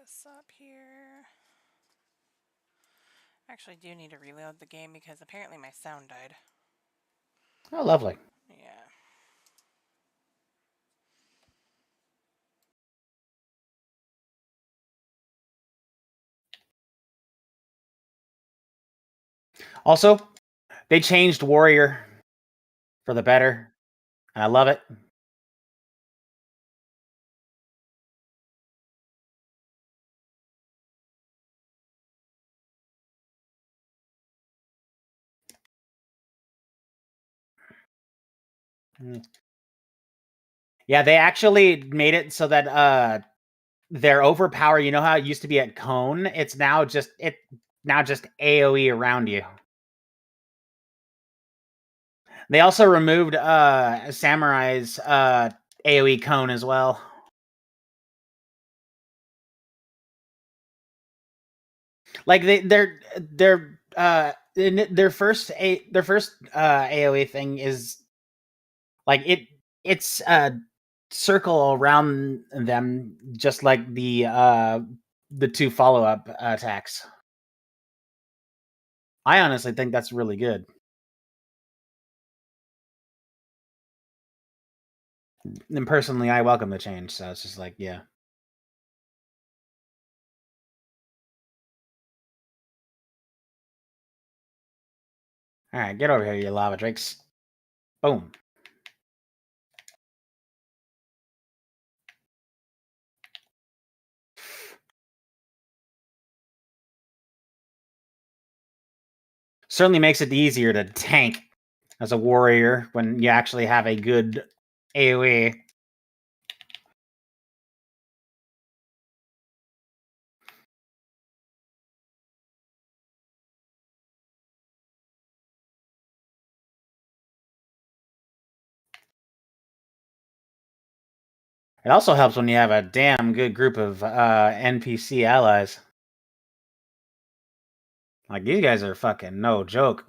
this up here. Actually, do need to reload the game because apparently my sound died. Oh, lovely. Yeah. Also, they changed Warrior for the better, and I love it. Yeah, they actually made it so that their overpower, you know how it used to be at Cone? It's now just AoE around you. They also removed Samurai's AoE Cone as well. Like their first AoE thing is like it's circle around them, just like the two follow-up attacks. I honestly think that's really good. And personally, I welcome the change, so it's just like, yeah. Alright, get over here, you lava drakes. Boom. Certainly makes it easier to tank as a warrior when you actually have a good AoE. It also helps when you have a damn good group of NPC allies. Like, these guys are fucking no joke.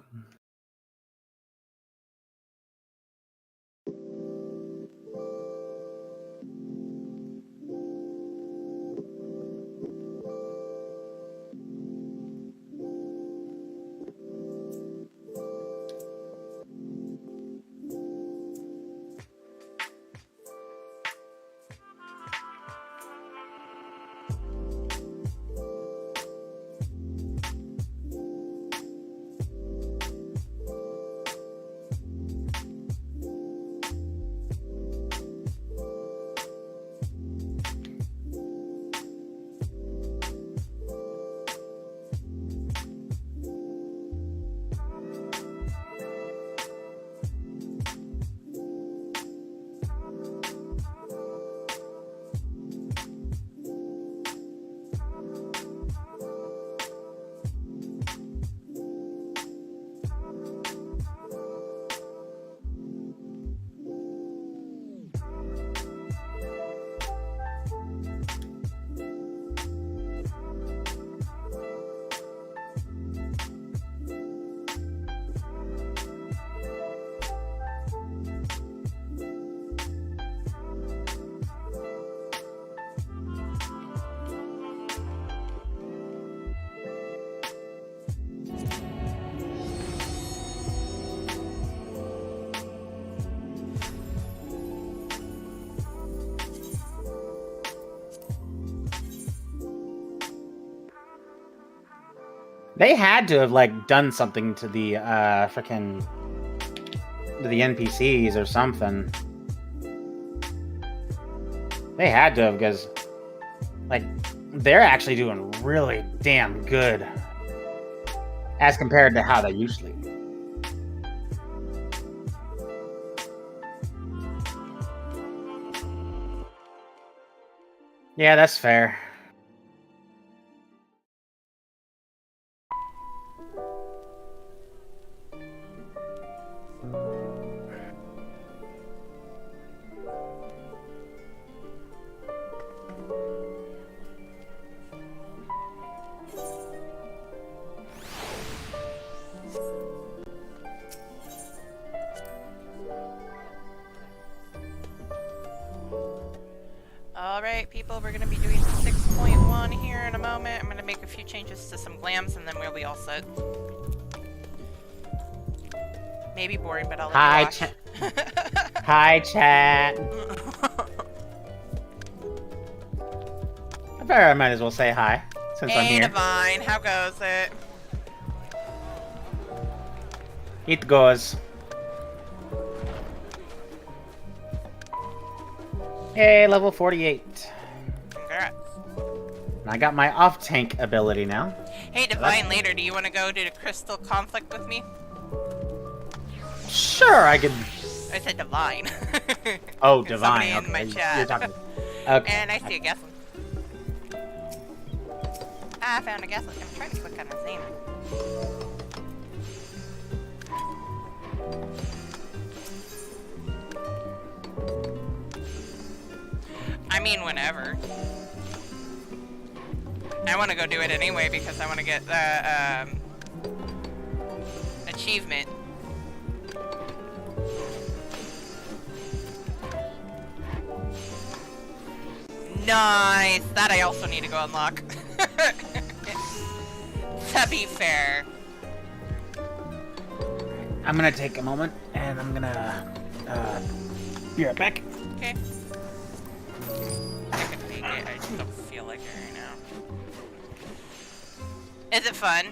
They had to have like done something to the freaking the NPCs or something. They had to have, because like they're actually doing really damn good as compared to how they usually. Yeah, that's fair. All Alright, people, we're going to be doing 6.1 here in a moment. I'm going to make a few changes to some glams, and then we'll be all set. Maybe boring, but I'll let you watch. Hi, chat. I bet I might as well say hi, since I'm Hey, here. Divine, how goes it? It goes. Hey, level 48. Congrats. And I got my off-tank ability now. Hey, Divine, later, do you want to go to the Crystal Conflict with me? Sure, I could... I said Divine. Oh, There's Divine. somebody in Okay, my chat. you're talking... Okay. And I see a guest. I found a guest. I'm trying to click on his name. I mean, whenever. I want to go do it anyway because I want to get the achievement. Nice! That I also need to go unlock. To be fair. I'm gonna take a moment, and I'm gonna... be right back. Okay. I could make it, I just don't feel like it right now. Is it fun?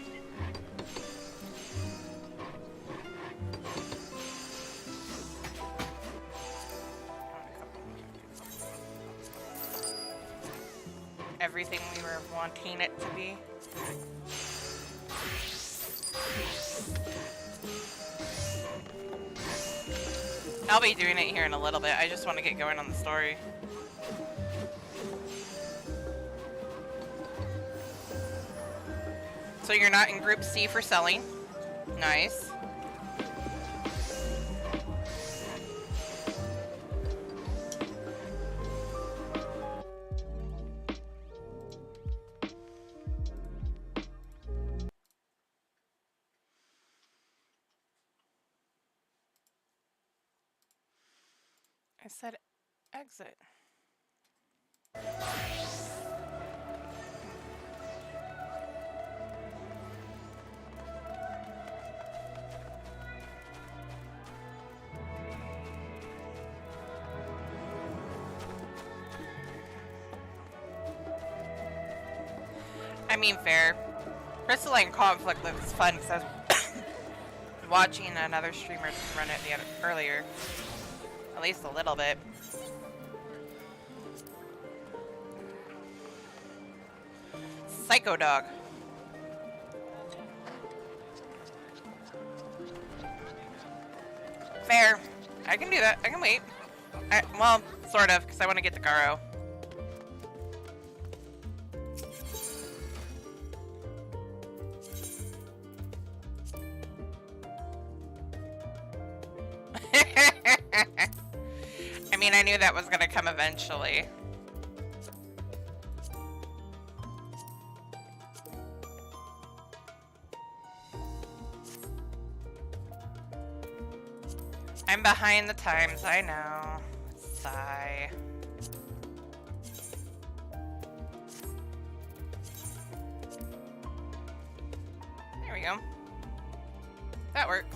Everything we were wanting it to be. I'll be doing it here in a little bit. I just want to get going on the story. So you're not in Group C for selling. Nice. I said exit. I mean, fair. Crystalline Conflict looks fun because I was watching another streamer run it earlier. At least a little bit. Psycho Dog. Fair. I can do that. I can wait. Well, sort of, because I want to get to Garo. I mean, I knew that was going to come eventually. I'm behind the times, I know. Sigh. There we go. That works.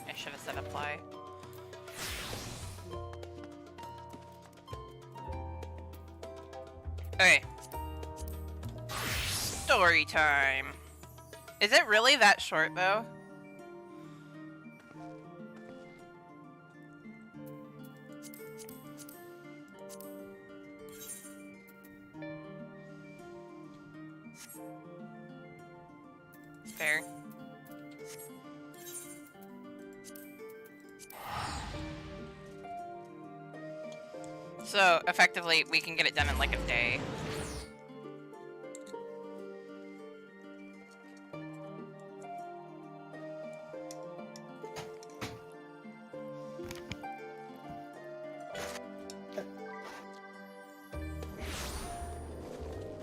I should have said apply. Okay. Story time. Is it really that short, though? Fair. So, effectively, we can get it done in like a day.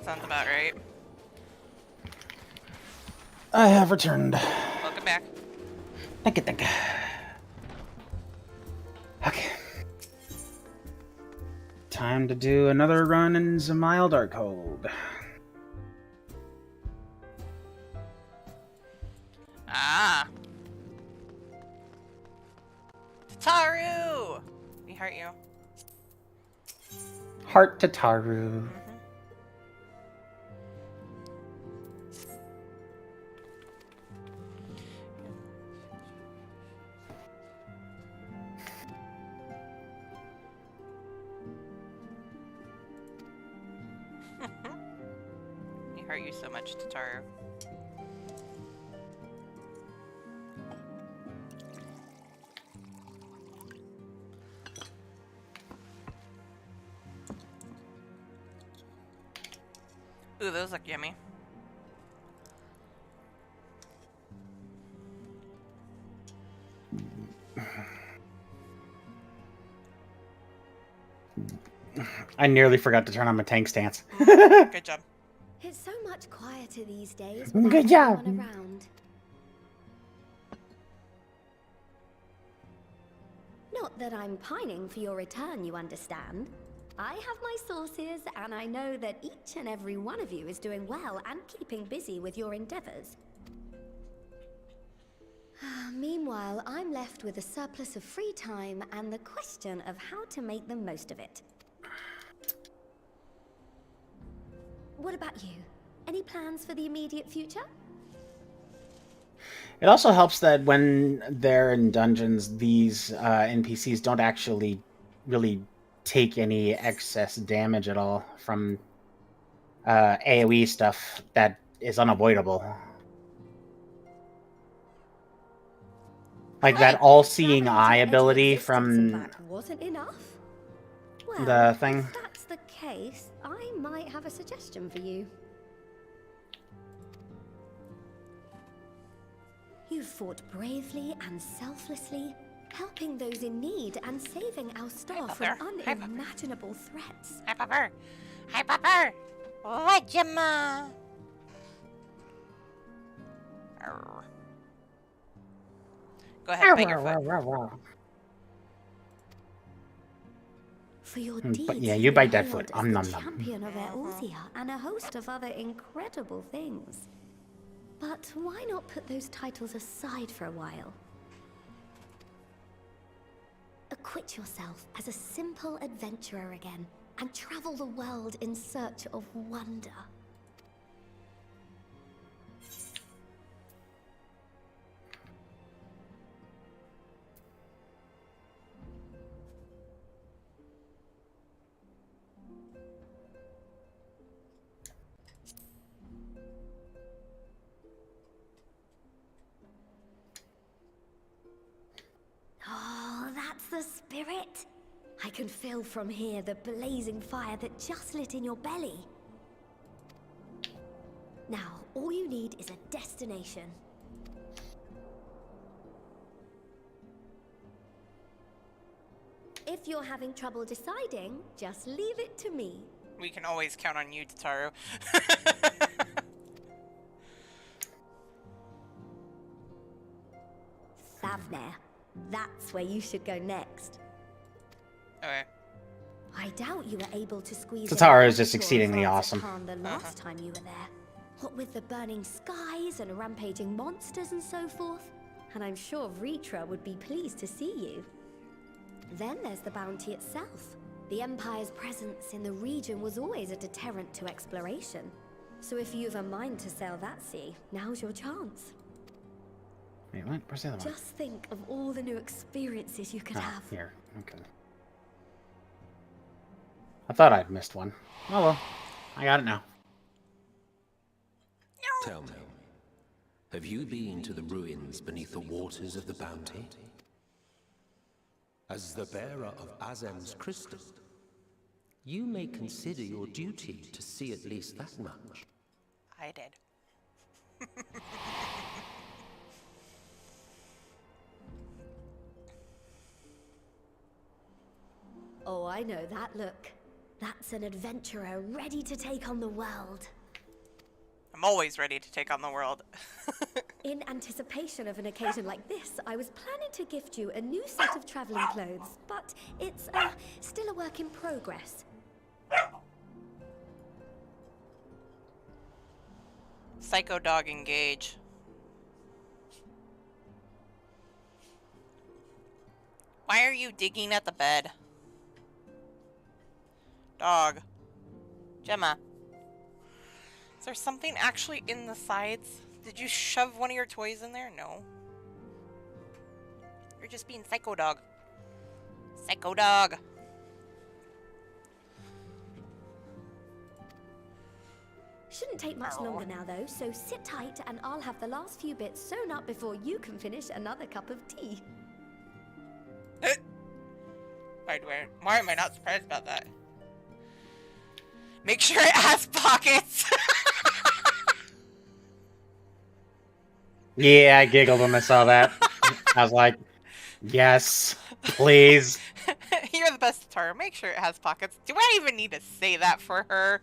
Sounds about right. I have returned. Welcome back. Thank you. Okay. time to do another run in Zamile Darkhold. Ah. Taru! We hurt you. Heart to Taru. We hurt you so much, Tataru. Ooh, those look yummy. I nearly forgot to turn on my tank stance. Good job. It's so much quieter these days Good without job. anyone around. Not that I'm pining for your return, you understand. I have my sources, and I know that each and every one of you is doing well and keeping busy with your endeavors. Meanwhile, I'm left with a surplus of free time and the question of how to make the most of it. What about you? Any plans for the immediate future? It also helps that when they're in dungeons, these NPCs don't actually really take any excess damage at all from AoE stuff that is unavoidable. Like that all-seeing eye ability from wasn't enough? Well, the thing. if that's the case, I might have a suggestion for you. You fought bravely and selflessly, helping those in need and saving our star from unimaginable threats. Hi, Pupper. Hi, Pupper. What, Gemma? Go ahead, bite your foot. For your deeds, yeah, you bite that hailed foot. as Nom, the nom, nom. champion of Eorzea and a host of other incredible things. But why not put those titles aside for a while? Acquit yourself as a simple adventurer again and travel the world in search of wonder. Oh, that's the spirit. I can feel from here the blazing fire that just lit in your belly. Now, all you need is a destination. If you're having trouble deciding, just leave it to me. We can always count on you, Tataru. Thavner. That's where you should go next. Okay. I doubt you were able to squeeze Tataru is any just extra exceedingly advance awesome. upon the last time you were there. What with the burning skies and rampaging monsters and so forth. And I'm sure Vritra would be pleased to see you. Then there's the bounty itself. The Empire's presence in the region was always a deterrent to exploration. So if you've a mind to sail that sea, now's your chance. Wait, what? Where's the other one? Just think of all the new experiences you could have. Here. Okay. I thought I'd missed one. Oh well. I got it now. Tell me, have you been to the ruins beneath the waters of the bounty? As the bearer of Azem's crystal, you may consider your duty to see at least that much. I did. Oh, I know that look. That's an adventurer ready to take on the world. I'm always ready to take on the world. In anticipation of an occasion like this, I was planning to gift you a new set of traveling clothes, but it's still a work in progress. Psycho dog engage. Why are you digging at the bed? Dog. Gemma. Is there something actually in the sides? Did you shove one of your toys in there? No. You're just being psycho dog. Psycho dog. Shouldn't take much longer now, though, so sit tight and I'll have the last few bits sewn up before you can finish another cup of tea. Why am I not surprised about that? Make sure it has pockets. Yeah, I giggled when I saw that. I was like, yes, please. You're the best Tara. Make sure it has pockets. Do I even need to say that for her?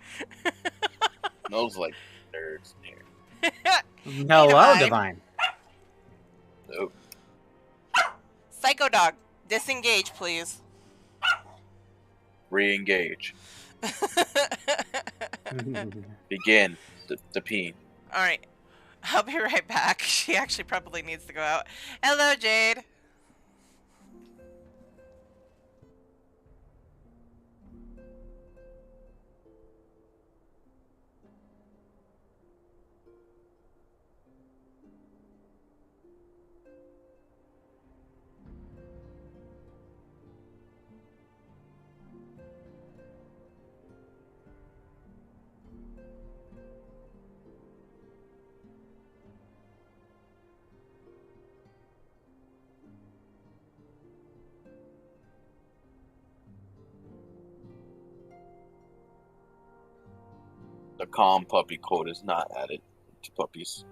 Smells like nerds in here. Hello, Divine. Nope. Psycho dog, disengage, please. Re-engage. Begin the peen. Alright. I'll be right back. She actually probably needs to go out. Hello, Jade. The calm puppy code is not added to puppies.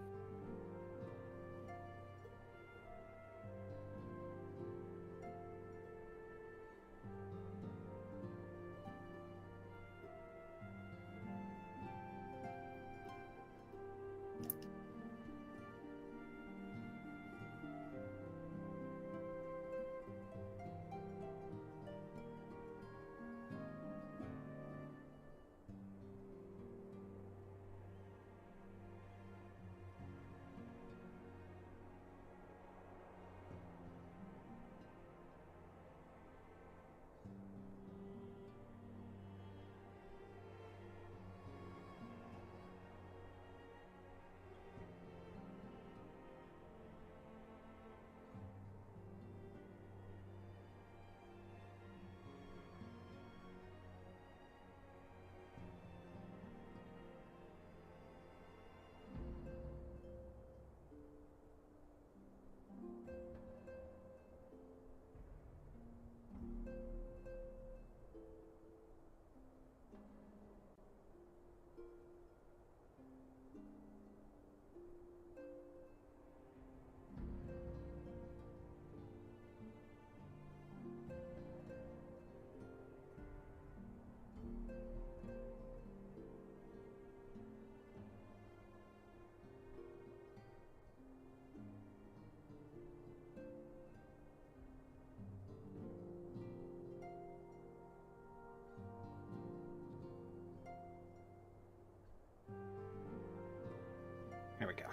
There we go.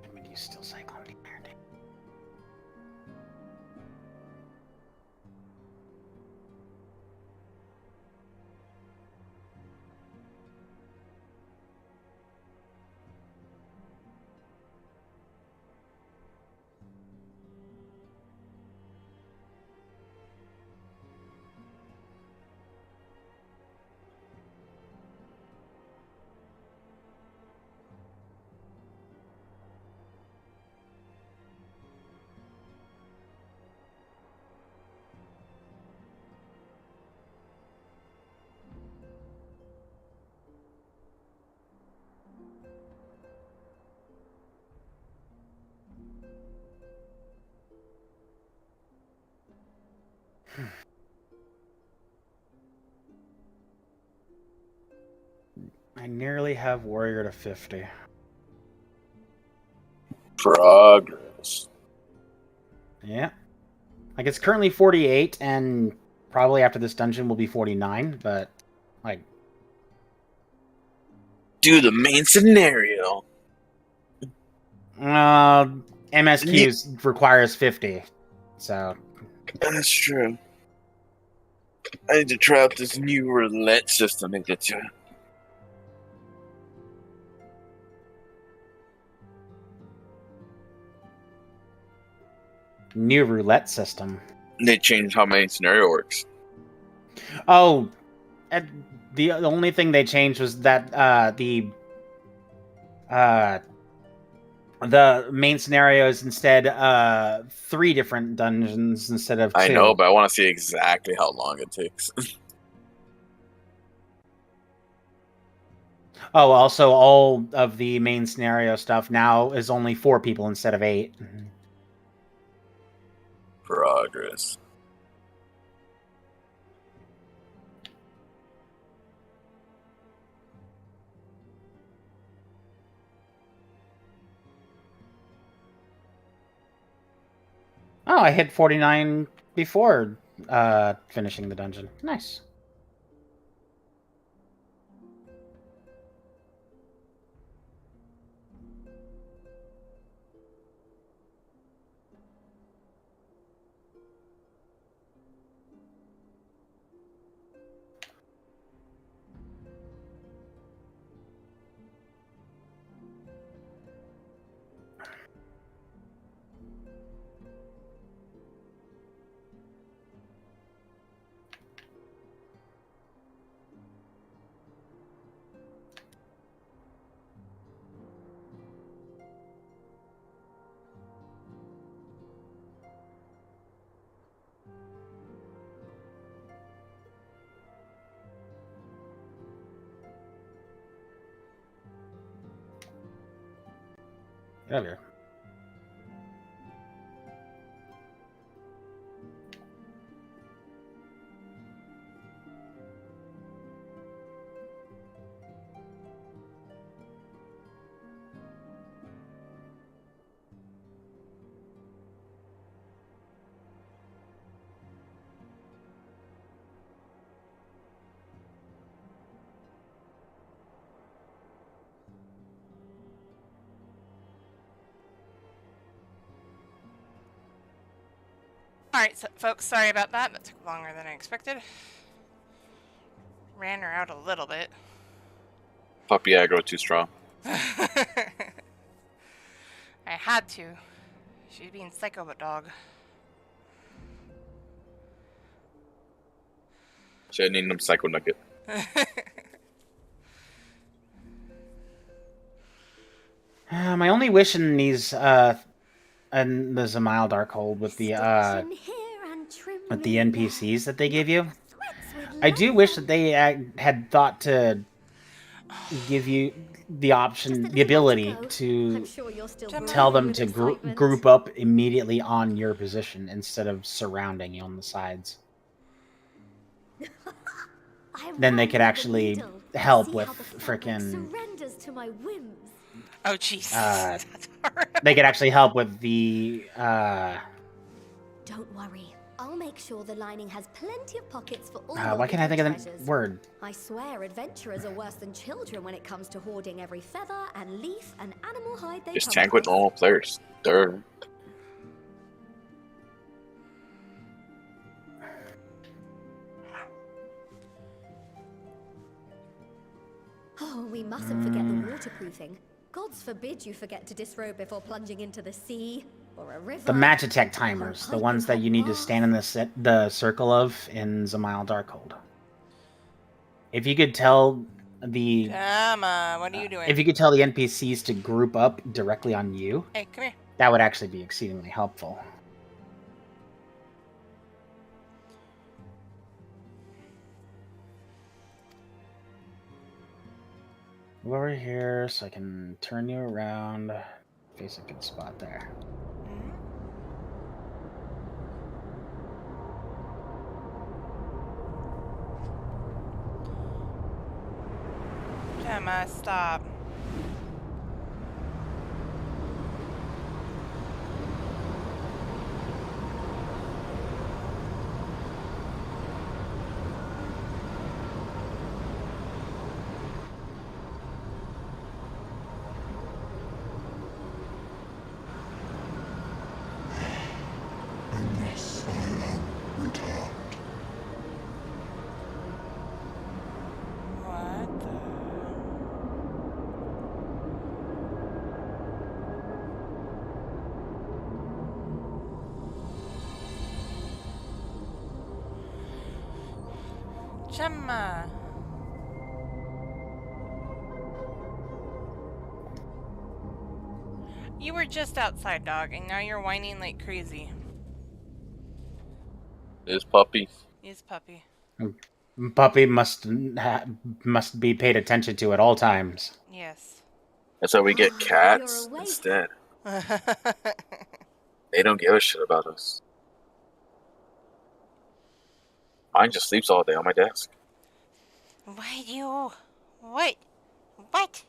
I mean, you still cycle on the parenting. I nearly have warrior to 50. Progress. Yeah. Like, it's currently 48, and probably after this dungeon will be 49, but, like... Do the main scenario. MSQ requires 50, so... That's true. I need to try out this new roulette system and get to it. New roulette system. They changed how main scenario works. Oh, the only thing they changed was that the main scenario is instead 3 different dungeons instead of 2. I know, but I want to see exactly how long it takes. Oh, also all of the main scenario stuff now is only 4 people instead of 8. Progress. Oh, I hit 49 before finishing the dungeon. Nice. Get over here. Alright, so, folks, sorry about that. That took longer than I expected. Ran her out a little bit. Puppy aggro too strong. I had to. She's being psycho but dog. Should need them psycho nugget. My only wish in these and the Zamile Darkhold with the NPCs that they give you, I do wish that they had thought to give you the option, the ability to tell them to group up immediately on your position instead of surrounding you on the sides. Then they could actually help with frickin' Oh, jeez. they could actually help with the Don't worry. I'll make sure the lining has plenty of pockets for all why can't I think of the word? I swear adventurers are worse than children when it comes to hoarding every feather and leaf and animal hide they Just come tank with across. normal players. Durr. Oh, we mustn't forget the waterproofing. Gods forbid you forget to disrobe before plunging into the sea or a river. The match attack timers, the ones that you need to stand in the circle of in Zamile Darkhold. If you could tell the what are you doing? if you could tell the NPCs to group up directly on you, Hey, come here. that would actually be exceedingly helpful. Move over here so I can turn you around. Face a good spot there. Gemma, stop. What the... Gemma. You were just outside, dog, and now you're whining like crazy. This puppy. Yes, puppy. Puppy must be paid attention to at all times. Yes. That's why we get You're cats awake. instead. They don't give a shit about us. Mine just sleeps all day on my desk. Why do you... What? What?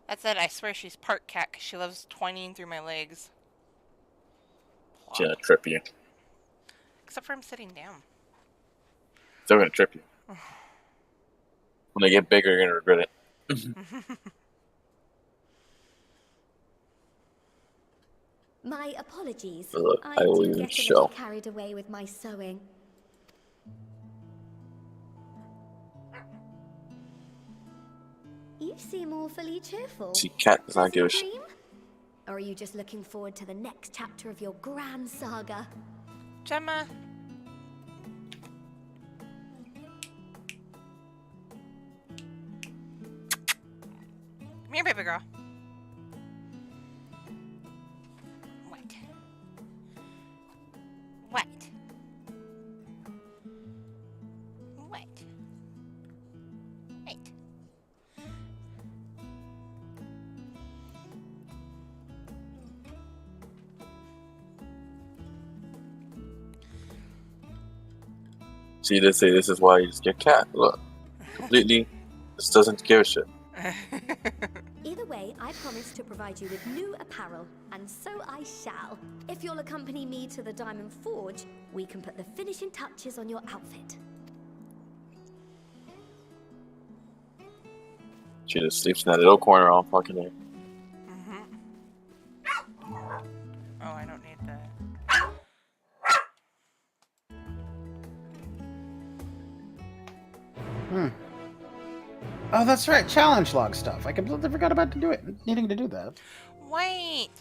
That's it. I swear she's part cat because she loves twining through my legs. She's gonna trip you. Except for I'm sitting down. Still gonna trip you. When they get bigger, you're gonna regret it. My apologies. Look, I I will did even get a show. little carried away with my sewing. You seem awfully cheerful. See, cat does not give a Pleasant shit. dream? Or are you just looking forward to the next chapter of your grand saga? Gemma. Come here, baby girl. What? What? What? What? See, they say this is why you just get cat. Look, completely, this doesn't give a shit. Either way, I promise to provide you with new apparel, and so I shall. If you'll accompany me to the Diamond Forge, we can put the finishing touches on your outfit. She just sleeps in that little corner all fucking day. Oh, I don't need that. Oh, that's right. Challenge log stuff. I completely forgot about needing to do that. Wait.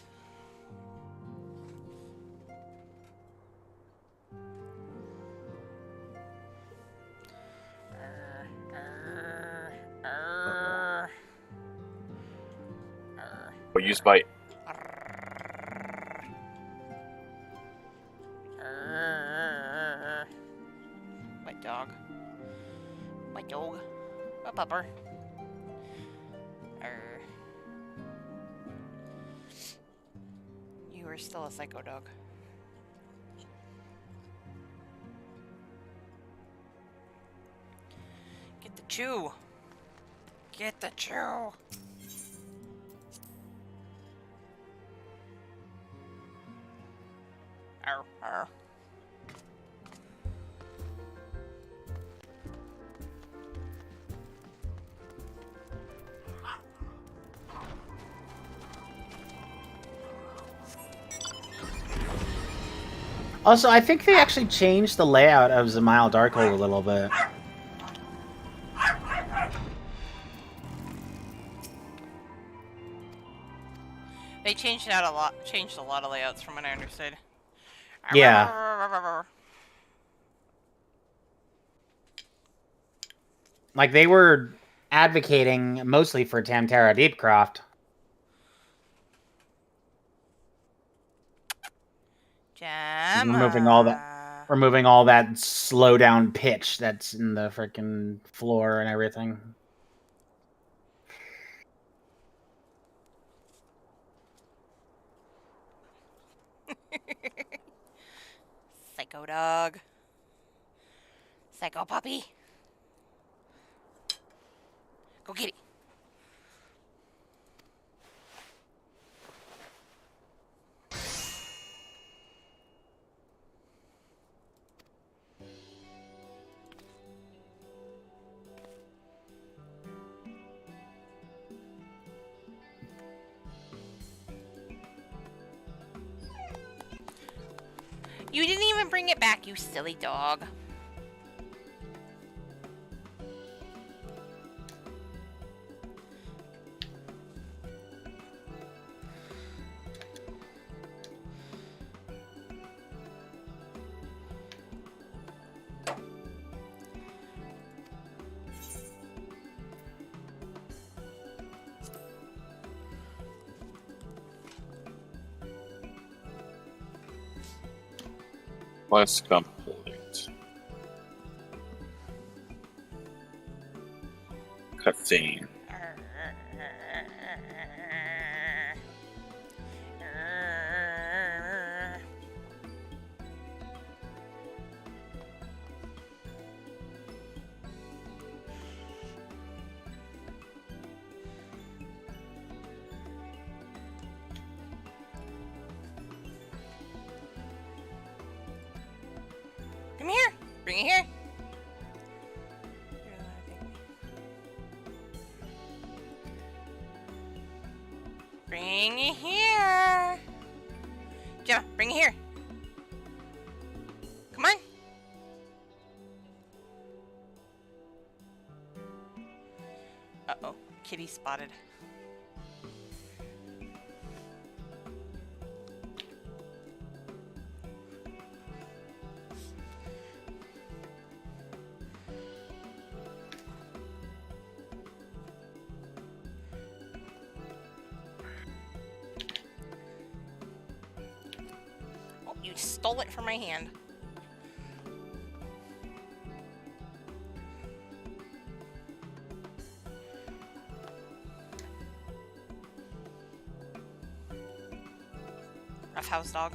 But use bite. My dog. My dog. A pupper. You are still a psycho dog. Get the chew. Get the chew. Arr, arr. Also, I think they actually changed the layout of Zamile Darkhold a little bit. They changed out a lot. Changed a lot of layouts from what I understood. Yeah. Like, they were advocating mostly for Tamtara Deepcroft. Gemma. Removing all that slow down pitch that's in the freaking floor and everything. Psycho dog. Psycho puppy. Go get it. You didn't even bring it back, you silly dog. Quest complete. Cutscene. Come here. Bring it here. Bring it here. Gemma, bring it here. Come on. Uh-oh. Kitty spotted. You stole it from my hand. Rough house dog.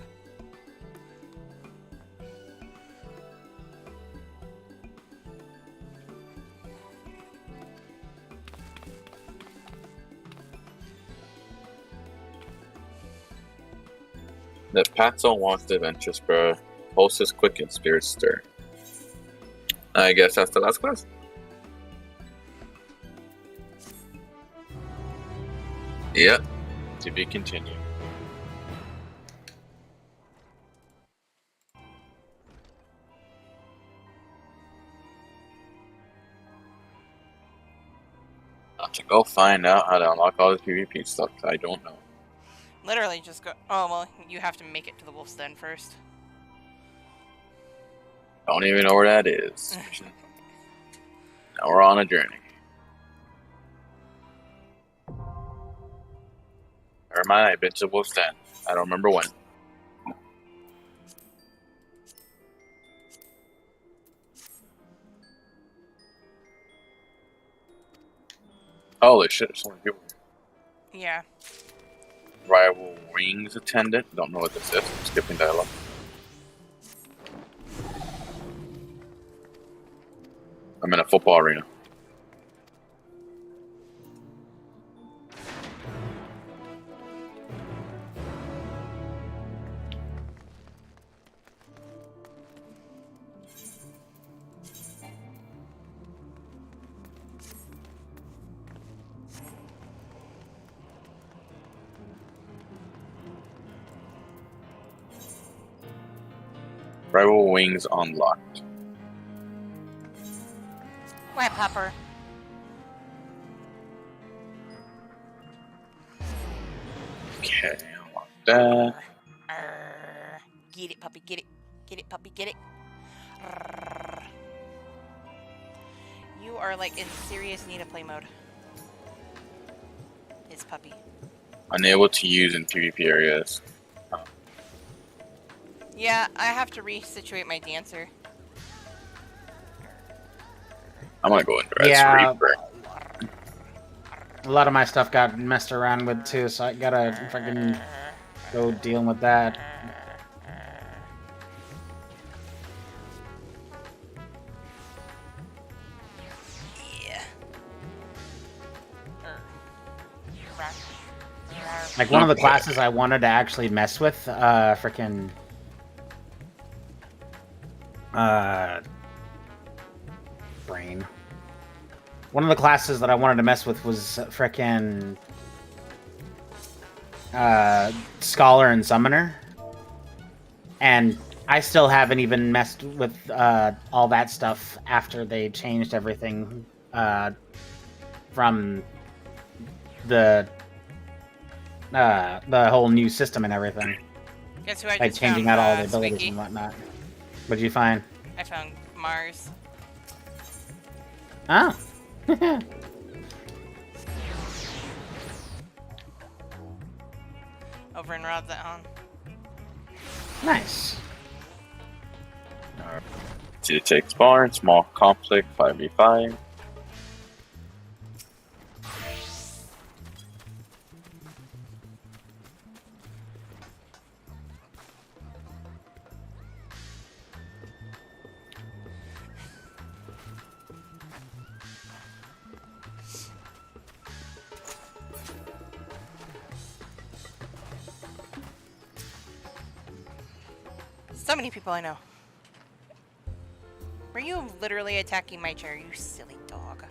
The paths on wanted adventures, bro. Pulse is quick and spirits stir. I guess that's the last quest. Yep. To be continued. I'll have to go find out how to unlock all this PvP stuff. I don't know. Literally just go. Oh, well, you have to make it to the wolf's den first. Don't even know where that is. Now we're on a journey. Never mind, I've been to Wolf's Den. I don't remember when. Holy shit, there's so many people here. Yeah. Rival Wings attendant. Don't know what this is. I'm skipping dialogue. I'm in a football arena. Rival Wings unlocked. Wet pepper. Okay, unlock that. Get it, puppy, get it. Get it, puppy, get it. You are like in serious need of play mode. It's puppy. Unable to use in PvP areas. Yeah, I have to resituate my dancer. I'm gonna go in Red Yeah. Reaper. A lot of my stuff got messed around with too, so I gotta fucking go dealing with that. Yeah. Like, one of the classes I wanted to actually mess with, frickin'... brain. One of the classes that I wanted to mess with was frickin'... Scholar and Summoner. And I still haven't even messed with all that stuff after they changed everything from the whole new system and everything. Guess who I Like just changing found, out all the abilities Squeaky? and whatnot. What did you find? I found Mars. Oh. Over in Rod's Island. Nice. To take spawn, small conflict, 5v5. So many people I know. Were you literally attacking my chair, you silly dog?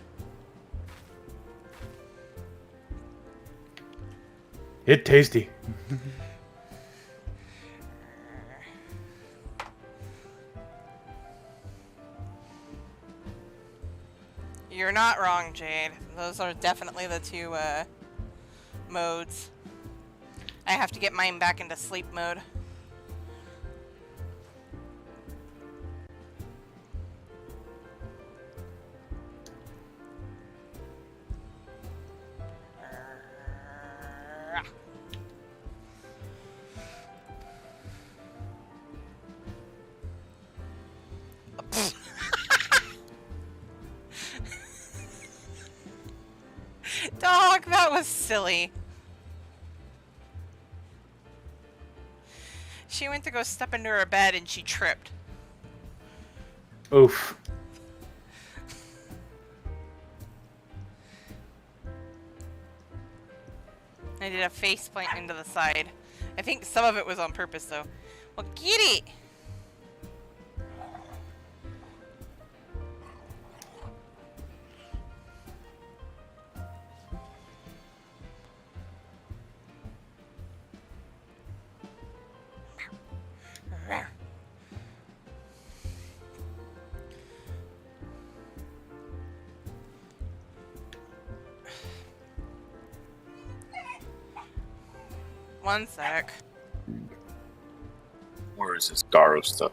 It's tasty. You're not wrong, Jade. Those are definitely the two modes. I have to get mine back into sleep mode. Dog, that was silly. She went to go step into her bed and she tripped. Oof. I did a face plant into the side. I think some of it was on purpose though. Well, get it! One sec. Where is this Garo stuff?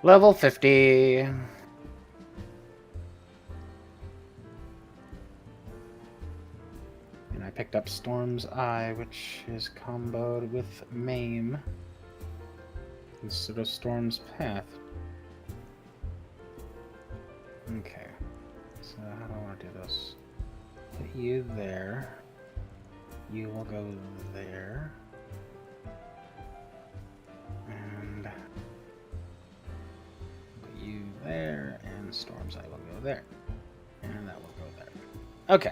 Level 50. And I picked up Storm's Eye, which is comboed with Maim instead of Storm's Path. Okay. So how do I want to do this? Put you there. You will go there. Storms, I will go there. And that will go there. Okay.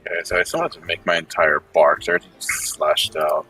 Okay, so I still have to make my entire bar because everything's slashed out.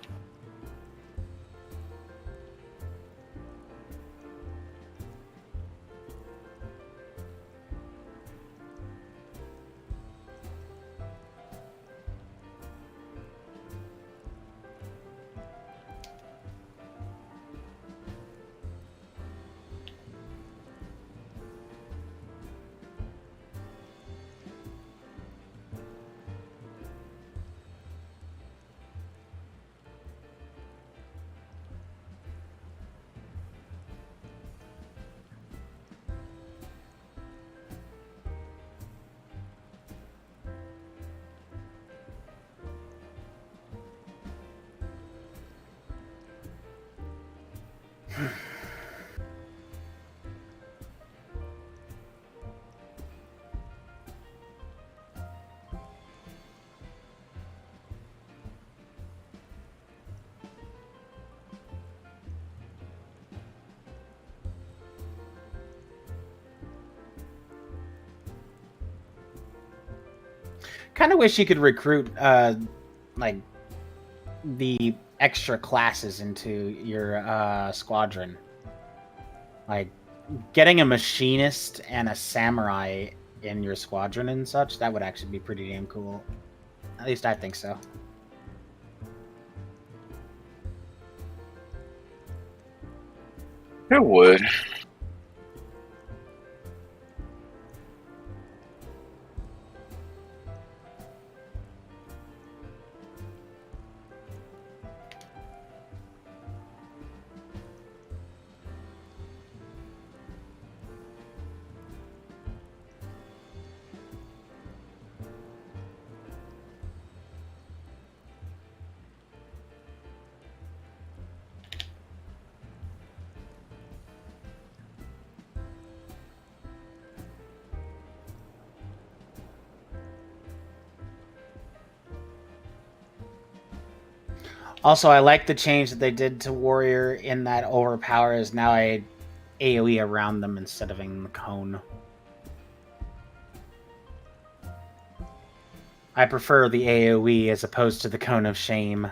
Kind of wish you could recruit like the extra classes into your squadron. Like getting a machinist and a samurai in your squadron and such, that would actually be pretty damn cool. At least I think so. It would. Also, I like the change that they did to Warrior in that overpower is now a AoE around them instead of in the cone. I prefer the AoE as opposed to the Cone of Shame.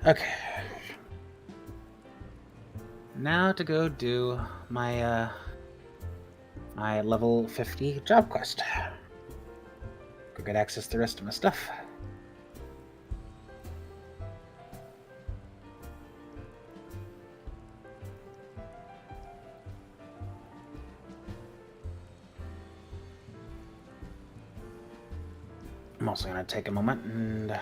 Okay. Now to go do my my level 50 job quest. Go get access to the rest of my stuff. I'm also going to take a moment and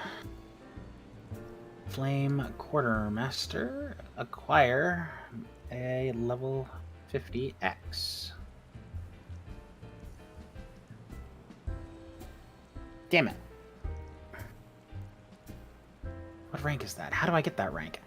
Flame Quartermaster acquire a level 50X. Damn it. What rank is that? How do I get that rank?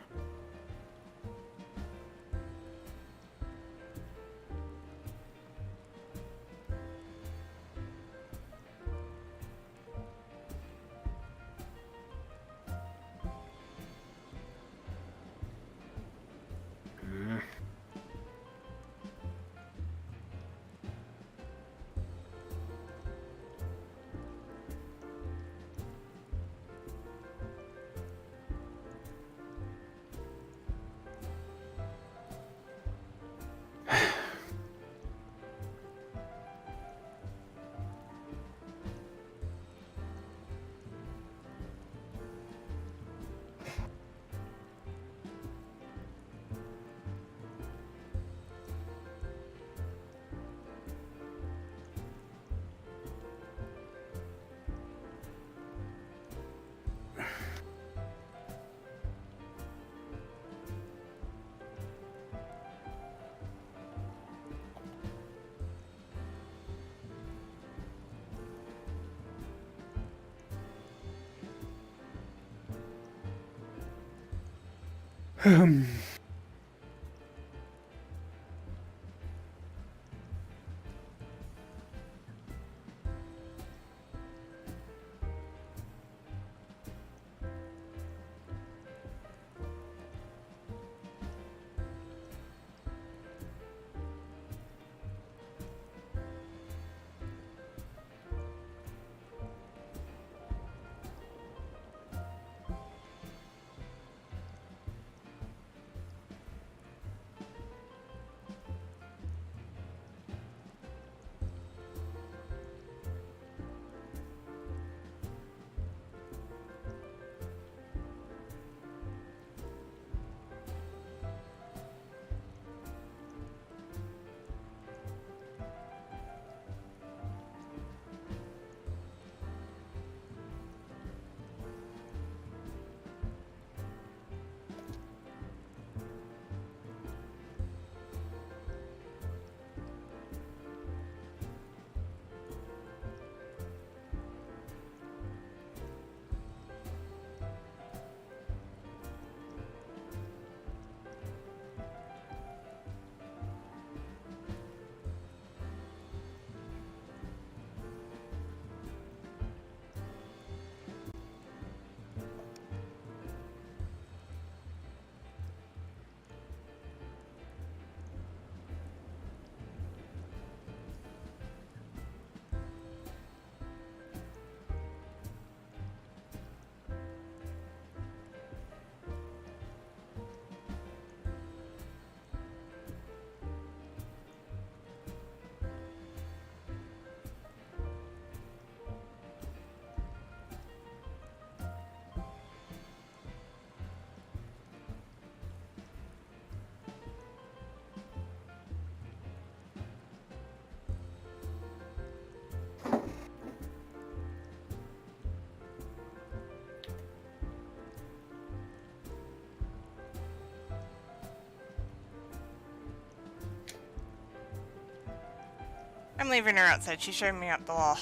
I'm leaving her outside. She's showing me up the wall.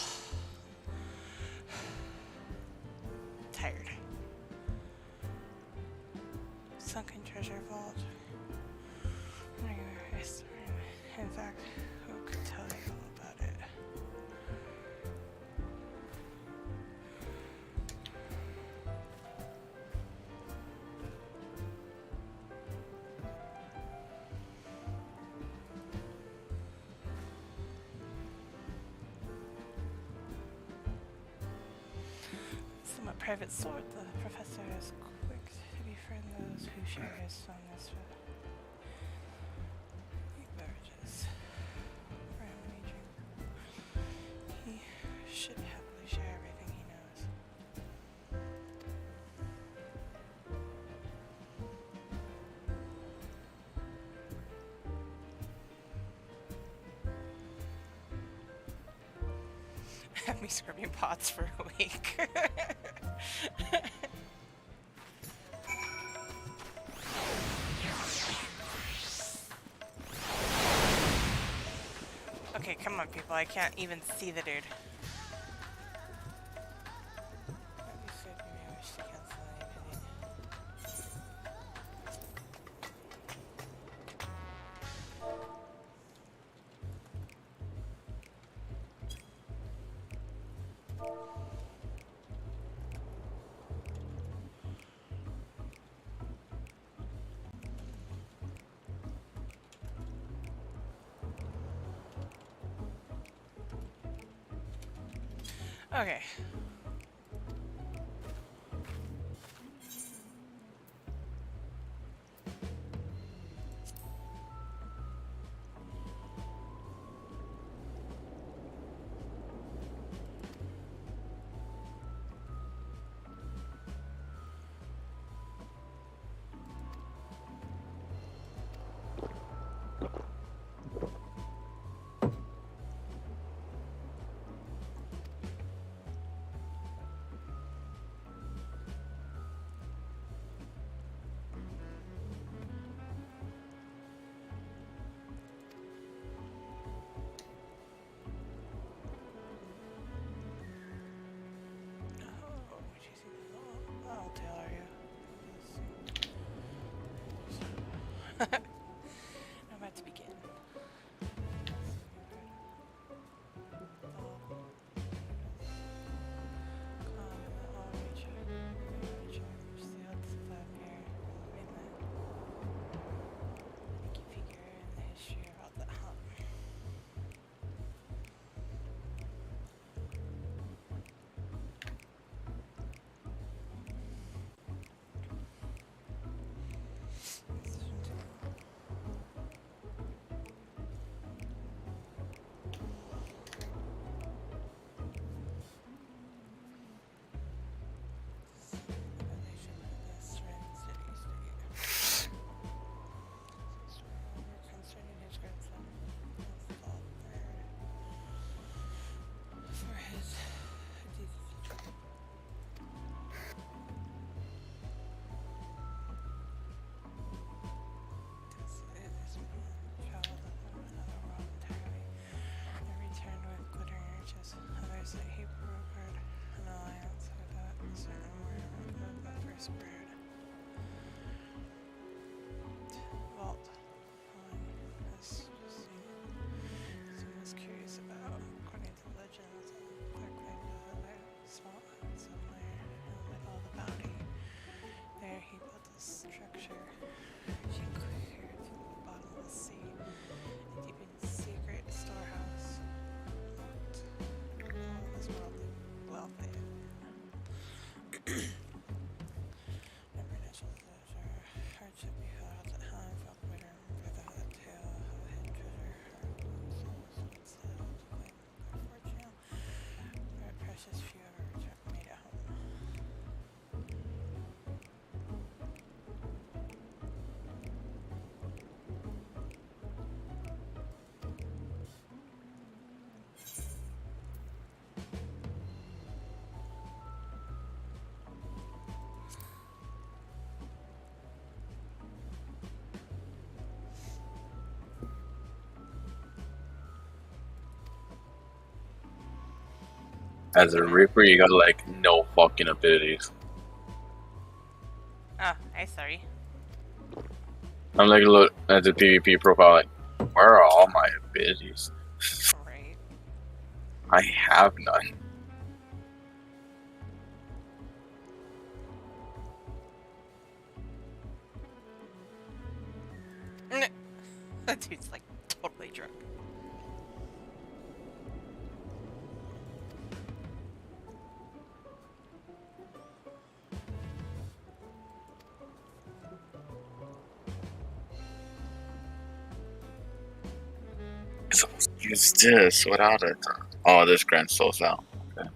Tired. Sunken treasure vault. In fact, who could tell you all about it? Somewhat private sword. The professor is quick to befriend share his on this beverages for him when he drinks. He should happily share everything he knows. Have me scrubbing pots for a week. Okay, come on, people. I can't even see the dude. Okay. Oh, Taylor, are you? I'm about to begin. Others that he brokered an alliance with a certain word of the first brood. Vault. This was curious about, according to legends, there claimed a small island somewhere in the middle of the bounty. There he built a structure reaching clear to the bottom of the sea, a deep and secret storehouse. His worldly wealthy. Never initial pleasure, hardship befell at the time, felt bitter for the tale of a hidden treasure. Her souls would sail to claim their fortune, but precious few ever made it home. As a Reaper, you got like no fucking abilities. Oh, I'm sorry. I'm like, look at the PvP profile, like, where are all my abilities? Right. I have none. That dude's like totally drunk. So let's use this without it. Oh, this Grand Soul's out. Okay.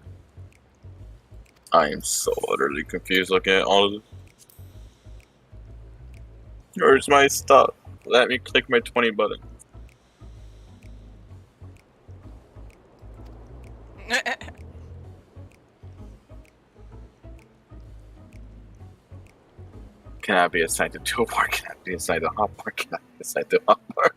I am so utterly confused looking at all of this. Where's my stuff? Let me click my 20 button. Can I be assigned to dual bar? Can I be assigned to hot bar? Can I be assigned to hot bar?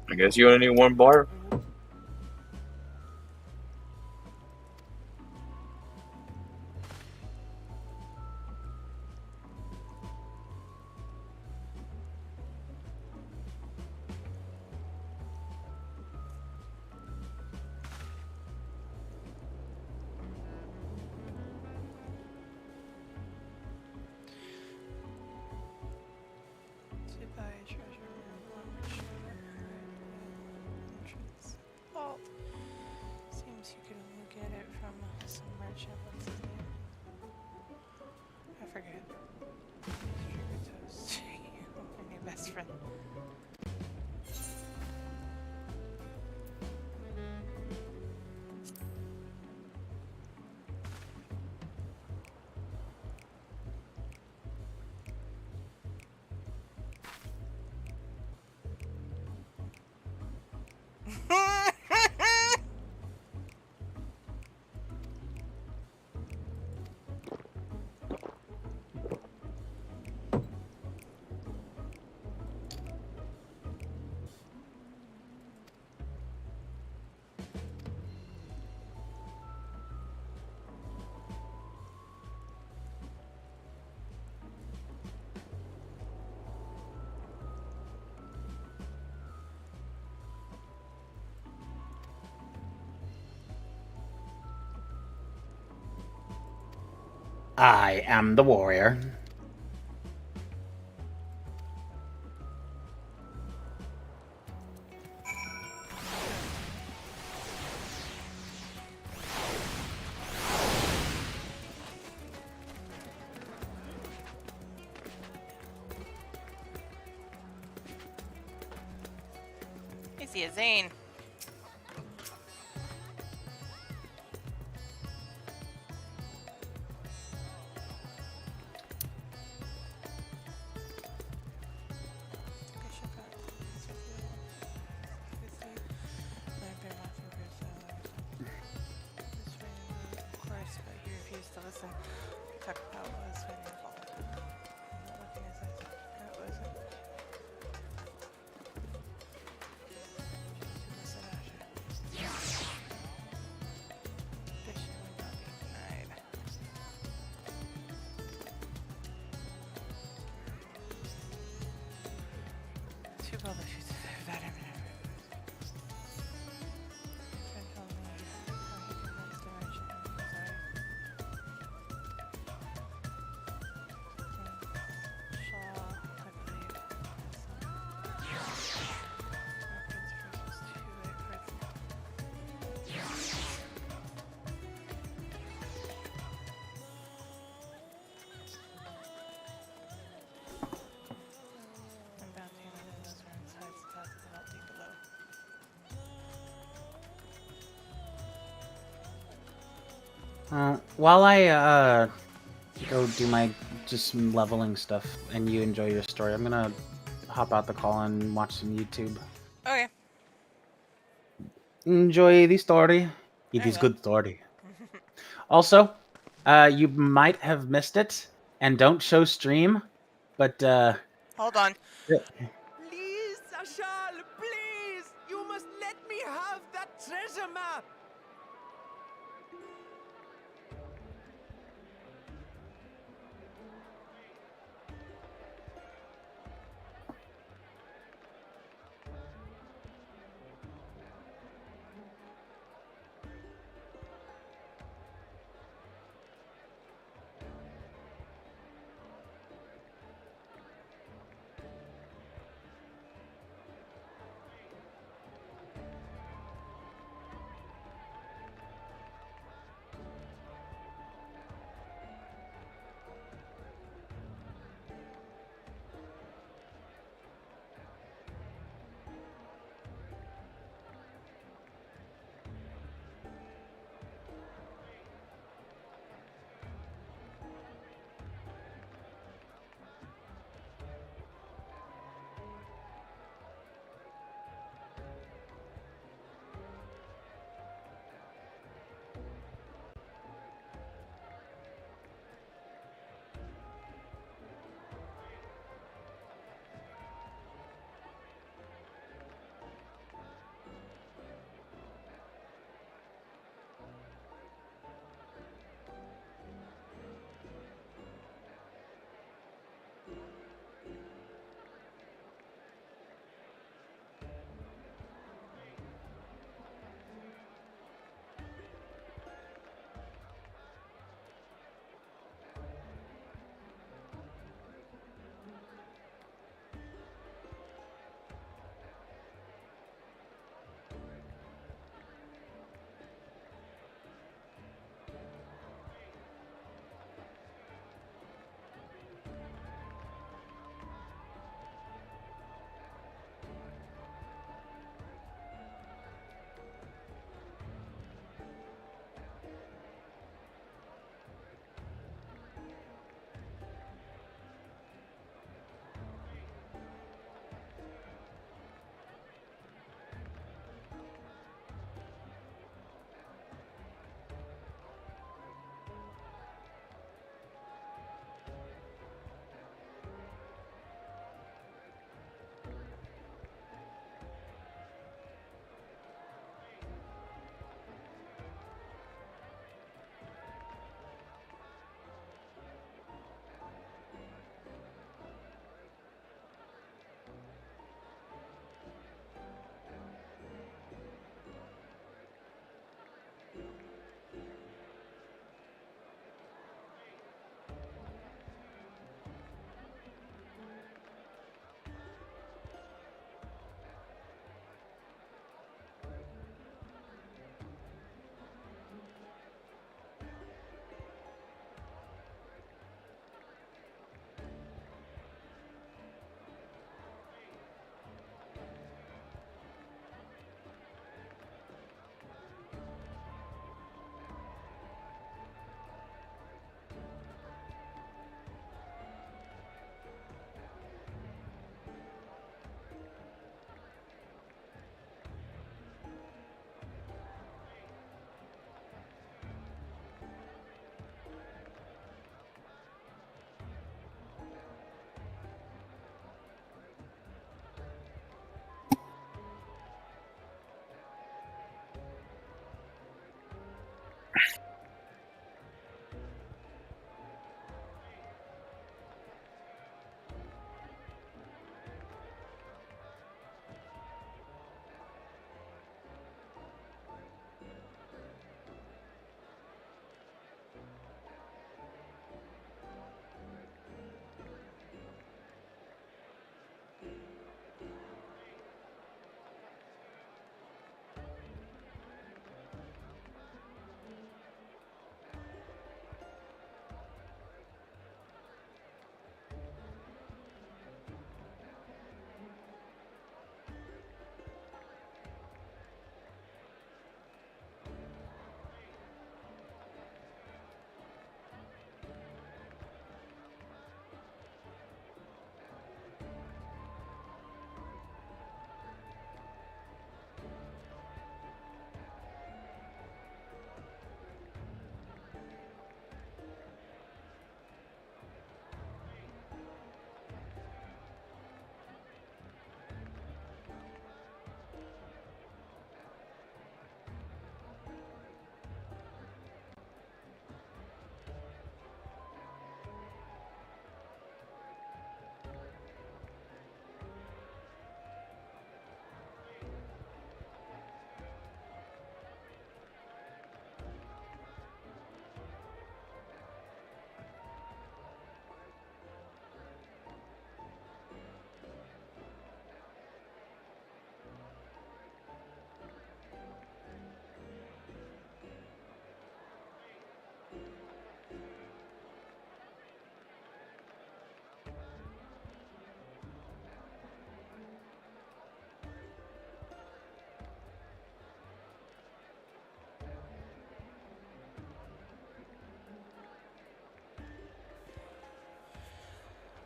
I guess you only need one bar. To buy a treasure room entrance vault. Seems you can only get it from some merchant. What's his name? I forget. Sugar toast. My new best friend. I am the warrior. I see a Zane. Listen, talk about what was fighting involved. I'm not looking at that. That wasn't. Listen after. Addiction would not be denied. Two bullet shoots that him. Friend told me how he convinced the merchant of his desire. Shaw, I believe. Our prince first was too late for its I'm bounty within those rooms hides the path to the vault deep below. While I go do my just some leveling stuff and you enjoy your story, I'm gonna hop out the call and watch some YouTube. Okay. Enjoy the story. It I is will. good story. Also, you might have missed it, and don't show stream, but Hold on. Please, Sashal, please! You must let me have that treasure map!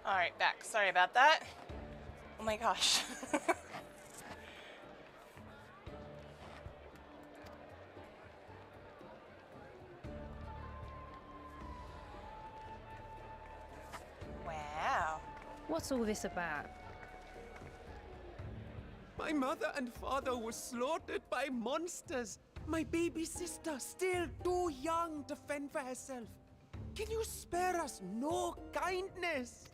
Alright, back. Sorry about that. Oh my gosh. Wow. What's all this about? My mother and father were slaughtered by monsters. My baby sister, still too young to fend for herself. Can you spare us no kindness?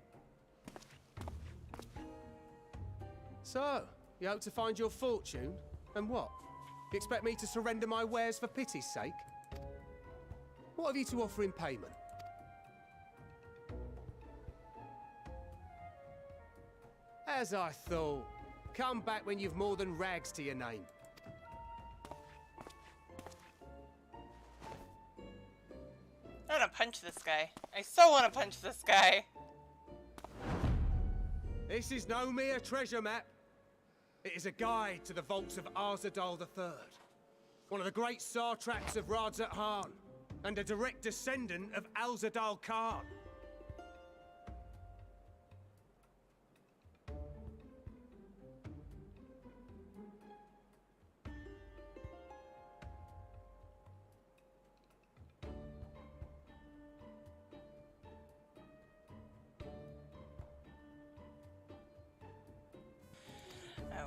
So, you hope to find your fortune? And what? You expect me to surrender my wares for pity's sake? What have you to offer in payment? As I thought. Come back when you've more than rags to your name. I want to punch this guy. I so want to punch this guy. This is no mere treasure map. It is a guide to the vaults of Arzadal III, one of the great satraps of Radzat Han, and a direct descendant of Alzadal Khan.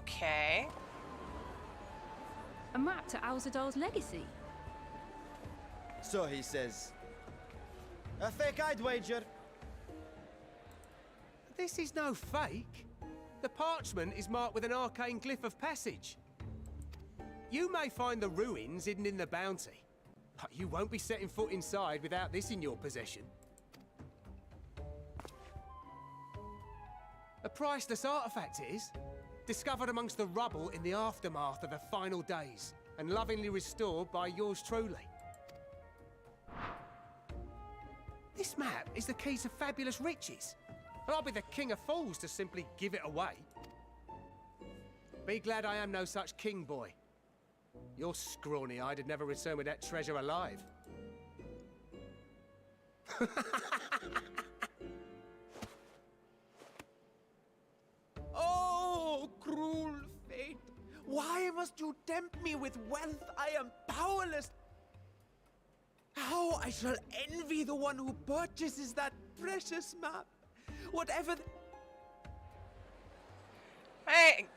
Okay. A map to Alzadal's legacy. So he says. A fake, I'd wager. This is no fake. The parchment is marked with an arcane glyph of passage. You may find the ruins hidden in the bounty, but you won't be setting foot inside without this in your possession. A priceless artifact it is, discovered amongst the rubble in the aftermath of the final days, and lovingly restored by yours truly. This map is the key to fabulous riches, and I'll be the king of fools to simply give it away. Be glad I am no such king, boy. Your scrawny-eyed would never return with that treasure alive. Oh, cruel fate! Why must you tempt me with wealth I am powerless? How I shall envy the one who purchases that precious map. Whatever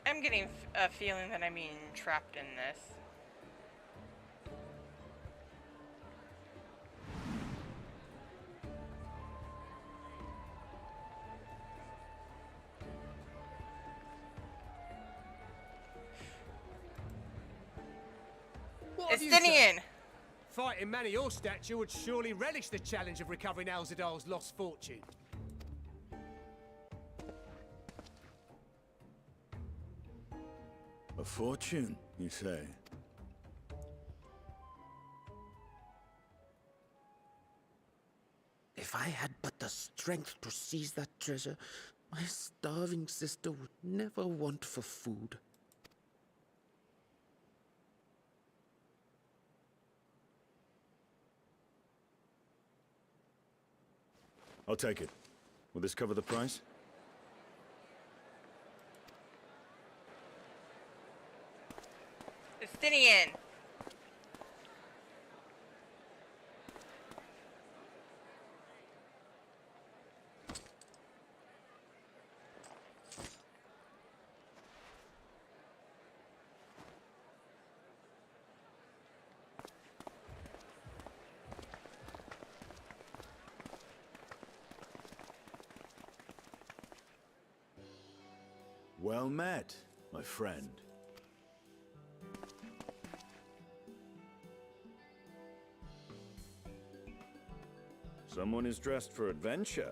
I'm getting a feeling that I'm being trapped in this. What have you done? Estinian! Fighting man of your stature would surely relish the challenge of recovering Alzadal's lost fortune. A fortune, you say? If I had but the strength to seize that treasure, my starving sister would never want for food. I'll take it. Will this cover the price? Estinian! Well met, my friend. Someone is dressed for adventure.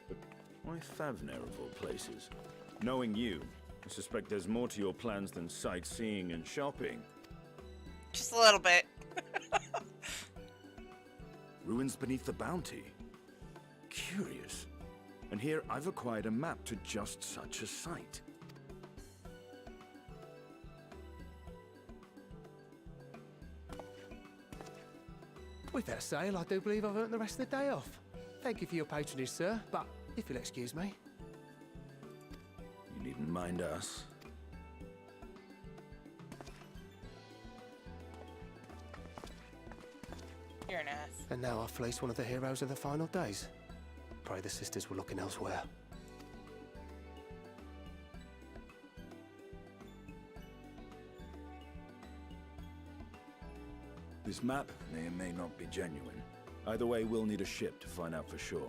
But why Favner of all places? Knowing you, I suspect there's more to your plans than sightseeing and shopping. Just a little bit. Ruins beneath the bounty. Curious. And here I've acquired a map to just such a site. With that sale, I do believe I've earned the rest of the day off. Thank you for your patronage, sir, but if you'll excuse me. You needn't mind us. You're an ass. And now I've fleeced one of the heroes of the final days. Pray the sisters were looking elsewhere. This map may or may not be genuine. Either way, we'll need a ship to find out for sure.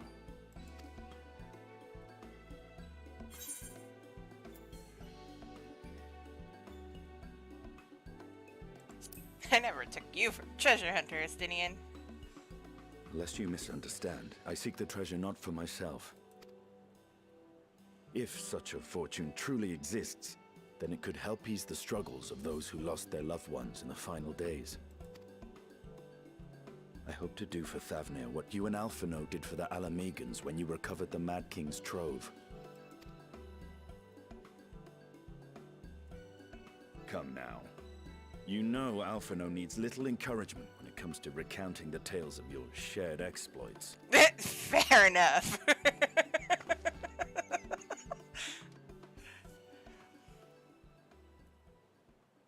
I never took you for a treasure hunter, Estinian. Lest you misunderstand, I seek the treasure not for myself. If such a fortune truly exists, then it could help ease the struggles of those who lost their loved ones in the final days. I hope to do for Thavnir what you and Alphino did for the Alamegans when you recovered the Mad King's trove. Come now. You know Alphino needs little encouragement when it comes to recounting the tales of your shared exploits. Fair enough.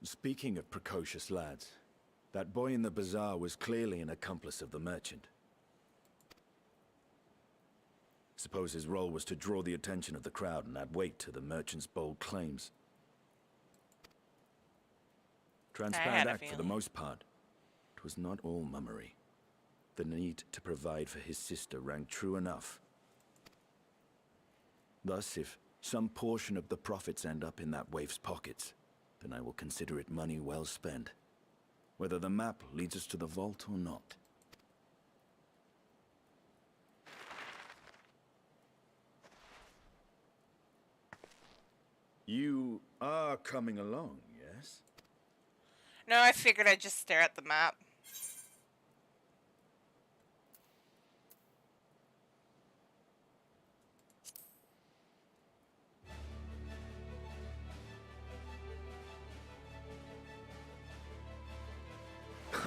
Speaking of precocious lads, that boy in the bazaar was clearly an accomplice of the merchant. Suppose his role was to draw the attention of the crowd and add weight to the merchant's bold claims. Transparent act for the most part. It was not all mummery. The need to provide for his sister rang true enough. Thus, if some portion of the profits end up in that waif's pockets, then I will consider it money well spent, whether the map leads us to the vault or not. You are coming along, yes? No, I figured I'd just stare at the map.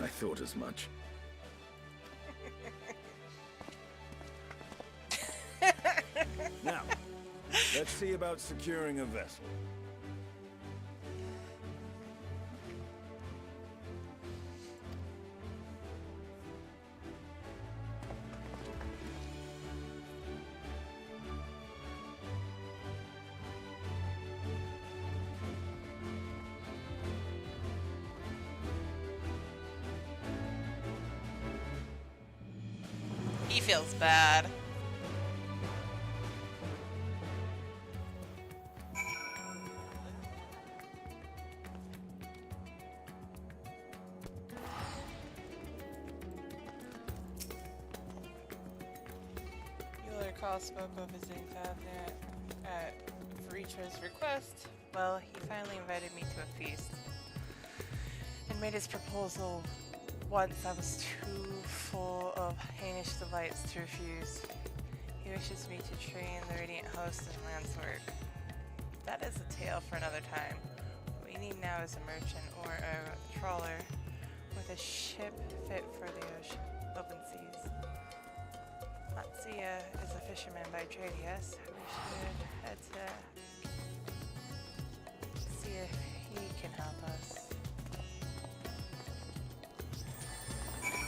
I thought as much. Now, let's see about securing a vessel. He feels bad. You'll recall spoke of visiting Thavnir at Veritra's request. Well, he finally invited me to a feast and made his proposal once I was too full of Hainish delights to refuse. He wishes me to train the Radiant Host in Lance work. That is a tale for another time. What we need now is a merchant or a trawler with a ship fit for the open seas. Matsuya is a fisherman by trade, yes? We should head to see if he can help us.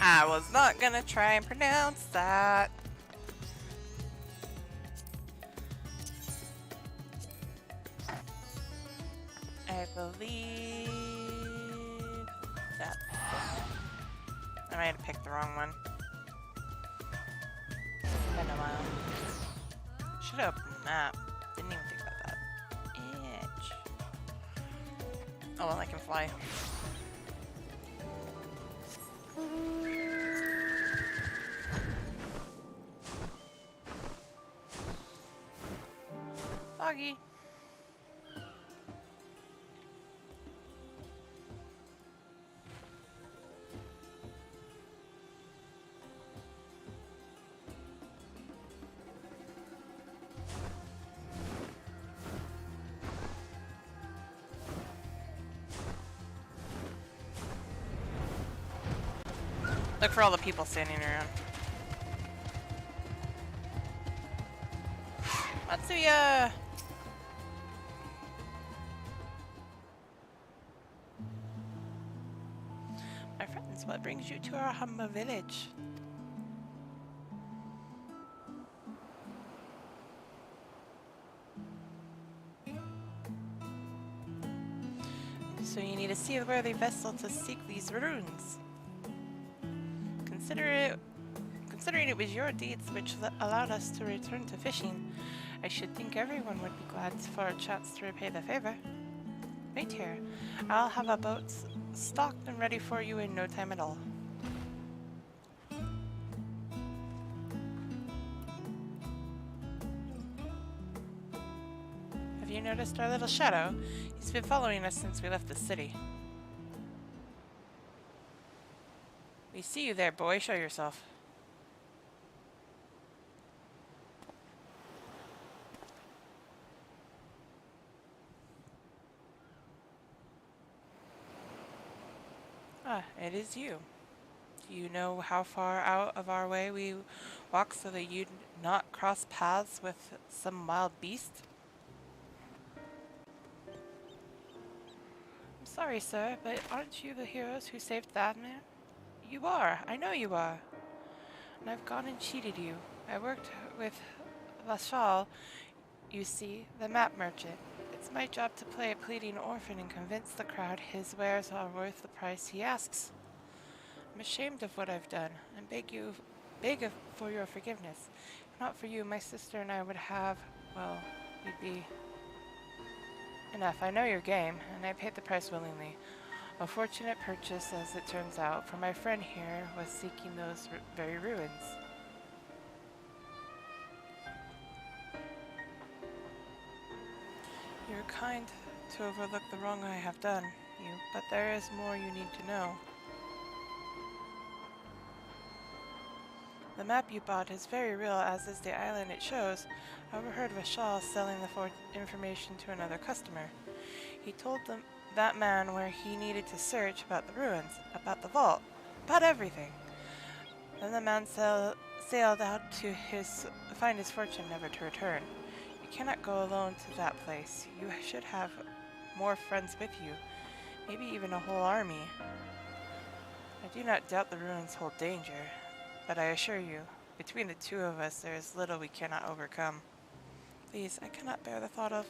I was not gonna try and pronounce that. I believe that. I might have picked the wrong one. Been a while. Should have opened the map. Didn't even think about that. Itch. Oh well, I can fly. Foggy. Look for all the people standing around. Matsuya! My friends, what brings you to our humble village? So you need a seaworthy vessel to seek these runes. Considering it was your deeds which allowed us to return to fishing, I should think everyone would be glad for a chance to repay the favor. Wait here. I'll have a boat stocked and ready for you in no time at all. Have you noticed our little shadow? He's been following us since we left the city. We see you there, boy. Show yourself. Ah, it is you. Do you know how far out of our way we walk so that you'd not cross paths with some wild beast? I'm sorry, sir, but aren't you the heroes who saved that man? You are. I know you are. And I've gone and cheated you. I worked with Vashal, you see, the map merchant. It's my job to play a pleading orphan and convince the crowd his wares are worth the price he asks. I'm ashamed of what I've done, and beg for your forgiveness. If not for you, my sister and I would have, well, we'd be... Enough, I know your game, and I paid the price willingly. A fortunate purchase, as it turns out, for my friend here was seeking those very ruins. You're kind to overlook the wrong I have done, but there is more you need to know. The map you bought is very real, as is the island it shows. I overheard Vashal selling the information to another customer. He told that man where he needed to search about the ruins, about the vault, about everything. Then the man sailed out to find his fortune, never to return. You cannot go alone to that place. You should have more friends with you, maybe even a whole army. I do not doubt the ruins hold danger, but I assure you, between the two of us, there is little we cannot overcome. Please, I cannot bear the thought of...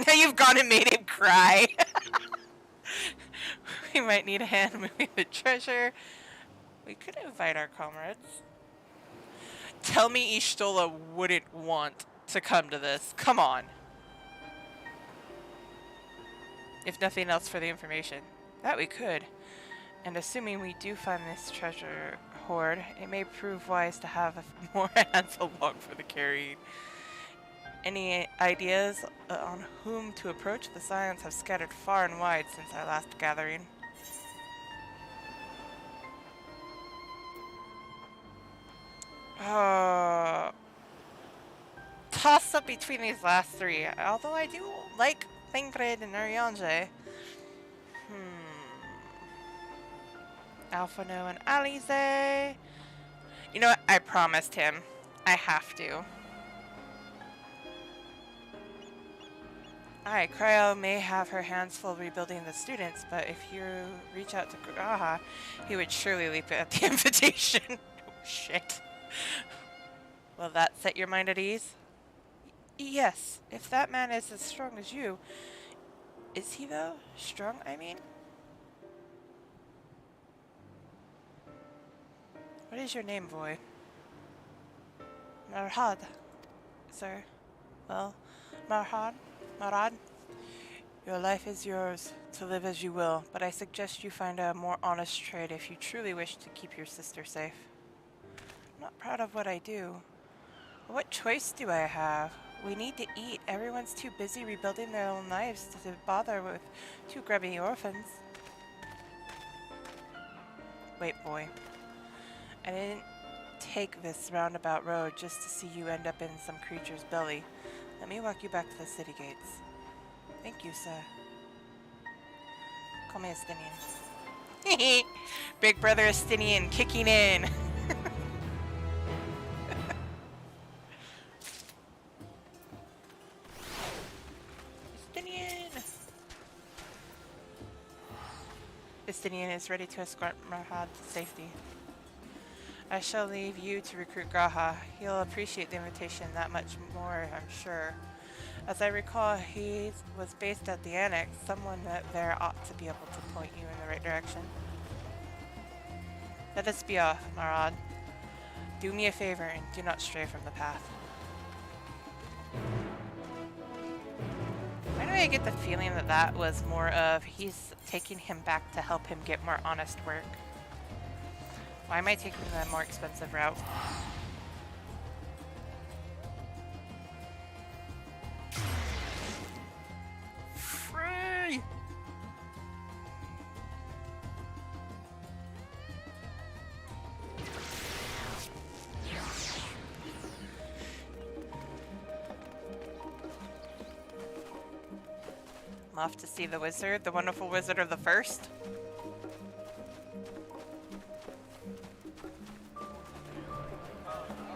Now you've gone and made him cry. We might need a hand moving the treasure. We could invite our comrades. Tell me Ishtola wouldn't want to come to this. Come on. If nothing else for the information. That we could. And assuming we do find this treasure hoard, it may prove wise to have more hands along for the carrying. Any ideas on whom to approach? The Scions have scattered far and wide since our last gathering. Toss up between these last three. Although I do like Thingred and Urianger. Alphano and Alize. You know what? I promised him. I have to. Aye, Cryo may have her hands full rebuilding the students, but if you reach out to Graha, he would surely leap at the invitation. Oh, shit. Will that set your mind at ease? Yes, if that man is as strong as you. Is he, though? Strong, I mean? What is your name, boy? Marhad, sir. Well, Marhad? Marad, your life is yours to live as you will, but I suggest you find a more honest trade if you truly wish to keep your sister safe. I'm not proud of what I do. But what choice do I have? We need to eat. Everyone's too busy rebuilding their own lives to bother with two grubby orphans. Wait, boy. take this roundabout road just to see you end up in some creature's belly. Let me walk you back to the city gates. Thank you, sir. Call me Estinian. Big brother Estinian kicking in. Estinian is ready to escort Marhad to safety. I shall leave you to recruit Graha. He'll appreciate the invitation that much more, I'm sure. As I recall, he was based at the Annex. Someone there ought to be able to point you in the right direction. Let us be off, Marhad. Do me a favor and do not stray from the path. Why do I get the feeling that that was more of he's taking him back to help him get more honest work? Why am I taking the more expensive route? Free! I'm off to see the wizard, the wonderful wizard of the first.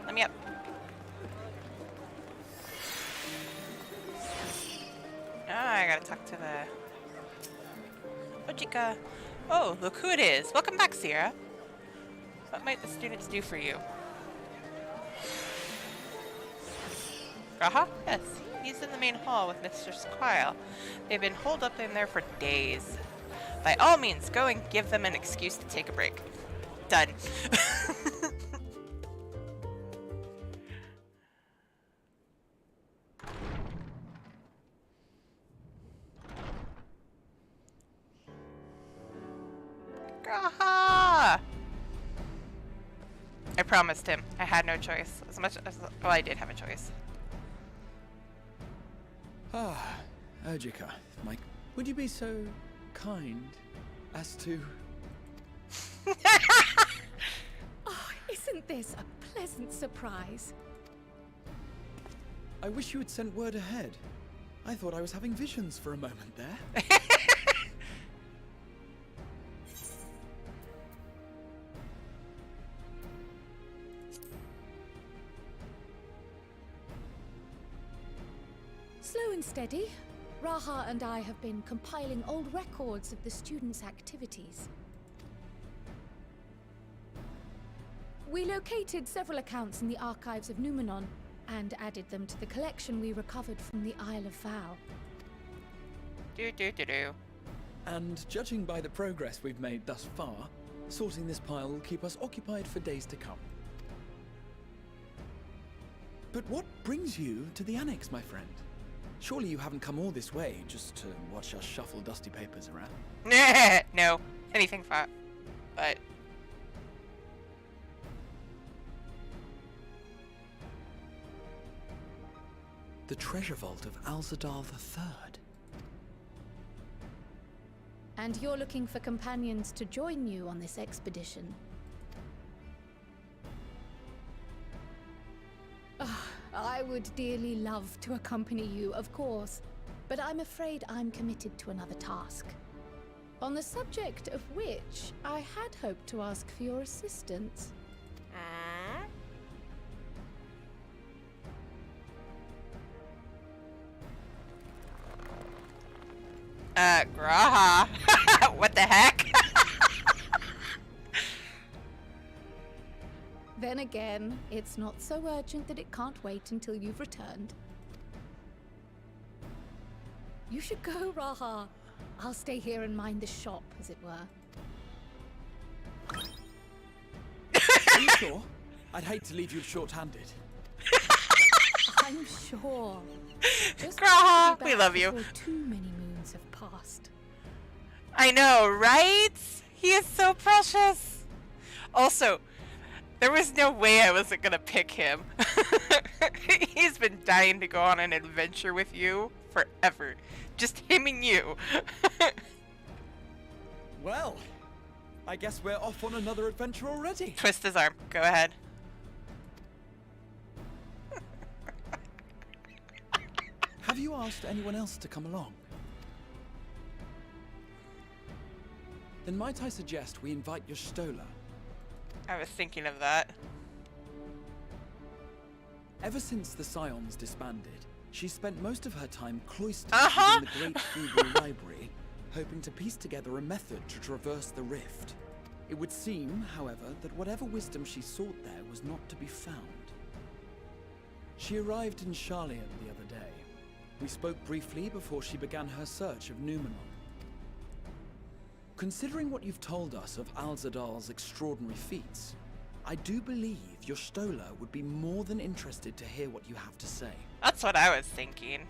Let me up. Ah, I gotta talk to the Ojika. Oh, look who it is. Welcome back, Sierra. What might the students do for you? Graha? Yes, he's in the main hall with Mr. Squile. They've been holed up in there for days. By all means, go and give them an excuse to take a break. Done. Graha! I promised him. I had no choice. As much as, well, I did have a choice. Ah, Ojika, Mike, would you be so kind as to... Oh, isn't this a pleasant surprise? I wish you had sent word ahead. I thought I was having visions for a moment there. Slow and steady. Raha and I have been compiling old records of the students' activities. We located several accounts in the archives of Numenon and added them to the collection we recovered from the Isle of Val. And judging by the progress we've made thus far, sorting this pile will keep us occupied for days to come. But what brings you to the Annex, my friend? Surely you haven't come all this way just to watch us shuffle dusty papers around? No, anything fun, but... The treasure vault of Alzadal III. And you're looking for companions to join you on this expedition? I would dearly love to accompany you, of course, but I'm afraid I'm committed to another task. On the subject of which, I had hoped to ask for your assistance. Graha. What the heck? Then again, it's not so urgent that it can't wait until you've returned. You should go, Raha. I'll stay here and mind the shop, as it were. Are you sure? I'd hate to leave you short-handed. I'm sure. Just Graha, we love you. before too many moons have passed. I know, right? He is so precious. Also, there was no way I wasn't gonna pick him. He's been dying to go on an adventure with you forever. Just him and you. Well, I guess we're off on another adventure already. Twist his arm. Go ahead. Have you asked anyone else to come along? Then might I suggest we invite your Stola? I was thinking of that. Ever since the Scions disbanded, she spent most of her time cloistered Uh-huh. within the Great Hebrew Library, hoping to piece together a method to traverse the rift. It would seem, however, that whatever wisdom she sought there was not to be found. She arrived in Charlian the other day. We spoke briefly before she began her search of Numenor. Considering what you've told us of Alzadal's extraordinary feats, I do believe your Stola would be more than interested to hear what you have to say. That's what I was thinking.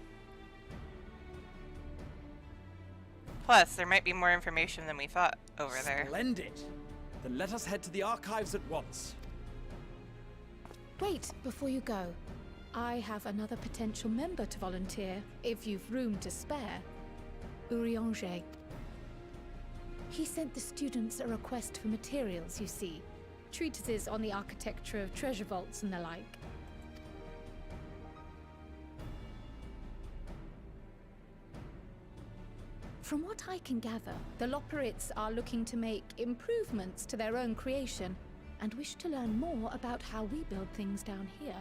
Plus, there might be more information than we thought over there. Splendid! Then let us head to the archives at once. Wait, before you go. I have another potential member to volunteer, if you've room to spare. Urianger. He sent the students a request for materials, you see. Treatises on the architecture of treasure vaults and the like. From what I can gather, the Loporrits are looking to make improvements to their own creation and wish to learn more about how we build things down here.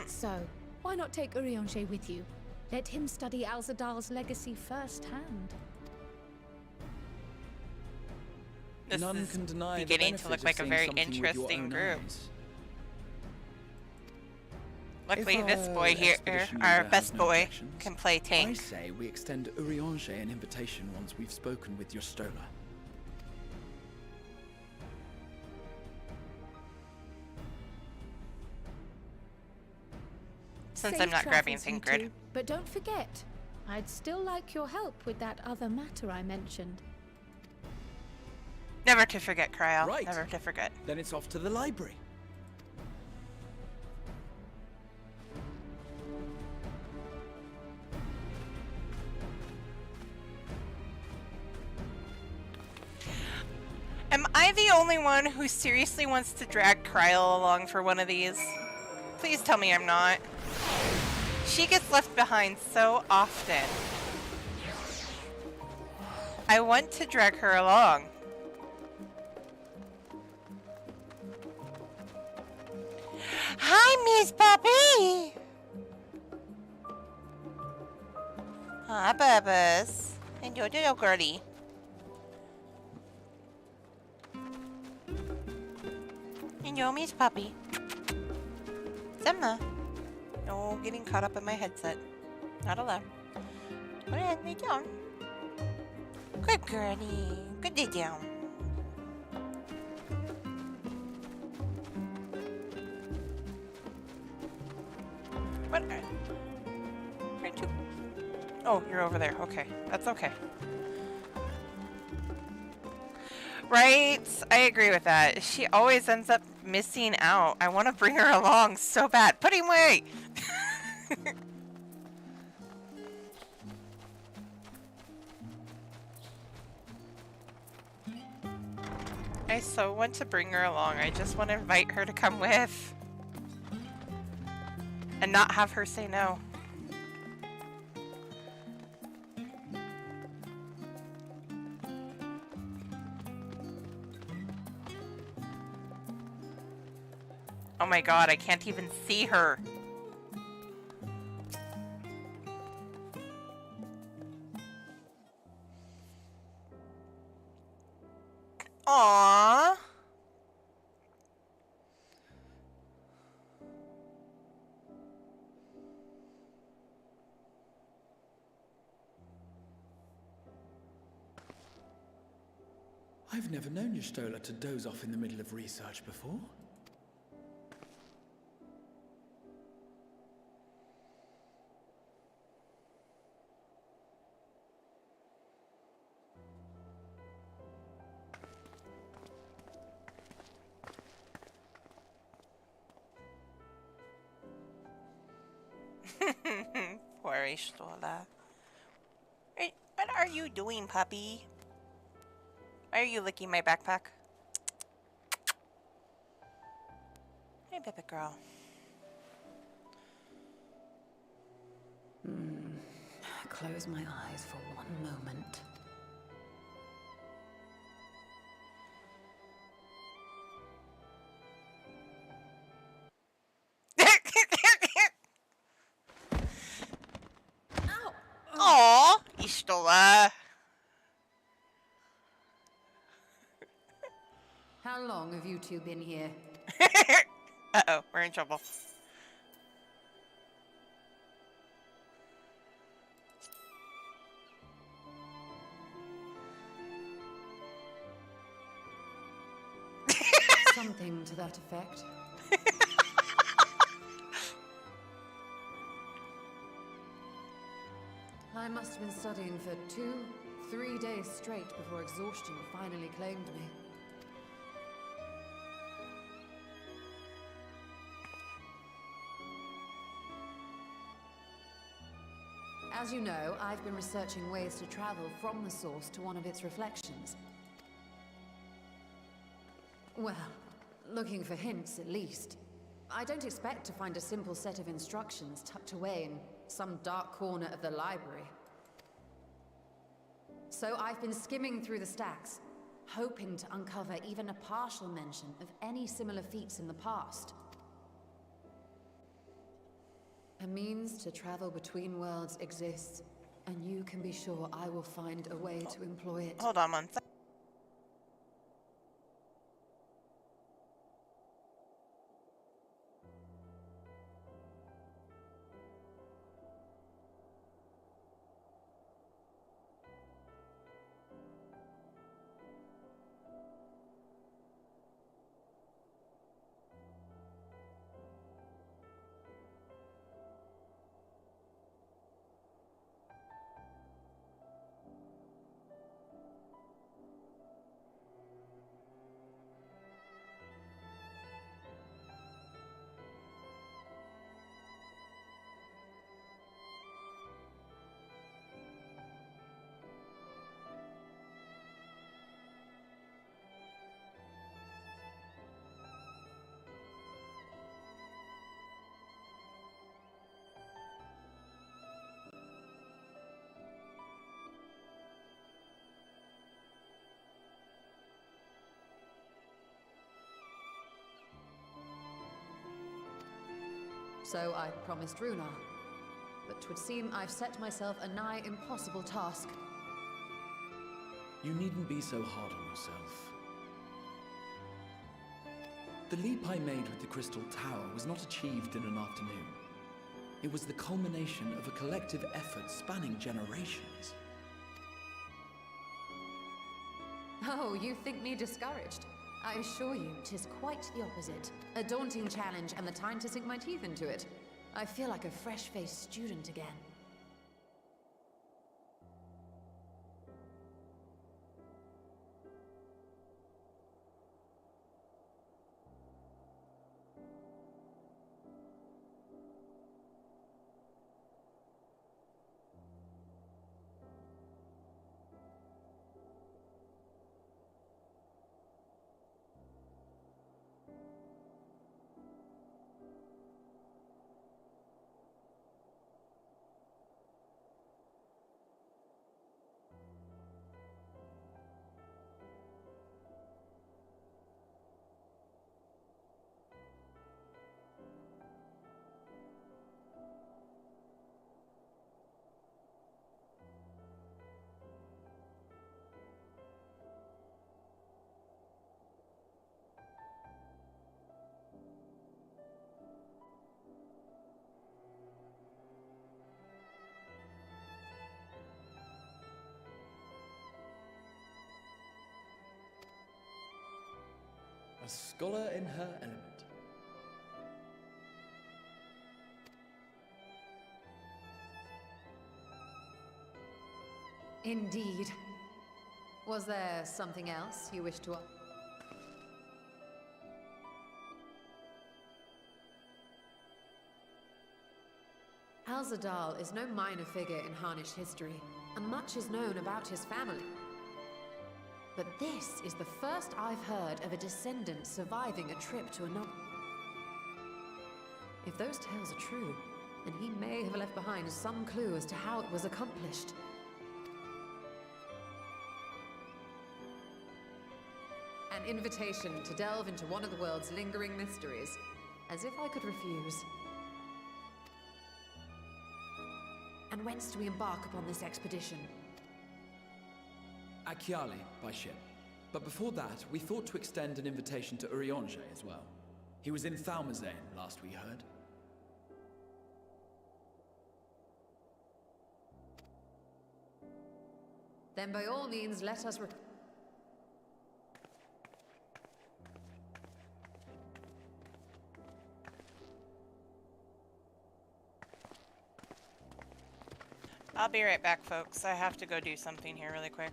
So, why not take Urianger with you? Let him study Alzadal's legacy firsthand. This None is can deny the beginning to benefit look of like a seeing very something with your interesting own group. eyes. Luckily, If this our boy here, expedition our leader best has no boy, objections, can play I tank. say we extend Urianger an invitation once we've spoken with your Stola. Since Safe I'm not grabbing travels, you Thinkgrid. two. But don't forget, I'd still like your help with that other matter I mentioned. Never to forget, Cryo. Right. Never to forget. Then it's off to the library. Am I the only one who seriously wants to drag Cryo along for one of these? Please tell me I'm not. She gets left behind so often. I want to drag her along. Hi, Miss Poppy! Hi, Bubba's. And your little girlie. And your Miss Puppy. Semna. No getting caught up in my headset. Not allowed. Go ahead, lay down. Good girlie. Good lay down. What? Where'd you? Oh, you're over there. Okay. That's okay. Right? I agree with that. She always ends up missing out. I want to bring her along so bad. Put him away! I so want to bring her along. I just want to invite her to come with. And not have her say no. Oh my god, I can't even see her. Aww. I've never known your Stola to doze off in the middle of research before. Poor Stola. What are you doing, puppy? Why are you licking my backpack? Hey, baby girl. close my eyes for one moment. Aw, he's still there. How long have you two been here? Uh-oh, we're in trouble. Something to that effect. I must have been studying for 2-3 days straight before exhaustion finally claimed me. As you know, I've been researching ways to travel from the source to one of its reflections. Well, looking for hints at least. I don't expect to find a simple set of instructions tucked away in some dark corner of the library. So I've been skimming through the stacks, hoping to uncover even a partial mention of any similar feats in the past. A means to travel between worlds exists, and you can be sure I will find a way to employ it. Hold on one second. So I promised Runar, but 'twould seem I've set myself a nigh impossible task. You needn't be so hard on yourself. The leap I made with the Crystal Tower was not achieved in an afternoon. It was the culmination of a collective effort spanning generations. Oh, you think me discouraged? I assure you, 'tis quite the opposite. A daunting challenge and the time to sink my teeth into it. I feel like a fresh-faced student again. A scholar in her element. Indeed. Was there something else you wished to... Al-Zadal is no minor figure in Harnish history, and much is known about his family. But this is the first I've heard of a descendant surviving a trip to another. If those tales are true, and he may have left behind some clue as to how it was accomplished. An invitation to delve into one of the world's lingering mysteries. As if I could refuse. And whence do we embark upon this expedition? Achiali, by ship. But before that, we thought to extend an invitation to Urianger as well. He was in Thalmazane, last we heard. Then by all means, let us I'll be right back, folks. I have to go do something here really quick.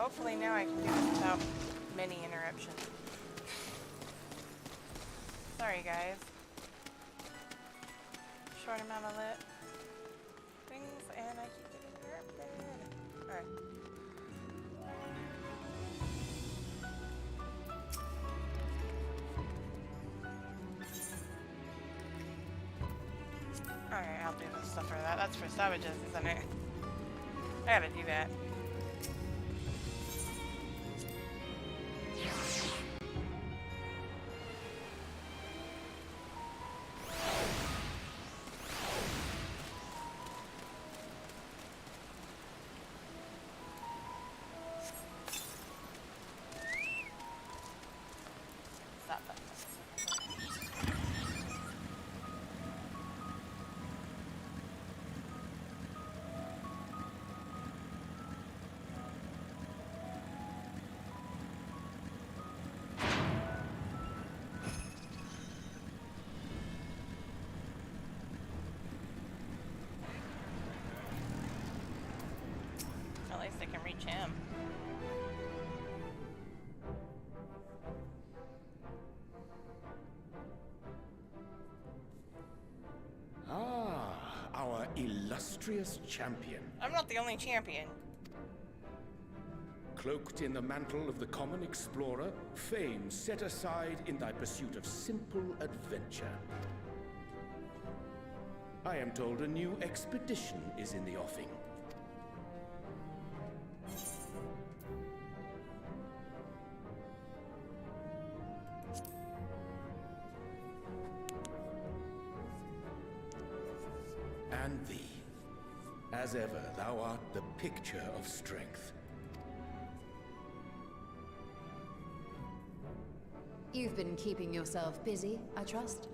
hopefully now I can do this without many interruptions. Sorry guys. Short amount of lit things and I keep getting interrupted. Alright. Alright, I'll do this stuff for that. That's for savages, isn't it? I gotta do that. Stop that. At least I can reach him. Ah, our illustrious champion. I'm not the only champion. Cloaked in the mantle of the common explorer, fame set aside in thy pursuit of simple adventure. I am told a new expedition is in the offing. And thee. As ever, thou art the picture of strength. You've been keeping yourself busy, I trust?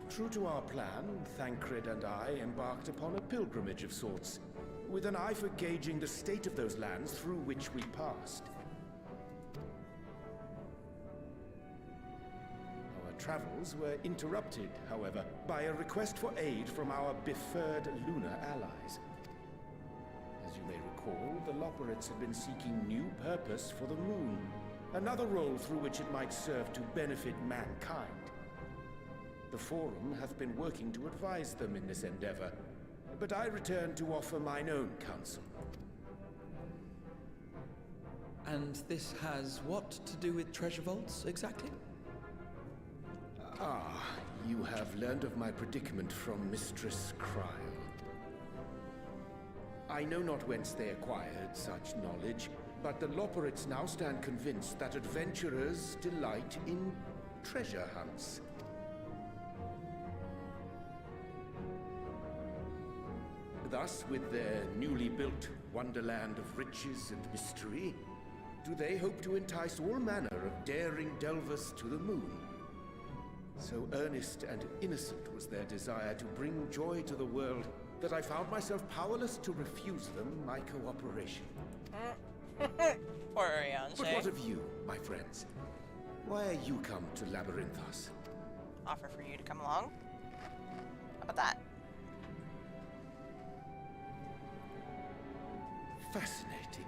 True to our plan, Thancred and I embarked upon a pilgrimage of sorts, with an eye for gauging the state of those lands through which we passed. Our travels were interrupted, however, by a request for aid from our befurred lunar allies. As you may recall, the Loperates had been seeking new purpose for the moon, another role through which it might serve to benefit mankind. The Forum hath been working to advise them in this endeavor, but I return to offer mine own counsel. And this has what to do with treasure vaults, exactly? Ah, you have learned of my predicament from Mistress Cryle. I know not whence they acquired such knowledge, but the Loperates now stand convinced that adventurers delight in treasure hunts. Thus, with their newly built wonderland of riches and mystery, do they hope to entice all manner of daring delvers to the moon. So earnest and innocent was their desire to bring joy to the world that I found myself powerless to refuse them my cooperation. Poor Ariane. But what of you, my friends? Why are you come to Labyrinthos? Offer for you to come along. How about that? Fascinating.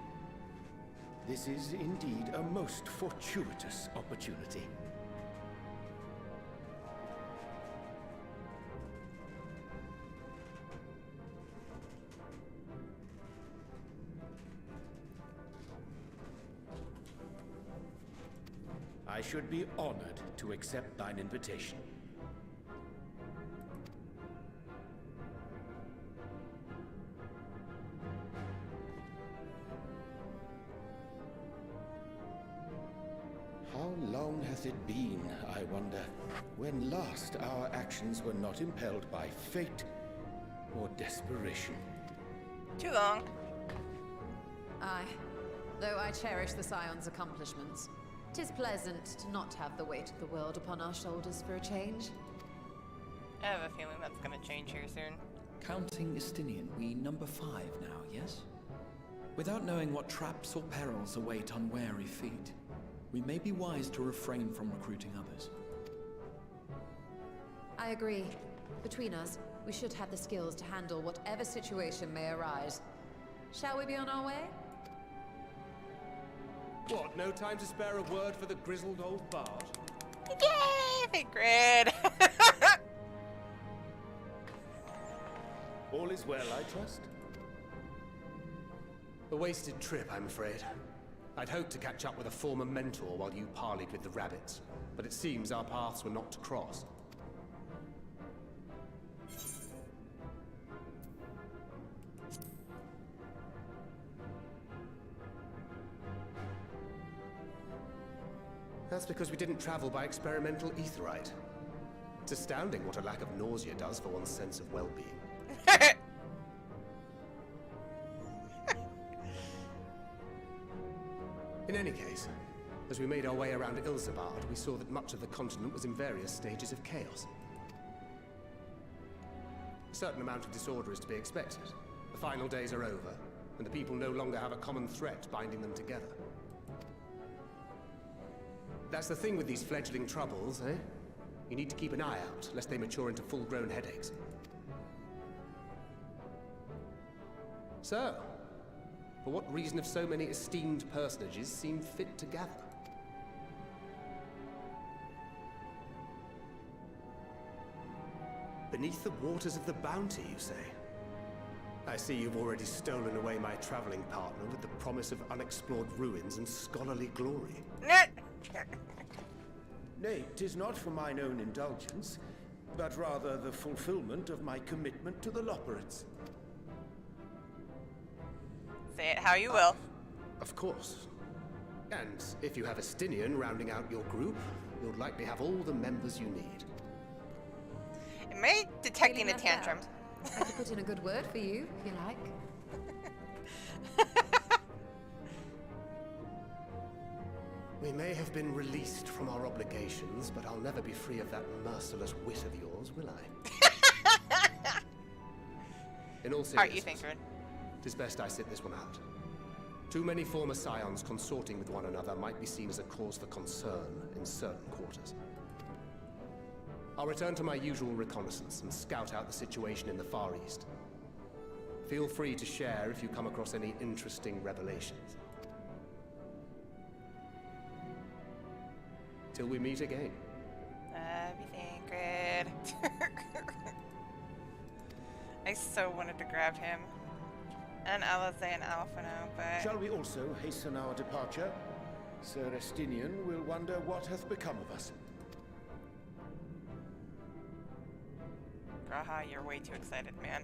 This is indeed a most fortuitous opportunity. I should be honored to accept thine invitation. How long hath it been, I wonder, when last our actions were not impelled by fate or desperation? Too long. Aye. Though I cherish the Scion's accomplishments, 'tis pleasant to not have the weight of the world upon our shoulders for a change. I have a feeling that's gonna change here soon. Counting Istinian, we number 5 now, yes? Without knowing what traps or perils await unwary feet, we may be wise to refrain from recruiting others. I agree. Between us, we should have the skills to handle whatever situation may arise. Shall we be on our way? What, no time to spare a word for the grizzled old bard? Yay! Big grid! All is well, I trust? A wasted trip, I'm afraid. I'd hoped to catch up with a former mentor while you parleyed with the rabbits, but it seems our paths were not to cross. That's because we didn't travel by experimental etherite. It's astounding what a lack of nausea does for one's sense of well-being. In any case, as we made our way around Ilzabard, we saw that much of the continent was in various stages of chaos. A certain amount of disorder is to be expected. The final days are over, and the people no longer have a common threat binding them together. That's the thing with these fledgling troubles, eh? You need to keep an eye out, lest they mature into full-grown headaches. So, for what reason have so many esteemed personages seemed fit to gather? Beneath the waters of the Bounty, you say? I see you've already stolen away my traveling partner with the promise of unexplored ruins and scholarly glory. Nay, 'tis not for mine own indulgence, but rather the fulfillment of my commitment to the Loporrits. Say it how you will. Of course. And if you have a Stinian rounding out your group, you'll likely have all the members you need. Am I detecting a tantrum? I could put in a good word for you, if you like. We may have been released from our obligations, but I'll never be free of that merciless wit of yours, will I? In all seriousness, Heart, you think, Red? it is best I sit this one out. Too many former scions consorting with one another might be seen as a cause for concern in certain quarters. I'll return to my usual reconnaissance and scout out the situation in the Far East. Feel free to share if you come across any interesting revelations. Till we meet again. Everything good. I so wanted to grab him. And Alize and Alphino, but... Shall we also hasten our departure? Sir Estinian will wonder what hath become of us. Graha, you're way too excited, man.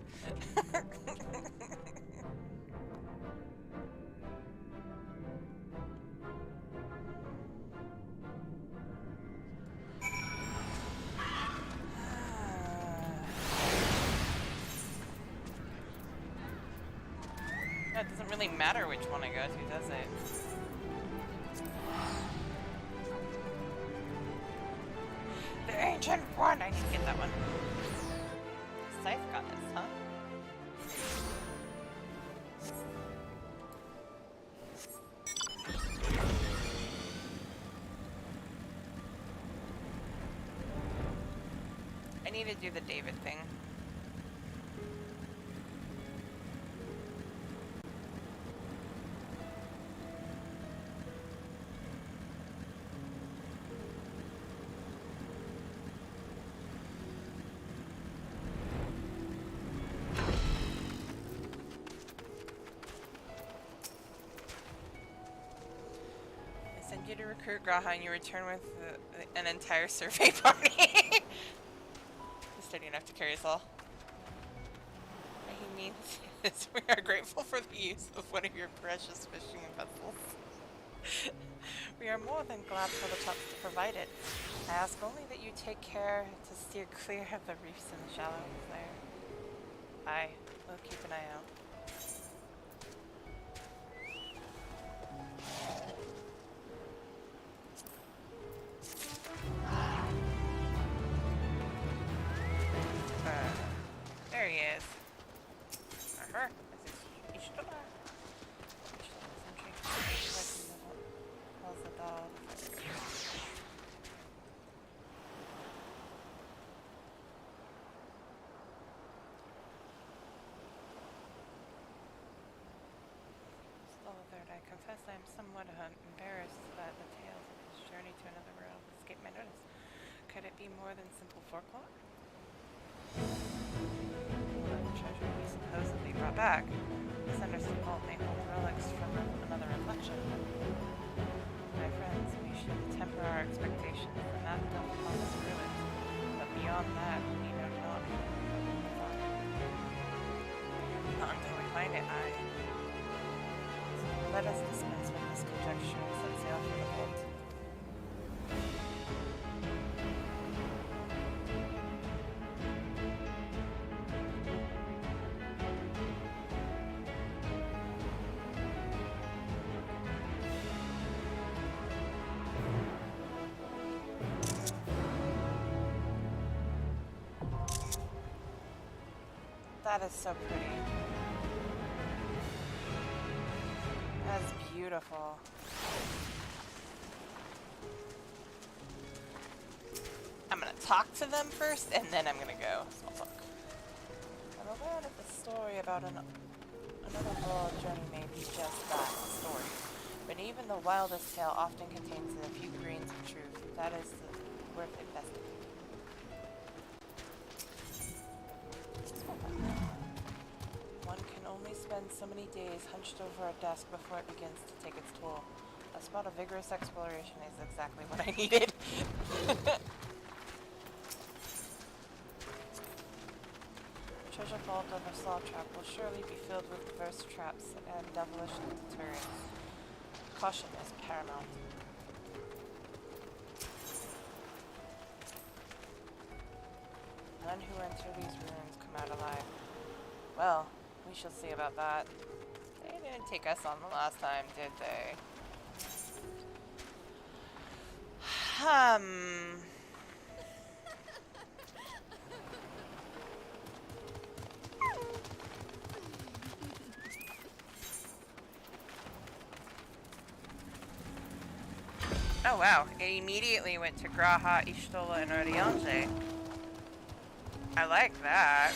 It doesn't really matter which one I go to, does it? The ancient one! I need to get that one. Scythe got this, huh? I need to do the David thing. You to recruit Graha and you return with an entire survey party. He's steady enough to carry us all. What he means is we are grateful for the use of one of your precious fishing vessels. We are more than glad for the chance to provide it. I ask only that you take care to steer clear of the reefs and the shallows there. I will keep an eye out. There he is. Or her. confess I am somewhat embarrassed that the tales of his journey to another realm escaped my notice. Could it be more than simple folklore? The treasure we supposedly brought back. This understood vault may hold relics from another reflection. My friends, we should temper our expectations. The map doth promise ruins, but beyond that, we know not. Not until we find it, So let us dispense with this conjecture and set sail for the vault. That is so pretty. That is beautiful. I'm gonna talk to them first, and then I'm gonna go. Small talk. I'm aware that the story about another world journey may be just that, a story. But even the wildest tale often contains a few grains of truth. That is worth investigating. One can only spend so many days hunched over a desk before it begins to take its toll. A spot of vigorous exploration is exactly what I needed. Treasure vault of a slaw trap will surely be filled with diverse traps and devilish deterrents. Caution is paramount. None who enter these ruins come out alive. Well, we shall see about that. They didn't take us on the last time, did they? Oh wow, it immediately went to Graha, Ishtola, and Oriente. I like that.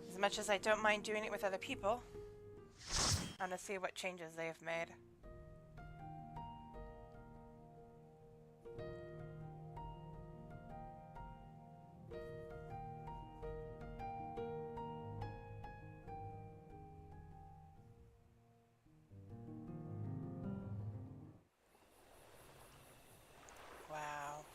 As much as I don't mind doing it with other people, I want to see what changes they have made. Wow.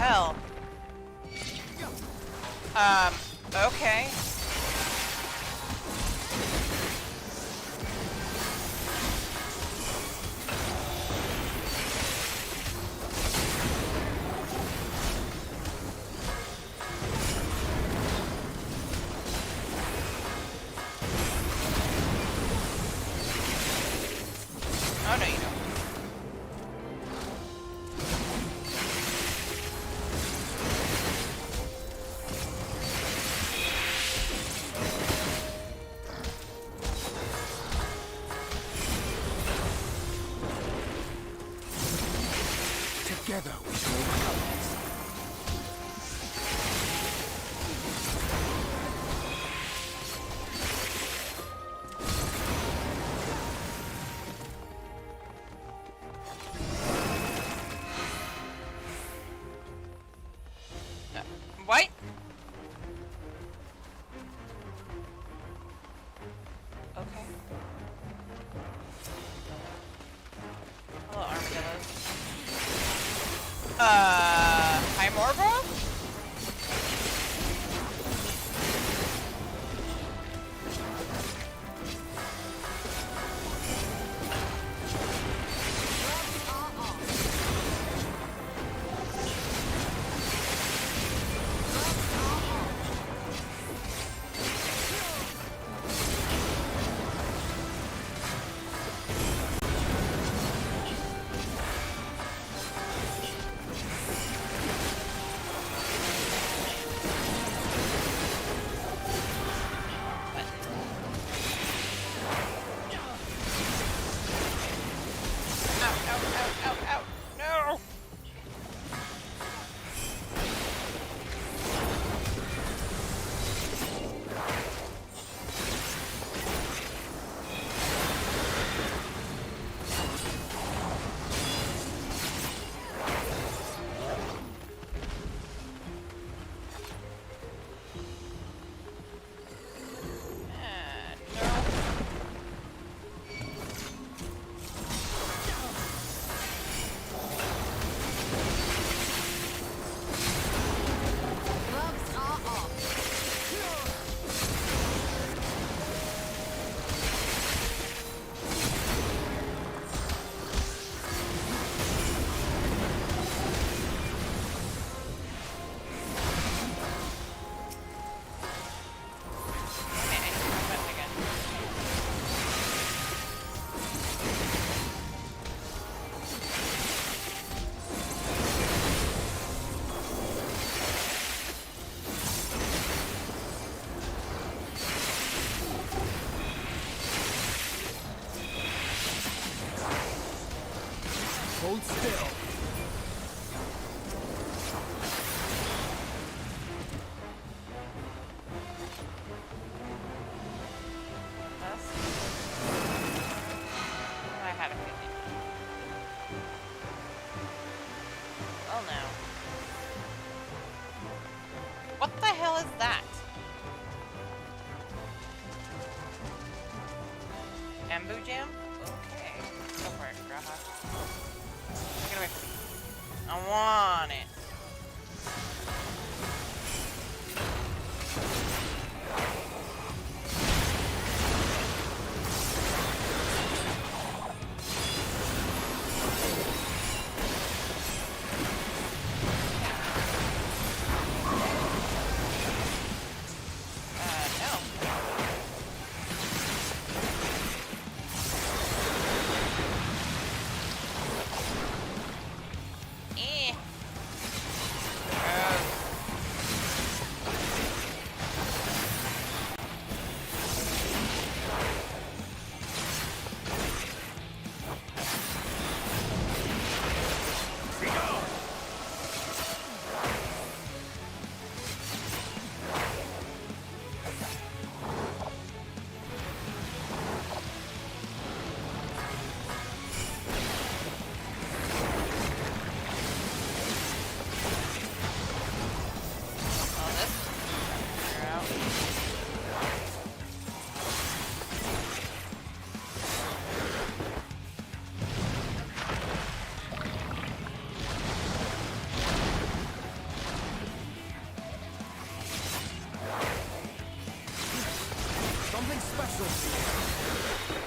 hell? Okay. Oh, no, you don't. Together we shall overcome this. What? Okay. Hello, armadillos. Hi, Morbo? Ow. No! Hold still. I had a feeling. Well, now. What the hell is that? Bamboo jam? Okay. Go for it, Graha. Get away from me. I want it. No. something special for you.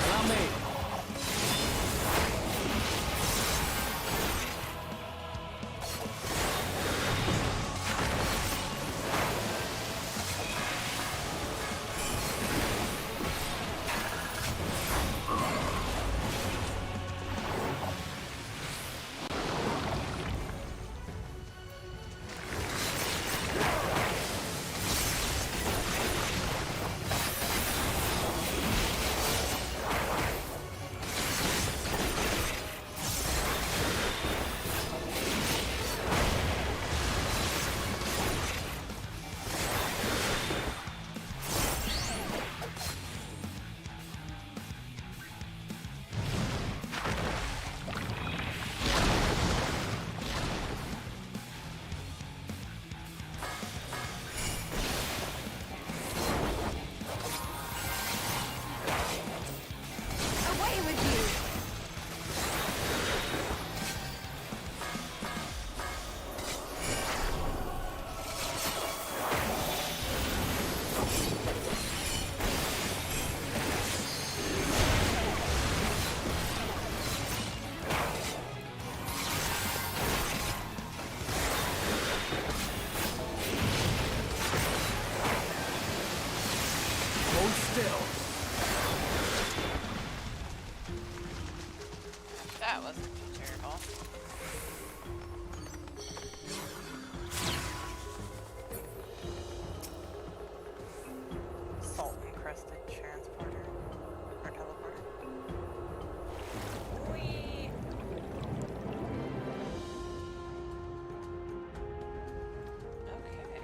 Allow me. Away with you! Hold still. That wasn't too terrible. Salt encrusted transporter or teleporter. Whee! Okay.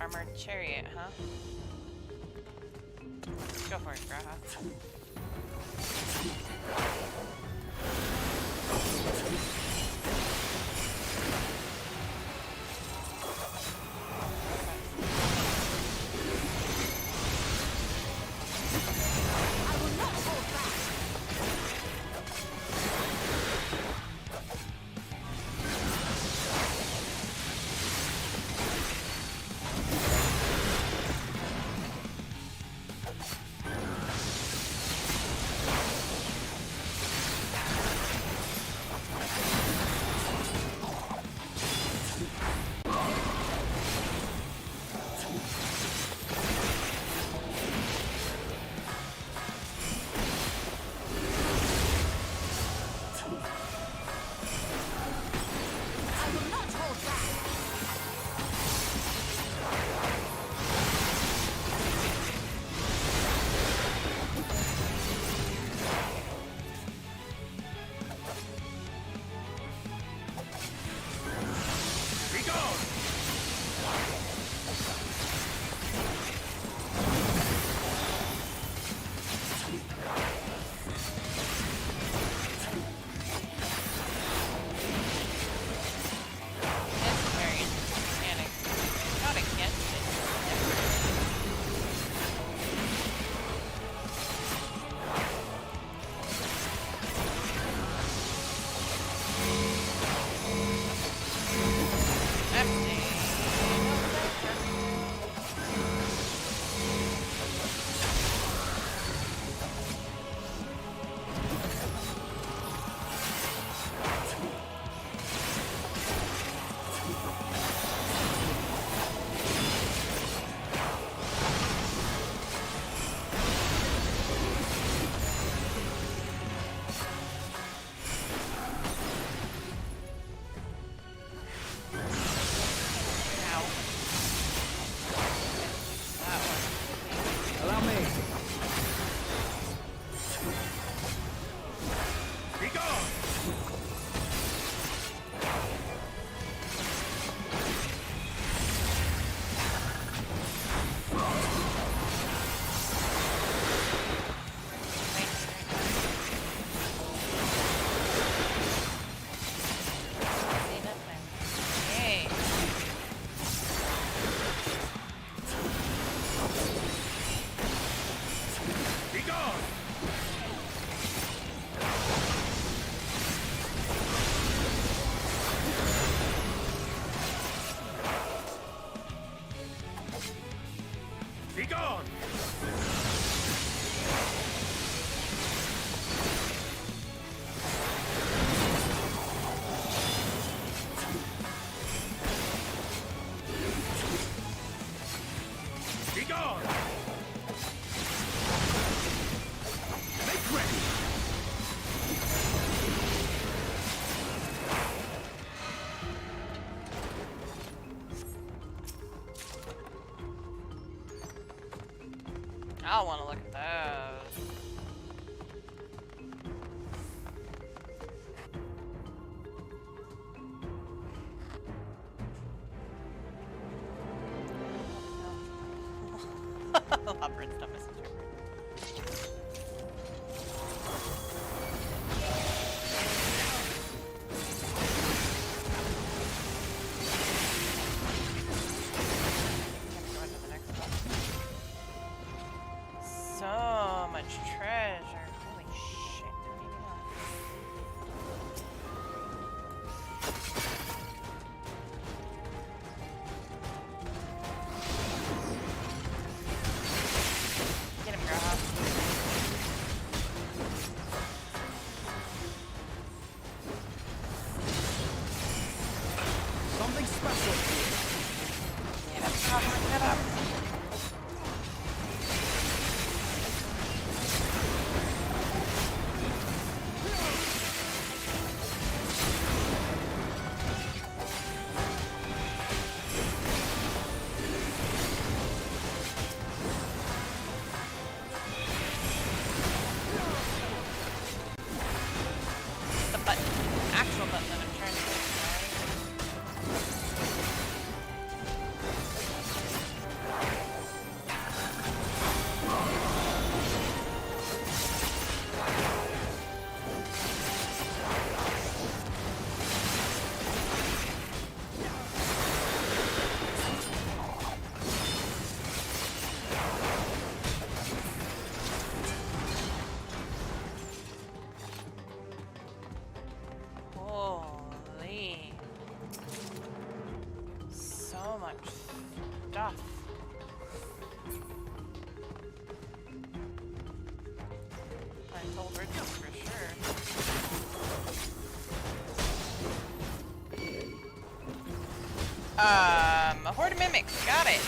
Armored chariot, huh? Go for it, Graha. I want to look at those. Labyrinth stuff is so much stuff. I told Richard for sure. A horde of mimics. Got it.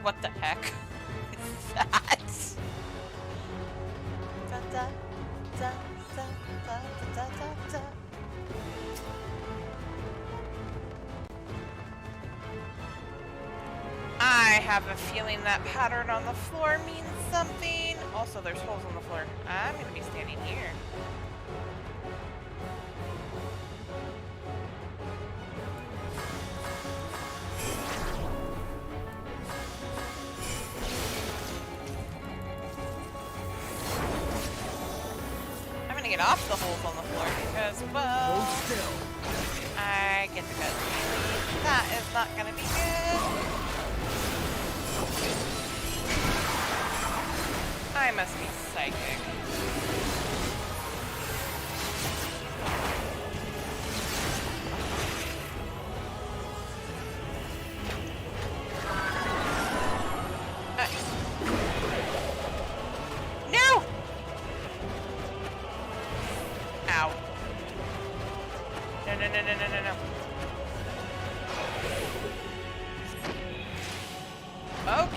What the heck is that? Da, da, da, da, da, da, da, da. I have a feeling that pattern on the floor means something. Also, there's holes on the floor. I'm gonna be standing here. Get off the holes on the floor because, well, I get the gut feeling that is not going to be good. I must be psychic.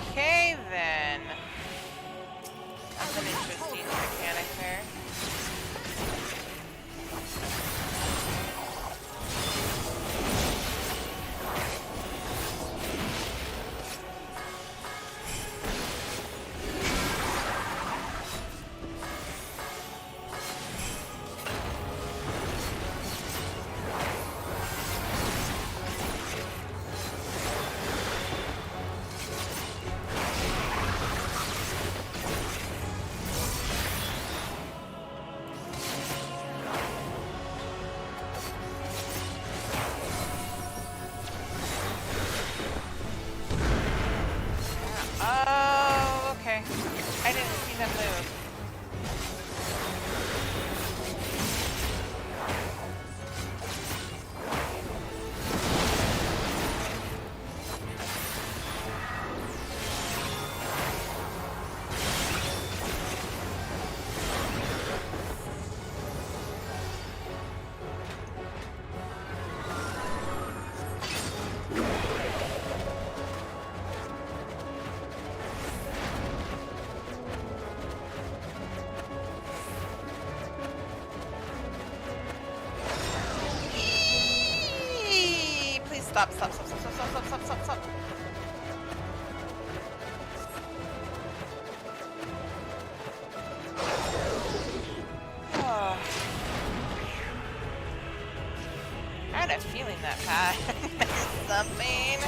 Okay, then. That's an interesting mechanic there. Stop, stop, stop, stop, stop, stop, stop, stop, stop, stop. Oh. I had a feeling that path. Something.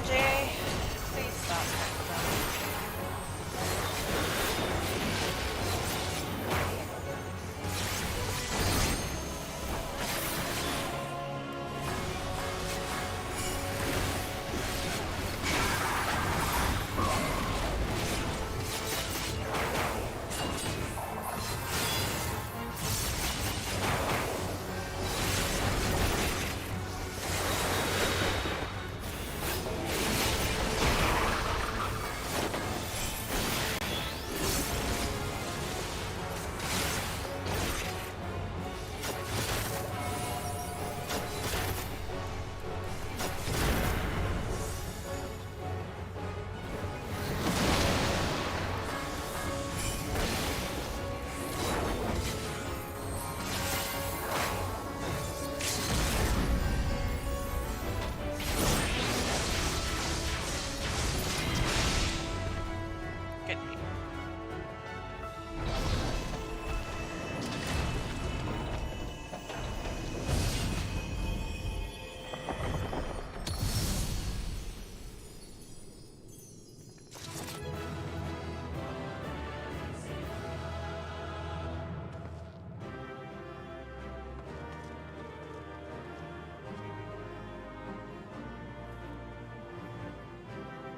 Jay, please stop that.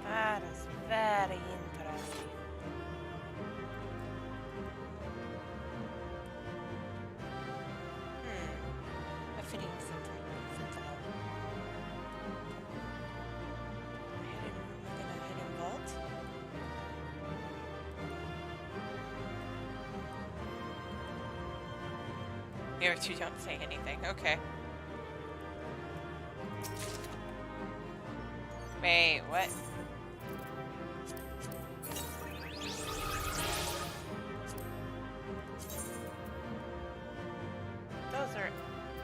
That is very interesting. A fitting sentinel. A hidden vault? The other two don't say anything. Okay. Wait, what? Those are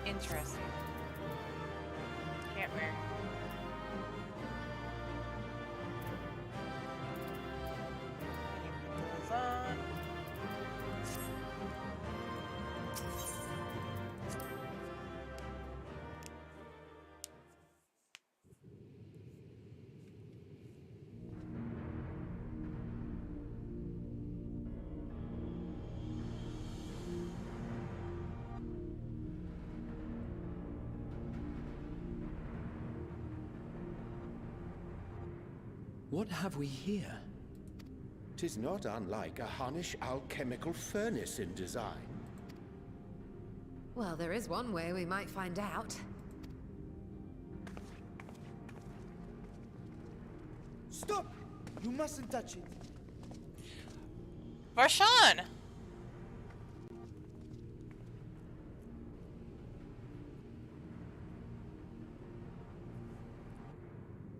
interesting. Can't wear. Can you put those on? What have we here? 'Tis not unlike a Hunnish alchemical furnace in design. Well, there is one way we might find out. Stop! You mustn't touch it. Varshan!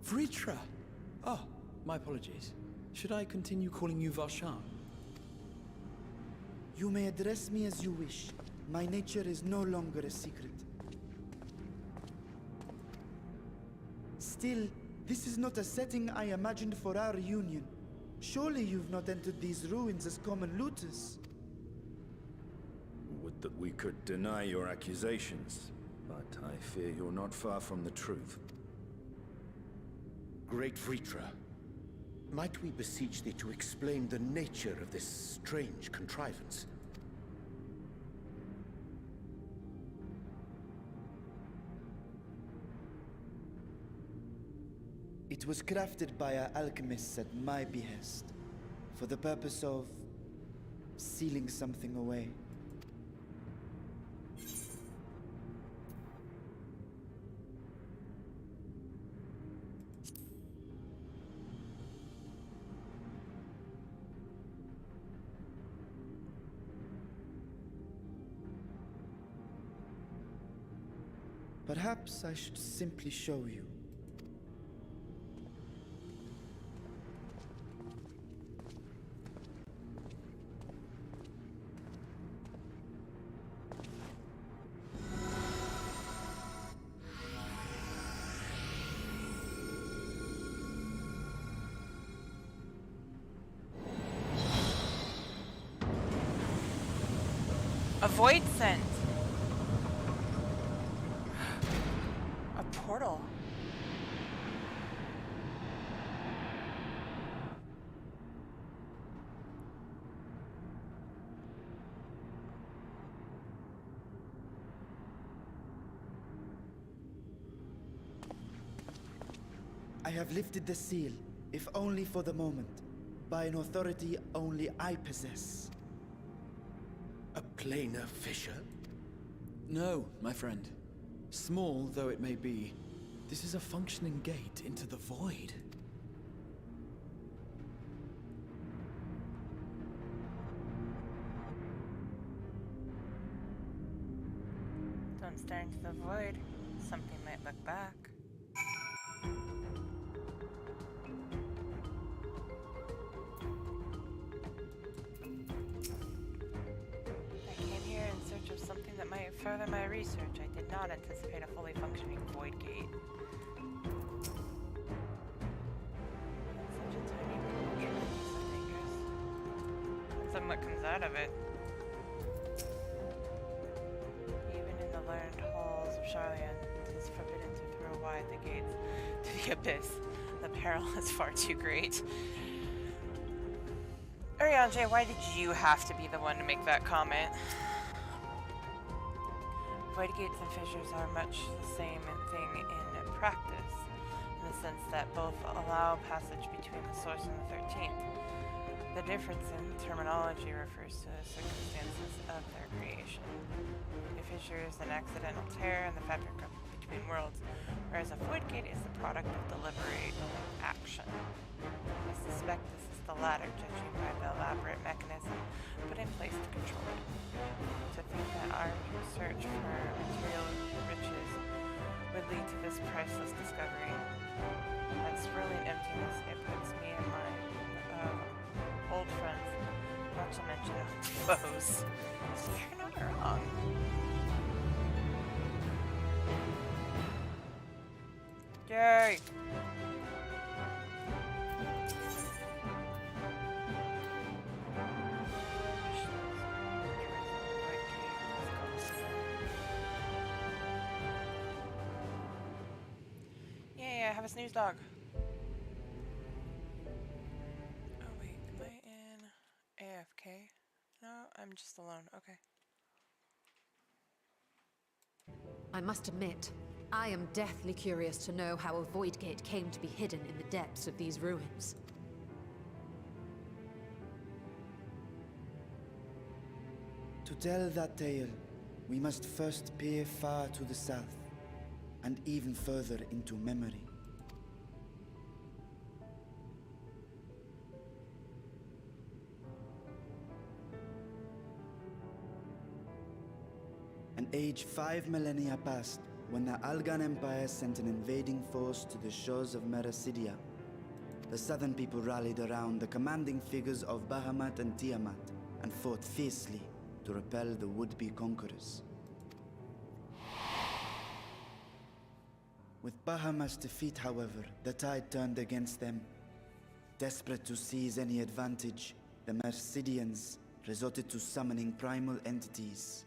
Vritra! Oh, my apologies. Should I continue calling you Varshan? You may address me as you wish. My nature is no longer a secret. Still, this is not a setting I imagined for our union. Surely you've not entered these ruins as common looters. Would that we could deny your accusations, but I fear you're not far from the truth. Great Vritra, might we beseech thee to explain the nature of this strange contrivance? It was crafted by our alchemists at my behest, for the purpose of sealing something away. Perhaps I should simply show you. A void scent. A portal. I have lifted the seal, if only for the moment, by an authority only I possess. A planar fissure? No, my friend. Small though it may be, this is a functioning gate into the void. Don't stare into the void. Something might look back. I came here in search of something that might further my research. I did not anticipate a fully functioning void gate. Such a tiny portal, so dangerous. Depends on what comes out of it. Even in the learned halls of Charlian, it is forbidden to throw wide the gates to the abyss. The peril is far too great. Ariane, why did you have to be the one to make that comment? Void gates and fissures are much the same thing in practice, in the sense that both allow passage between the source and the 13th. The difference in terminology refers to the circumstances of their creation. A fissure is an accidental tear in the fabric of between worlds, whereas a void gate is the product of deliberate action. I suspect this is the latter, judging by the elaborate mechanism put in place to control it. To think that our search for material riches would lead to this priceless discovery. That swirling emptiness, it puts me in mind of old friends, not to mention foes. So you're not wrong. Yay! Yeah, I have a snooze dog. Oh wait, am I in AFK? No, I'm just alone. Okay. I must admit, I am deathly curious to know how a void gate came to be hidden in the depths of these ruins. To tell that tale, we must first peer far to the south, and even further into memory. An age 5 millennia past, when the Algan Empire sent an invading force to the shores of Mericidia. The southern people rallied around the commanding figures of Bahamut and Tiamat, and fought fiercely to repel the would-be conquerors. With Bahamut's defeat, however, the tide turned against them. Desperate to seize any advantage, the Mercidians resorted to summoning primal entities.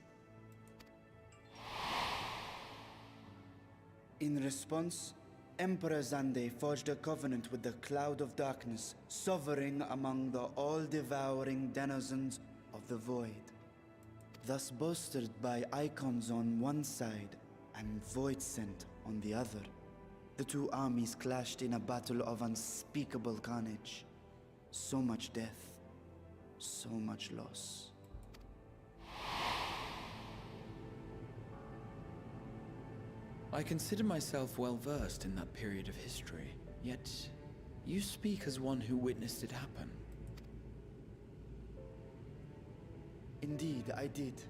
In response, Emperor Zande forged a covenant with the Cloud of Darkness, sovereign among the all-devouring denizens of the Void. Thus bolstered by icons on one side and Void Scent on the other, The two armies clashed in a battle of unspeakable carnage. So much death, so much loss. I consider myself well versed in that period of history, yet you speak as one who witnessed it happen. Indeed, I did.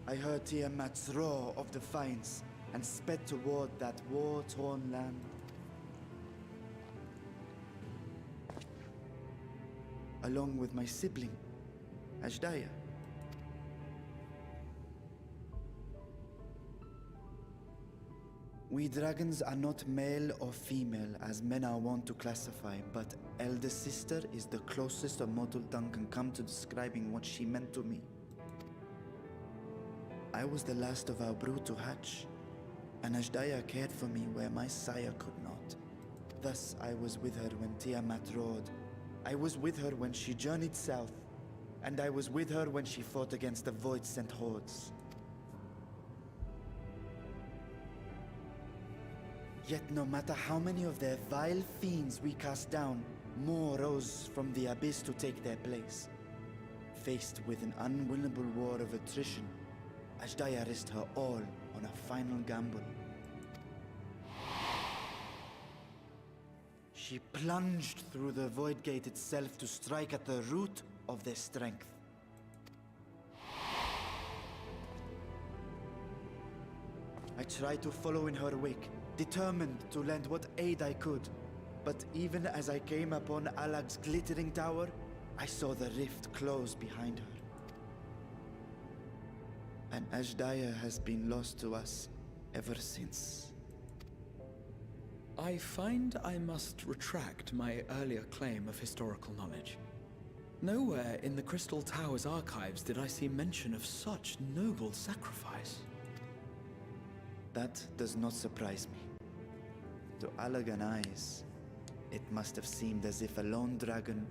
I heard Tiamat's roar of defiance and sped toward that war-torn land. Along with my sibling, Ashdaya. We dragons are not male or female as men are wont to classify, but elder sister is the closest a mortal tongue can come to describing what she meant to me. I was the last of our brood to hatch, and Ashdaya cared for me where my sire could not. Thus I was with her when Tiamat roared. I was with her when she journeyed south, and I was with her when she fought against the Void-sent hordes. Yet no matter how many of their vile fiends we cast down, more rose from the abyss to take their place. Faced with an unwinnable war of attrition, Ashdaya risked her all on a final gamble. She plunged through the Void Gate itself to strike at the root of their strength. I tried to follow in her wake, determined to lend what aid I could. But even as I came upon Alag's glittering tower, I saw the rift close behind her. And Ashdaya has been lost to us ever since. I find I must retract my earlier claim of historical knowledge. Nowhere in the Crystal Tower's archives did I see mention of such noble sacrifice. That does not surprise me. To Allagan eyes, it must have seemed as if a lone dragon,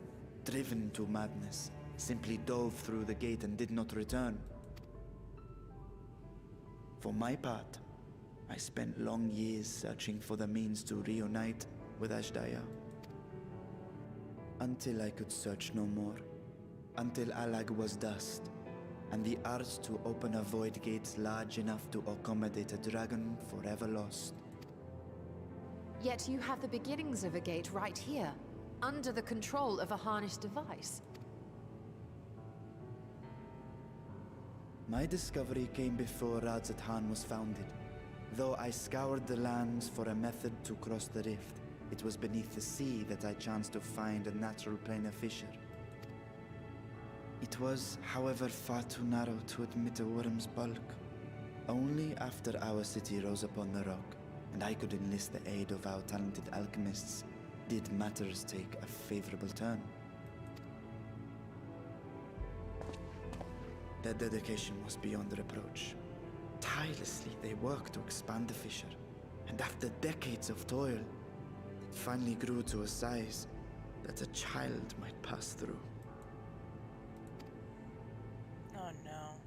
driven to madness, simply dove through the gate and did not return. For my part, I spent long years searching for the means to reunite with Ashdaya. Until I could search no more. Until Allag was dust, and the art to open a void gate large enough to accommodate a dragon forever lost. Yet you have the beginnings of a gate right here, under the control of a harnessed device. My discovery came before Radzat was founded. Though I scoured the lands for a method to cross the rift, it was beneath the sea that I chanced to find a natural planar fissure. It was, however, far too narrow to admit a worm's bulk. Only after our city rose upon the rock, and I could enlist the aid of our talented alchemists, did matters take a favorable turn. Their dedication was beyond reproach. Tirelessly they worked to expand the fissure, and after decades of toil, it finally grew to a size that a child might pass through. Oh no.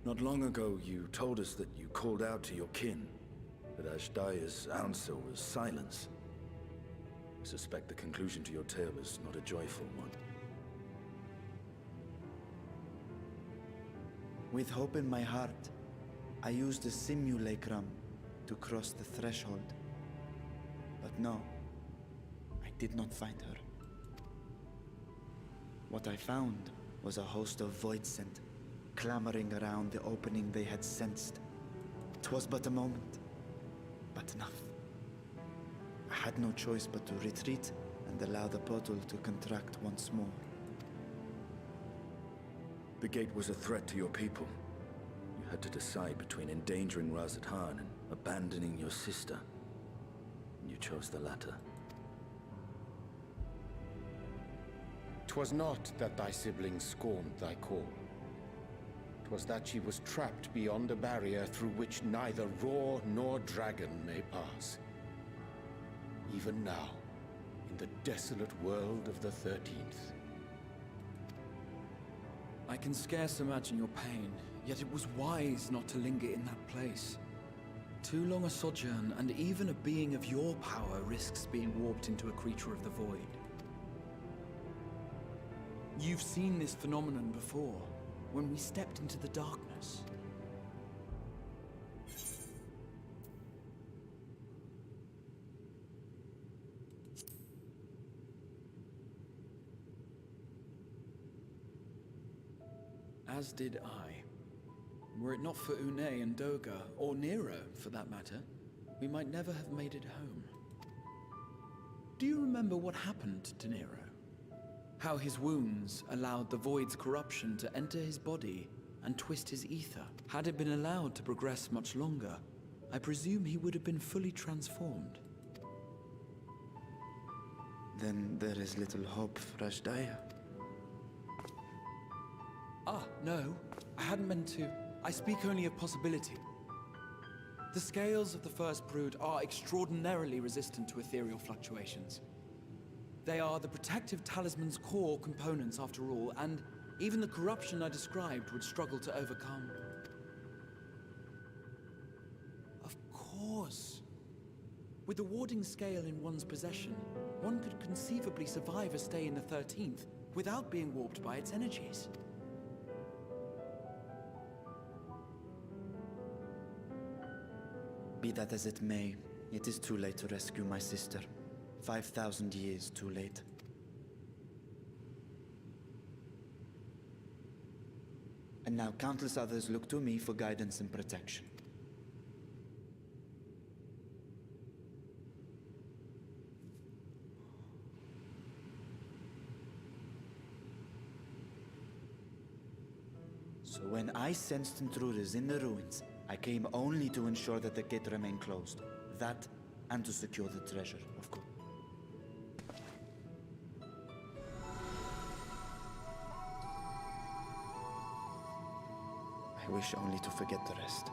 Not long ago, you told us that you called out to your kin, that Ashdaya's answer was silence. I suspect the conclusion to your tale is not a joyful one. With hope in my heart, I used a simulacrum to cross the threshold. But no, I did not find her. What I found was a host of Void-sent, clamoring around the opening they had sensed. 'Twas but a moment, but enough. I had no choice but to retreat and allow the portal to contract once more. The gate was a threat to your people. You had to decide between endangering Razat Khan and abandoning your sister. You chose the latter. 'Twas not that thy sibling scorned thy call. 'Twas that she was trapped beyond a barrier through which neither roar nor dragon may pass. Even now, in the desolate world of the 13th. I can scarce imagine your pain, Yet it was wise not to linger in that place. Too long a sojourn, and even a being of your power risks being warped into a creature of the void. You've seen this phenomenon before, when we stepped into the darkness. As did I. Were it not for Une and Doga, or Nero for that matter, we might never have made it home. Do you remember what happened to Nero? How his wounds allowed the Void's corruption to enter his body and twist his ether? Had it been allowed to progress much longer, I presume he would have been fully transformed. Then there is little hope for Ashdaya. Ah, no. I hadn't meant to. I speak only of possibility. The scales of the First Brood are extraordinarily resistant to ethereal fluctuations. They are the protective talisman's core components after all, and even the corruption I described would struggle to overcome. Of course. With the warding scale in one's possession, one could conceivably survive a stay in the 13th without being warped by its energies. Be that as it may, it is too late to rescue my sister. 5,000 years too late. And now countless others look to me for guidance and protection. So when I sensed intruders in the ruins, I came only to ensure that the gate remained closed. That, and to secure the treasure, of course. I wish only to forget the rest.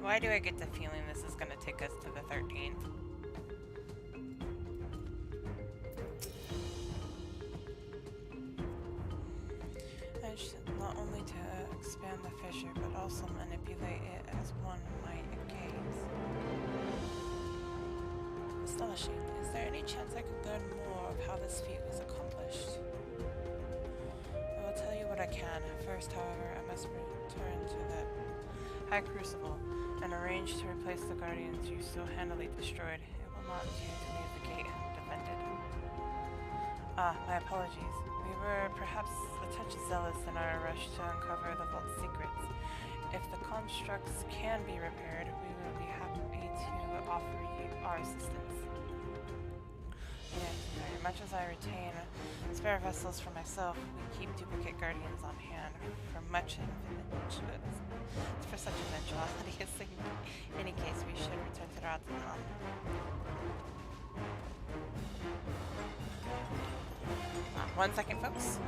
Why do I get the feeling this is going to take us to the 13th? I should not only to expand the fissure, but also manipulate it as one might a gaze. Astonishing. Is there any chance I could learn more of how this feat was accomplished? I will tell you what I can. First, however, I must return to the High Crucible and arrange to replace the guardians you so handily destroyed. It will not do to leave the gate undefended. Ah, my apologies. We were perhaps a touch zealous in our rush to uncover the vault's secrets. If the constructs can be repaired, we will be happy to offer you our assistance. Yes, very much as I retain spare vessels for myself, we keep duplicate guardians on hand for much for such eventualities. In any case, we should return to Ratan. 1 second, folks.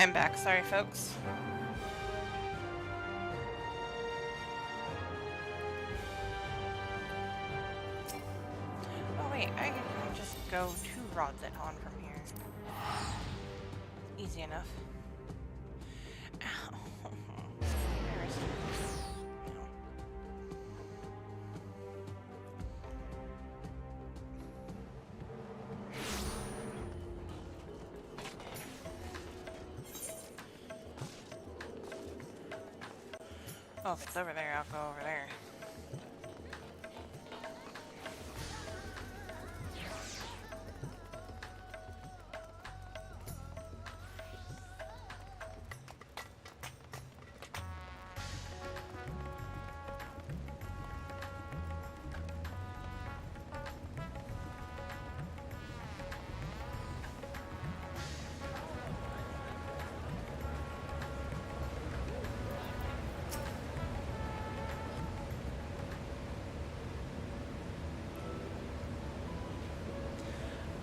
I'm back. Sorry, folks. Oh wait, I can just go to Rodzeton from here. Easy enough. Ow. Oh, if it's over there, I'll go over there.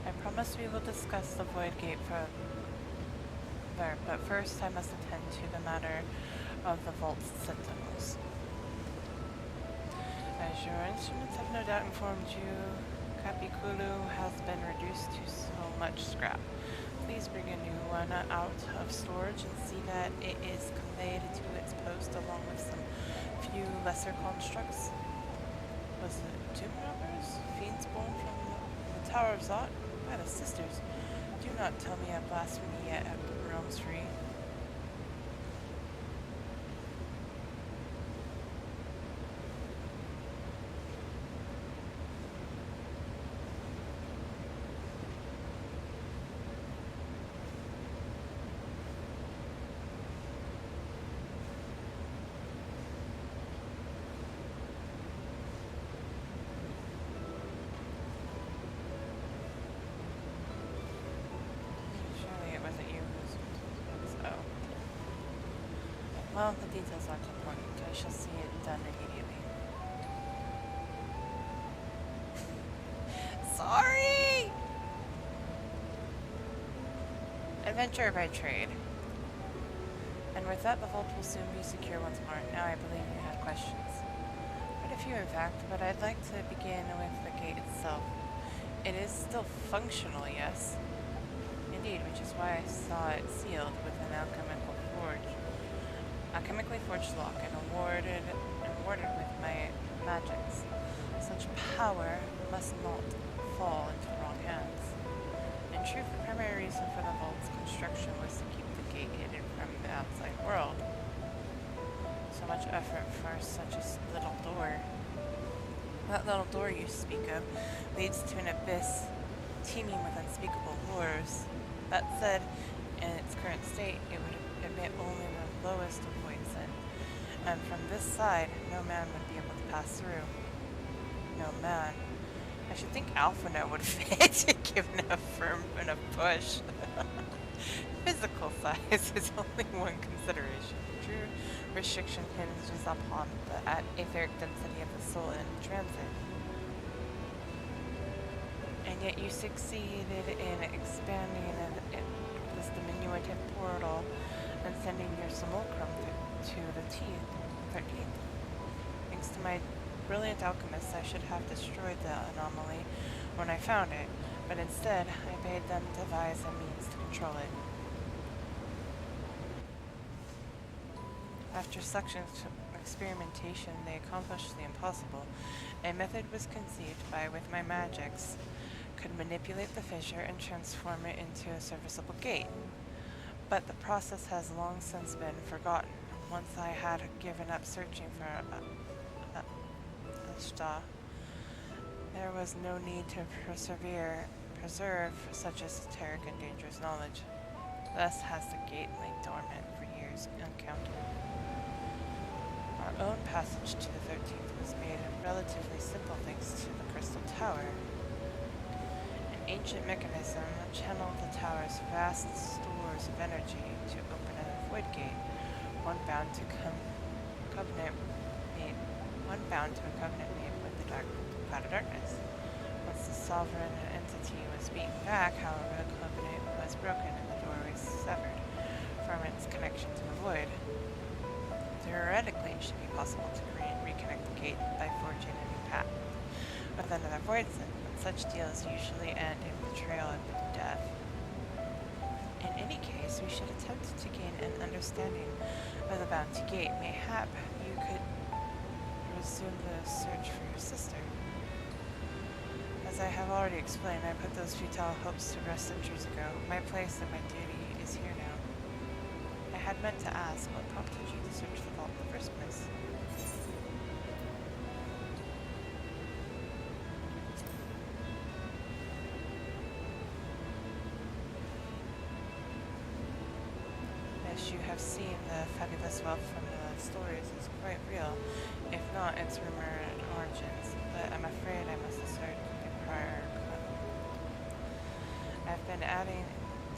I promise we will discuss the Void Gate further, but first I must attend to the matter of the Vault's sentinels. As your instruments have no doubt informed you, Capiculu has been reduced to so much scrap. Please bring a new one out of storage and see that it is conveyed to its post along with some few lesser constructs. Was it tomb robbers? Fiends born from the Tower of Zot? By the sisters, do not tell me I blasphemy yet roams free. Well, the details aren't important. I shall see it done immediately. Sorry! Adventure by trade. And with that, the vault will soon be secure once more. Now I believe you had questions. Quite a few, in fact, but I'd like to begin with the gate itself. It is still functional, yes. Indeed, which is why I saw it sealed with an alchemically forged lock and warded with my magics. Such power must not fall into the wrong hands. In truth, the primary reason for the vault's construction was to keep the gate hidden from the outside world. So much effort for such a little door. That little door you speak of leads to an abyss teeming with unspeakable horrors. That said, in its current state, it would admit only the lowest of voids, and from this side, no man would be able to pass through. No man. I should think Alphano would fit, given a firm enough push. Physical size is only one consideration. True restriction hinges upon the etheric density of the soul in transit. And yet you succeeded in expanding this diminutive portal and sending your simulacrum to the 13th. Thanks to my brilliant alchemists, I should have destroyed the anomaly when I found it, but instead I bade them devise a means to control it. After such experimentation, they accomplished the impossible. A method was conceived by, with my magics, could manipulate the fissure and transform it into a serviceable gate. But the process has long since been forgotten. Once I had given up searching for Ashta, there was no need to preserve such esoteric and dangerous knowledge. Thus has the gate lain dormant for years uncounted. Our own passage to the 13th was made relatively simple thanks to the Crystal Tower. An ancient mechanism channeled the tower's vast stores of energy to open a void gate, one bound to a covenant made with the cloud of darkness. Once the sovereign entity was beaten back, however, the covenant was broken and the door was severed. From than it avoids it, but such deals usually end in betrayal and death. In any case, we should attempt to gain an understanding of the Bounty Gate. Mayhap you could resume the search for your sister. As I have already explained, I put those futile hopes to rest centuries ago. My place and my duty is here now. I had meant to ask what prompted you to search the vault in the first place. As you have seen, the fabulous wealth from the stories is quite real, if not its rumored origins, but I'm afraid I must assert a prior conflict. I've been adding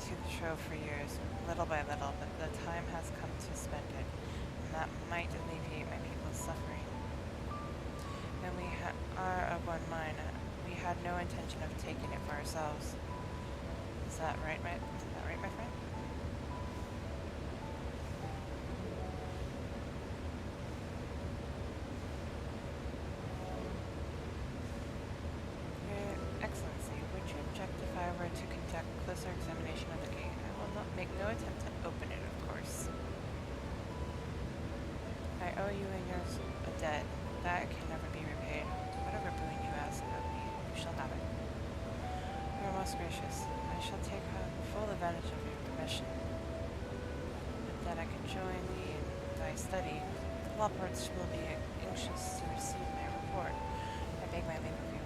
to the trove for years, little by little, but the time has come to spend it, and that might alleviate my people's suffering. When we are of one mind, we had no intention of taking it for ourselves. Is that right, my friend? Excellency, would you object if I were to conduct closer examination of the gate? I will not make no attempt to open it, of course. I owe you and yours a debt. That can never be repaid. Whatever boon you ask of me, you shall have it. You are most gracious. I shall take full advantage of your permission. But that I can join thee in thy study, the law courts will be anxious to receive my report. I beg my leave of you.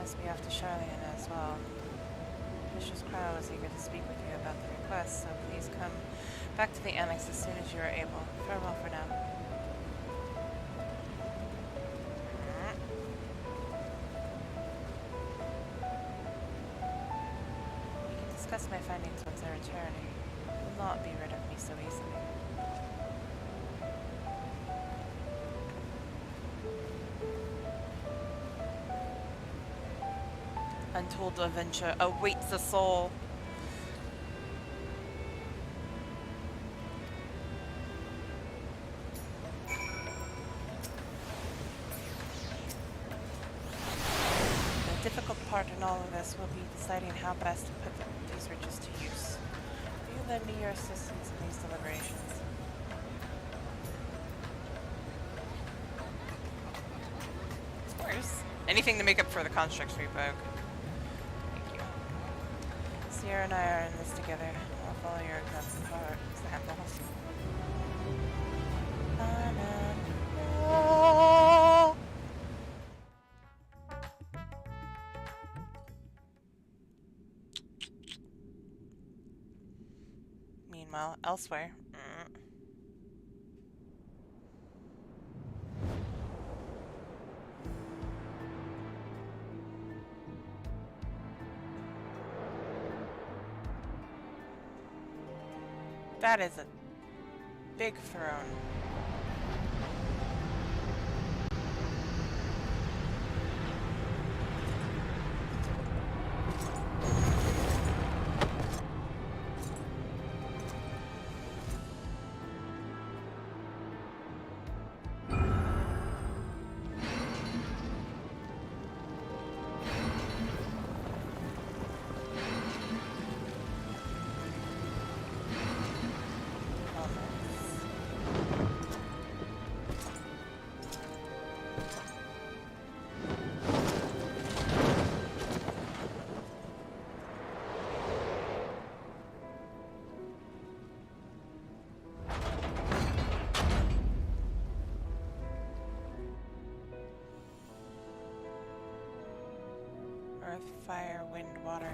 Must be off to Charlene as well. Mistress Crow was eager to speak with you about the request, so please come back to the annex as soon as you are able. Farewell for now. We can discuss my findings once I return. You will not be rid of me so easily. Untold adventure awaits us all. The difficult part in all of this will be deciding how best to put these riches to use. Will you lend me your assistance in these deliberations? Of course. Anything to make up for the constructs we broke. Sierra and I are in this together. I'll follow your example. Meanwhile, elsewhere. That is a big throne. Earth, fire, wind, water.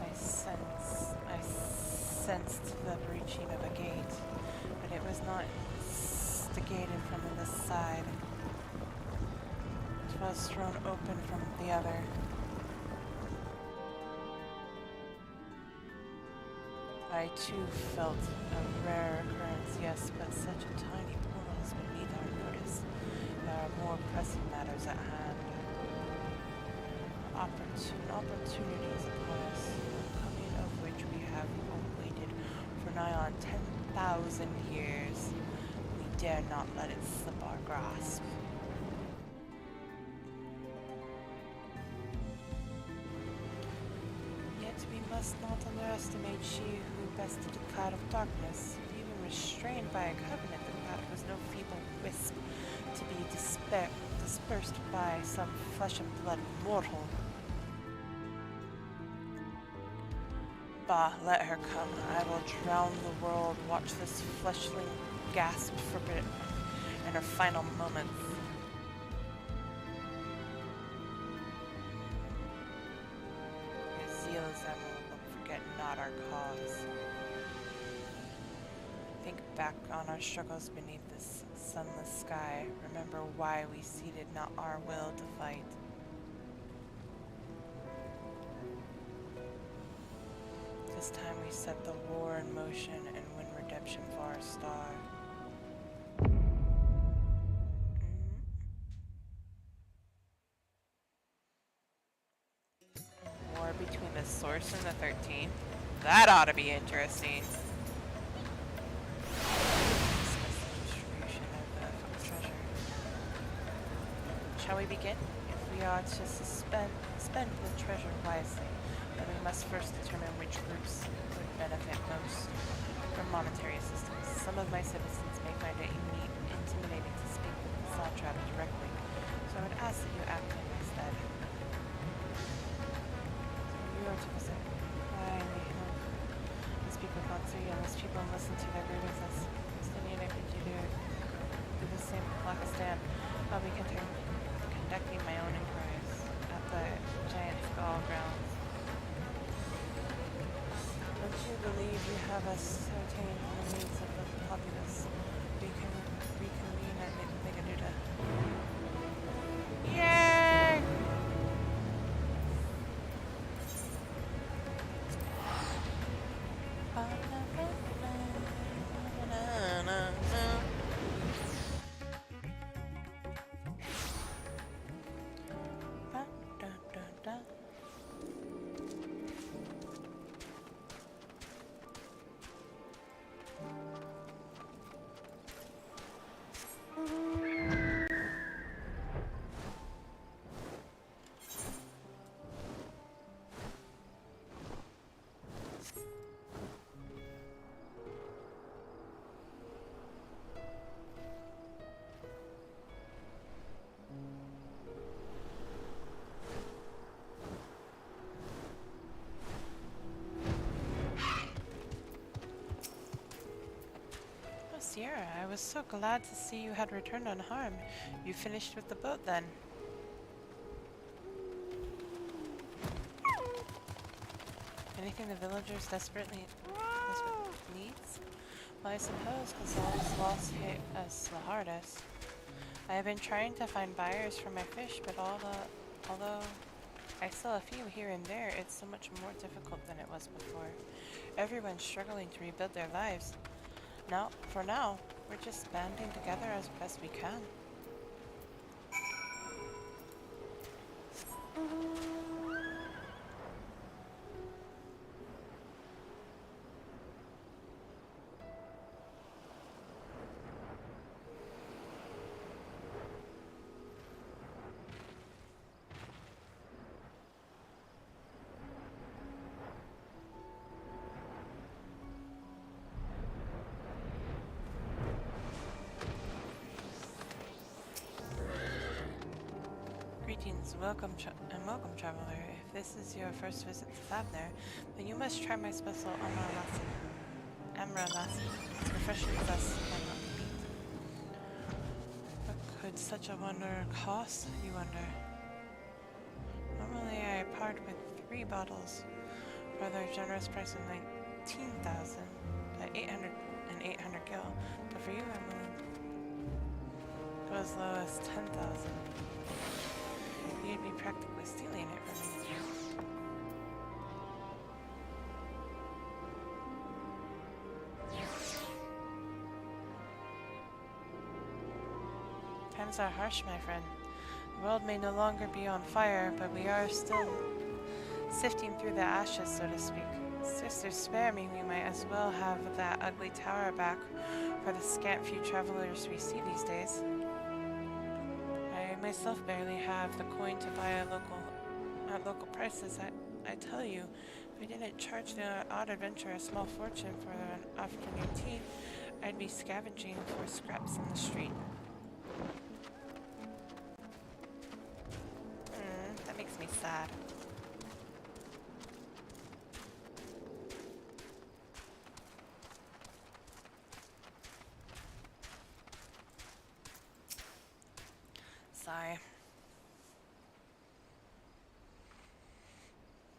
I sensed the breaching of a gate, but it was not instigated from this side. It was thrown open from the other. I too felt a rare occurrence, yes, but such a tiny portal has been beneath our notice. There are more pressing matters at hand. Opportunities upon us, coming of which we have awaited for nigh on 10,000 years. We dare not let it slip our grasp. Yet we must not underestimate she who bested the cloud of darkness. Even restrained by a covenant, the cloud was no feeble wisp to be dispersed by some flesh and blood mortal. Bah, let her come. I will drown the world. Watch this fleshling gasp for it in her final moments. Your zeal is admirable, but forget not our cause. Think back on our struggles beneath this sunless sky. Remember why we ceded not our will to fight. This time we set the war in motion and win redemption for our star. War between the Source and the 13. That ought to be interesting. Discuss the distribution of the treasure. Shall we begin? If we are to spend the treasure wisely, then we must first determine which groups would benefit most from monetary assistance. Some of my citizens may find it intimidating to speak with the Satrap directly, so I would ask that you act in my stead. So you are to visit. I may help and speak with Matsui unless people listen to their grievances. Justinian, I think you do the same with Pakistan. I'll be conducting my own inquiries at the Giant Skull grounds. Don't you believe you have ascertained the needs of the populace? We can reconvene at Megaduda. Yay! Sierra, I was so glad to see you had returned unharmed. You finished with the boat then? Anything the villagers desperately needs? Well, I suppose Casal's loss hit us the hardest. I have been trying to find buyers for my fish, but although I sell a few here and there, it's so much more difficult than it was before. Everyone's struggling to rebuild their lives. For now, we're just banding together as best we can. Welcome, traveler. If this is your first visit to Fabner, then you must try my special Amra-lassi. It's refreshing zest and upbeat. What could such a wonder cost, you wonder? Normally I part with 3 bottles for their generous price of 19,000 at 800 gil, but for you I'm willing to go as low as 10,000. You'd be practically stealing it from me. Times are harsh, my friend. The world may no longer be on fire, but we are still sifting through the ashes, so to speak. Sister, spare me. We might as well have that ugly tower back for the scant few travelers we see these days. I myself barely have the coin to buy at local prices. I tell you, if I didn't charge the odd adventurer a small fortune for an afternoon tea, I'd be scavenging for scraps on the street. That makes me sad. Sigh.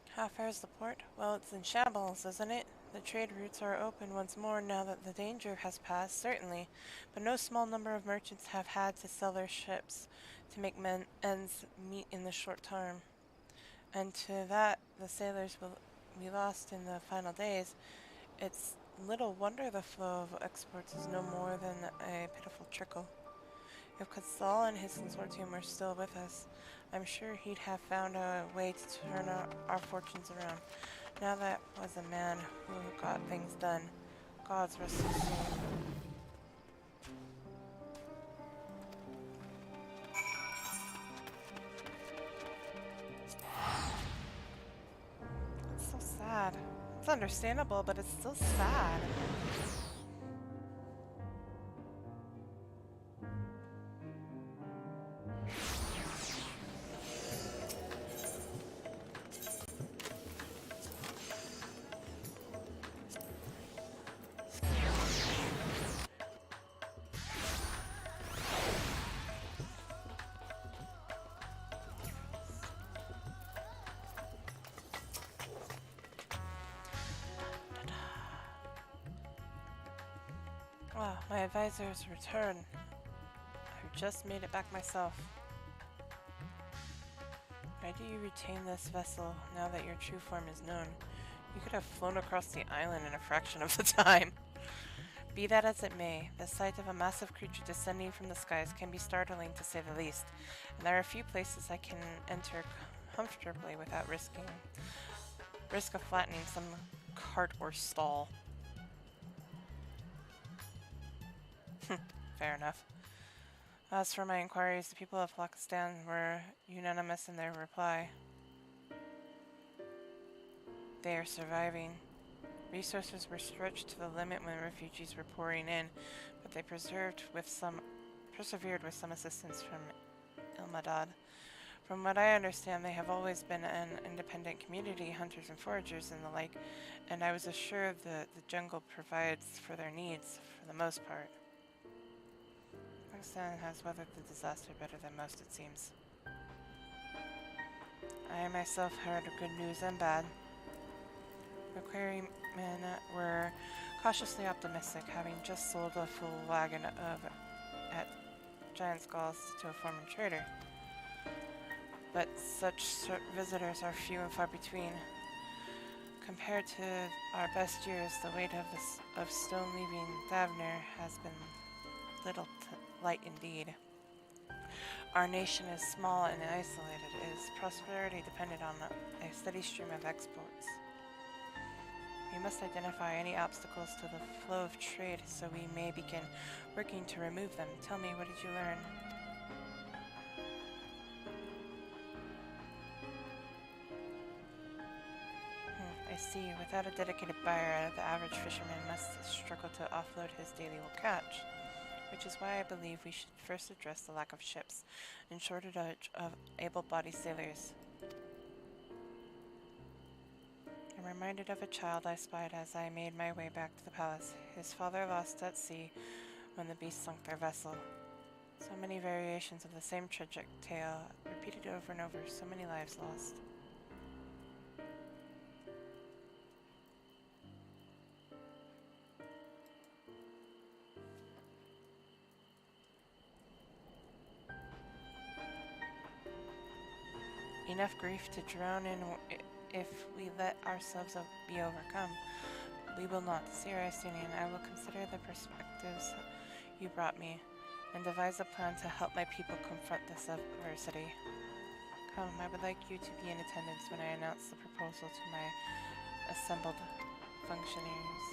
How fares the port? Well, it's in shambles, isn't it? The trade routes are open once more now that the danger has passed, certainly, but no small number of merchants have had to sell their ships to make ends meet in the short term. And to that, the sailors will be lost in the final days. It's little wonder the flow of exports is no more than a pitiful trickle. If Quetzal and his consortium were still with us, I'm sure he'd have found a way to turn our fortunes around. Now that was a man who got things done. God's rest his soul. It's so sad. It's understandable, but it's still sad. Well, my advisor's return. I've just made it back myself. Why do you retain this vessel now that your true form is known? You could have flown across the island in a fraction of the time. Be that as it may, the sight of a massive creature descending from the skies can be startling to say the least, and there are few places I can enter comfortably without risk of flattening some cart or stall. Fair enough. As for my inquiries, the people of Pakistan were unanimous in their reply. They are surviving. Resources were stretched to the limit when refugees were pouring in, but they persevered with some assistance from Ilmadad. From what I understand, they have always been an independent community, hunters and foragers and the like, and I was assured that the jungle provides for their needs for the most part. Pakistan has weathered the disaster better than most, it seems. I myself heard good news and bad. The quarrymen were cautiously optimistic, having just sold a full wagon at giant skulls to a former trader. But such visitors are few and far between. Compared to our best years, the weight of stone leaving Davner has been little light indeed. Our nation is small and isolated. Its prosperity depended on a steady stream of exports. We must identify any obstacles to the flow of trade so we may begin working to remove them. Tell me, what did you learn? I see. Without a dedicated buyer, the average fisherman must struggle to offload his daily catch. Which is why I believe we should first address the lack of ships and shortage of able-bodied sailors. I'm reminded of a child I spied as I made my way back to the palace. His father lost at sea when the beast sunk their vessel. So many variations of the same tragic tale, repeated over and over, so many lives lost. Enough grief to drown in if we let ourselves be overcome. We will not. Sir Estinian, I will consider the perspectives you brought me, and devise a plan to help my people confront this adversity. Come, I would like you to be in attendance when I announce the proposal to my assembled functionaries.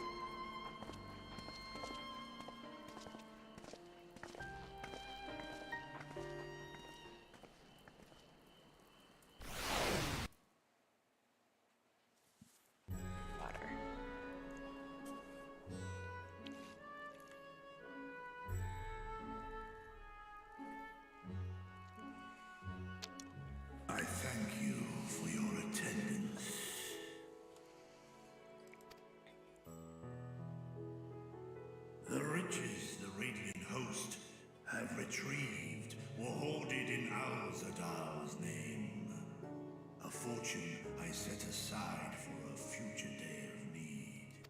fortune I set aside for a future day of need.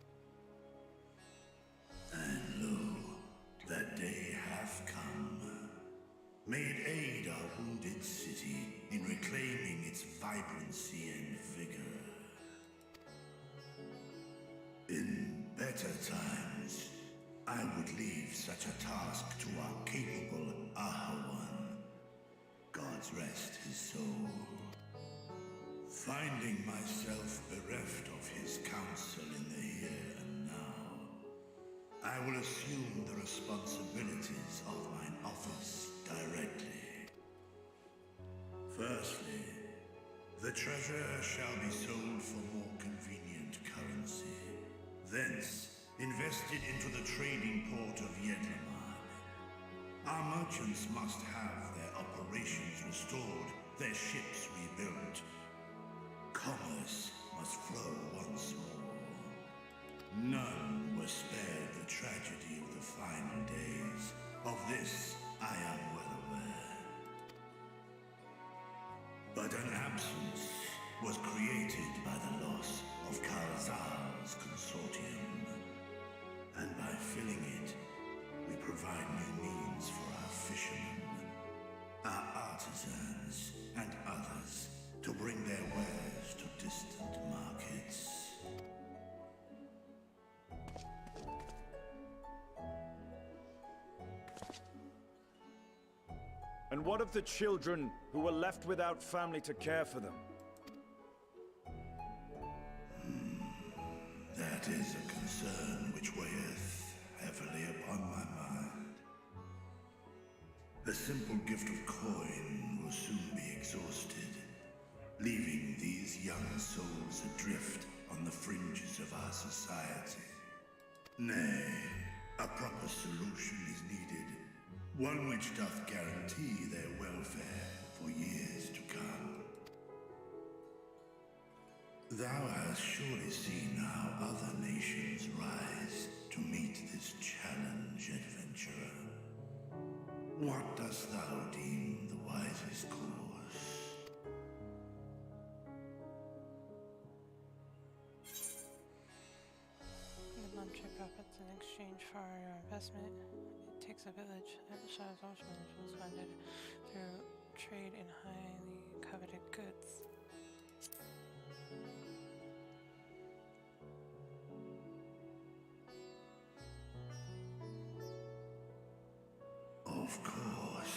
And lo, that day hath come. May it aid our wounded city in reclaiming its vibrancy and vigor. In better times, I would leave such a task to our capable Ahawan. God's rest his soul. Finding myself bereft of his counsel in the here and now, I will assume the responsibilities of mine office directly. Firstly, the treasure shall be sold for more convenient currency. Thence, invested into the trading port of Yedlamar. Our merchants must have their operations restored, their ships rebuilt. Commerce must flow once more. None were spared the tragedy of the final days. Of this, I am well aware. But an absence was created by the loss of Kalzal's consortium. And by filling it, we provide new means for our fishermen, our artisans, and others to bring their wares to distant markets. And what of the children who were left without family to care for them? That is a concern which weigheth heavily upon my mind. The simple gift of coin will soon be exhausted, leaving these young souls adrift on the fringes of our society. Nay, a proper solution is needed, one which doth guarantee their welfare for years to come. Thou hast surely seen how other nations rise to meet this challenge, adventurer. What dost thou deem the wisest course? The monetary profits in exchange for your investment. It takes a village that shadows oceans was funded through trade in highly coveted goods. Of course,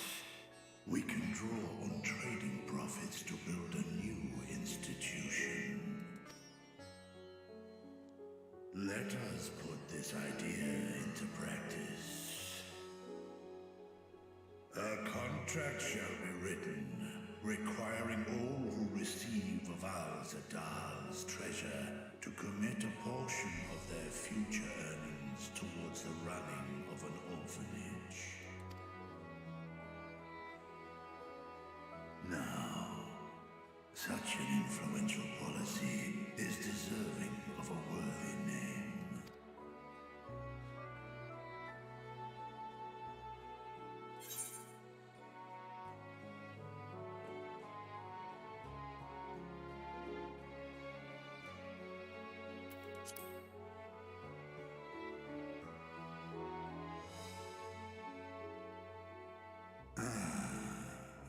we can draw on trading profits to build a new institution. Let us put this idea into practice. A contract shall be written, requiring all who receive of Al-Zadal's treasure to commit a portion of their future earnings towards the running of an orphanage. Now, such an influential policy is deserving of a worthy name.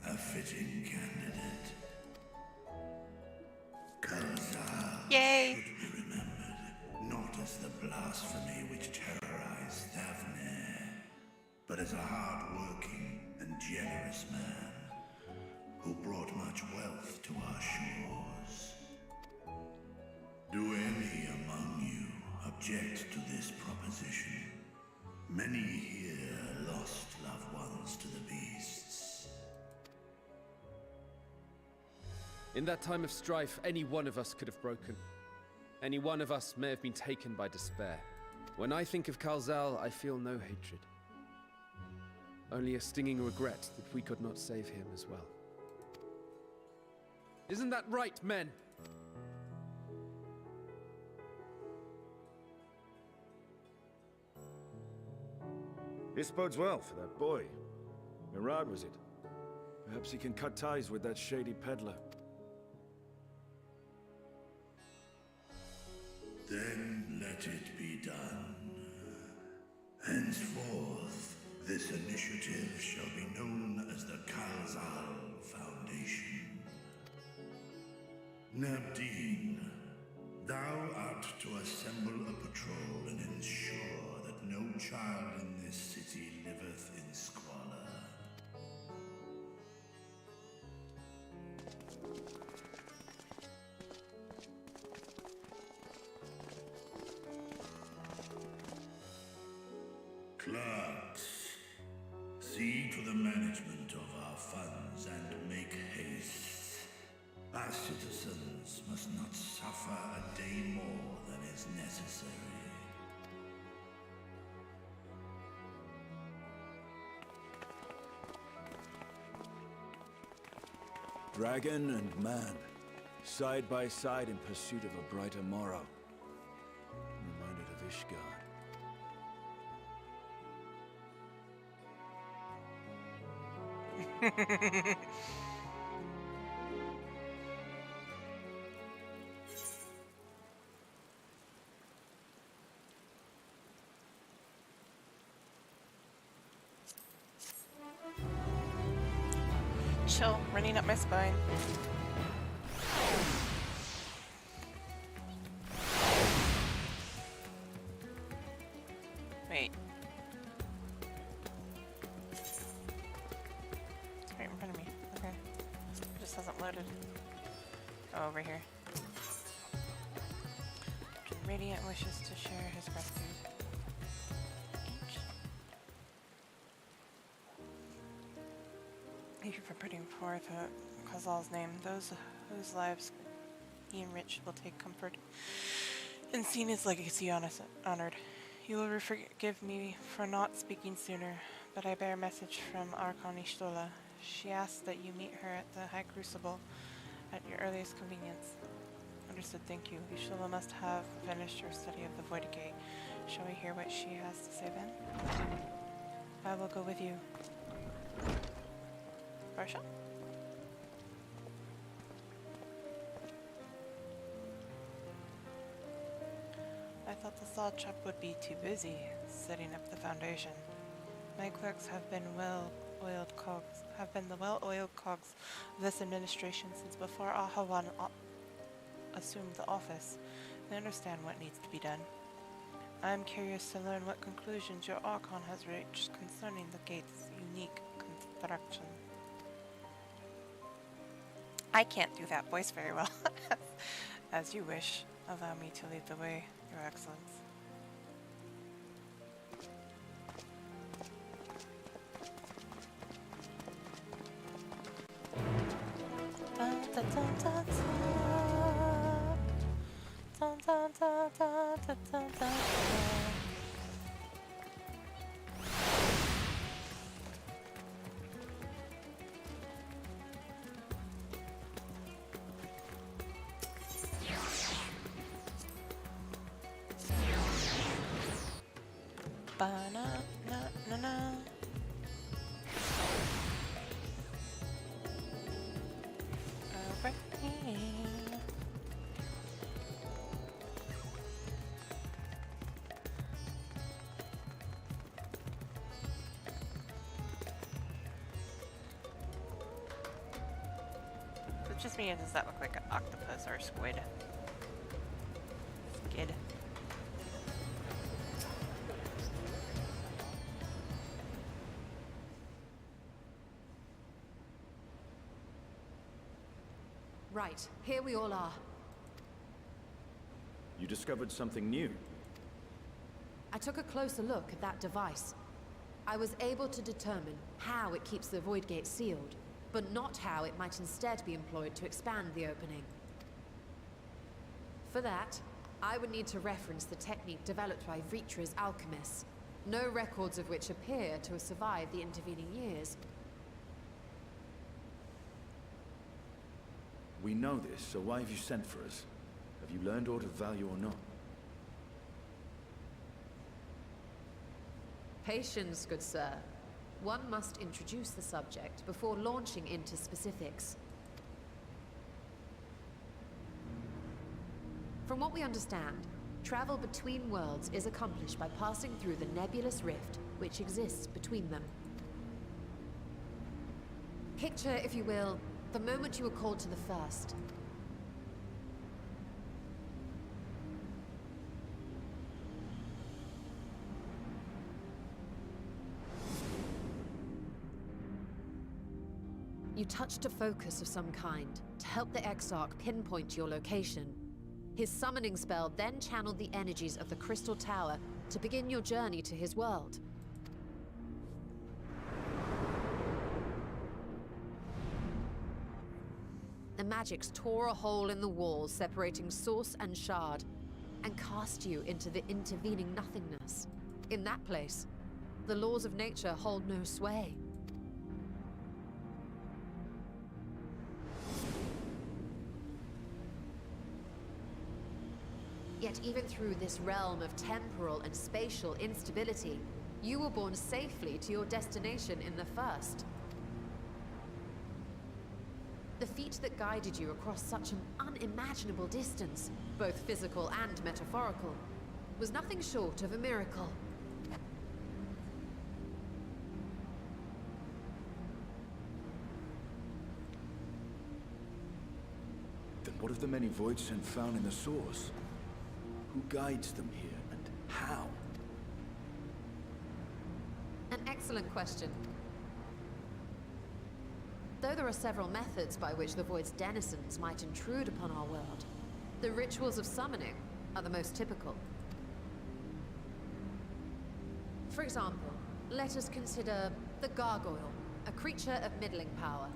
A fitting candidate. Kalzal Yay! should be remembered not as the blasphemy which terrorized Thavne, but as a hard-working and generous man who brought much wealth to our shores. Do any among you object to this proposition? Many here lost loved ones to the beasts. In that time of strife, any one of us could have broken. Any one of us may have been taken by despair. When I think of Kalzal, I feel no hatred. Only a stinging regret that we could not save him as well. Isn't that right, men? This bodes well for that boy. Mirad, was it? Perhaps he can cut ties with that shady peddler. Let it be done. Henceforth, this initiative shall be known as the Kalzal Foundation. Nabdeen, thou art to assemble a patrol and ensure that no child in this city liveth in squalor. Clerks, see to the management of our funds and make haste. Our citizens must not suffer a day more than is necessary. Dragon and man, side by side in pursuit of a brighter morrow. Reminded of Ishgard. Chill, running up my spine. Wait. It's right in front of me. Okay. It just hasn't loaded. Oh, over here. Radiant wishes to share his gratitude. Thank you for putting forth Khazal's name. Those whose lives he enriched will take comfort in seeing his legacy honored. You will forgive me for not speaking sooner, but I bear a message from Archon Ishtola. She asks that you meet her at the High Crucible at your earliest convenience. Understood, thank you. Ishtola must have finished her study of the Void Gate. Shall we hear what she has to say then? I will go with you. Barsha? I thought the saw chop would be too busy setting up the foundation. My clerks have been the well-oiled cogs of this administration since before Ahawan assumed the office. They understand what needs to be done. I am curious to learn what conclusions your Archon has reached concerning the gate's unique construction. I can't do that voice very well. As you wish. Allow me to lead the way, Your Excellence. Ba-na-na-na-na. Over here. Is it just me, or does that look like an octopus or a squid? Skid. Right, here we all are. You discovered something new. I took a closer look at that device. I was able to determine how it keeps the Void Gate sealed, but not how it might instead be employed to expand the opening. For that, I would need to reference the technique developed by Vritra's alchemists, no records of which appear to have survived the intervening years. We know this, so why have you sent for us? Have you learned aught of value or not? Patience, good sir. One must introduce the subject before launching into specifics. From what we understand, Travel between worlds is accomplished by passing through the nebulous rift which exists between them. Picture, if you will, the moment you were called to the first. You touched a focus of some kind to help the Exarch pinpoint your location. His summoning spell then channeled the energies of the Crystal Tower to begin your journey to his world. The magics tore a hole in the wall separating source and shard, and cast you into the intervening nothingness. In that place, the laws of nature hold no sway. Yet even through this realm of temporal and spatial instability, you were borne safely to your destination in the first. The feat that guided you across such an unimaginable distance, both physical and metaphorical, was nothing short of a miracle. Then what of the many Voidsent found in the source? Who guides them here, and how? An excellent question. Though there are several methods by which the Void's denizens might intrude upon our world, the rituals of summoning are the most typical. For example, let us consider the Gargoyle, a creature of middling power.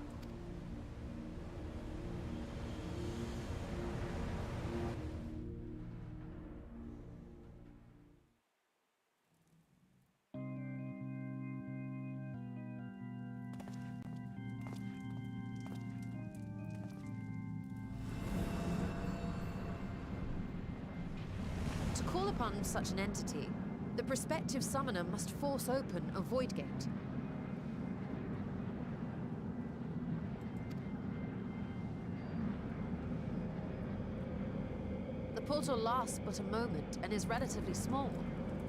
To call upon such an entity, the prospective summoner must force open a void gate. The portal lasts but a moment and is relatively small,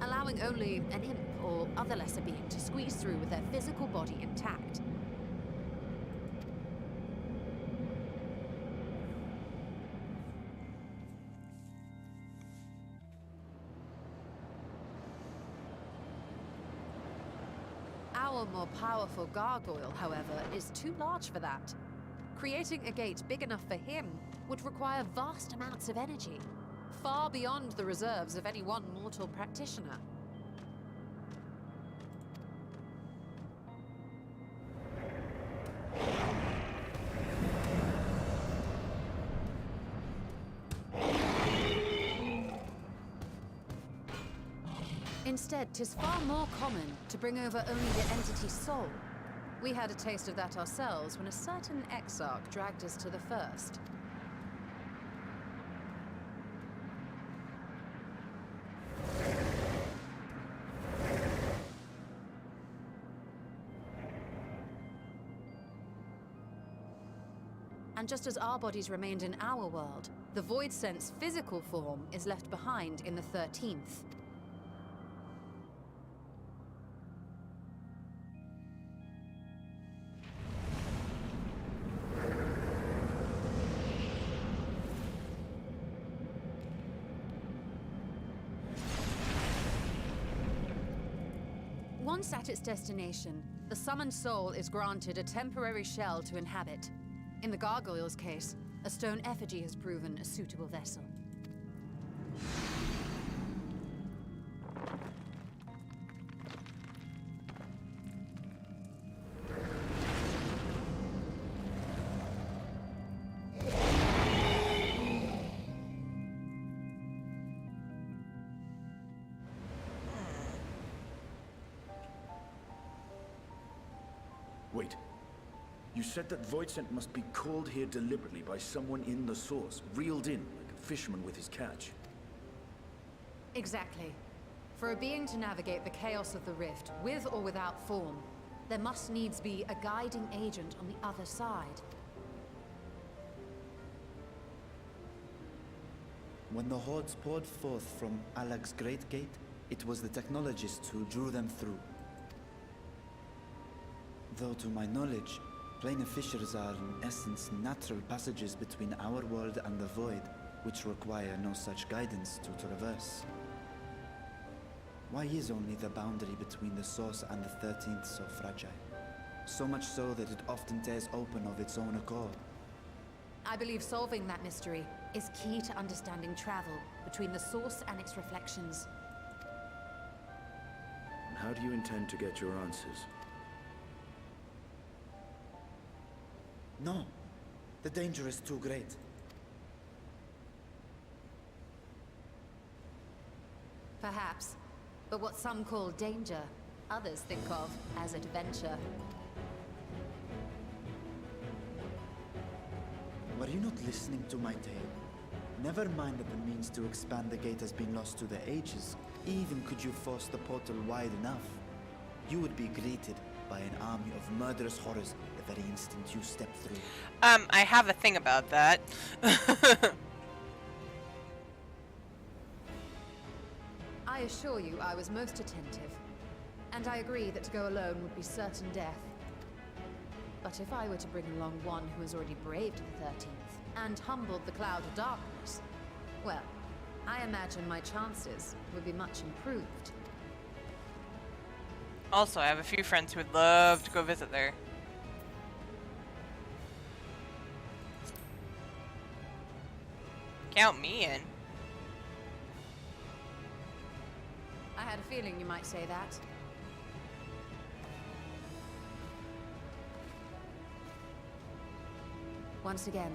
allowing only an imp or other lesser being to squeeze through with their physical body intact. Our more powerful gargoyle, however, is too large for that. Creating a gate big enough for him would require vast amounts of energy, far beyond the reserves of any one mortal practitioner. Instead, 'tis far more common to bring over only the entity's soul. We had a taste of that ourselves when a certain Exarch dragged us to the first. And just as our bodies remained in our world, the Voidsent's physical form is left behind in the 13th. Once at its destination, the summoned soul is granted a temporary shell to inhabit. In the gargoyle's case, a stone effigy has proven a suitable vessel. Wait. You said that Voidsent must be called here deliberately by someone in the source, reeled in like a fisherman with his catch. Exactly. For a being to navigate the chaos of the rift, with or without form, there must needs be a guiding agent on the other side. When the hordes poured forth from Alag's Great Gate, it was the technologists who drew them through. Though to my knowledge, planar fissures are in essence natural passages between our world and the void, which require no such guidance to traverse. Why is only the boundary between the source and the 13th so fragile? So much so that it often tears open of its own accord. I believe solving that mystery is key to understanding travel between the source and its reflections. And how do you intend to get your answers? No. The danger is too great. Perhaps. But what some call danger, others think of as adventure. Were you not listening to my tale? Never mind that the means to expand the gate has been lost to the ages. Even could you force the portal wide enough, you would be greeted by an army of murderous horrors the very instant you step through. I have a thing about that. I assure you I was most attentive, and I agree that to go alone would be certain death. But if I were to bring along one who has already braved the 13th and humbled the cloud of darkness, well, I imagine my chances would be much improved. Also, I have a few friends who would love to go visit there. Count me in. I had a feeling you might say that. Once again,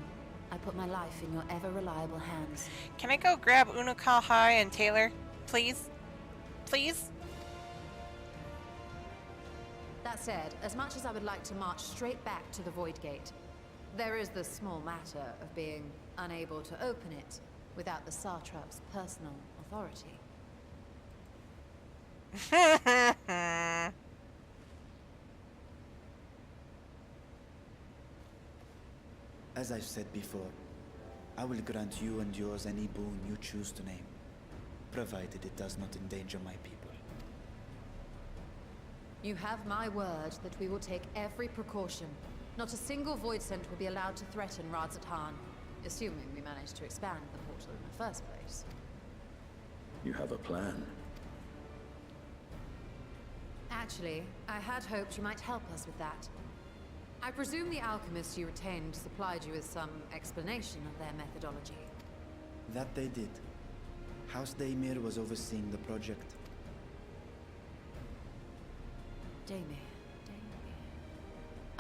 I put my life in your ever-reliable hands. Can I go grab Unukalhai and Taylor? Please? Please? That said, as much as I would like to march straight back to the Void Gate, there is the small matter of being unable to open it without the Satrap's personal authority. As I've said before, I will grant you and yours any boon you choose to name, provided it does not endanger my people. You have my word that we will take every precaution. Not a single void scent will be allowed to threaten Radzatan, assuming we manage to expand the portal in the first place. You have a plan. Actually, I had hoped you might help us with that. I presume the alchemists you retained supplied you with some explanation of their methodology. That they did. House Daymir was overseeing the project. Daymir.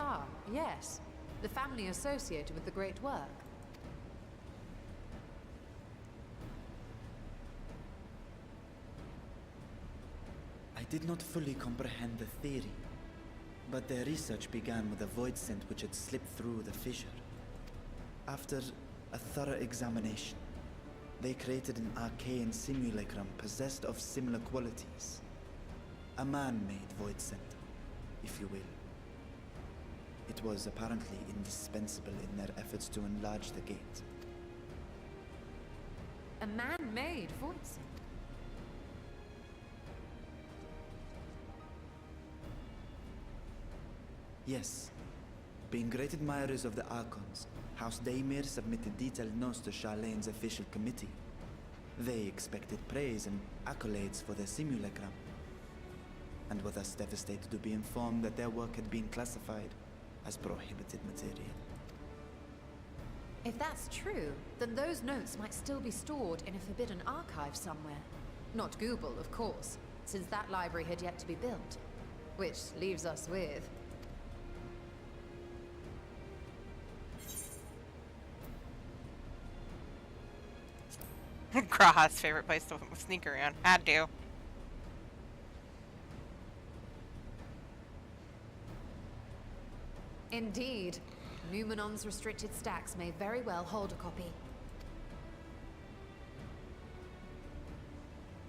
Ah, yes. The family associated with the great work. I did not fully comprehend the theory, but their research began with a void scent which had slipped through the fissure. After a thorough examination, they created an arcane simulacrum possessed of similar qualities. A man-made void scent, if you will. It was apparently indispensable in their efforts to enlarge the gate. A man-made void scent? Yes. Being great admirers of the Archons, House Daymir submitted detailed notes to Charlene's official committee. They expected praise and accolades for their simulacrum, and were thus devastated to be informed that their work had been classified as prohibited material. If that's true, then those notes might still be stored in a forbidden archive somewhere. Not Google, of course, since that library had yet to be built. Which leaves us with... Graha's favorite place to sneak around. Had to. Indeed. Numenon's restricted stacks may very well hold a copy.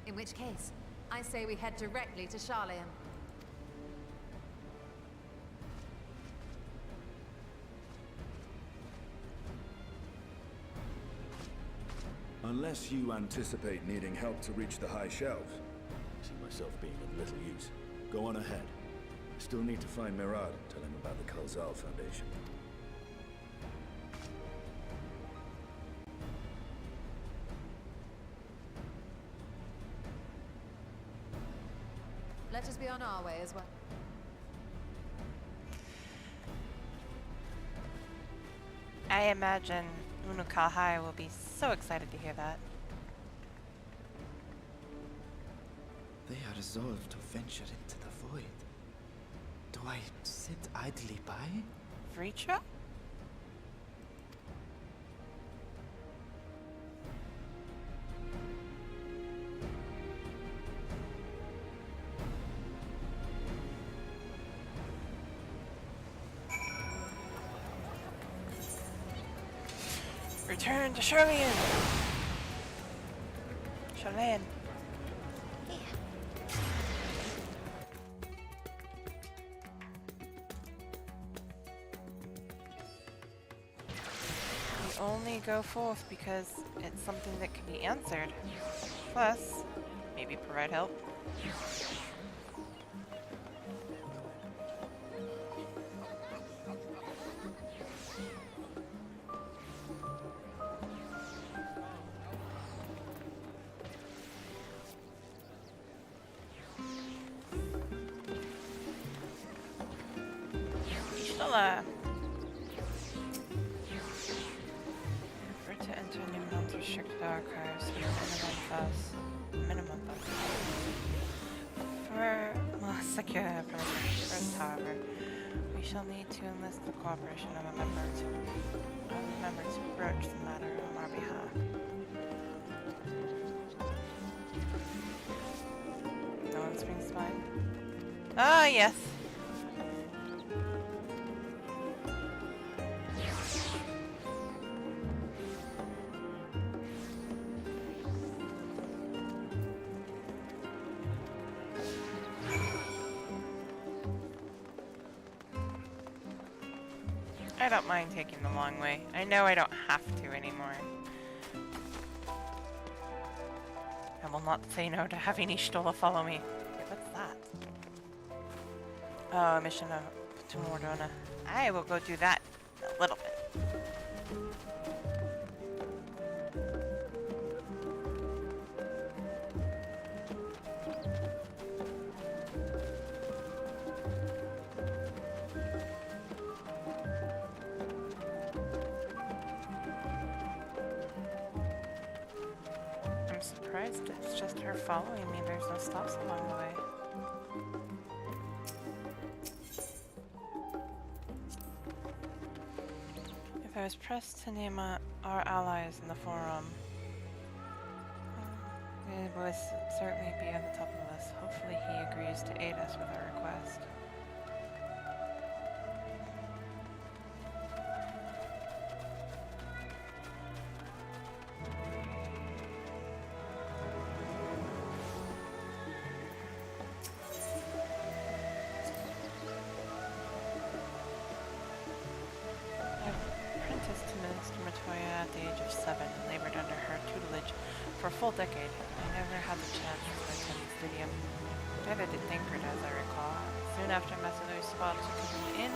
In which case, I say we head directly to Charleon. Unless you anticipate needing help to reach the high shelves. I see myself being of little use. Go on ahead. I still need to find Mirad and tell him about the Kalzal Foundation. Let us be on our way as well. I imagine Unukalhai will be so excited to hear that. They are resolved to venture into the void. Do I sit idly by? Vritra? Return to Charlian! Charlian. We only go forth because it's something that can be answered. Plus, maybe provide help. Ishtola! For to enter Nimnon's restricted archives, minimum thus. For secure permission first, however, we shall need to enlist the cooperation of a member to broach the matter on our behalf. No one springs to mind? Ah, yes. I don't mind taking the long way. I know I don't have to anymore. I will not say no to having Ishtola follow me. Wait, what's that? Oh, a mission to Mordona. I will go do that in a little bit. I'm surprised it's just her following me. There's no stops along the way. If I was pressed to name our allies in the forum, it would certainly be at the top of the list. Hopefully he agrees to aid us with our request. At the age of 7 and labored under her tutelage for a full decade. I never had the chance to attend the stadium. Neither did Thinkard, as I recall. Soon after Masalu's spot took him in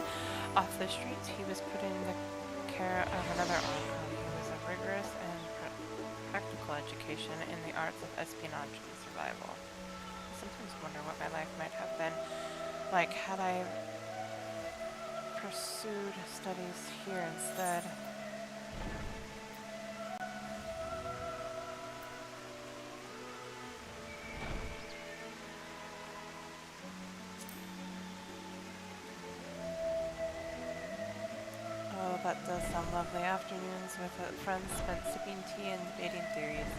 off the streets, he was put in the care of another uncle. He was a rigorous and practical education in the arts of espionage and survival. I sometimes wonder what my life might have been like had I pursued studies here instead. That does sound lovely. Afternoons with friends spent sipping tea and debating theories.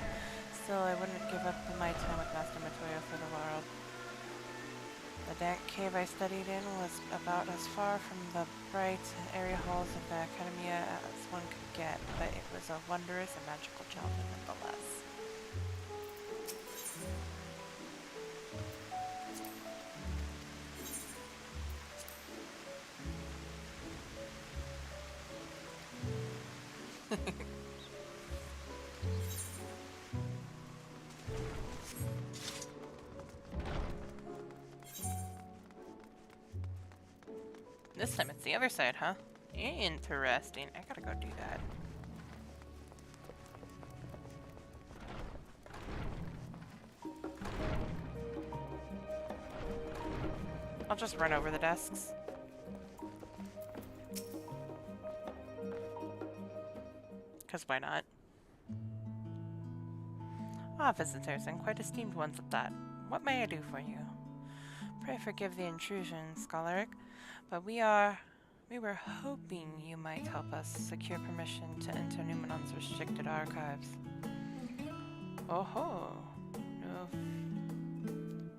Still, I wouldn't give up my time with Master Matoyo for the world. The dank cave I studied in was about as far from the bright, airy halls of the Academia as one could get, but it was a wondrous and magical childhood nonetheless. This time it's the other side, huh? Interesting. I gotta go do that. I'll just run over the desks. Because why not? Ah, visitors, and quite esteemed ones at that. What may I do for you? Pray forgive the intrusion, Scholaric, but we were hoping you might help us secure permission to enter Numenon's restricted archives. Oh-ho! No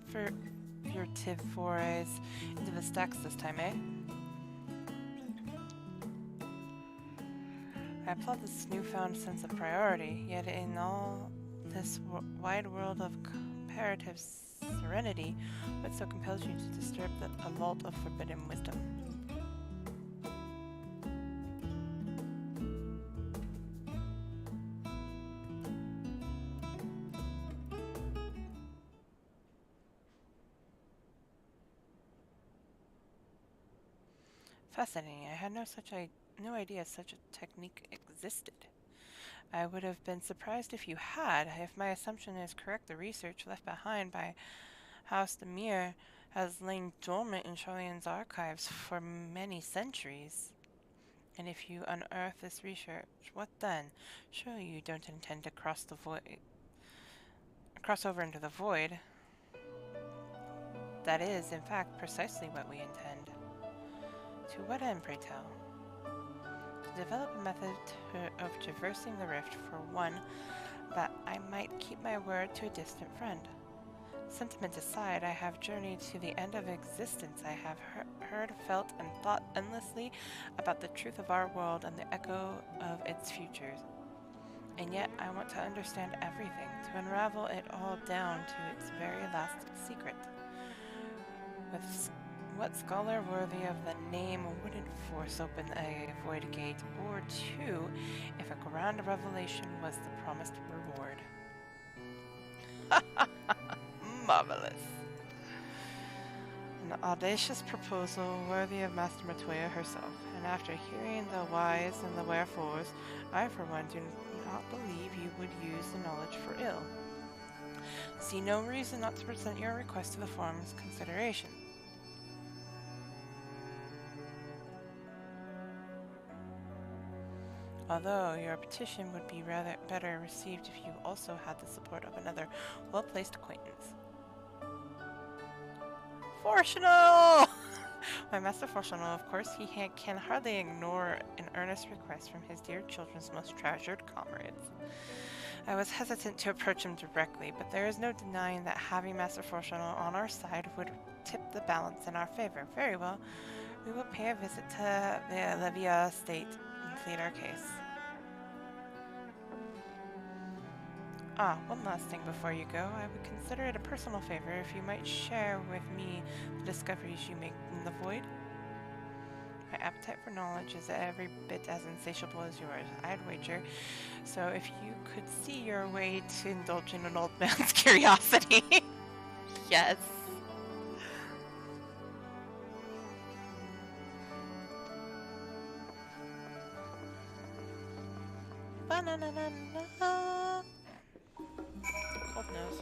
furtive forays into the stacks this time, eh? I applaud this newfound sense of priority, yet in all this wide world of comparative serenity, what so compels you to disturb a vault of forbidden wisdom? Fascinating. I had no idea such a technique existed. I would have been surprised if you had. If my assumption is correct, the research left behind by House Demir has lain dormant in Charlian's archives for many centuries. And if you unearth this research, what then? Surely you don't intend to cross over into the void. That is, in fact, precisely what we intend. To what end, pray tell? To develop a method of traversing the rift, for one, that I might keep my word to a distant friend. Sentiment aside, I have journeyed to the end of existence. I have heard, felt, and thought endlessly about the truth of our world and the echo of its futures. And yet, I want to understand everything, to unravel it all down to its very last secret. With what scholar worthy of the name wouldn't force open a void gate, or two, if a grand revelation was the promised reward? Marvelous. An audacious proposal worthy of Master Matoya herself, and after hearing the whys and the wherefores, I for one do not believe you would use the knowledge for ill. See no reason not to present your request to the forum's consideration. Although your petition would be rather better received if you also had the support of another well-placed acquaintance. Fortunal! My Master Fortunal, of course, he can hardly ignore an earnest request from his dear children's most treasured comrades. I was hesitant to approach him directly, but there is no denying that having Master Fortunal on our side would tip the balance in our favor. Very well, we will pay a visit to the Olivia estate and plead our case. Ah, one last thing before you go. I would consider it a personal favor if you might share with me the discoveries you make in the void. My appetite for knowledge is every bit as insatiable as yours, I'd wager. So if you could see your way to indulging an old man's curiosity. Yes. Ba-na-na-na-na. Cold nose.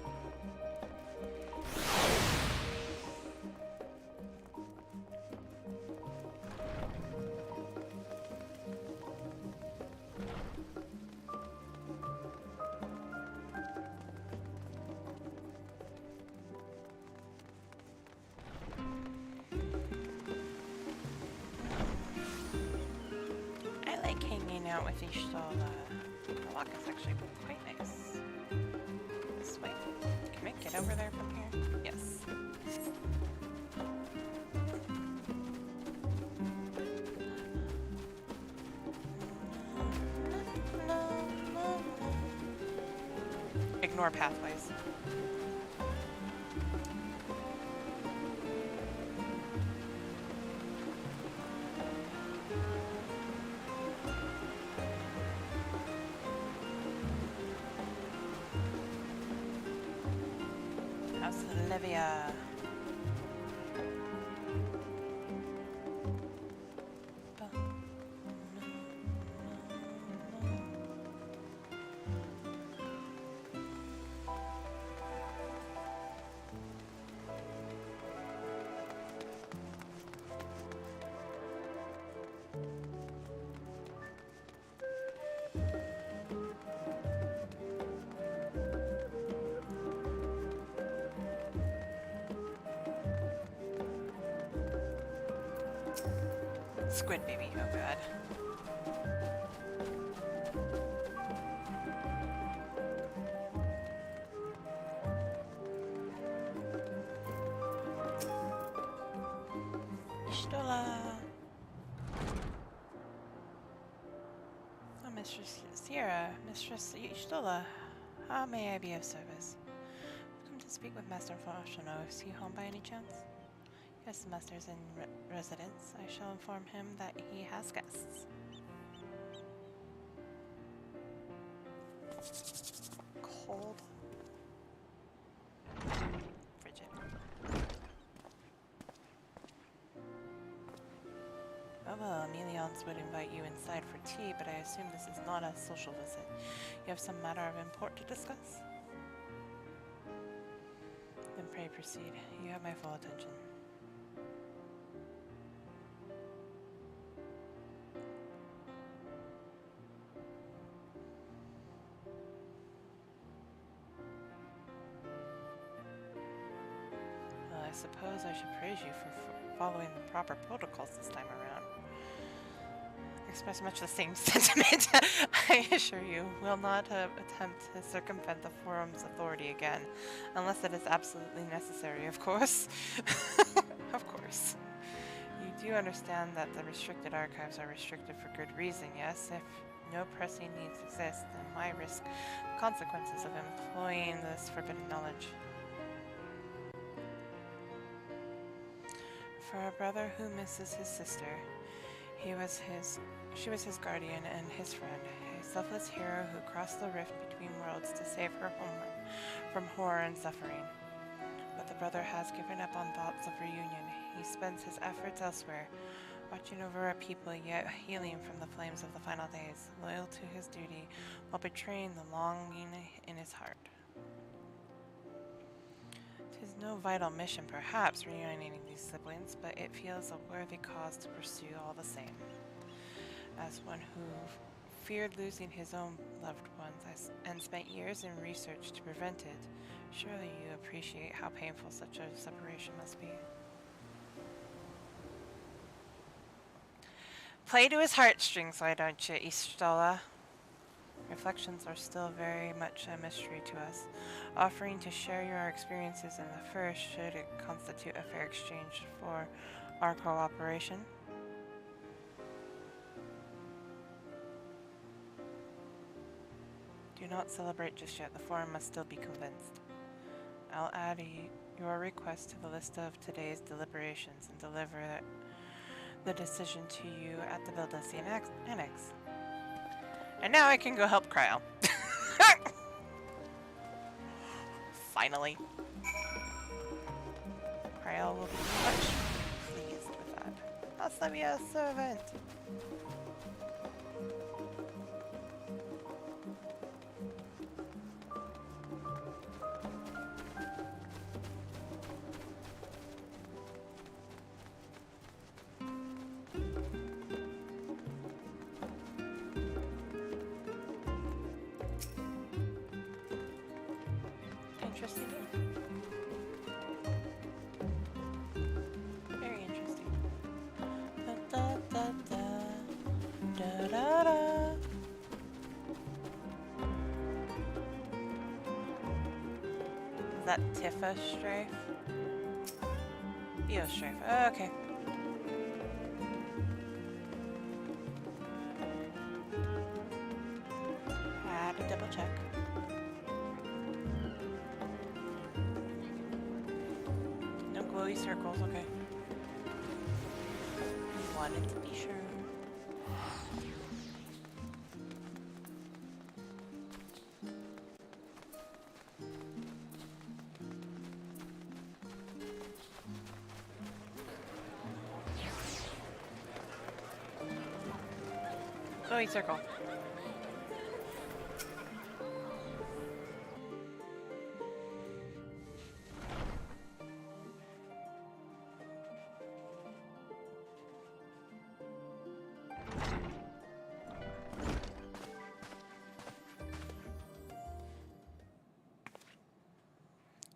I like hanging out with Ishtal. The walk is actually quite nice. This way. Can I get over there from here? Yes. Ignore pathways. House Olivia. Squid baby, oh god. Ishtola. Oh, Mistress Sierra, Mistress Ishtola. How may I be of service? I've come to speak with Master Foshino. Is he home by any chance? Yes, the master is in residence. I shall inform him that he has guests. Cold. Frigid. Oh well, Emilions would invite you inside for tea, but I assume this is not a social visit. You have some matter of import to discuss? Then pray proceed. You have my full attention. I suppose I should praise you for following the proper protocols this time around. I express much the same sentiment. I assure you, will not attempt to circumvent the forum's authority again, unless it is absolutely necessary, of course. Of course. You do understand that the restricted archives are restricted for good reason, yes? If no pressing needs exist, then why risk the consequences of employing this forbidden knowledge? For a brother who misses his sister, she was his guardian and his friend, a selfless hero who crossed the rift between worlds to save her homeworld from horror and suffering. But the brother has given up on thoughts of reunion. He spends his efforts elsewhere, watching over a people yet healing from the flames of the final days, loyal to his duty while betraying the longing in his heart. 'Tis no vital mission, perhaps, reuniting these siblings, but it feels a worthy cause to pursue all the same. As one who feared losing his own loved ones and spent years in research to prevent it, surely you appreciate how painful such a separation must be. Play to his heartstrings, why don't you, Ishtola? Reflections are still very much a mystery to us. Offering to share your experiences in the first, should it constitute a fair exchange for our cooperation? Do not celebrate just yet. The forum must still be convinced. I'll add your request to the list of today's deliberations and deliver the decision to you at the Valdesian Annex. And now I can go help Cryo. Finally. Cryo will be much pleased with that. I'll send me a servant. Interesting. Very interesting. Da, da, da, da, da, da, da. Is that Tifa strafe? Theo strafe. Oh, okay. Had to double check. No glowy circles, okay. Wanted to be sure. Glowy circle.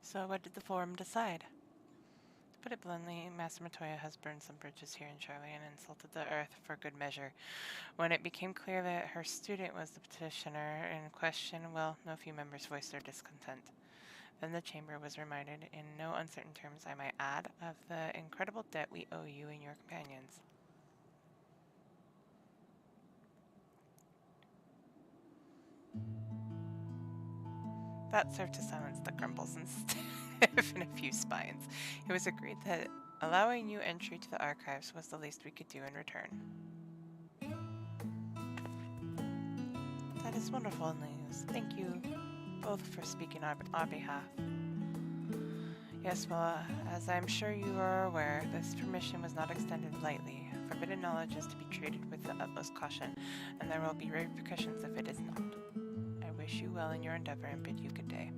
So what did the forum decide? To put it bluntly, Master Matoya has burned some bridges here in Charlie and insulted the earth for good measure. When it became clear that her student was the petitioner in question, well, no few members voiced their discontent. Then the chamber was reminded, in no uncertain terms I might add, of the incredible debt we owe you and your companions. That served to silence the grumbles and stiffen in a few spines. It was agreed that allowing you entry to the archives was the least we could do in return. That is wonderful news. Thank you both for speaking on our behalf. Yes, well, as I'm sure you are aware, this permission was not extended lightly. Forbidden knowledge is to be treated with the utmost caution, and there will be repercussions if it is not. I wish you well in your endeavor and bid you good day.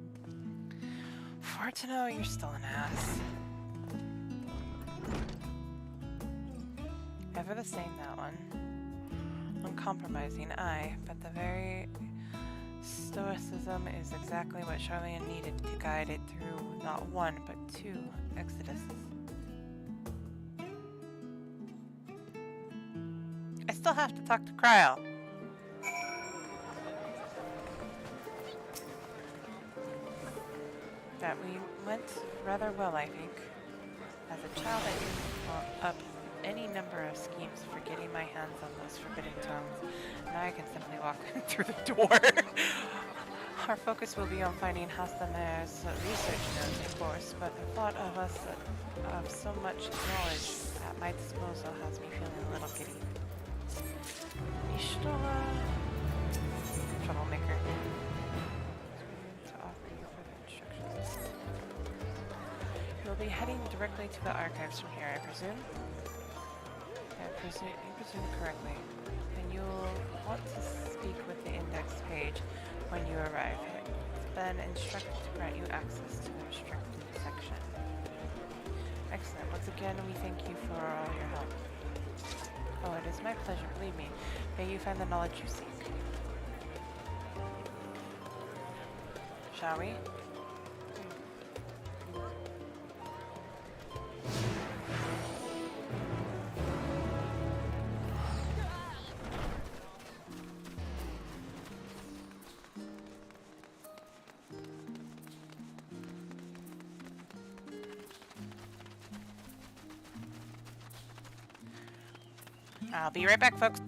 For to know you're still an ass. Ever the same, that one. Uncompromising, aye, but the very stoicism is exactly what Charlian needed to guide it through not one, but two exoduses. I still have to talk to Kryl. That we went rather well, I think. As a child, I dreamed up any number of schemes for getting my hands on those forbidden tomes. Now I can simply walk through the door. Our focus will be on finding Hastamer's research notes, of course, but the thought of us of so much knowledge at my disposal has me feeling a little giddy. Ishtola, troublemaker. To offer you further instructions. You'll be heading directly to the archives from here, I presume? You presume correctly. Then you'll want to speak with the index page when you arrive. It's been instructed to grant you access to the restricted section. Excellent. Once again, we thank you for all your help. Oh, it is my pleasure, believe me. May you find the knowledge you seek. Shall we? I'll be right back, folks.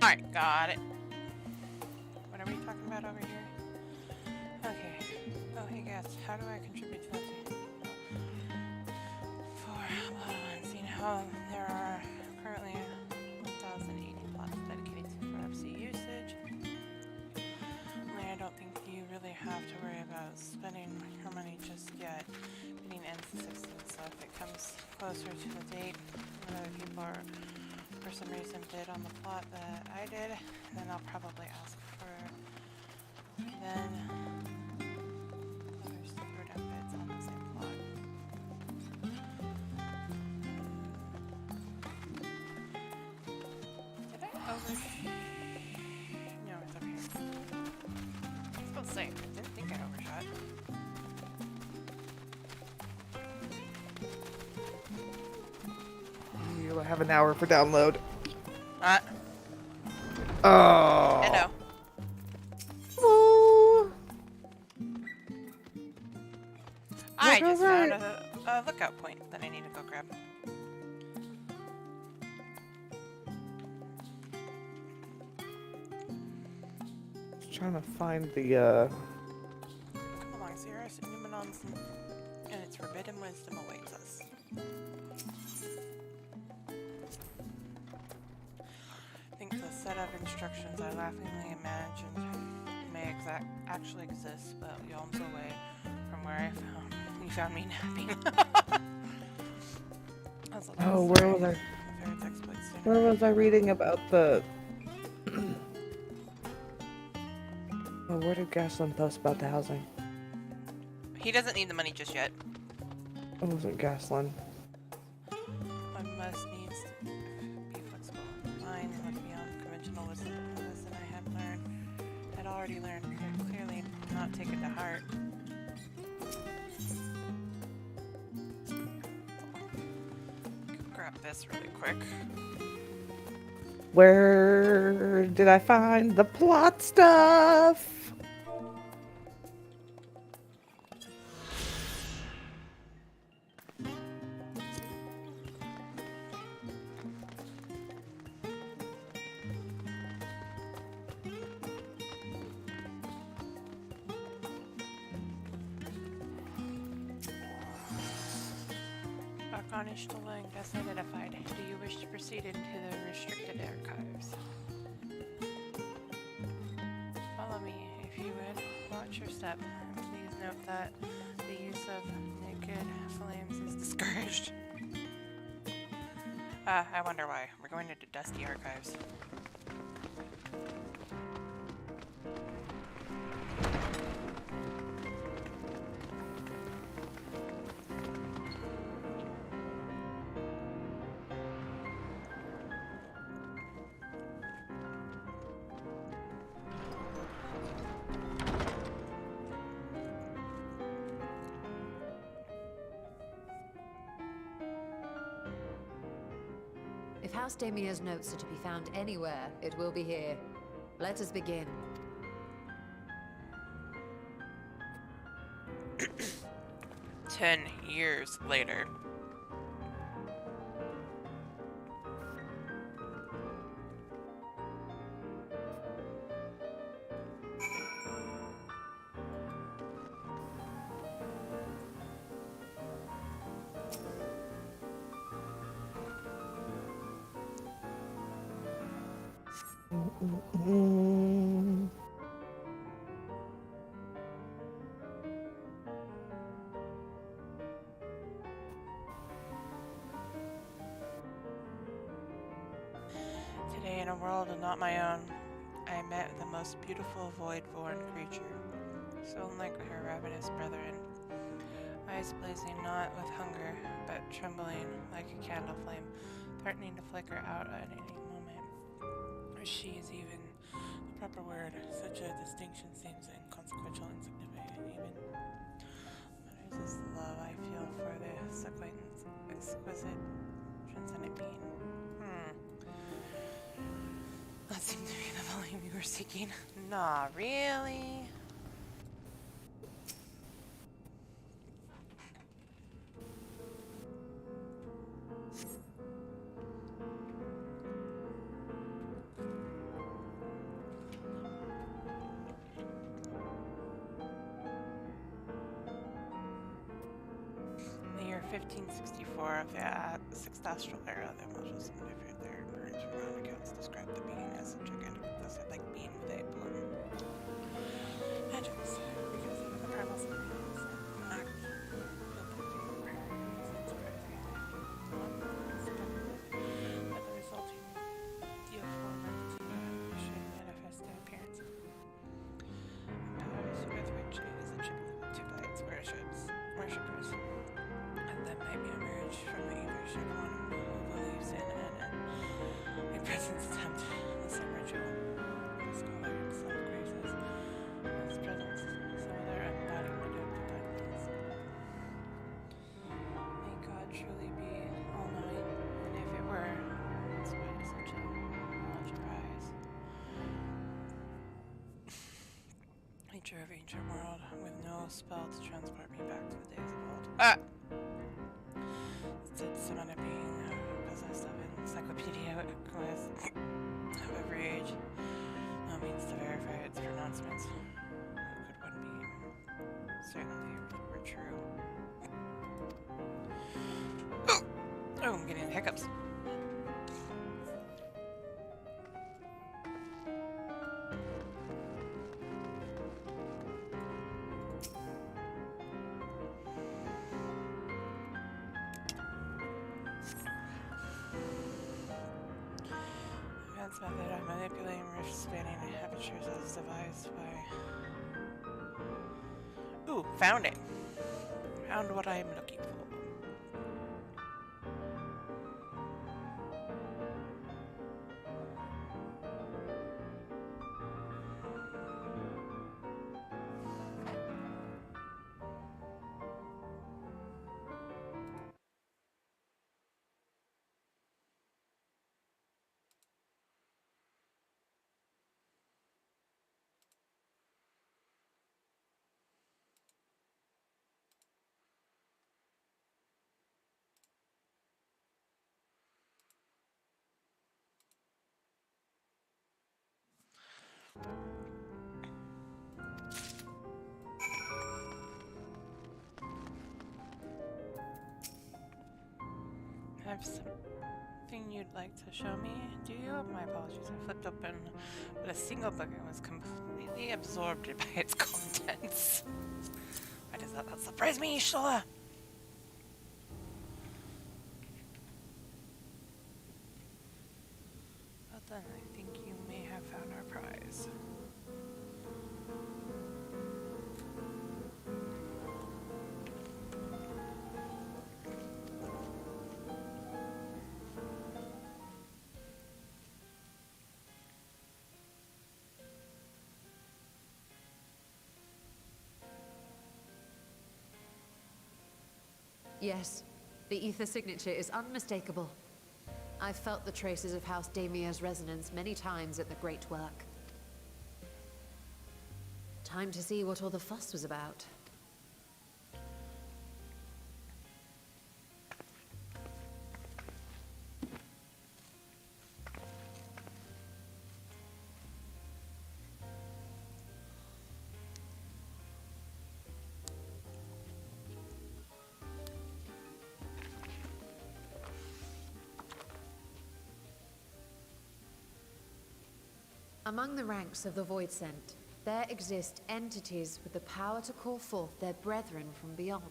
Alright, got it. What are we talking about over here? Okay. Oh, hey guys, how do I contribute to that? For seeing how there are currently 1,080 plots dedicated for FC usage. Only I don't think you really have to worry about spending your money just yet. Getting ends to 16, so if it comes closer to the date when other people are, for some reason, did on the plot that I did, then I'll probably ask for then others to put up bids on the same plot. Did I overshoot? No, it's up here. I was about to say, I didn't think I overshot. You have an hour for download. Oh. Hello. Oh. I just found a lookout point that I need to go grab. Just trying to find the Come along, Sirius. Numenon's and its forbidden wisdom awaits us. I think the set of instructions I laughingly imagined may actually exist, but yawns away from where you found me napping. Oh, where was I? Where was I reading about the? Oh, where did Gasland post about the housing? He doesn't need the money just yet. It wasn't Gasland. One must needs to be flexible. Mine would be on conventional wisdom. A lesson I had already learned, but clearly not taken to heart. Grab this really quick. Where did I find the plot stuff? Garnished alone, guest identified. Do you wish to proceed into the restricted archives? Follow me, if you would. Watch your step. Please note that the use of naked flames is discouraged. I wonder why. We're going into dusty archives. If House Damia's notes are to be found anywhere, it will be here. Let us begin. 10 years later. Today, in a world not my own, I met the most beautiful void-born creature, so unlike her ravenous brethren, eyes blazing not with hunger, but trembling like a candle flame, threatening to flicker out at any moment. She is even the proper word. Such a distinction seems inconsequential, insignificant even. Matters is the love I feel for this acquaintance, exquisite, transcendent being. That seemed to be the volume you were seeking. Nah, really? 1564 of the 6th astral era, the emotions and different their current ground accounts describe the being as a gigantic desert like being with a bloom. Engines, because of the primal signals and act but the resulting deformity should manifest the appearance of powers with which it is attributed to by its worshippers. And then maybe emerge from the ether ship one who believes in a presence attempt the same ritual. The scholar himself graces his presence, so their embodiment of the darkness. May God truly be all-knowing, and if it were, in spite of such a large prize. Nature of ancient world, with no spell to transport me back to the days of old. Ah! Instead, summon a being possessed of an encyclopedia quiz of every age. No means to verify its pronouncements. How could one be? Certainly, if it were true. Oh, I'm getting the hiccups. Advanced method of manipulating rift spanning apertures as devised by... Ooh, found it. Found what I'm looking for. Have something you'd like to show me? Do you? My apologies. I flipped open but a single book and was completely absorbed by its contents. Why does that surprise me, Shola? Well then, I think you may have found our prize. Yes, the ether signature is unmistakable. I've felt the traces of House Damia's resonance many times at the Great Work. Time to see what all the fuss was about. Among the ranks of the Void Sent, there exist entities with the power to call forth their brethren from beyond.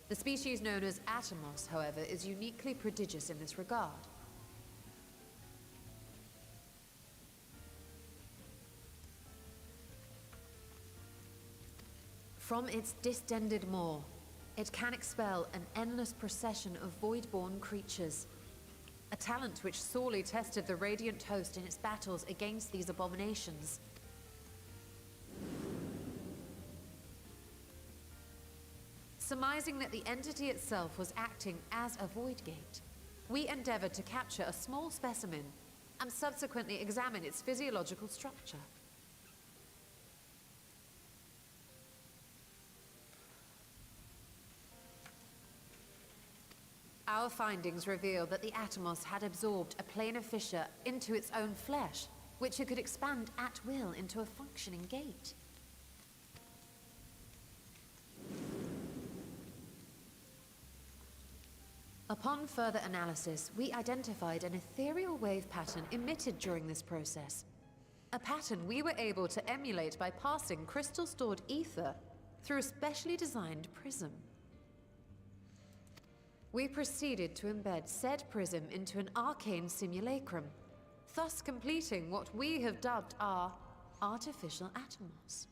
The species known as Atomos, however, is uniquely prodigious in this regard. From its distended maw, it can expel an endless procession of void-born creatures, a talent which sorely tested the Radiant Host in its battles against these abominations. Surmising that the entity itself was acting as a void gate, we endeavored to capture a small specimen and subsequently examine its physiological structure. Our findings reveal that the Atomos had absorbed a planar fissure into its own flesh, which it could expand at will into a functioning gate. Upon further analysis, we identified an ethereal wave pattern emitted during this process. A pattern we were able to emulate by passing crystal-stored ether through a specially designed prism. We proceeded to embed said prism into an arcane simulacrum, thus completing what we have dubbed our artificial atomos.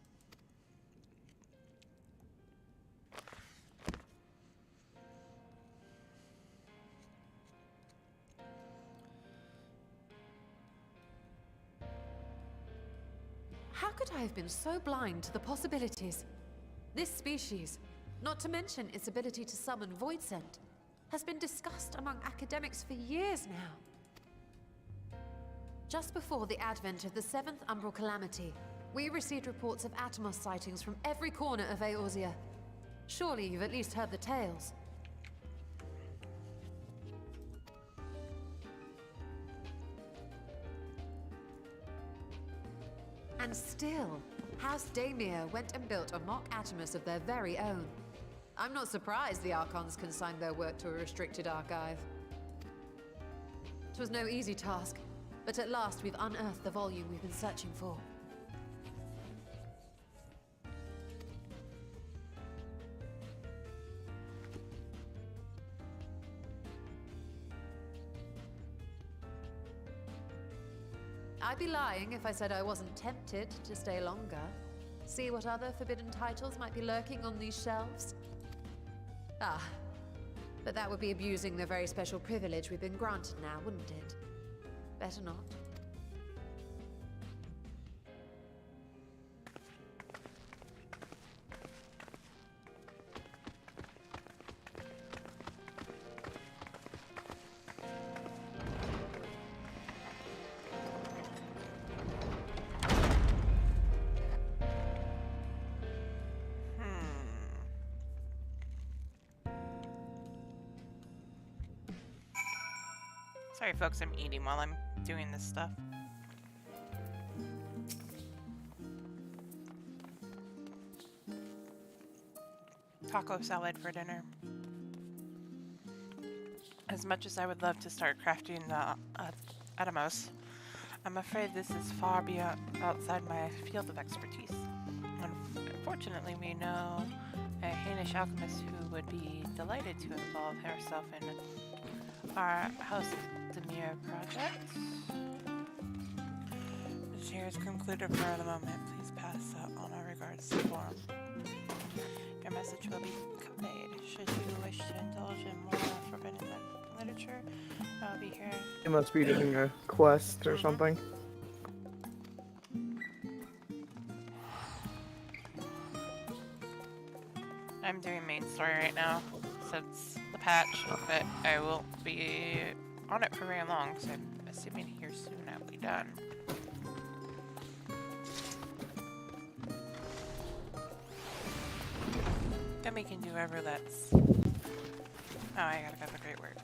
How could I have been so blind to the possibilities? This species, not to mention its ability to summon void scent, has been discussed among academics for years now. Just before the advent of the 7th Umbral Calamity, we received reports of Atomos sightings from every corner of Eorzea. Surely you've at least heard the tales. And still, House Daemir went and built a mock Atomos of their very own. I'm not surprised the Archons consigned their work to a restricted archive. It was no easy task, but at last we've unearthed the volume we've been searching for. I'd be lying if I said I wasn't tempted to stay longer. See what other forbidden titles might be lurking on these shelves. Ah, but that would be abusing the very special privilege we've been granted now, wouldn't it? Better not. Sorry folks, I'm eating while I'm doing this stuff. Taco salad for dinner. As much as I would love to start crafting the Atomos, I'm afraid this is far beyond outside my field of expertise. Unfortunately, we know a Hainish alchemist who would be delighted to involve herself in our House Daemir project. The chair is concluded for the moment. Please pass on our regards to the forum. Your message will be conveyed. Should you wish to indulge in more forbidden literature, I'll be here. It must be doing a quest or something. I'm doing main story right now, since the patch, but I won't be on it for very long, so I'm assuming here soon I'll be done. Then we can do whatever that's... Oh, I gotta go to Great Work.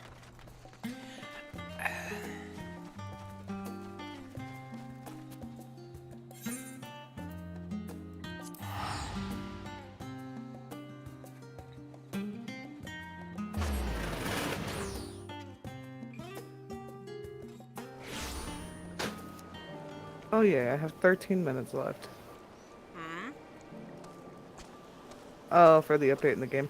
Oh yeah, I have 13 minutes left. Hmm? Oh, for the update in the game.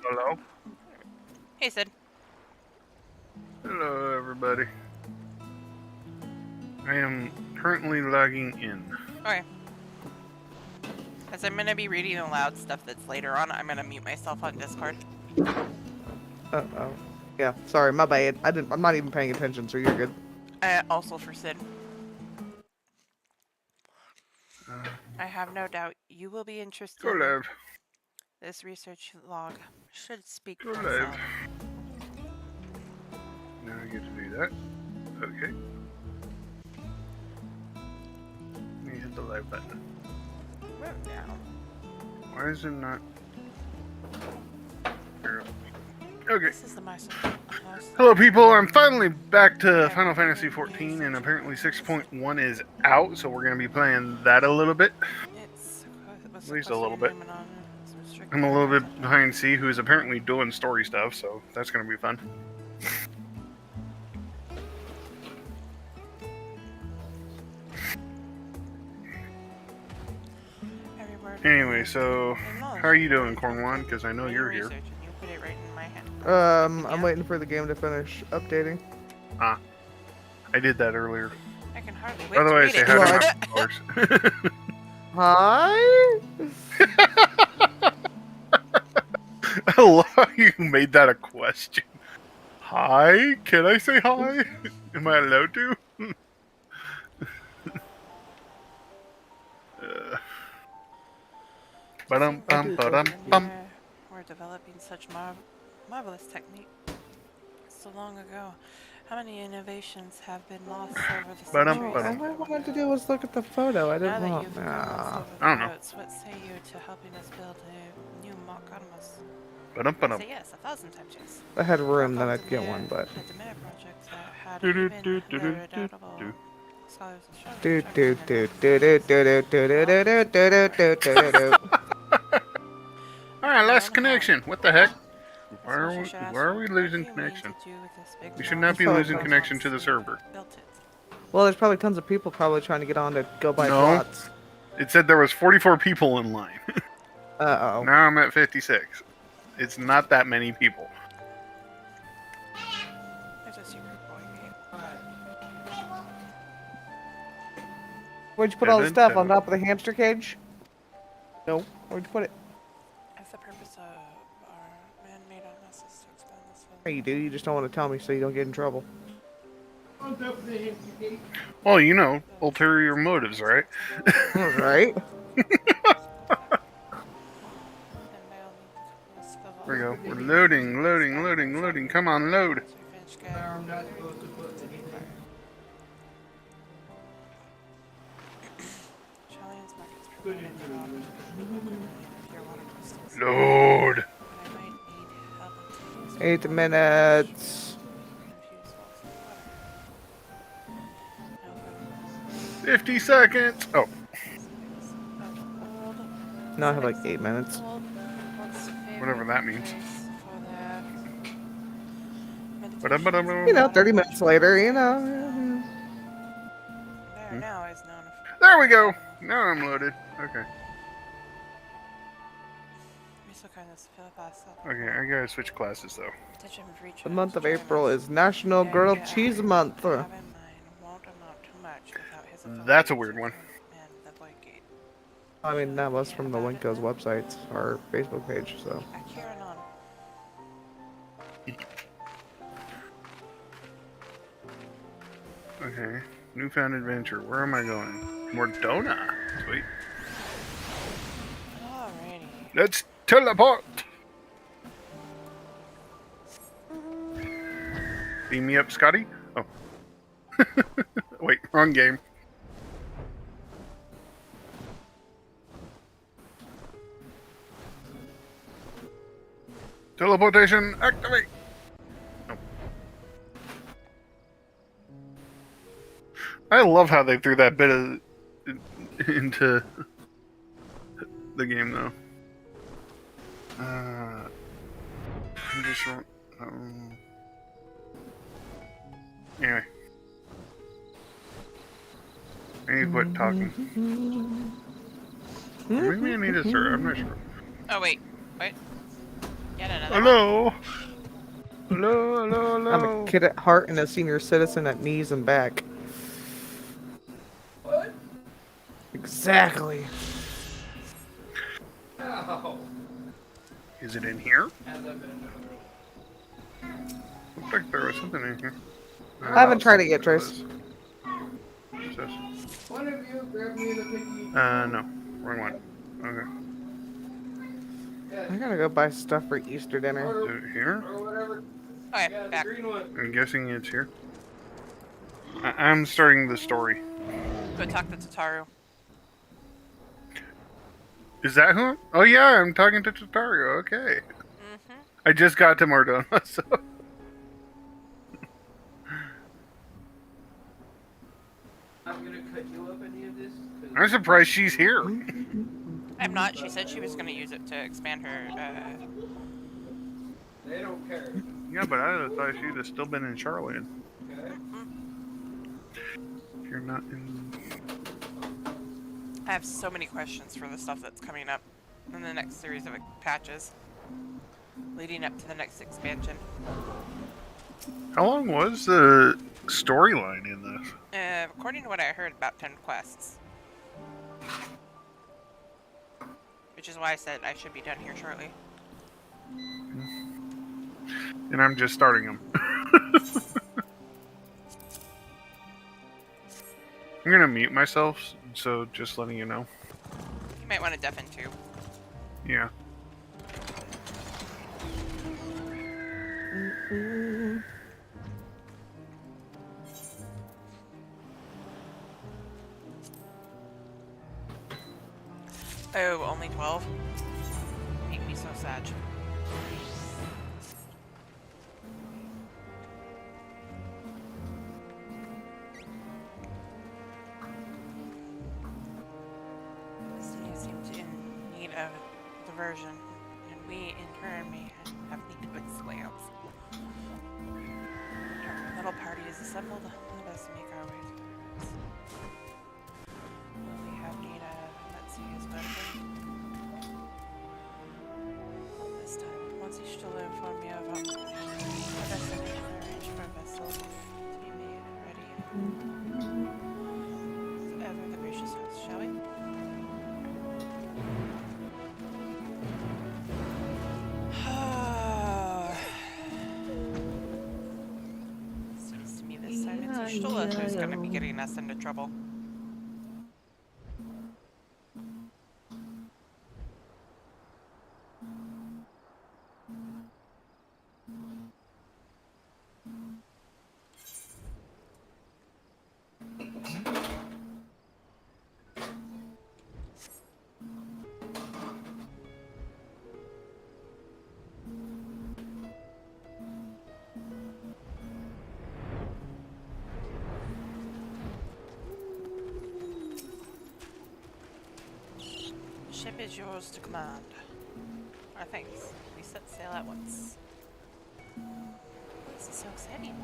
Hello? Hey, Sid. Hello, everybody. I am currently logging in. Okay. As I'm gonna be reading aloud stuff that's later on, I'm gonna mute myself on Discord. Oh. Yeah, sorry, my bad. I'm not even paying attention, so you're good. Also for Sid. I have no doubt you will be interested. Go live. This research log should speak Go for live. itself. Now I get to do that. Okay. Let me hit the live button. Move down. Why is it not? Here. Okay. This is the mice. Hello, people. I'm finally back to Final Fantasy XIV, and apparently 6.1 is out, so we're going to be playing that a little bit. At least a little bit. I'm a little bit behind C, who's apparently doing story stuff, so that's going to be fun. Anyway, so how are you doing, Cornwan? Because I know you're here. I'm waiting for the game to finish updating. Ah, I did that earlier. I can hardly wait By the to way, read say it. hi to my followers. Hi. I love how you made that a question. Hi? Can I say hi? Am I allowed to? Ba-dum-bum. We're developing such marvelous technique so long ago. How many innovations have been lost over the centuries? All I wanted to do was look at the photo. I didn't want. I don't know. What say you to helping us build a new mock Artemis? Ba-dum-ba-dum. Say yes, 1,000 times yes. If I had room, then I'd get one, but. The Demir project that had even their redoubtable scholars Do do do do do do do do do do do do do. Alright, lost connection. What the heck? Why are we losing connection? We should not be losing connection to the server. Well, there's probably tons of people probably trying to get on to go buy No. plots. It said there was 44 people in line. Uh-oh. Now I'm at 56. It's not that many people. Where'd you put all the stuff? On top of the hamster cage? No. Where'd you put it? That's the purpose of our man-made Artemis is to expand this one. Hey, you do. You just don't want to tell me so you don't get in trouble. Well, you know, ulterior motives, right? Right. There we go. We're loading. Come on, load. Load. 8 minutes. 50 seconds. Oh. No, I have like 8 minutes. Whatever that means. You know, 30 minutes later, you know. There we go. Now I'm loaded. Okay. Okay, I gotta switch classes though. The month of April is National Grilled Cheese Month. That's a weird one. I mean, that was from the Winko's website or Facebook page, so. Okay. Newfound adventure. Where am I going? Mordona. Sweet. Alrighty. Let's teleport! Beam me up, Scotty? Oh. Wait, wrong game. Teleportation activate! Oh. I love how they threw that bit of into the game, though. I'm just anyway, I need to quit talking. Or maybe I need to start. I'm not sure. Oh wait, what? Yet another. Hello. Hello. I'm a kid at heart and a senior citizen at knees and back. What? Exactly. No. Is it in here? Looked like there was something in here. I haven't tried it yet, Trace. What's this? One of you grab me the piggy. No. Wrong one. Okay. I gotta go buy stuff for Easter dinner. Is it here? Or whatever. Okay, Yeah, the back. green one. I'm guessing it's here. I'm starting the story. Go talk to Tataru. Is that who? Oh yeah, I'm talking to Tataru. Okay. I just got to Mardona, so. I'm gonna cut you up any of this. I'm surprised she's here. I'm not. She said she was going to use it to expand her. They don't care. Yeah, but I thought she'd have still been in Charlotte. Okay. If you're not in. I have so many questions for the stuff that's coming up in the next series of patches leading up to the next expansion. How long was the storyline in this? According to what I heard, about 10 quests. Which is why I said I should be done here shortly. And I'm just starting them. I'm gonna mute myself, so just letting you know. You might want to deafen too. Yeah. Oh, only 12? Make me so sad. You seem to in need of diversion, and we in turn may have need of explanations. Our little party is assembled. Let us make our way through this. What we have need of, let's see, is medicine. This time, once each to inform me of a destination arranged for a vessel to be made and ready. So ever the gracious host, shall we? Seems to me this time it's Y'shtola who's going to be getting us into trouble. Ship is yours to command. Our thanks. We set sail at once. This is so exciting.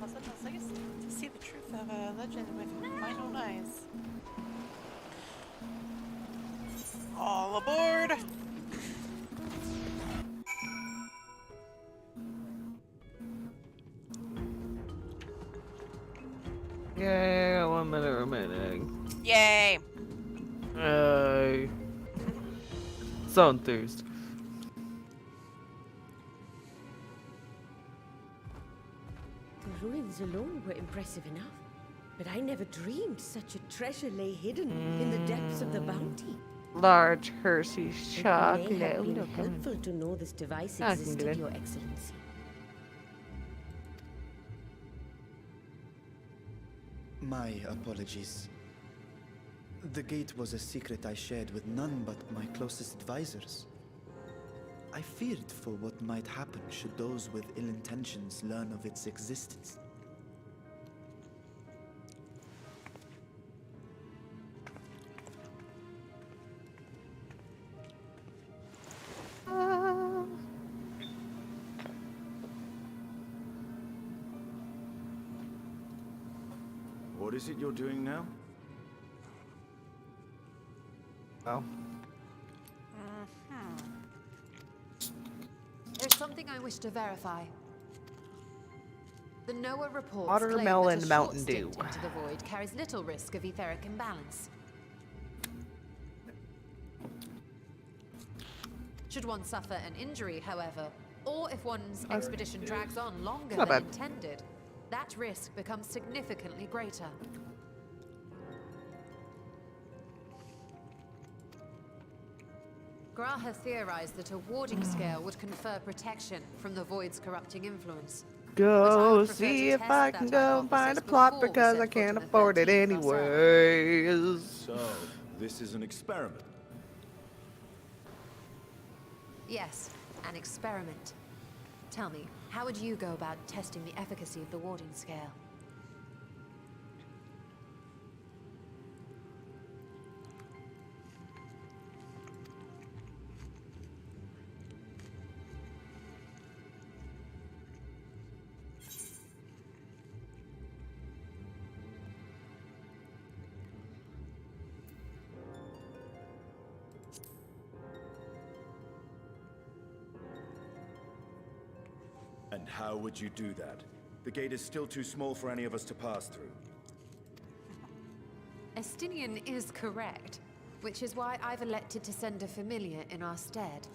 Also, it's like to see the truth of a legend with my own eyes. All aboard! Yay, I got 1 minute remaining. Yay! Yay. So enthused. The ruins alone were impressive enough, but I never dreamed such a treasure lay hidden in the depths of the bounty. Large Hershey's It chocolate. may have been helpful to know this device I can do existed, it. Your Excellency. My apologies. The gate was a secret I shared with none but my closest advisors. I feared for what might happen should those with ill intentions learn of its existence. What is it you're doing now? Oh. There's something I wish to verify. The NOAA reports Watermelon claim that a Mountain short Dew. stint into the void carries little risk of etheric imbalance. Should one suffer an injury, however, or if one's expedition drags on longer Not than bad. intended, that risk becomes significantly greater. Graha theorized that a warding scale would confer protection from the void's corrupting influence. Go see if I can go and find a plot because I can't afford it anyways. So, this is an experiment. Yes, An experiment. Tell me, how would you go about testing the efficacy of the warding scale? And how would you do that? The gate is still too small for any of us to pass through. Estinian is correct, which is why I've elected to send a familiar in our stead.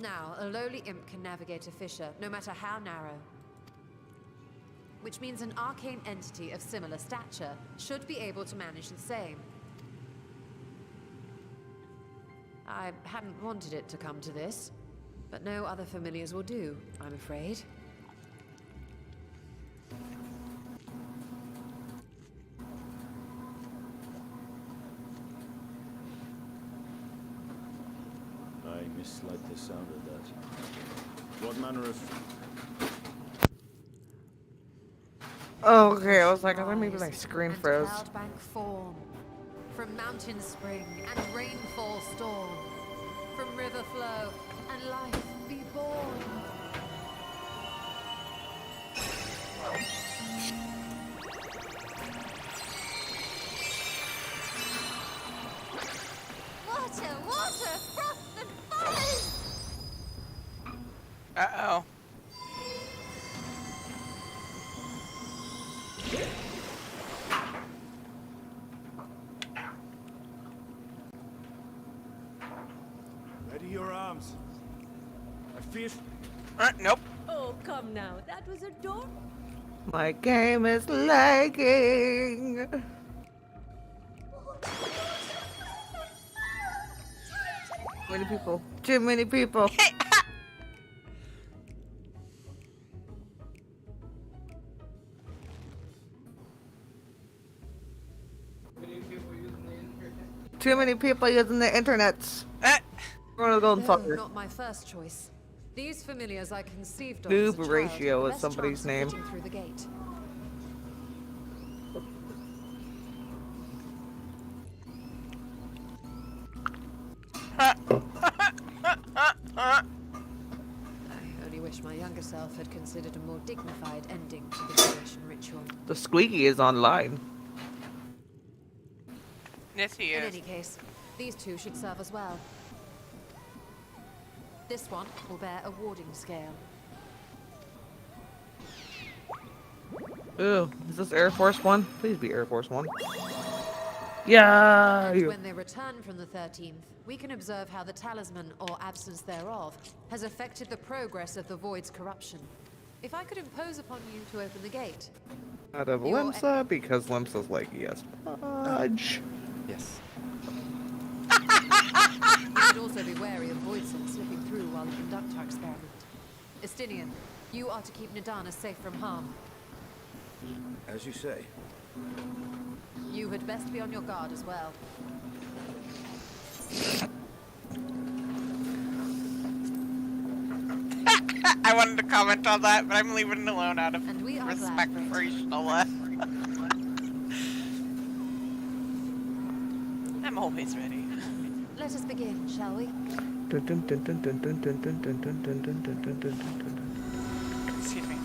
Now, a lowly imp can navigate a fissure, no matter how narrow. Which means an arcane entity of similar stature should be able to manage the same. I hadn't wanted it to come to this, but no other familiars will do, I'm afraid. I mislike the sound of that. What manner of... Okay, I was like, I thought maybe my screen froze. Cloudbank form, from mountain spring and rainfall storm, from river flow and life be born. Water, water, froth and foam! Uh-oh. Ready your arms. I fear... Nope. Oh, come now. That was a door. My game is lagging. Too many people. Too many people. Too many people using the internet. We're gonna go and talk. Not my first choice. These familiars I conceived of Noob as a Ratio child, is best somebody's chance of name. getting through the gate. I only wish my younger self had considered a more dignified ending to the duration ritual. The squeaky is online. Yes, he In is. any case, these two should serve as well. This one will bear a warding scale. Ooh, is this Air Force One? Please be Air Force One. Yeah. And when they return from the 13th, we can observe how the talisman, or absence thereof, has affected the progress of the Void's corruption. If I could impose upon you to open the gate. Out of Limsa, because Limsa's like, yes. Fudge. Yes. You should also be wary of Void Sense slipping through while we conduct our experiment. Estinian, you are to keep Nadana safe from harm. As you say. You had best be on your guard as well. I wanted to comment on that, but I'm leaving it alone out of And we are respect glad for Ishnola. I'm always ready. Let us begin, shall we? Excuse me.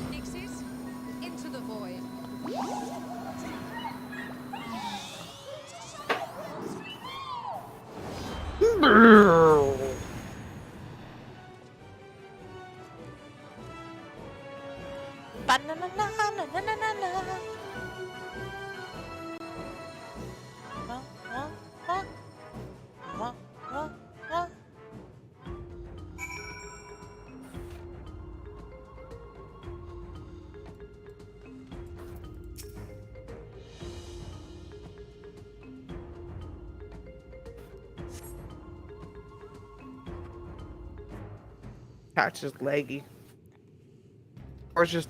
Nixies, into the void. Catch is laggy. Or it's just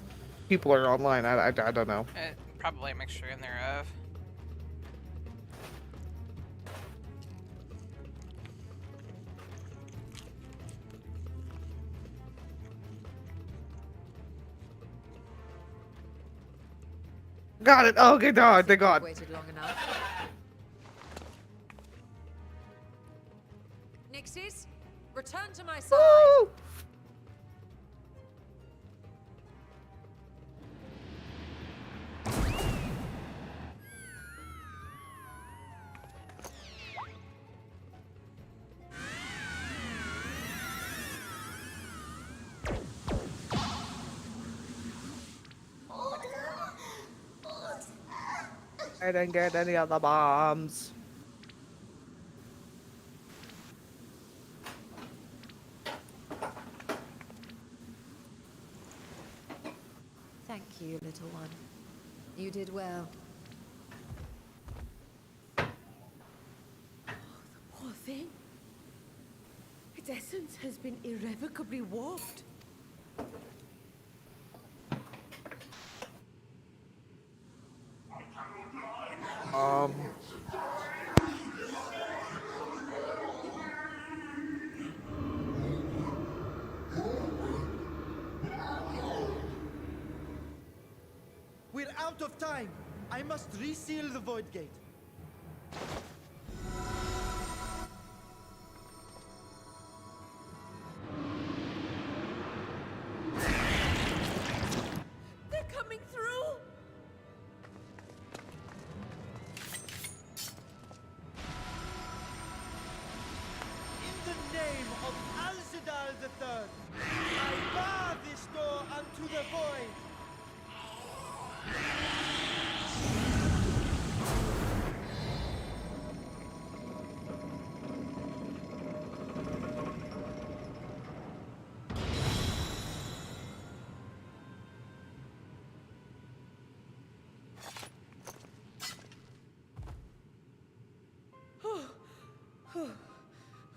people are online. I don't know. Probably a mixture in thereof. Got it. Oh, okay, dog. Thank God. Waited long enough. Nixies, return to my side. Woo! I didn't get any of the bombs. Thank you, little one. You did well. Poor thing. Its essence has been irrevocably warped. We're out of time. I must reseal the void gate. They're coming through. In the name of Alzadal III, I bar this door unto the void.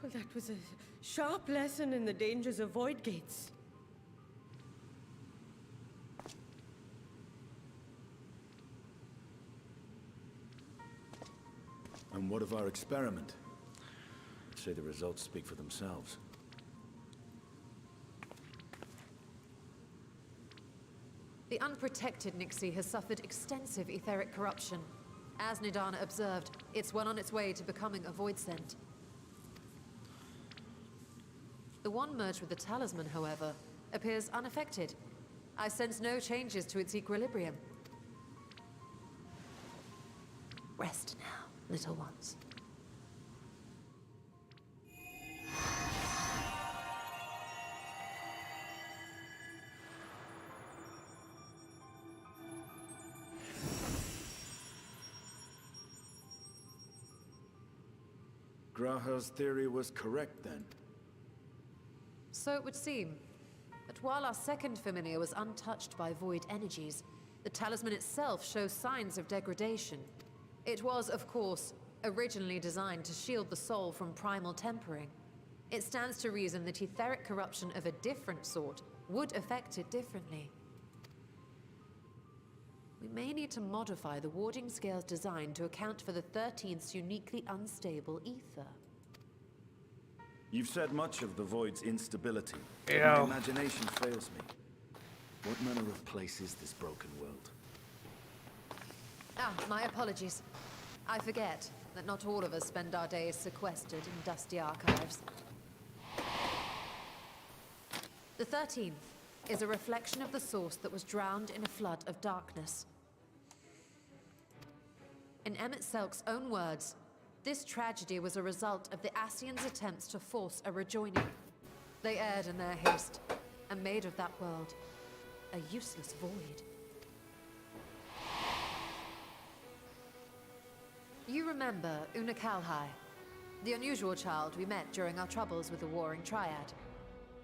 Well, that was a sharp lesson in the dangers of void gates. And what of our experiment? I'd say the results speak for themselves. The unprotected Nixie has suffered extensive etheric corruption. As Nidana observed, it's well on its way to becoming a void scent. The one merged with the talisman, however, appears unaffected. I sense no changes to its equilibrium. Rest now, little ones. Graha's theory was correct then. So it would seem. But while our second familiar was untouched by void energies, the talisman itself shows signs of degradation. It was, of course, originally designed to shield the soul from primal tempering. It stands to reason that etheric corruption of a different sort would affect it differently. We may need to modify the warding scale's design to account for the 13th's uniquely unstable ether. You've said much of the Void's instability. Yeah. My imagination fails me. What manner of place is this broken world? Ah, my apologies. I forget that not all of us spend our days sequestered in dusty archives. The 13th is a reflection of the source that was drowned in a flood of darkness. In Emmett Selk's own words, this tragedy was a result of the Ascians' attempts to force a rejoining. They erred in their haste, and made of that world a useless void. You remember Una Kalhai, the unusual child we met during our troubles with the Warring Triad.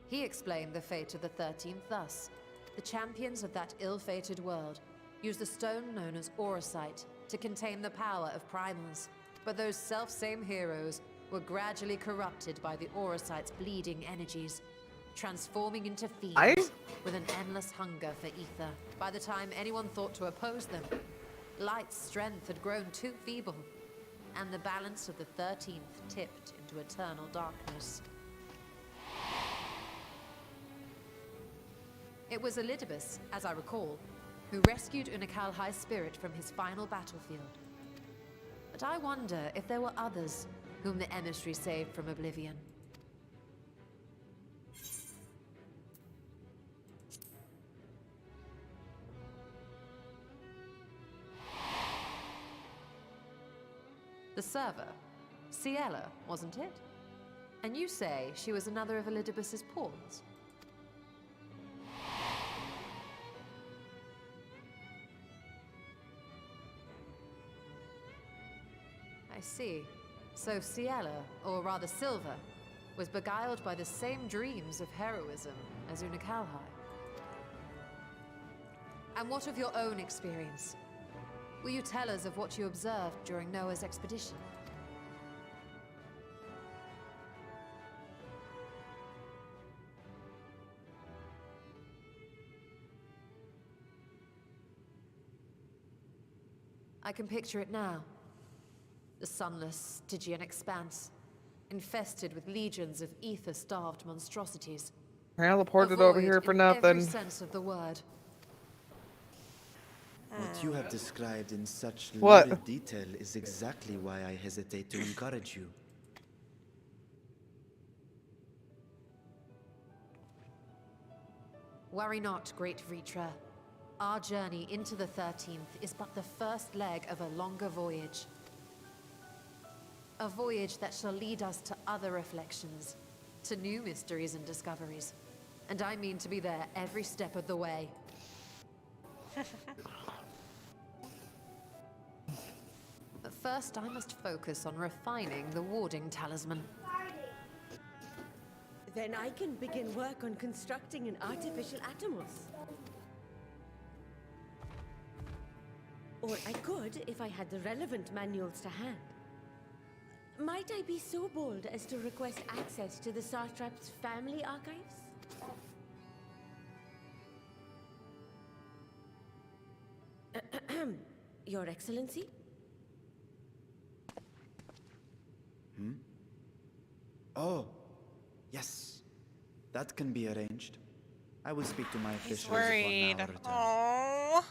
He explained the fate of the 13th thus. The champions of that ill-fated world used the stone known as Auracite to contain the power of primals. But those self-same heroes were gradually corrupted by the Auracite's bleeding energies, transforming into fiends with an endless hunger for ether. By the time anyone thought to oppose them, Light's strength had grown too feeble, and the balance of the 13th tipped into eternal darkness. It was Elidibus, as I recall, who rescued Unakalhai's spirit from his final battlefield. But I wonder if there were others whom the emissary saved from oblivion. The server, Ciela, wasn't it? And you say she was another of Elidibus's pawns? I see. So Ciela, or rather Silver, was beguiled by the same dreams of heroism as Unakalhai. And what of your own experience? Will you tell us of what you observed during Noah's expedition? I can picture it now. The sunless, Stygian expanse, infested with legions of ether-starved monstrosities. Teleported over here for nothing. Every sense of the word. What you have described in such lurid detail is exactly why I hesitate to encourage you. Worry not, great Vritra. Our journey into the 13th is but the first leg of a longer voyage. A voyage that shall lead us to other reflections, to new mysteries and discoveries. And I mean to be there every step of the way. But first, I must focus on refining the warding talisman. Then I can begin work on constructing an artificial Atomos. Or I could if I had the relevant manuals to hand. Might I be so bold as to request access to the Satrap's family archives? Your Excellency? Oh, yes. That can be arranged. I will speak to my officials upon Worried. our return. Aww.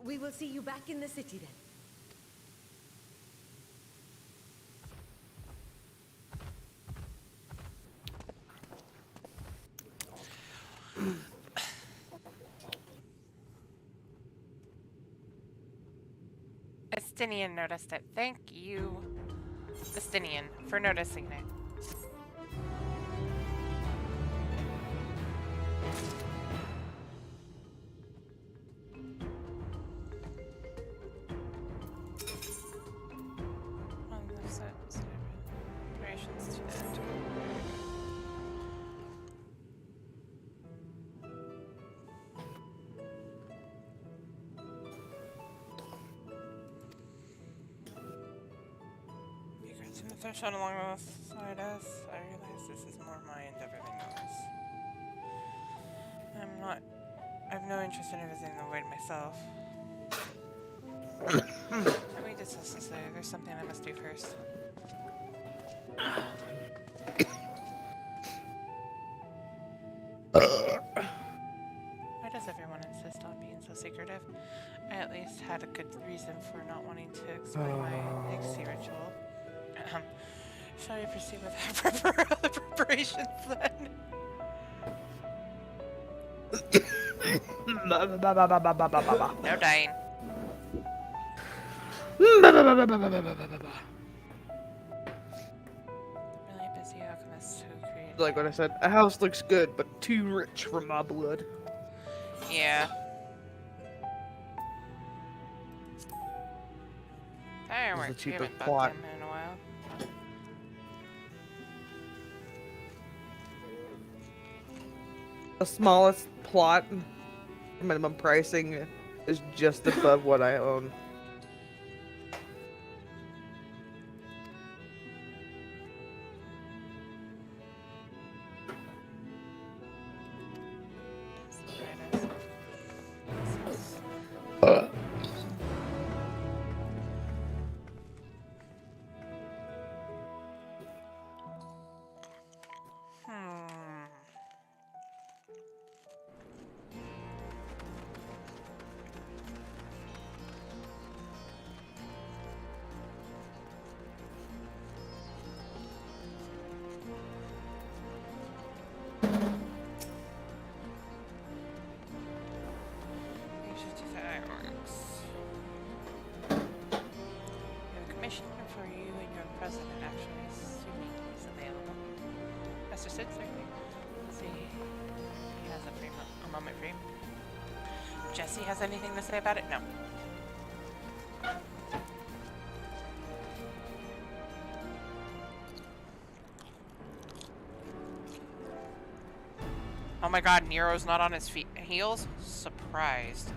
We will see you back in the city then. Estinian noticed it. Thank you, Estinian, for noticing it. Operations to the end. The threshold alongside us. I realize this is more my end of everything else. I have no interest in visiting the void myself. Let me just say, there's something I must do first. Why does everyone insist on being so secretive? I at least had a good reason for not wanting to explain my Nixie ritual. Shall we proceed with our other preparations then? No dying. Really busy alchemist who created. Like what I said, a house looks good, but too rich for my blood. Yeah. Fireworks. It's a We cheaper haven't plot. bugged him in a while. The smallest plot, minimum pricing, is just above what I own. president, actually, assuming he's available. Mr. Sid, certainly. Let's see. He has a moment free. Jesse has anything to say about it? No. Oh my god, Nero's not on his heels? Surprised.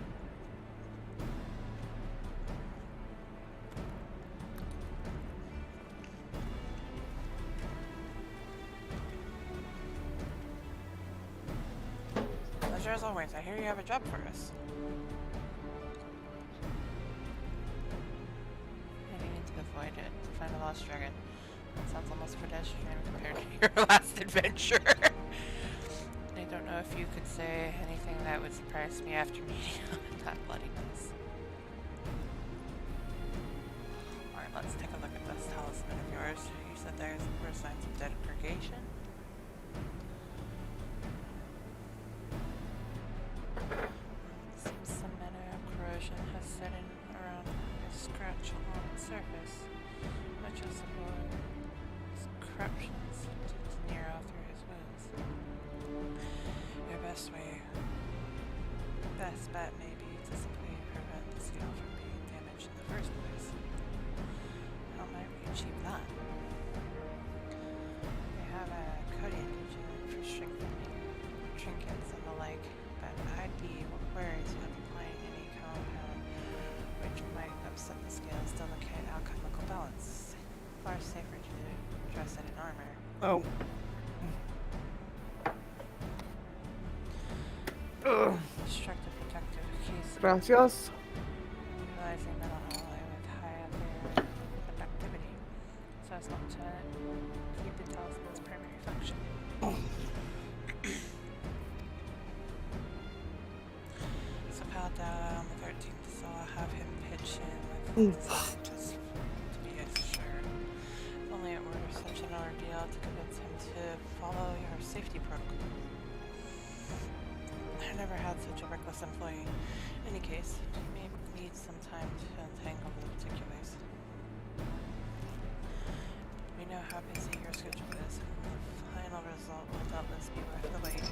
Pleasure as always. I hear you have a job for us. Heading into the void to find a lost dragon. That sounds almost pedestrian compared to your last adventure. I don't know if you could say anything that would surprise me after meeting that bloody mess. Alright, let's take a look at this talisman of yours. You said there were signs of degradation? Seems some manner of corrosion has set in around a scratch on its surface, much as the corruptions did to Nero through his wounds. Your best bet may be to simply prevent the scale from being damaged in the first place. How might we achieve that? We have a coding engine for strengthening trinkets and the like, but I'd be wary to applying any compound which might upset the scale's delicate alchemical balance. Far safer to dress it in armor. Oh. Destructive protective case. Gracias. Utilizing metal alloy with high conductivity, so as not to keep the talisman's primary function. So Pal died on the 13th, so I'll have him pitch in with just to be assured. If only it were such an ordeal to convince him to follow your safety protocol. I never had such a reckless employee. In any case, you may need some time to untangle the particulars. We know how busy your schedule is, and the final result will doubtless be worth the wait.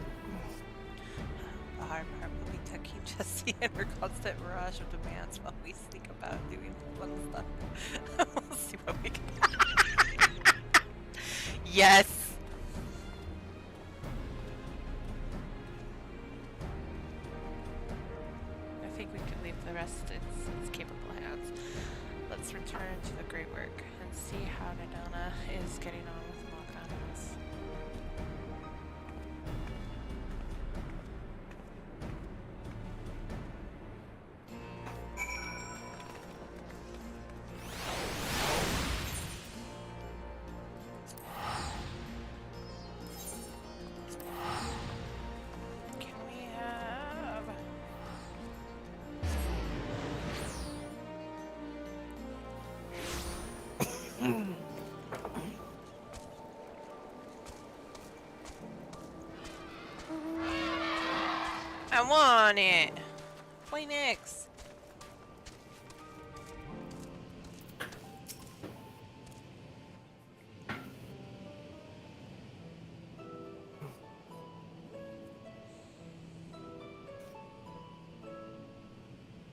The hard part will be to keep Jessie in her constant barrage of demands while we sneak about doing fun stuff. We'll see what we can. Yes! I think we can leave the rest in its capable hands. Let's return to the great work and see how Nadana is getting on with mock animals. Can we have... I want it! Play next!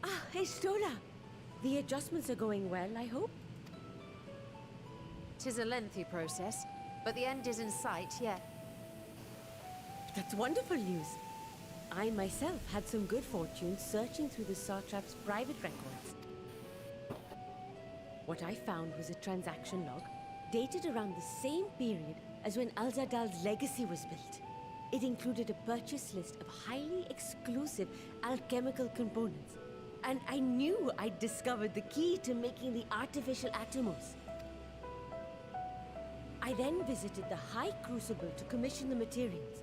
Ah, Estola! The adjustments are going well, I hope? 'Tis a lengthy process, but the end is in sight, yeah. That's wonderful news. I myself had some good fortune searching through the Satrap's private records. What I found was a transaction log dated around the same period as when Al-Zadal's legacy was built. It included a purchase list of highly exclusive alchemical components. And I knew I'd discovered the key to making the artificial atomos. I then visited the High Crucible to commission the materials.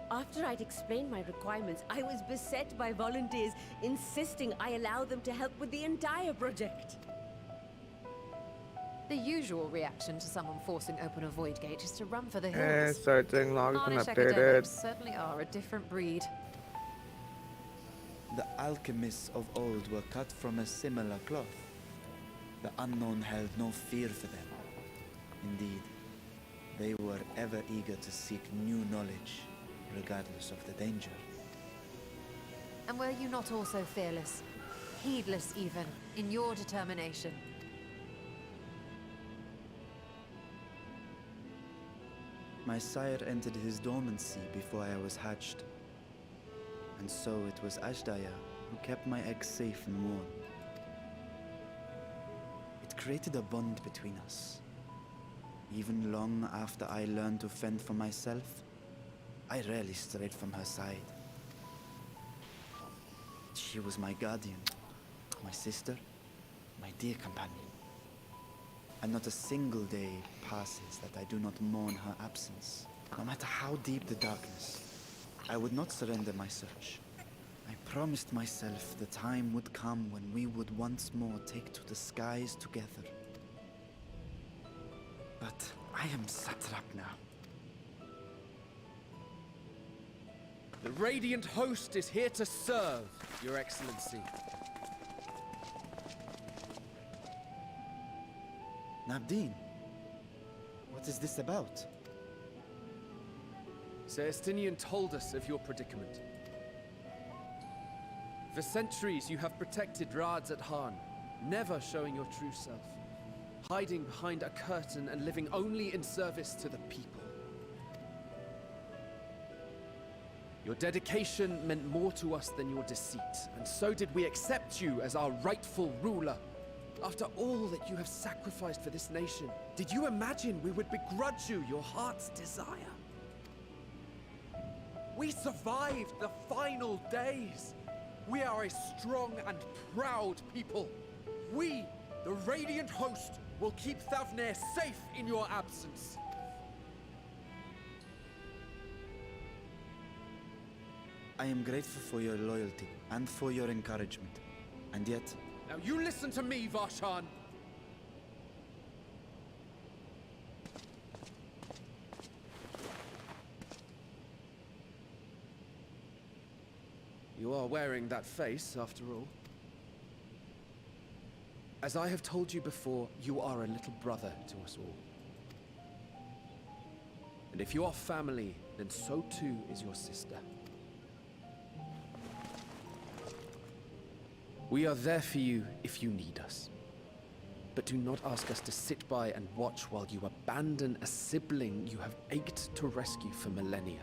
After I'd explained my requirements, I was beset by volunteers insisting I allow them to help with the entire project. The usual reaction to someone forcing open a void gate is to run for the hills. Searching logs been Harnish updated. academics certainly are a different breed. The alchemists of old were cut from a similar cloth. The unknown held no fear for them. Indeed, they were ever eager to seek new knowledge, regardless of the danger. And were you not also fearless, heedless even, in your determination? My sire entered his dormancy before I was hatched. And so it was Ashdaya who kept my eggs safe and warm. It created a bond between us. Even long after I learned to fend for myself, I rarely strayed from her side. She was my guardian, my sister, my dear companion. And not a single day passes that I do not mourn her absence. No matter how deep the darkness, I would not surrender my search. I promised myself the time would come when we would once more take to the skies together. But I am satrap now. The Radiant Host is here to serve, Your Excellency. Nabdeen, what is this about? Sir Estinian told us of your predicament. For centuries you have protected Rads at Han, never showing your true self, hiding behind a curtain and living only in service to the people. Your dedication meant more to us than your deceit, and so did we accept you as our rightful ruler. After all that you have sacrificed for this nation, did you imagine we would begrudge you your heart's desire? We survived the final days. We are a strong and proud people. We, the Radiant Host, will keep Thavnair safe in your absence. I am grateful for your loyalty and for your encouragement. And yet... Now you listen to me, Varshan! You are wearing that face, after all. As I have told you before, you are a little brother to us all. And if you are family, then so too is your sister. We are there for you if you need us. But do not ask us to sit by and watch while you abandon a sibling you have ached to rescue for millennia.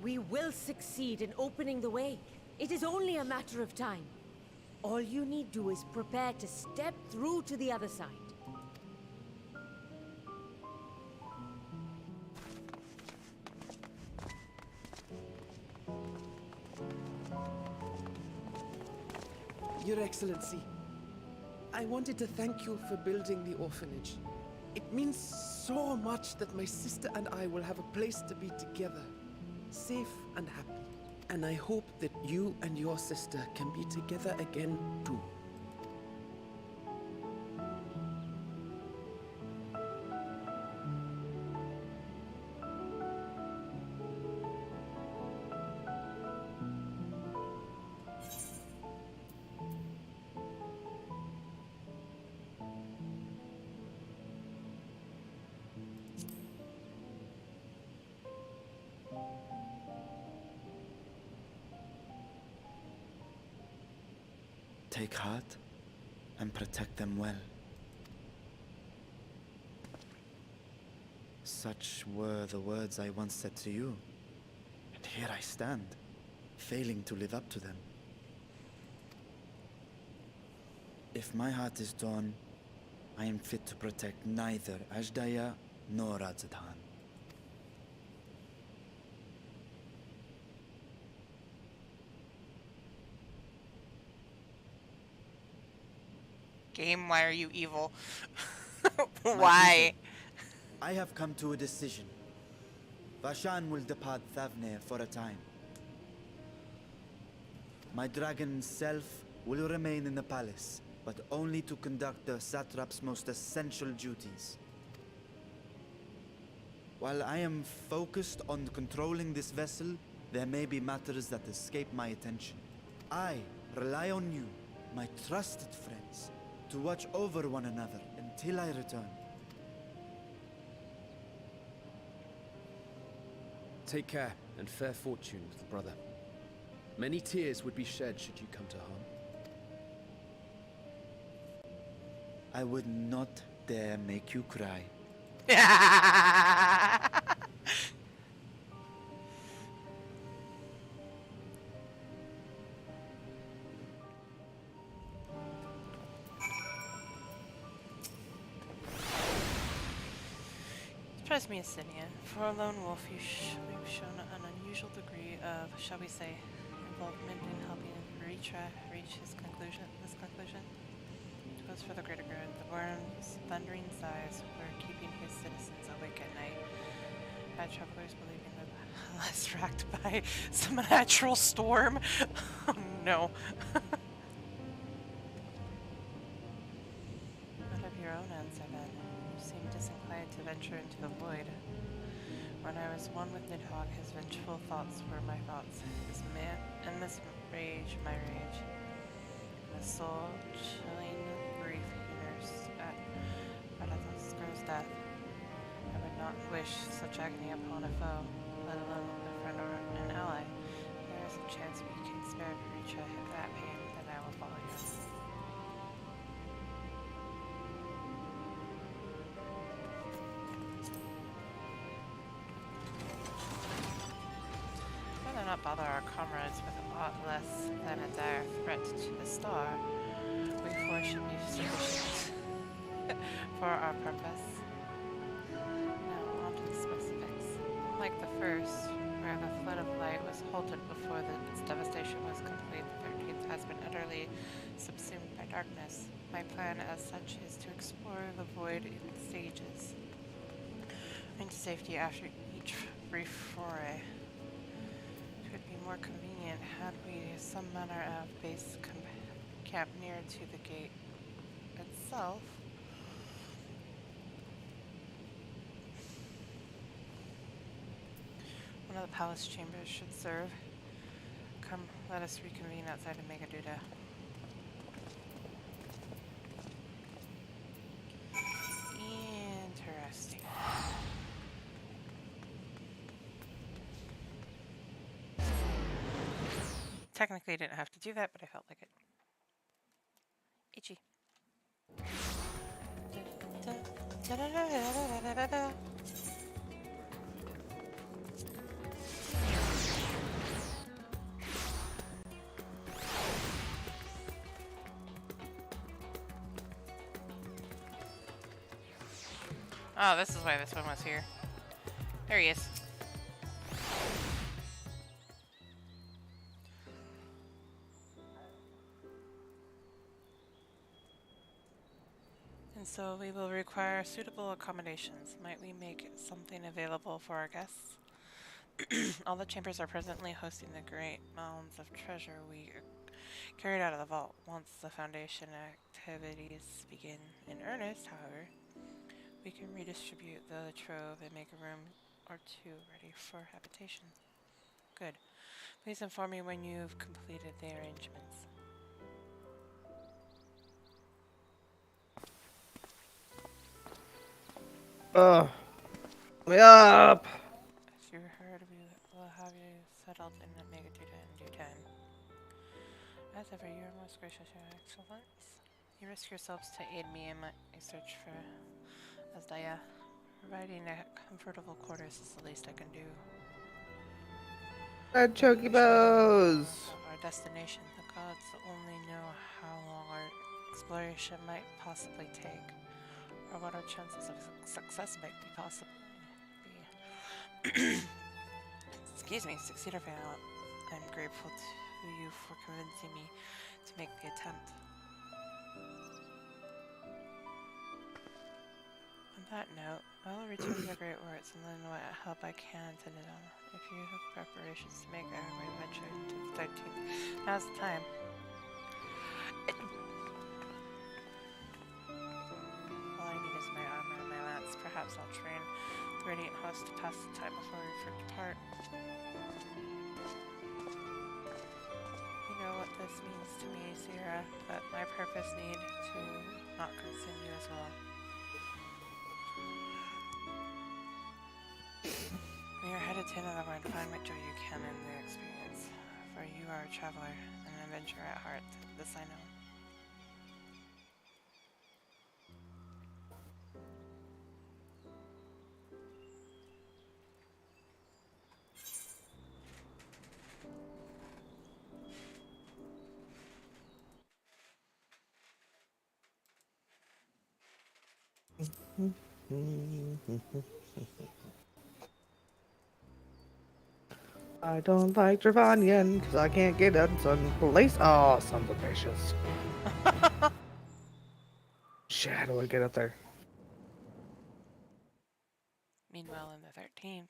We will succeed in opening the way. It is only a matter of time. All you need do is prepare to step through to the other side. Your Excellency, I wanted to thank you for building the orphanage. It means so much that my sister and I will have a place to be together, safe and happy. And I hope that you and your sister can be together again too. Take heart and protect them well. Such were the words I once said to you. And here I stand, failing to live up to them. If my heart is torn, I am fit to protect neither Ashdaya nor Radzadhan. Game, why are you evil? My Why? people, I have come to a decision. Vashan will depart Thavnair for a time. My dragon self will remain in the palace, but only to conduct the satrap's most essential duties. While I am focused on controlling this vessel, there may be matters that escape my attention. I rely on you, my trusted friends, to watch over one another until I return. Take care, and fair fortune, little brother. Many tears would be shed should you come to harm. I would not dare make you cry. Surprised me, Asinian. For a lone wolf, you've shown an unusual degree of, shall we say, involvement in helping Ritra reach this conclusion. It goes for the greater good. The worm's thundering sighs were keeping his citizens awake at night. Bad travelers believing that less racked by some natural storm. Oh no. Out of your own ends, I bet. You seem disinclined to venture into the void. When I was one with Nidhogg, his vengeful thoughts were my thoughts. His endless rage, my rage. The soul-chilling grief he nursed at Radhaska's death. I would not wish such agony upon a foe, let alone a friend or an ally. There is a chance we can spare Ritra that pain, then I will follow you. Rather not bother our comrades with a lot less than a dire threat to the star. We four should be sufficient for our purpose. Now on to the specifics. Like the first, where the flood of light was halted before its devastation was complete, the 13th has been utterly subsumed by darkness. My plan as such is to explore the void in stages, into safety after each brief foray. It would be more convenient had we some manner of base camp near to the gate itself. One of the palace chambers should serve. Come, let us reconvene outside of Megaduda. Interesting. Technically, I didn't have to do that, but I felt like it. Itchy. Oh, this is why this one was here. There he is. And so we will require suitable accommodations. Might we make something available for our guests? All the chambers are presently hosting the great mounds of treasure we carried out of the vault. Once the foundation activities begin in earnest, however, we can redistribute the trove and make a room or two ready for habitation. Good. Please inform me when you've completed the arrangements. Me up! As you heard, we will have you settled in the Megaduda in due time. As ever, you are most gracious, Your Excellence. You risk yourselves to aid me in my search for Asdaya. Providing comfortable quarters is the least I can do. Red chokibos! Our destination. The gods only know how long our exploration might possibly take, or what our chances of success might be possibly be. Excuse me, succeed or fail. I'm grateful to you for convincing me to make the attempt. On that note, I will return to the Great Words and lend what help I can to Nidhogg. If you have preparations to make, I will venture into the 13th. Now's the time. I'll train the Radiant host to pass the time before we depart. You know what this means to me, Zira, but my purpose need to not consume you as well. We are headed to another world to find what joy you can in the experience, for you are a traveler and an adventurer at heart. This I know. I don't like Dravanian because I can't get in some place. Oh, sons of bitches. Shit, how do I get up there? Meanwhile, in the 13th.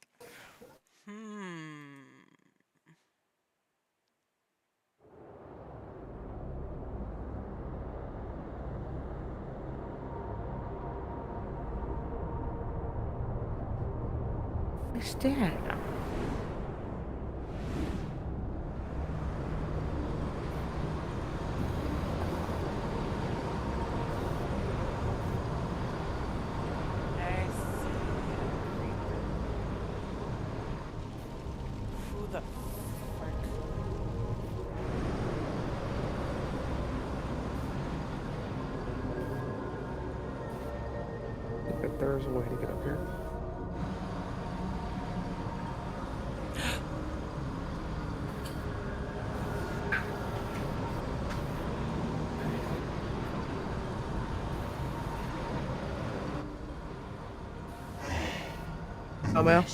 What's that? Who the frick? I bet there's a way to get up here. Oh, man.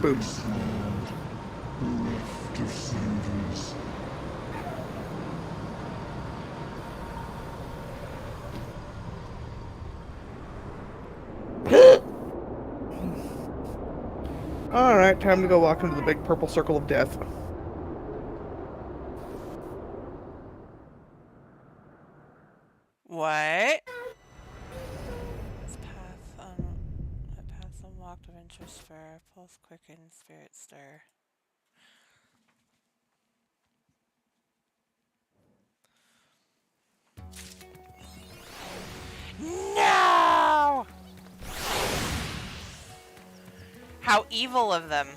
Boom. Alright, time to go walk into the big purple circle of death. What? This path unlocked adventure spur, pulse quicken, spirit stir. No! How evil of them.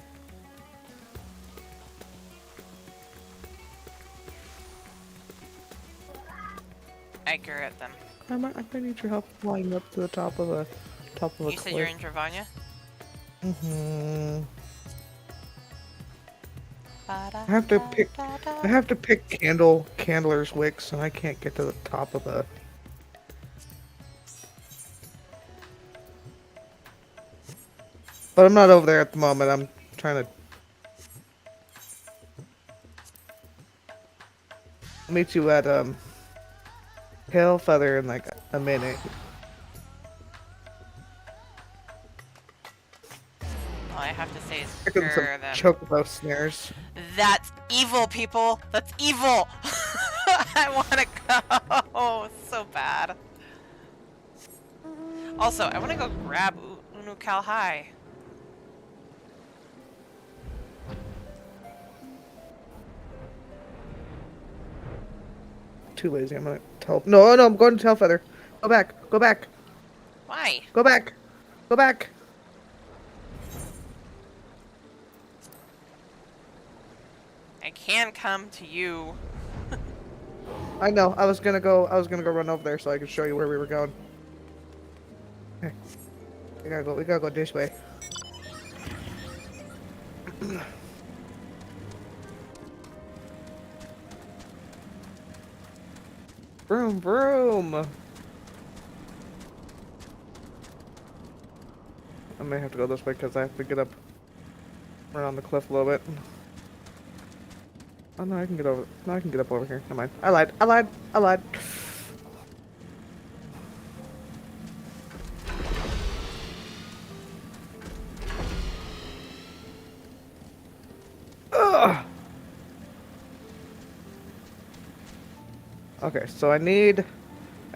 I grr at them. I might need your help flying up to the top of a cliff. You said you're in Dravania? Mm-hmm. I have to pick candler's wicks, and I can't get to the top of the. But I'm not over there at the moment. I'm trying to meet you at Tailfeather in like a minute. All I have to say is Picking some grr them. chocobo snares. That's evil, people. That's evil. I want to go so bad. Also, I want to go grab Unu High. Too lazy. I'm gonna tell. No, I'm going to Tailfeather. Go back. Go back. Why? Go back. Go back. I can come to you. I know. I was gonna go run over there so I could show you where we were going. Okay. We gotta go this way. Vroom, vroom. I may have to go this way because I have to get up around the cliff a little bit. Oh no, I can get over. No, I can get up over here. Never mind. I lied. Ugh. Okay, so I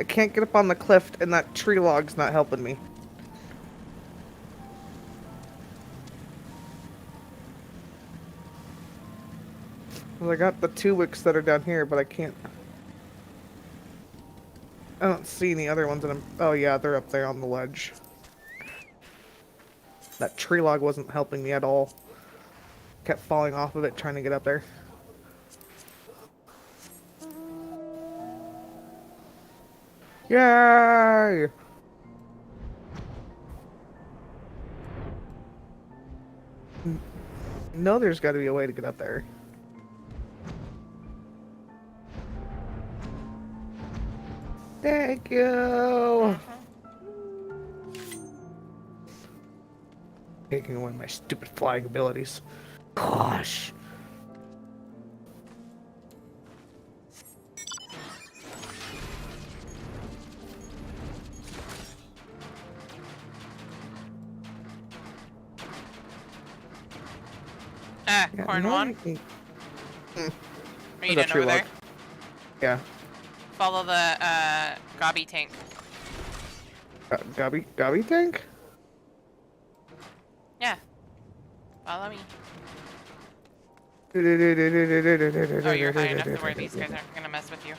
can't get up on the cliff, and that tree log's not helping me. Well, I got the 2 wicks that are down here, but I can't. I don't see any other ones that I'm. Oh yeah, they're up there on the ledge. That tree log wasn't helping me at all. Kept falling off of it trying to get up there. Yay! No, there's got to be a way to get up there. Thank you. Taking away my stupid flying abilities. Gosh. Corn one. Mm. Are you done over there? Yeah. Follow the Gobby tank. Gobby tank? Yeah. Follow me. Oh, Oh, you're high enough to where these guys aren't gonna mess with you.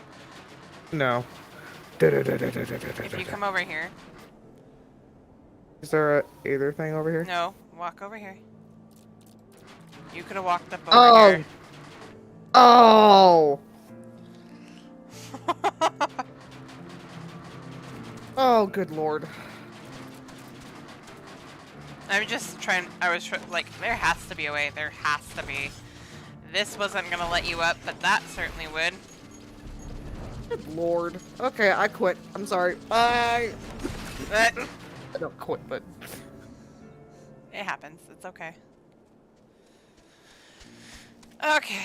No. If you come over here. Is there a either thing over here? No, walk over here. You could have walked up over here. Oh! Oh, good lord. I'm just trying, like, there has to be a way, there has to be. This wasn't gonna let you up, but that certainly would. Good lord. Okay, I quit. I'm sorry. Bye! I don't quit, but... It happens, it's okay. Okay.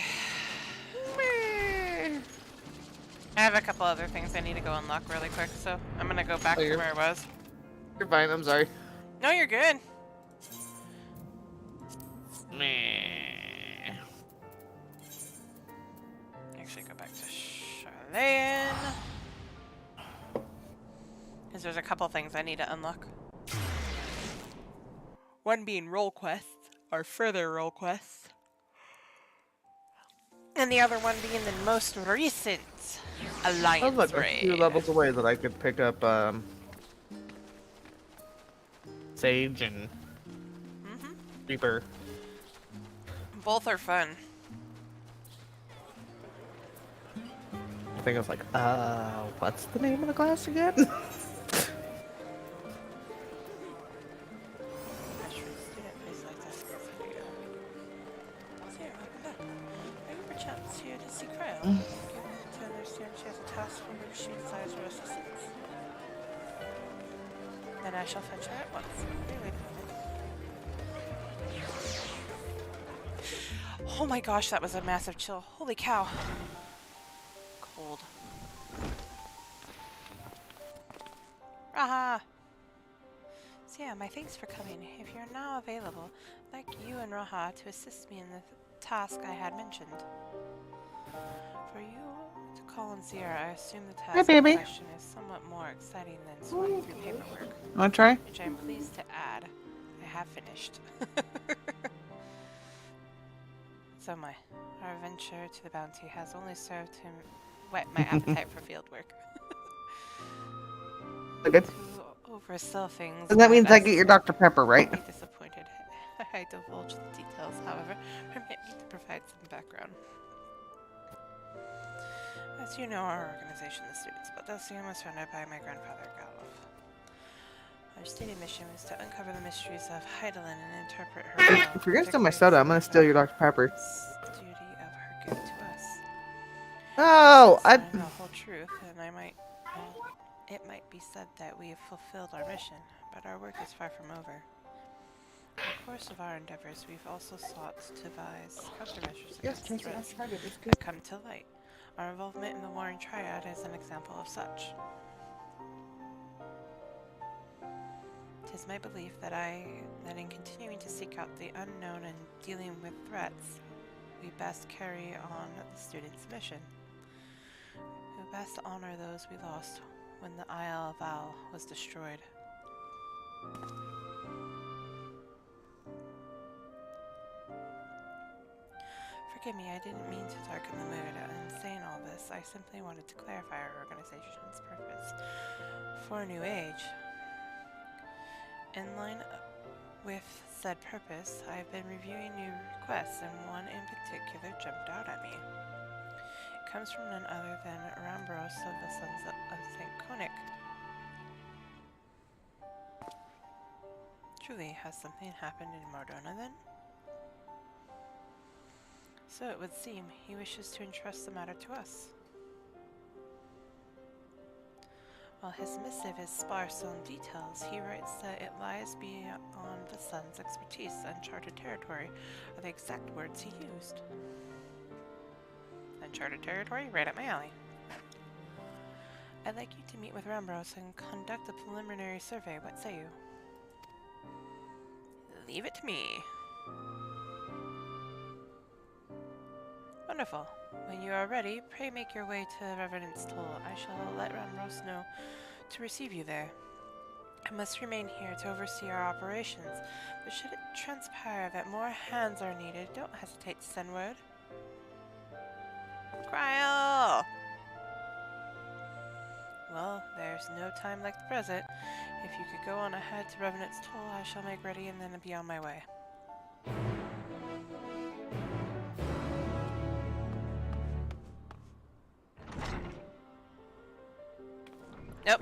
I have a couple other things I need to go unlock really quick, so I'm gonna go back to where I was. You're fine, I'm sorry. No, you're good. Actually, go back to Charlene. Because there's a couple things I need to unlock. One being role quests, or further role quests. And the other one being the most recent alliance I was like raid. a few levels away that I could pick up, Sage and Reaper. Both are fun. I think I was like, what's the name of the class again? To understand she has a task from which she desires your assistance. Then I shall fetch her at once. Wait a moment. Oh my gosh, that was a massive chill. Holy cow. Cold. Raha! So yeah, my thanks for coming. If you're now available, I'd like you and Raha to assist me in the task I had mentioned. For you to call on Sierra, I assume the task in question is somewhat more exciting than swimming through paperwork. Wanna try? Which I'm pleased to add, I have finished. So our venture to the bounty has only served to whet my appetite for field work. Good. To oversell things. And that means I get your Dr. Pepper, right? Be disappointed. I divulge the details, however. Permit me to provide some background. As you know, our organization, the Students, but this year was founded by my grandfather, Galov. Our stated mission was to uncover the mysteries of Heidelin and interpret her will. If you're gonna steal my soda, I'm gonna steal your Dr. Pepper. Duty of her gift to us. Oh, I know the whole truth, and it might be said that we have fulfilled our mission, but our work is far from over. In the course of our endeavors, we've also sought to devise countermeasures against threats that come to light. Our involvement in the Warring Triad is an example of such. It is my belief that in continuing to seek out the unknown and dealing with threats, we best carry on the Students' mission. We best to honor those we lost when the Isle of Val was destroyed. Forgive me, I didn't mean to darken the mood. In saying all this, I simply wanted to clarify our organization's purpose for a new age. In line with said purpose, I have been reviewing new requests, and one in particular jumped out at me. It comes from none other than Rambros of the Sons of St. Conic. Truly, has something happened in Mordona then? So it would seem he wishes to entrust the matter to us. While his missive is sparse on details, he writes that it lies beyond the Sun's expertise. Uncharted territory are the exact words he used. Uncharted territory? Right up my alley. I'd like you to meet with Rambros and conduct a preliminary survey. What say you? Leave it to me. Wonderful. When you are ready, pray make your way to Revenant's Toll. I shall let Rambros know to receive you there. I must remain here to oversee our operations, but should it transpire that more hands are needed, don't hesitate to send word. Cryle! Well, there's no time like the present. If you could go on ahead to Revenant's Toll, I shall make ready and then be on my way.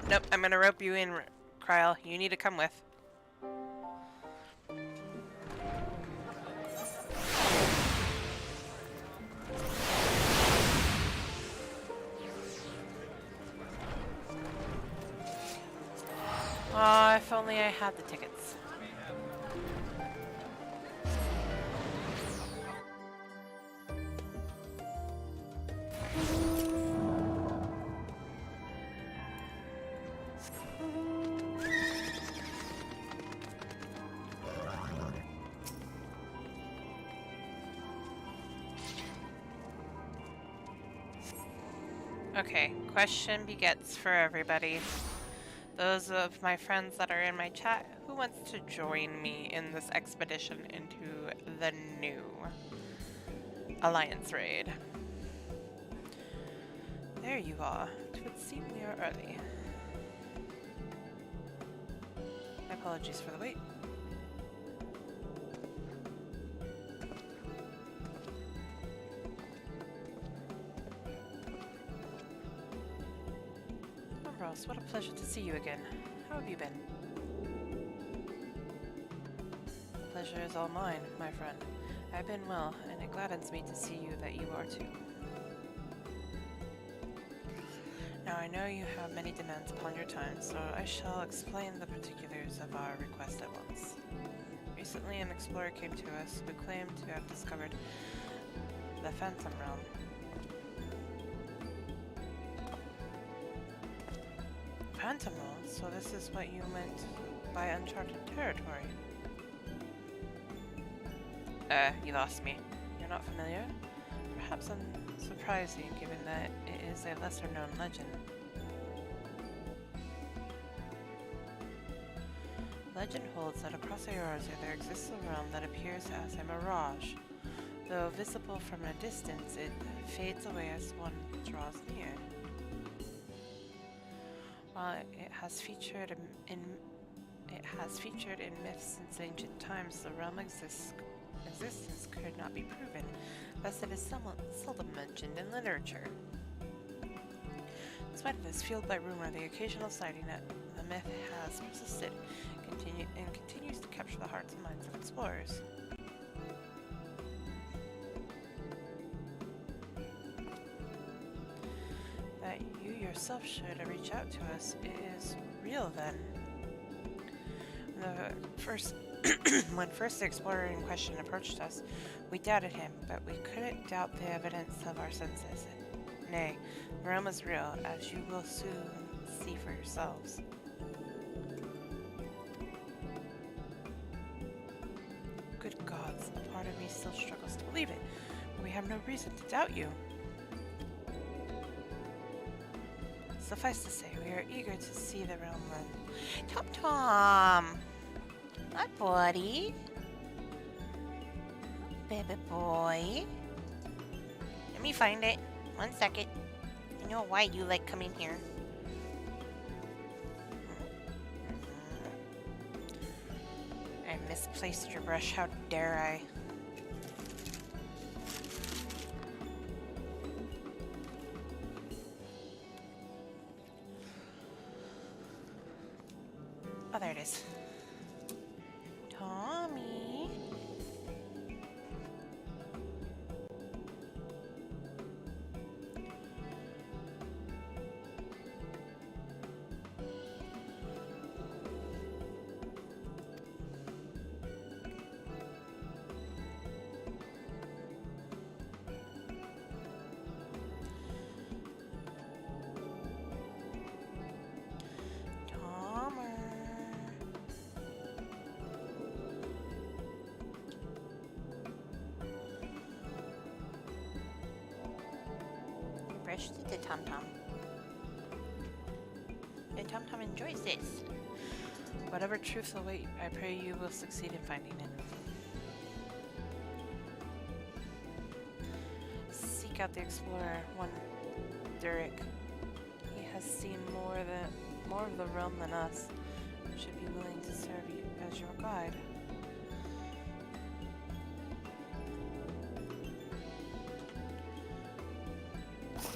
Nope, I'm gonna rope you in, Cryle. You need to come with. Oh, if only I had the tickets. Okay, question begets for everybody. Those of my friends that are in my chat, who wants to join me in this expedition into the new Alliance raid? There you are. It would seem we are early. My apologies for the wait. Ambrose, what a pleasure to see you again. How have you been? The pleasure is all mine, my friend. I've been well, and it gladdens me to see you that you are too. Now I know you have many demands upon your time, so I shall explain the particulars of our request at once. Recently an explorer came to us who claimed to have discovered the Phantom Realm. Phantom Realm? So this is what you meant by uncharted territory? You lost me. You're not familiar? Perhaps unsurprising, given that it is a lesser-known legend. Legend holds that across Eorzea there exists a realm that appears as a mirage. Though visible from a distance, it fades away as one draws near. While it has featured in myths since ancient times, the realm's existence could not be proven, thus it is somewhat seldom mentioned in literature. In spite of this, fueled by rumor, the occasional sighting that the myth has persisted, continues to capture the hearts and minds of explorers. That you yourself should reach out to us is real then. When first the explorer in question approached us, we doubted him, but we couldn't doubt the evidence of our senses. Nay, the realm is real, as you will soon see for yourselves. Good gods, a part of me still struggles to believe it, but we have no reason to doubt you. Suffice to say, we are eager to see the realm run. Tom Tom! My buddy. Baby boy. Let me find it. 1 second. I know why you like coming here. I misplaced your brush. How dare I? Oh, there it is. Tommy. Brush to the Tom Tom. And Tom Tom enjoys this. Whatever truths await, I pray you will succeed in finding it. Seek out the explorer, one Durek. He has seen more of the realm than us, and should be willing to serve you as your guide.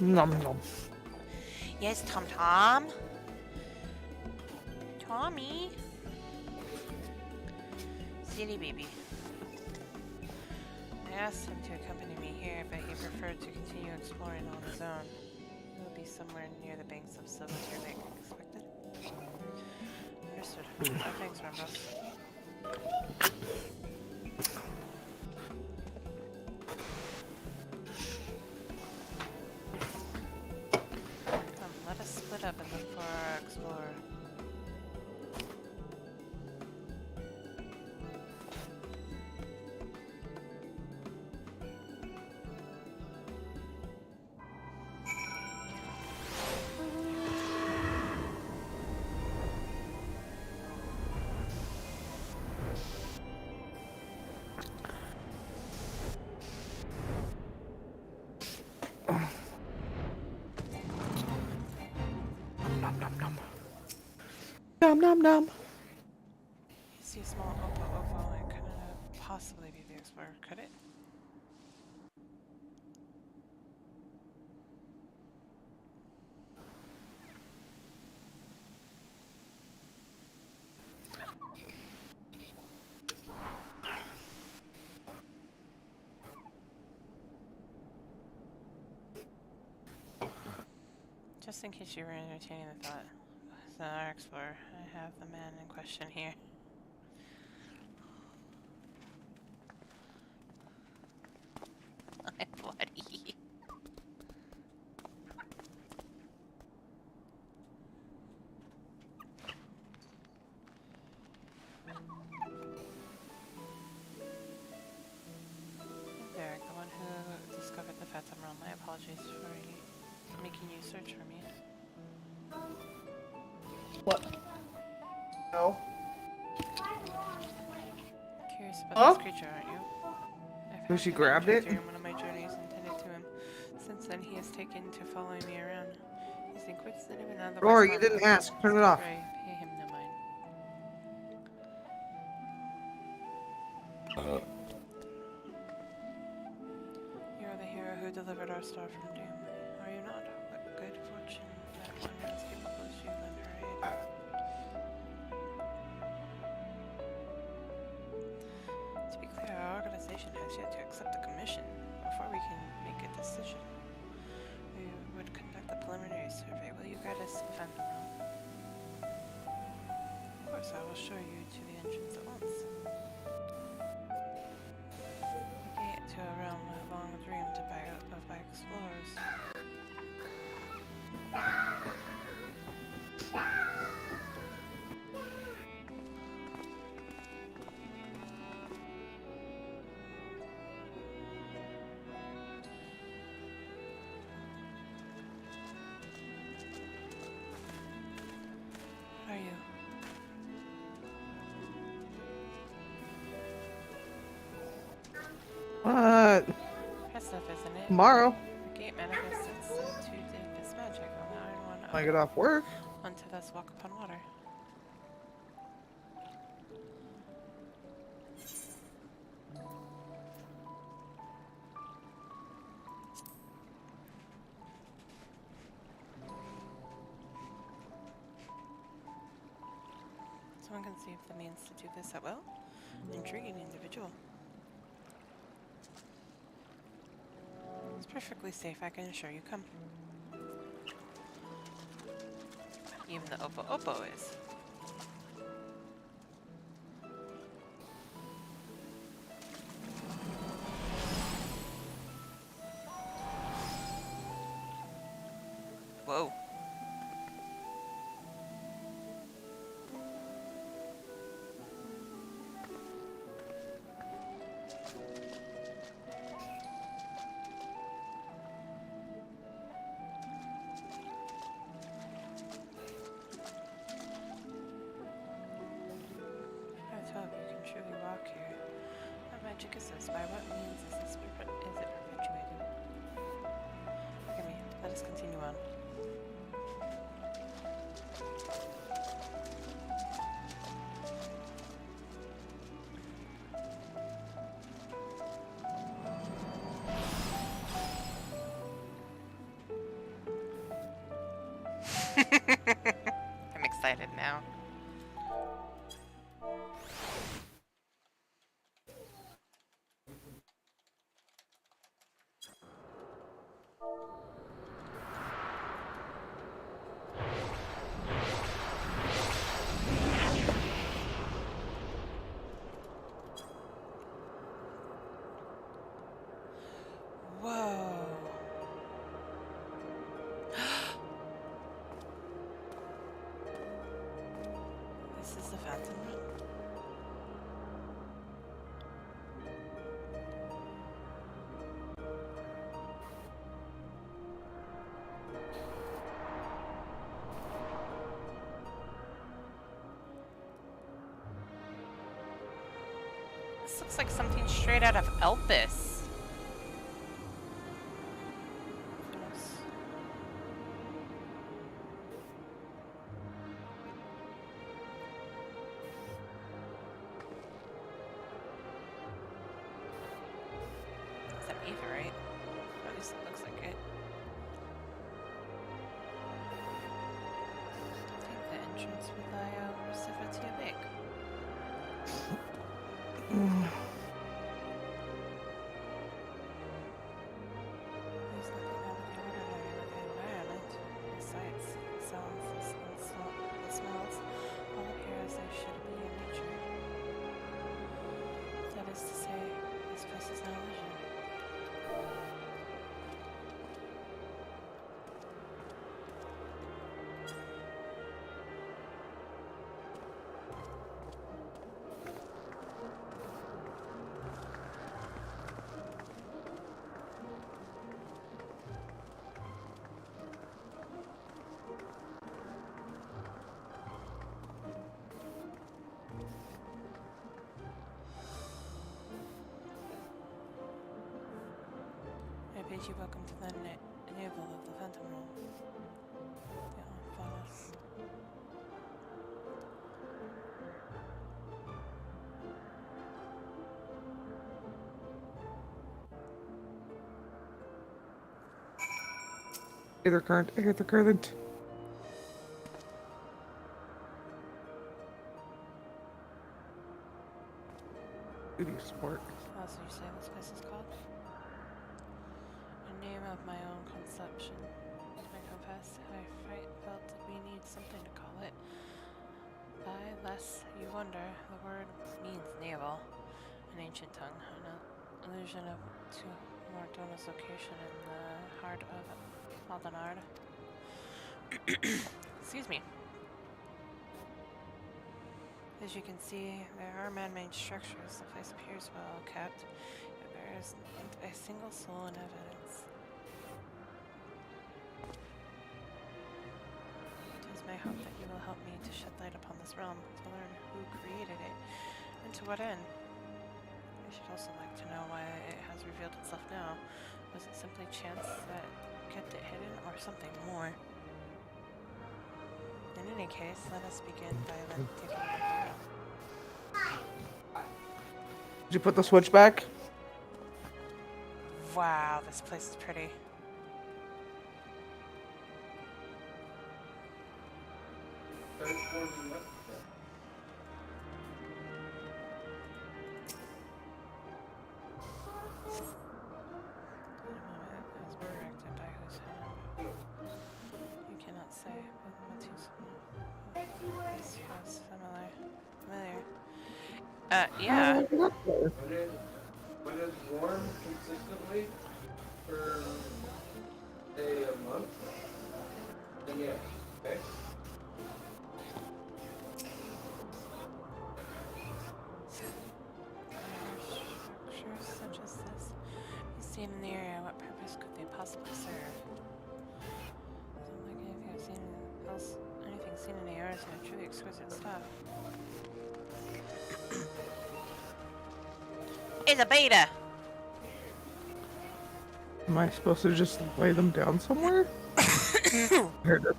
Nom nom. Yes, Tom Tom. Tommy. Silly baby. I asked him to accompany me here, but he preferred to continue exploring on his own. He'll be somewhere near the banks of Silvertear Lake. Expected? Understood. Thanks, Rambos. Let us split up and look for our explorer. Nom nom nom. You see a small Opal. It couldn't possibly be the explorer, could it? Just in case you were entertaining the thought, as our explorer, I have the man in question here. My buddy. Derek, the one who discovered the Phantom Realm. My apologies for making you search for me. What? No. Curious about Huh? this creature, aren't you? So she grabbed it? During one of my journeys intended to him. Since then, he has taken to following me around. He's inquisitive and otherwise Rory, you didn't ask. Turn it off. Pray him no mind. You are the hero who delivered our star from doom. Are you not? What good fortune that one as capable as you lend her aid. To be clear, our organization has yet to accept the commission. Before we can make a decision, we would conduct a preliminary survey. Will you guide us to the Phantom Realm? Of course, I will show you to the entrance at once. The gate to a realm long dreamed of by explorers. What? Impressive, isn't it? Tomorrow. The gate manifests its to its magic on the iron one. I get off work. Unto thus walk upon water. Someone can see if the means to do this at will. Intriguing individual. It's perfectly safe, I can assure you. Come. Even the Oppo Oppo is. Whoa. Magic assist. By what means is this perpetuated? Forgive me. Let us continue on. I'm excited now. This looks like something straight out of Elpis. Is that Aetherite? At least it looks like it. I think the entrance would lie out Reciprotia Lake. There's nothing out of the ordinary with the environment. The sights, the sounds, the smells all appear as they should be in nature. That is to say, this place is no illusion. I bid you welcome to the navel of the Phantom Realm. The Omphalos. Aether current, aether current. Duty support. How do you say this place is called? A name of my own conception. I confess, I felt we need something to call it. By lest you wonder, the word means navel, an ancient tongue, an allusion to Mordona's location in the heart of Aldenard. Excuse me. As you can see, there are man-made structures. The place appears well kept. It bears a single soul in evidence. It is my hope that you will help me to shed light upon this realm, to learn who created it, and to what end. We should also like to know why it has revealed itself now. Was it simply chance that kept it hidden, or something more? In any case, let us begin by taking a look around. Did you put the switch back? Wow, this place is pretty. You cannot say, but this was familiar. Yeah. When it's warm consistently for say a month, then yeah, okay. Structures such as this be seen in the area. What purpose could they possibly serve? Doesn't like anything seen in the area is truly exquisite stuff. It's a beta! Am I supposed to just lay them down somewhere? Here it is.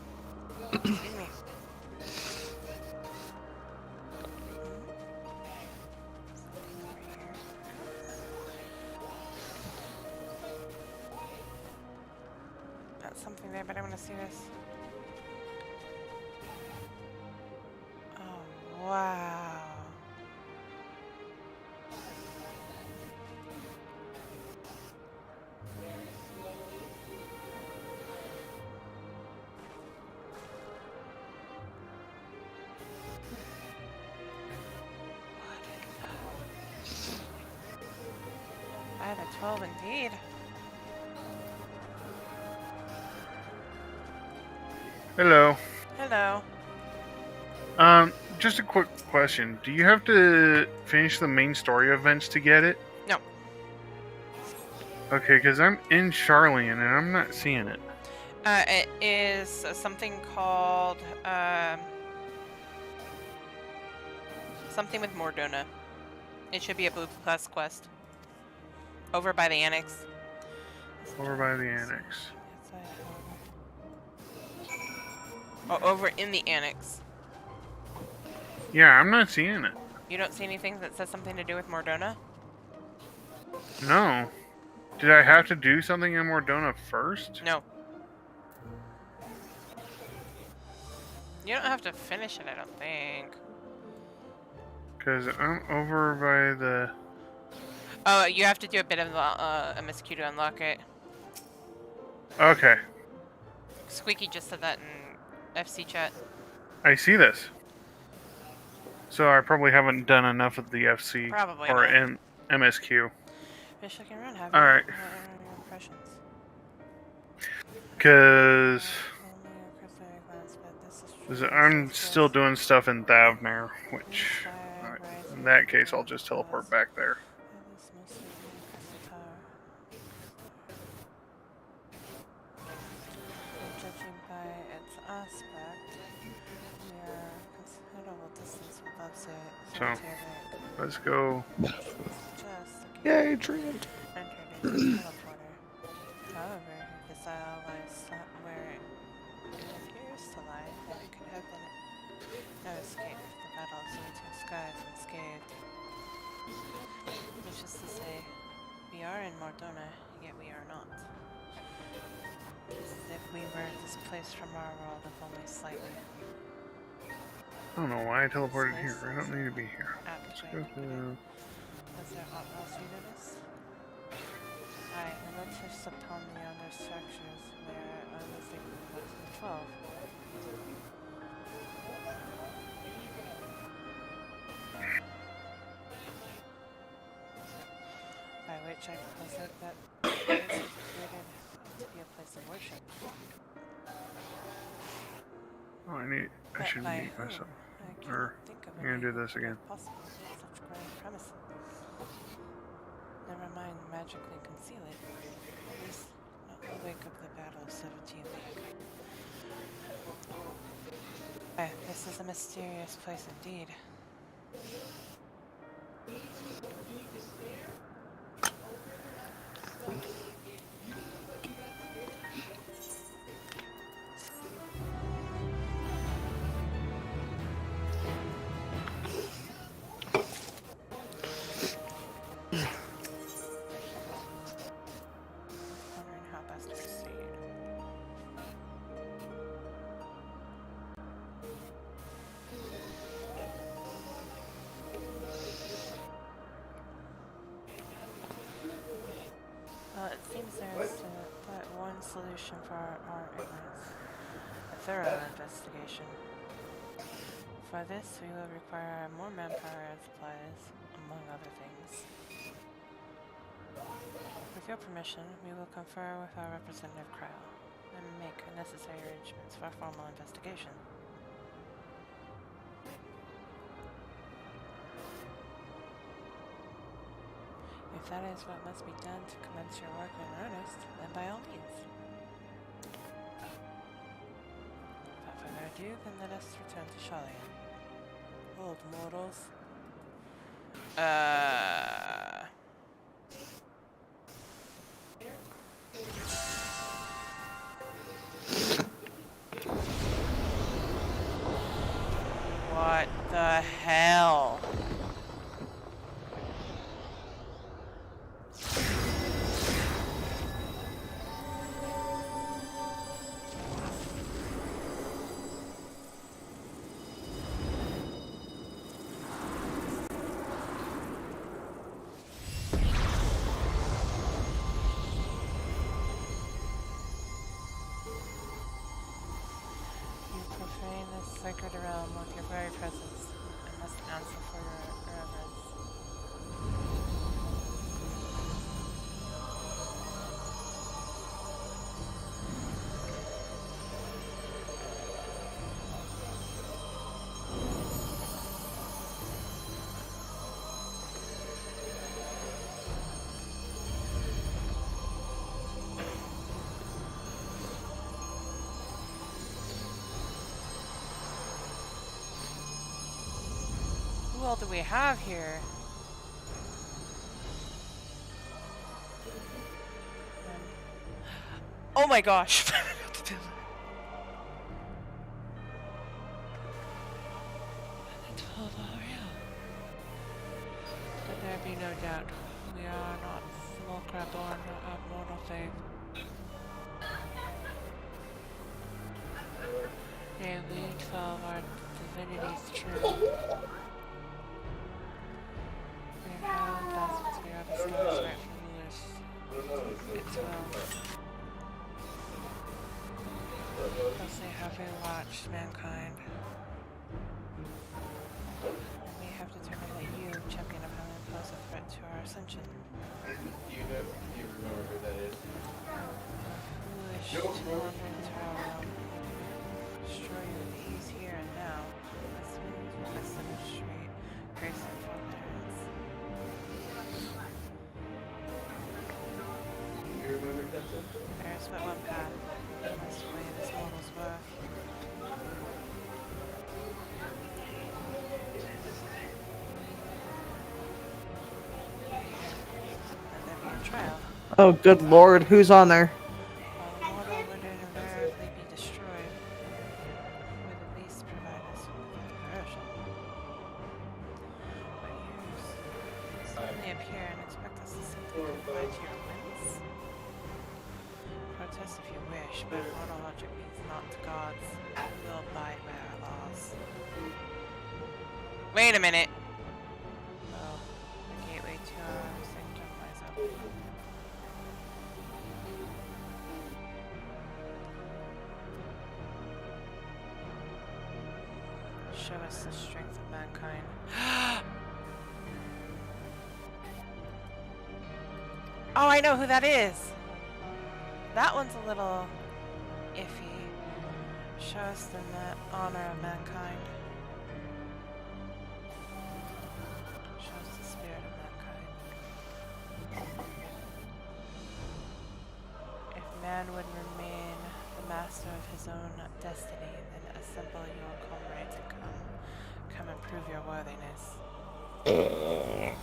That's something there, but I want to see this. Oh, wow. I had a 12 indeed. Hello. Hello. Just a quick question. Do you have to finish the main story events to get it? No. Okay, because I'm in Charlian and I'm not seeing it. It is something called, something with Mordona. It should be a Blue Plus quest. Over by the annex. Over by the annex. Oh, over in the annex. Yeah, I'm not seeing it. You don't see anything that says something to do with Mordona? No. Did I have to do something in Mordona first? No. You don't have to finish it, I don't think. Because I'm over by the... Oh, you have to do a bit of MSQ to unlock it. Okay. Squeaky just said that in FC chat. I see this. So I probably haven't done enough of the FC Probably or not. MSQ. Fish looking around, have All right. What are your impressions? Because I'm still doing stuff in Thavner, which in that case I'll just teleport back there. Judging by its aspect, we are considerable distance above So let's go. Yay, Trent. Entered into the teleporter. However, if this isle lies where it appears to lie, then it could have been no escape if the battle of solitary skies unscathed. Which is to say, we are in Mordona, yet we are not. It's as if we were displaced from our world, if only slightly. I don't know why I teleported here. I don't need to be here. Let's go to... Is there aught else you notice? I noticed upon the other structures where I was thinking of 12. By which I posit that place was created to be a place of worship. Oh, I should meet myself. Or, I'm gonna do this again. Possible such grand premises. Never mind magically conceal it. At least not in the wake of the Battle of 17 League. This is a mysterious place indeed. it seems there's but one solution for our ignorance. A thorough investigation. For this, we will require more manpower and supplies, among other things. With your permission, we will confer with our representative Crowell and make necessary arrangements for a formal investigation. If that is what must be done to commence your work in earnest, then by all means. Without further ado, then let us return to Shalian. Old mortals. What the hell? Sacred realm with your very presence, and must answer for your reverence. Who all do we have here? Oh my gosh! 12 Let there be no doubt, we are not Smolkra born of mortal faith. Yea, we 12 are divinities true. We are held thus we are the stars rightful rulers. It's well. Closely have we watched mankind. And we have determined that you, champion of heaven, pose a threat to our ascension. Do you remember who that is? Foolish to wander into our realm. Destroy you with ease here and now. As means we must demonstrate grace and forbearance. You remember that? There is but one path. We must weigh this mortal's worth. And there be a trial. Oh, good lord, who's on there? While the mortal would invariably be destroyed, would at least provide us with diversion. But you suddenly appear and expect us to simply comply to your whims? Protest if you wish, but mortal logic means not to gods. We will abide by our laws. Wait a minute! Oh, the gateway to our sanctum lies open. Show us the strength of mankind. Oh, I know who that is! That one's a little iffy. Show us the honor of mankind. Show us the spirit of mankind. If man would remain the master of his own destiny, then assemble your comrades and come and prove your worthiness. Dear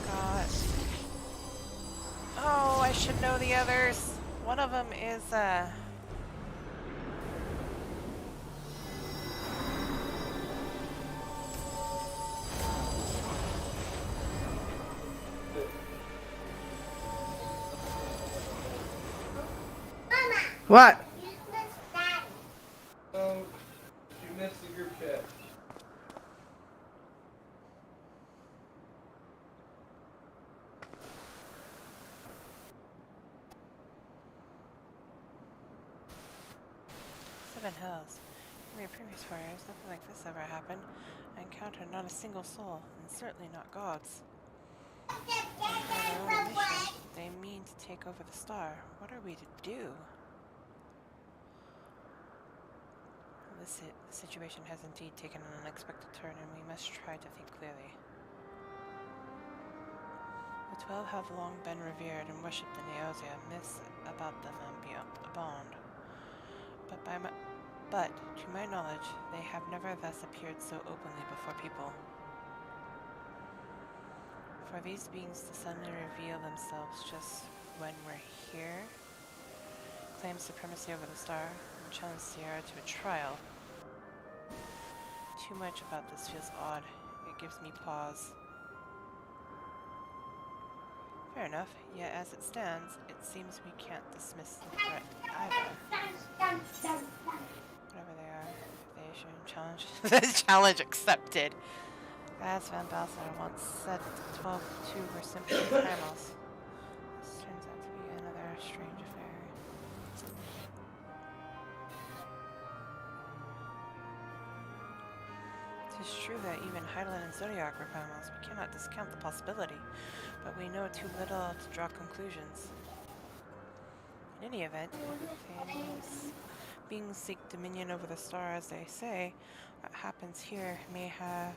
God. Oh, I should know the others. One of them is, What? Oh, you missed the group chat. I think I have to turn my light on. Destroy you with ease here and now. As means we must demonstrate grace and forbearance. There is but one path. We must weigh this mortal's worth. Seven Hills. In my previous forays, nothing like this ever happened. I encountered not a single soul, and certainly not gods. On their own mission, they mean to take over the star. What are we to do? The situation has indeed taken an unexpected turn, and we must try to think clearly. The 12 have long been revered and worshipped in Eosia. Myths about them abound. But to my knowledge, they have never thus appeared so openly before people. For these beings to suddenly reveal themselves just when we're here, claim supremacy over the star, and challenge Sierra to a trial. Too much about this feels odd. It gives me pause. Fair enough, yet as it stands, it seems we can't dismiss the threat either. Whatever they are, they should challenge. The challenge accepted. As Van Balthazar once said, the 12 too were simply camels. This turns out to be another strange affair. It is true that even Hydaelyn and Zodiac were camels. We cannot discount the possibility, but we know too little to draw conclusions. In any event, if these beings seek dominion over the star as they say, what happens here may have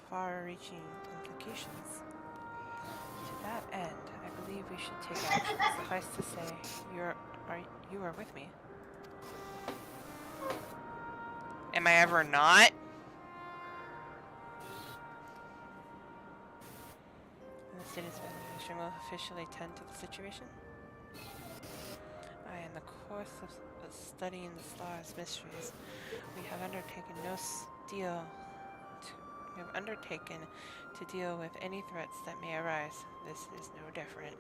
far-reaching implications. To that end, I believe we should take action. Suffice to say, you are with me. Am I ever not? The city's administration will officially tend to the situation. In the course of studying the star's mysteries, we have undertaken to deal with any threats that may arise. This is no different.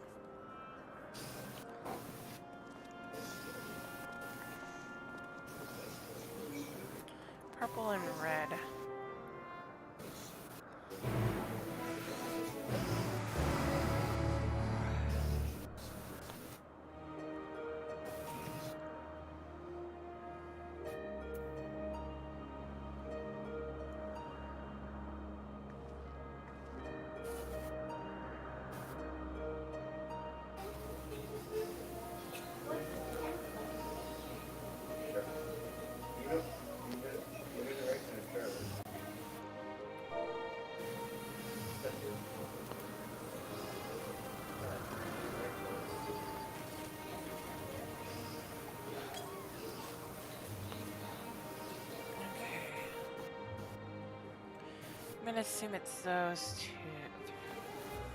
Purple and red. I'm gonna assume it's those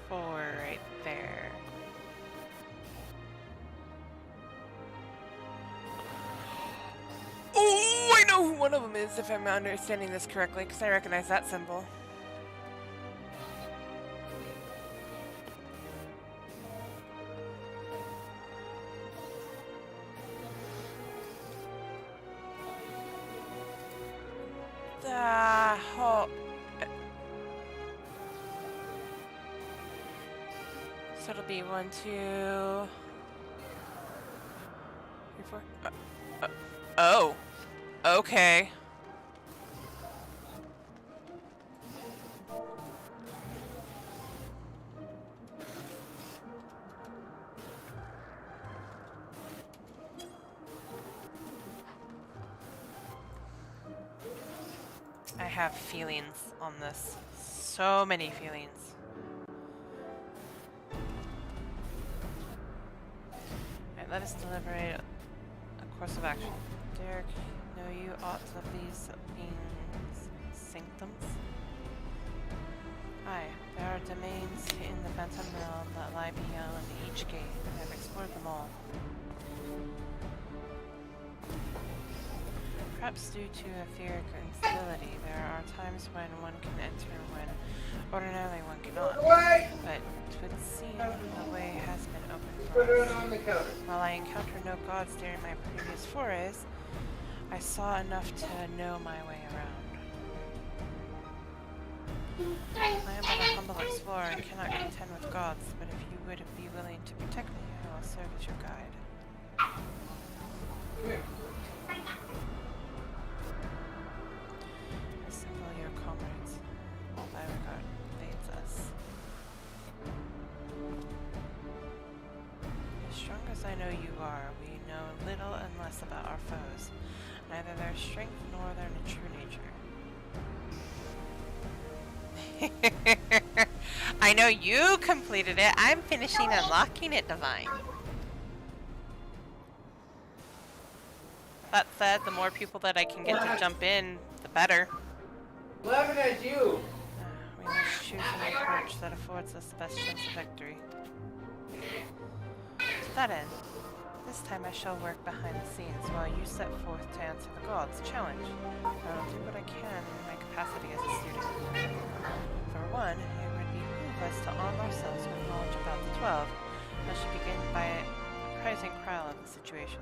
4 right there. Oh, I know who one of them is if I'm understanding this correctly, because I recognize that symbol. So it'll be 1, 2, 3, 4. Oh, okay. I have feelings on this. So many feelings. Alright, let us deliberate a course of action. Derek, know you aught of these beings' sanctums? Aye, there are domains in the Phantom Realm that lie beyond each gate. I have explored them all. Perhaps due to etheric instability, there are times when one can enter when ordinarily one cannot. But it would seem the way has been open for us. While I encountered no gods during my previous forays, I saw enough to know my way around. I am but a humble explorer and cannot contend with gods, but if you would be willing to protect me, I will serve as your guide. All your comrades. All thy regard invades us. As strong as I know you are, we know little and less about our foes. Neither their strength nor their true nature. I know you completed it. I'm finishing unlocking it, Divine. That said, the more people that I can get to jump in, the better. Laughing at you! We must choose an approach that affords us the best chance of victory. To that end, this time I shall work behind the scenes while you set forth to answer the gods' challenge. I will do what I can in my capacity as a student. For one, it would behoove us to arm ourselves with knowledge about the 12. I should begin by apprising Krile of the situation.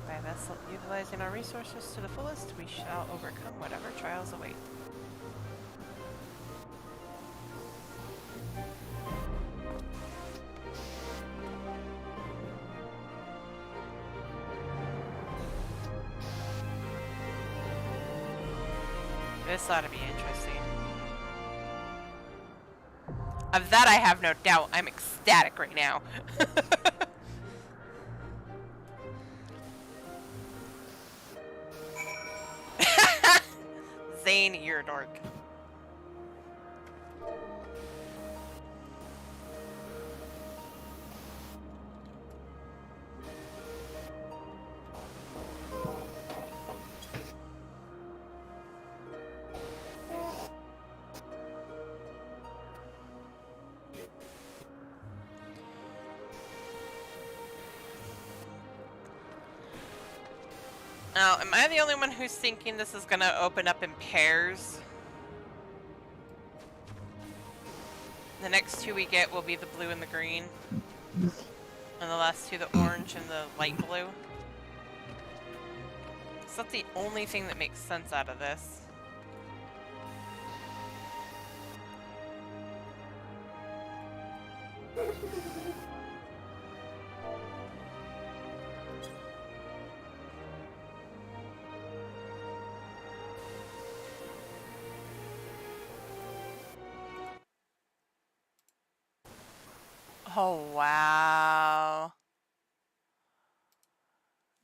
By thus utilizing our resources to the fullest, we shall overcome whatever trials await. This ought to be interesting. Of that I have no doubt. I'm ecstatic right now. Zane, you're a dork. Now, am I the only one who's thinking this is gonna open up in pairs? The next two we get will be the blue and the green. And the last two, the orange and the light blue. So that's the only thing that makes sense out of this. Oh, wow.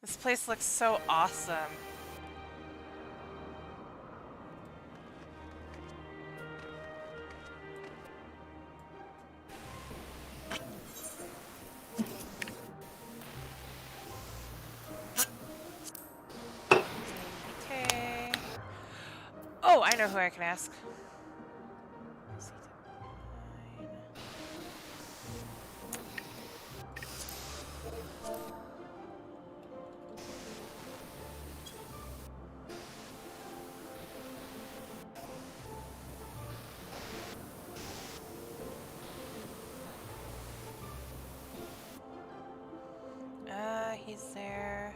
This place looks so awesome. Okay. Oh, I know who I can ask. He's there.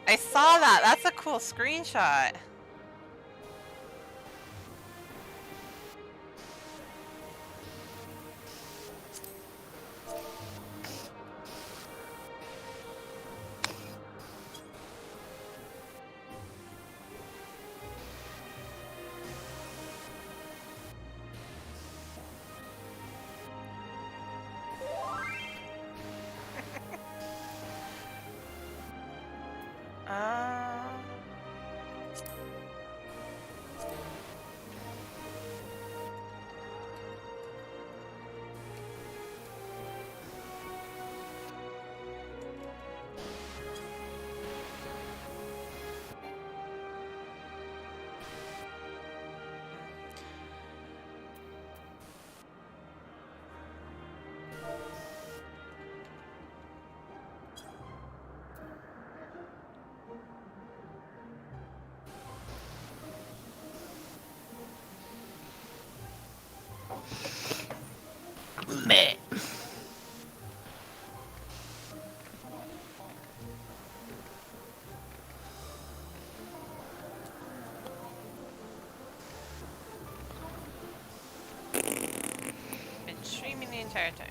I saw that. That's a cool screenshot. Meh. Been streaming the entire time.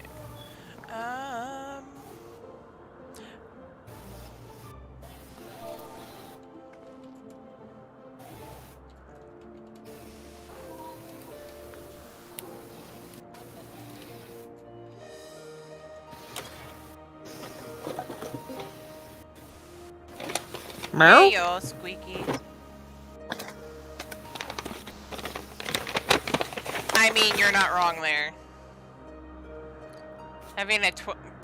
Meow? Hey, yo, Squeaky. I mean, you're not wrong there. Having a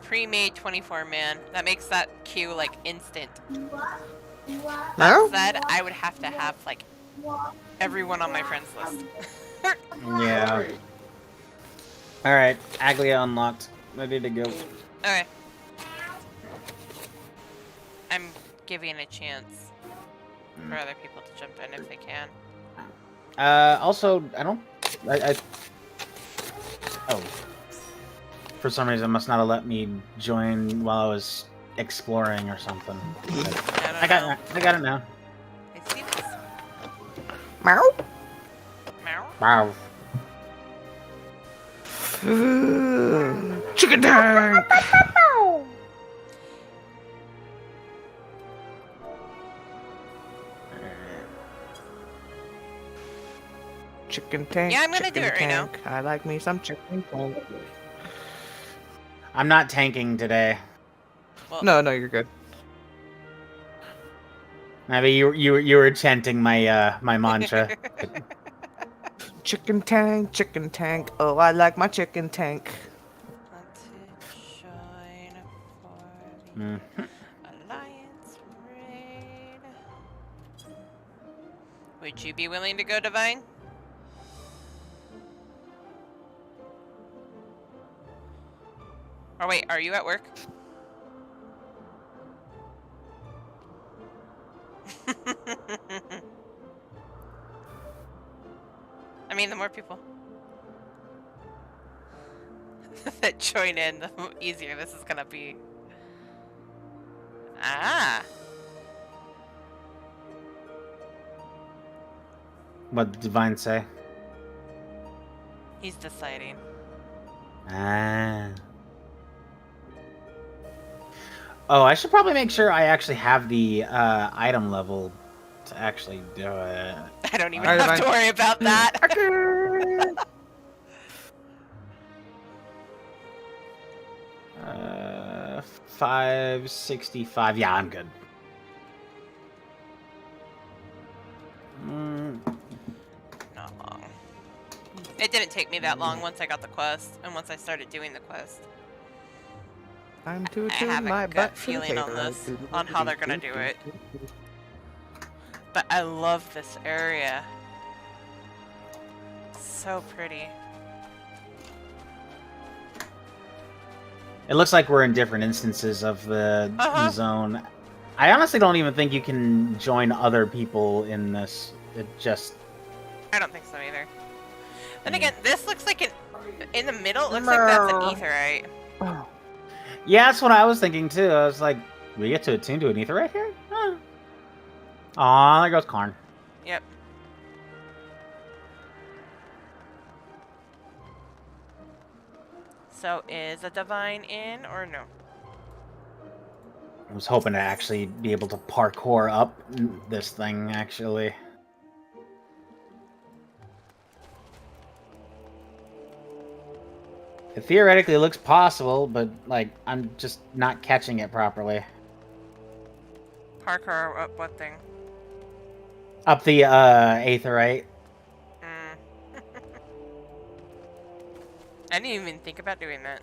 pre-made 24-man, that makes that queue, like, instant. That said, I would have to have, like, everyone on my friends list. Yeah. Alright, Aglia unlocked. Ready to go. Okay. I'm giving a chance for other people to jump in if they can. Also, oh. For some reason, it must not have let me join while I was exploring or something. I got it now. I see this. Meow? Wow. Chicken tank! Chicken tank. Yeah, I'm gonna do it right now. I like me some chicken tank. I'm not tanking today. Well, No, you're good. Maybe you were chanting my my mantra. Chicken tank. Oh, I like my chicken tank. Mm. Alliance raid. Would you be willing to go, Divine? Or wait, are you at work? I mean, the more people that join in, the easier this is gonna be. Ah. What did Divine say? He's deciding. Ah. Oh, I should probably make sure I actually have the item level to actually do it. I don't even have to worry about that. 565. Yeah, I'm good. Not long. It didn't take me that long once I got the quest, and once I started doing the quest. I'm to I have my a butt gut to the feeling on tater. this, on how they're gonna do it. But I love this area. So pretty. It looks like we're in different instances of the zone. I honestly don't even think you can join other people in this. It just... I don't think so either. Then again, this looks like in the middle, it looks like that's an aetherite. Yeah, that's what I was thinking too. I was like, we get to attune to an ether right here? Huh. Aw, there goes Karn. Yep. So is a divine in or no? I was hoping to actually be able to parkour up this thing, actually. It theoretically looks possible, but, like, I'm just not catching it properly. Parkour up what thing? Up the, aetherite. I didn't even think about doing that.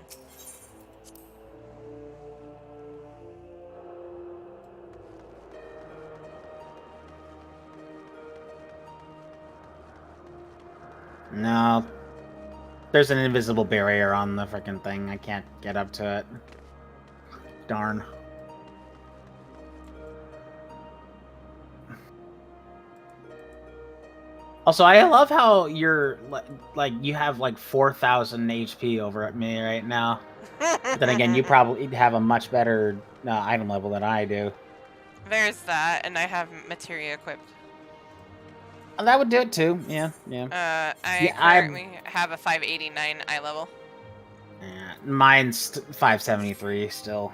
No. There's an invisible barrier on the frickin' thing. I can't get up to it. Darn. Also, I love how you're like you have like 4,000 HP over at me right now. But then again, you probably have a much better item level than I do. There's that, and I have materia equipped. Oh, that would do it too. Yeah, yeah. I currently have a 589 eye level. Mine's 573 still.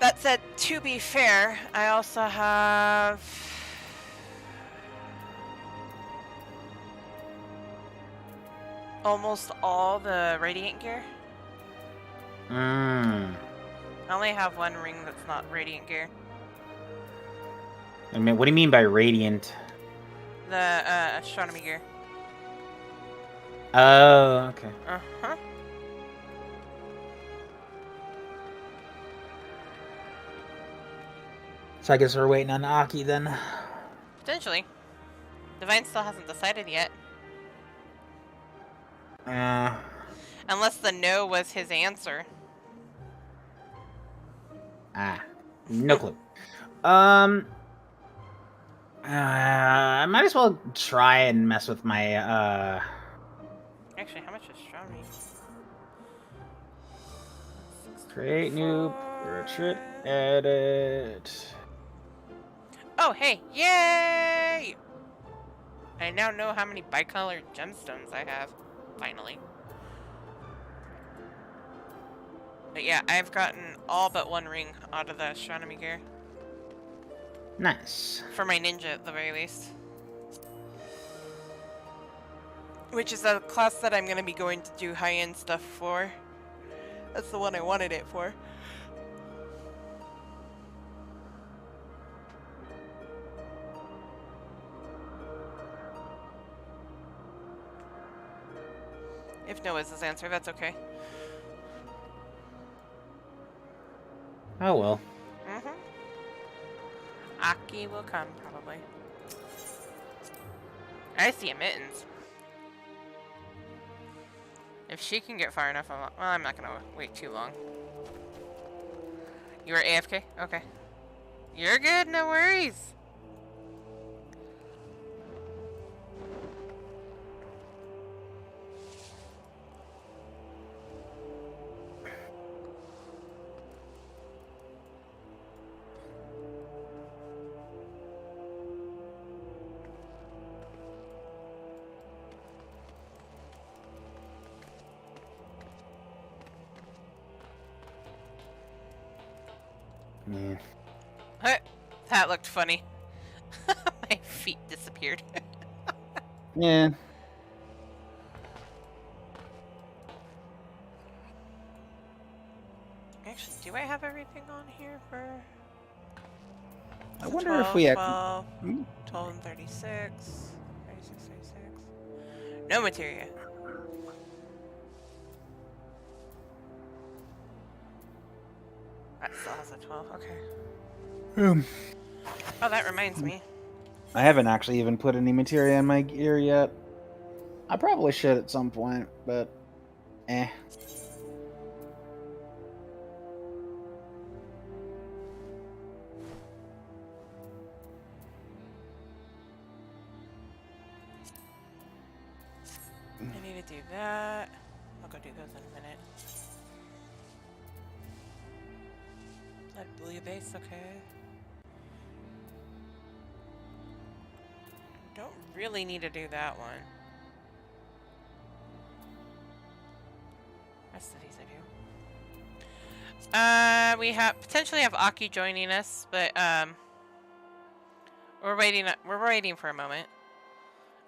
That said, to be fair, I also have almost all the radiant gear. I only have one ring that's not radiant gear. I mean, what do you mean by radiant? The astronomy gear. Oh, okay. Uh-huh. So I guess we're waiting on Aki then. Potentially. Divine still hasn't decided yet. Unless the no was his answer. No clue. I might as well try and mess with my Actually, how much is astronomy? create new portrait, edit. Oh, hey, yay! I now know how many bicolored gemstones I have, finally. But yeah, I've gotten all but one ring out of the astronomy gear. Nice. For my ninja, at the very least. Which is a class that I'm going to be going to do high-end stuff for. That's the one I wanted it for. If no is his answer, that's okay. Oh well. Aki will come, probably. I see a mittens. If she can get far enough, well, I'm not gonna wait too long. You were AFK? Okay. You're good, no worries. Yeah. That looked funny. My feet disappeared. Yeah. Actually, do I have everything on here for... I wonder if we 12 and 36. 36, 36. No materia. That still has a 12, okay. Oh, that reminds me. I haven't actually even put any materia in my gear yet. I probably should at some point, but eh. I need to do that. I'll go do those in a minute. That blue base, okay. Don't really need to do that one. Rest of these I do. We potentially have Aki joining us, but we're waiting for a moment.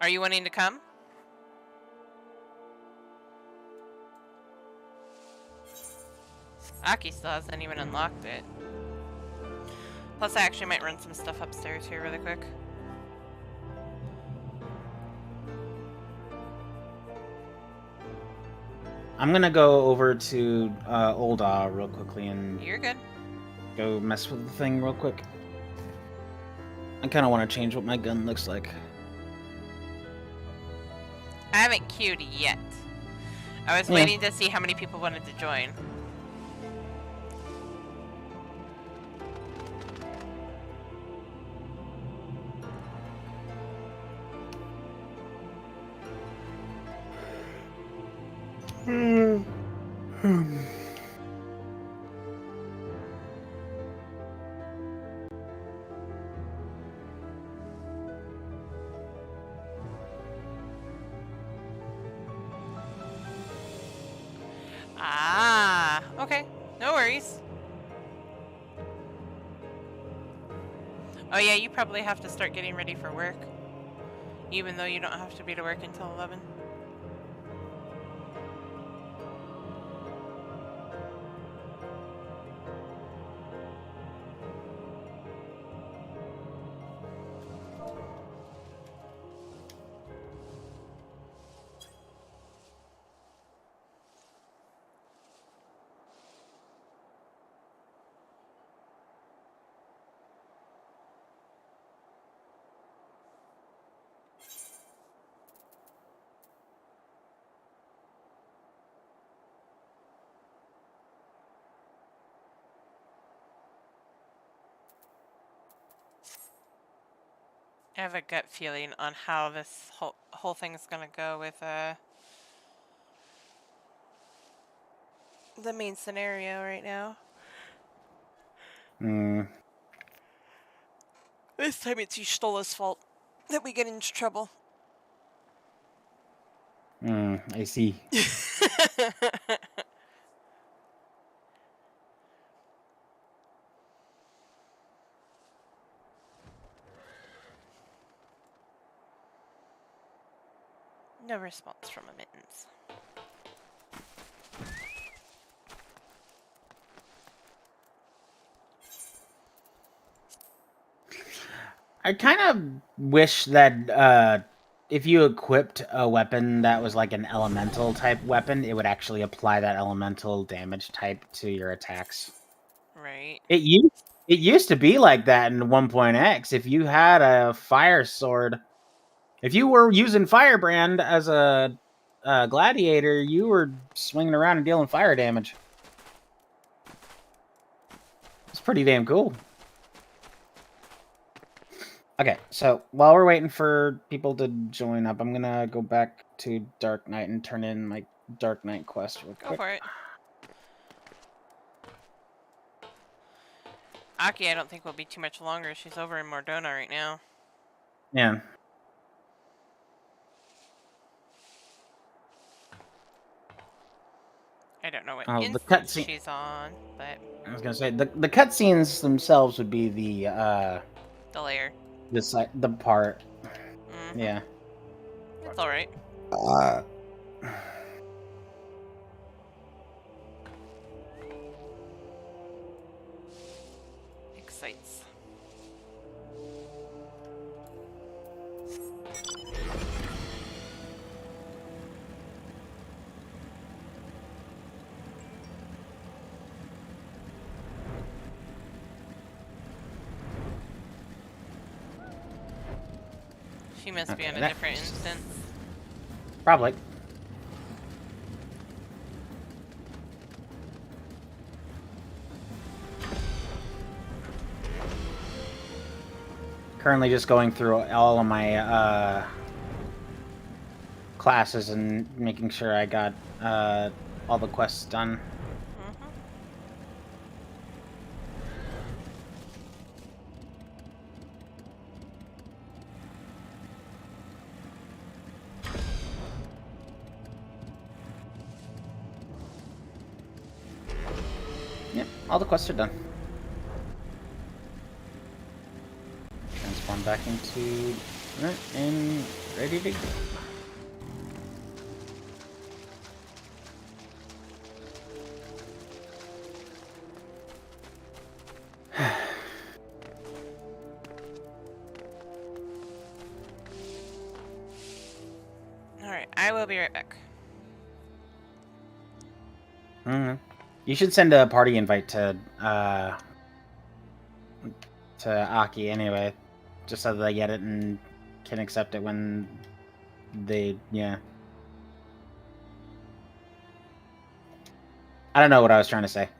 Are you wanting to come? Aki still hasn't even unlocked it. Plus, I actually might run some stuff upstairs here really quick. I'm gonna go over to Olda real quickly and You're good. go mess with the thing real quick. I kind of want to change what my gun looks like. I haven't queued yet. I was waiting to see how many people wanted to join. Ah, okay. No worries. Oh yeah, you probably have to start getting ready for work. Even though you don't have to be to work until 11. I have a gut feeling on how this whole thing's gonna go with the main scenario right now. This time it's Y'shtola's fault that we get into trouble. I see. No response from Mittens. I kind of wish that if you equipped a weapon that was like an elemental type weapon, it would actually apply that elemental damage type to your attacks. Right. It used to be like that in 1.x. If you had a fire sword, if you were using Firebrand as a gladiator, you were swinging around and dealing fire damage. It's pretty damn cool. Okay, so while we're waiting for people to join up, I'm gonna go back to Dark Knight and turn in my Dark Knight quest real quick. Go for it. Aki, I don't think will be too much longer. She's over in Mordona right now. Yeah. I don't know what the instance cutscene. she's on, but I was gonna say the cutscenes themselves would be the layer. the part. Yeah. It's all right. Excites. She must be on a different instance. Probably. Currently just going through all of my classes and making sure I got all the quests done. Yep, all the quests are done. Transform back into and ready to go. Alright, I will be right back. You should send a party invite to Aki anyway, just so that they get it and can accept it when they I don't know what I was trying to say.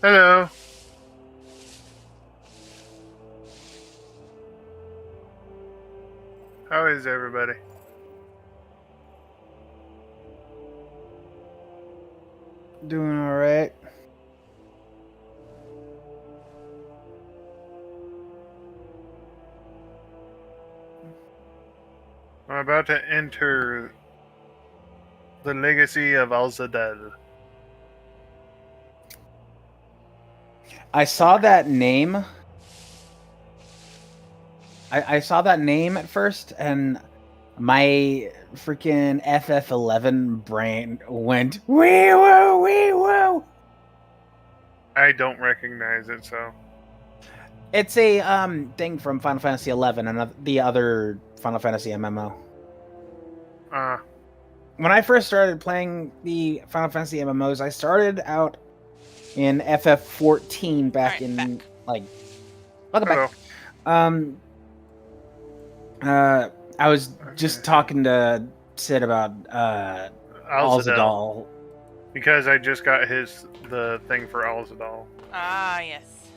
Hello. How is everybody? Doing all right. I'm about to enter the legacy of Alzadel. I saw that name. I saw that name at first, and my freaking FF11 brain went wee woo wee woo. I don't recognize it, so. It's a thing from Final Fantasy 11 and the other Final Fantasy MMO. When I first started playing the Final Fantasy MMOs, I started out in FF14 back in like. Welcome back. I was just talking to Sid about Alzadal. Because I just got the thing for Alzadal. Ah, yes.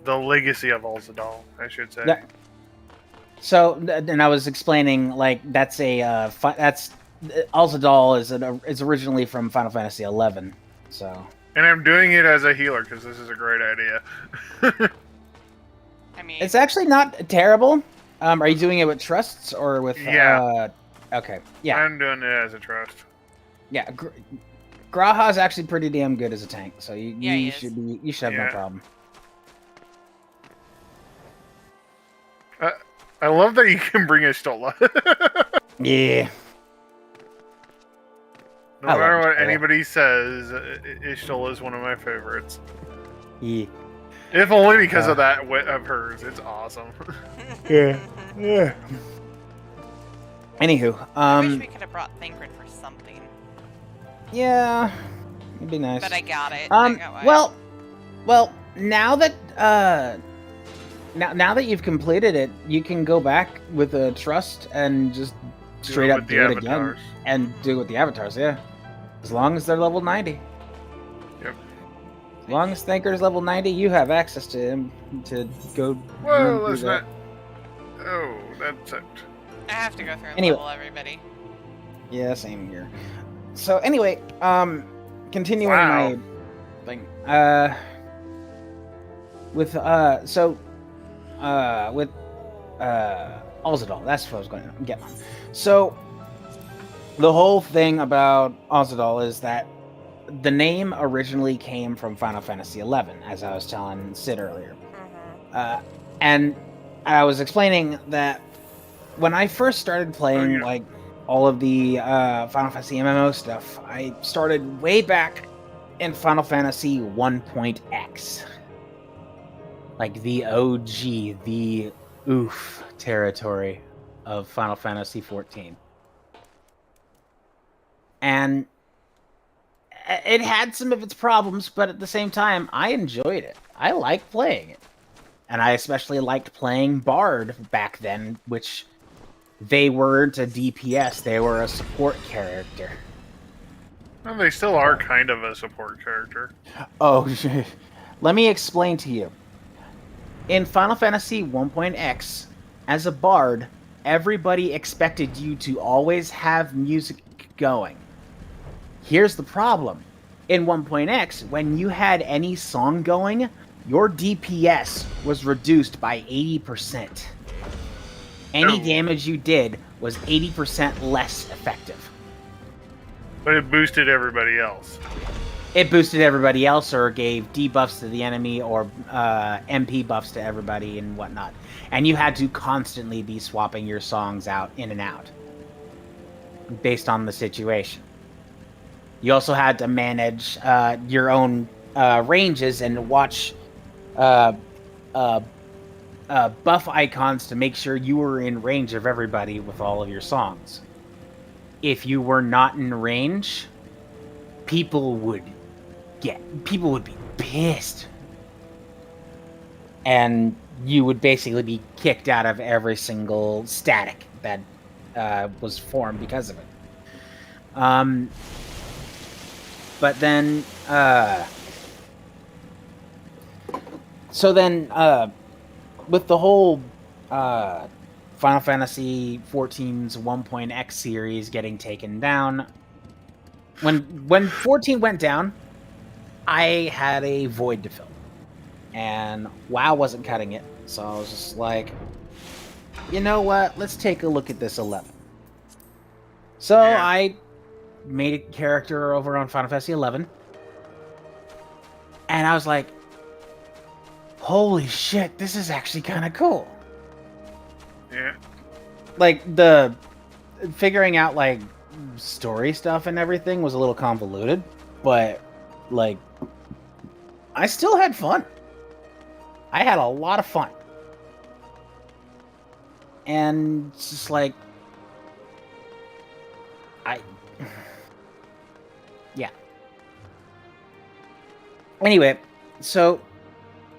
The legacy of Alzadal, I should say. Yeah. So, and I was explaining like that's Alzadal is originally from Final Fantasy 11. So. And I'm doing it as a healer because this is a great idea. I mean, it's actually not terrible. Are you doing it with trusts or with? Yeah. Okay. Yeah. I'm doing it as a trust. Yeah. Graha's actually pretty damn good as a tank, so you should have no problem. I love that you can bring a Stola. Yeah. No matter what anybody says, Ishtola is one of my favorites. Yeah. If only because of that wit of hers. It's awesome. Yeah. Yeah. Anywho, I wish we could have brought Thancred for something. Yeah, it'd be nice. But I got it. Well, now that now that you've completed it, you can go back with a trust and just straight up do it again and do it with the avatars. Yeah, as long as they're level 90. Yep. As long as Thancred's level 90, you have access to him to go. Well, let's not. Oh, that's it. I have to go through and Anyway. level everybody. Yeah, same here. So anyway, continuing my thing. With Alzadal, that's what I was going to get on. So the whole thing about Alzadal is that the name originally came from Final Fantasy XI, as I was telling Sid earlier. And I was explaining that when I first started playing like all of the Final Fantasy MMO stuff, I started way back in Final Fantasy 1.x. Like the OG, the oof territory of Final Fantasy 14. And it had some of its problems, but at the same time, I enjoyed it. I liked playing it. And I especially liked playing Bard back then, which they weren't a DPS, they were a support character. Well, they still are kind of a support character. Oh, let me explain to you. In Final Fantasy 1.x, as a Bard, everybody expected you to always have music going. Here's the problem. In 1.x, when you had any song going, your DPS was reduced by 80%. Any damage you did was 80% less effective. But it boosted everybody else. It boosted everybody else or gave debuffs to the enemy or MP buffs to everybody and whatnot. And you had to constantly be swapping your songs out in and out based on the situation. You also had to manage your own ranges and watch buff icons to make sure you were in range of everybody with all of your songs. If you were not in range, people would be pissed. And you would basically be kicked out of every single static that was formed because of it. But then So then, with the whole Final Fantasy XIV's 1.x series getting taken down, when 14 went down, I had a void to fill, and WoW wasn't cutting it, so I was just like, you know what? Let's take a look at this 11. So I made a character over on Final Fantasy 11, and I was like, holy shit, this is actually kind of cool. Yeah. Like, the figuring out, like, story stuff and everything was a little convoluted, but, like, I still had fun. I had a lot of fun. And it's just like, yeah. Anyway, so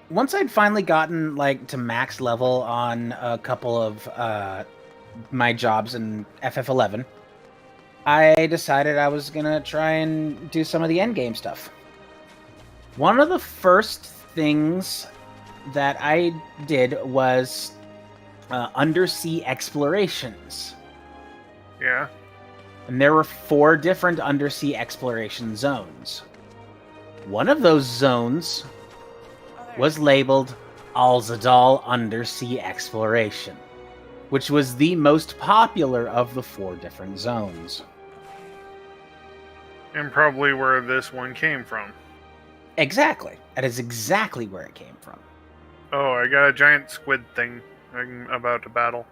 once I'd finally gotten, like, to max level on a couple of my jobs in FF11, I decided I was gonna try and do some of the endgame stuff. One of the first things that I did was undersea explorations. Yeah. And there were 4 different undersea exploration zones. One of those zones was labeled Alzadal Undersea Exploration, which was the most popular of the 4 different zones. And probably where this one came from. Exactly. That is exactly where it came from. Oh, I got a giant squid thing I'm about to battle.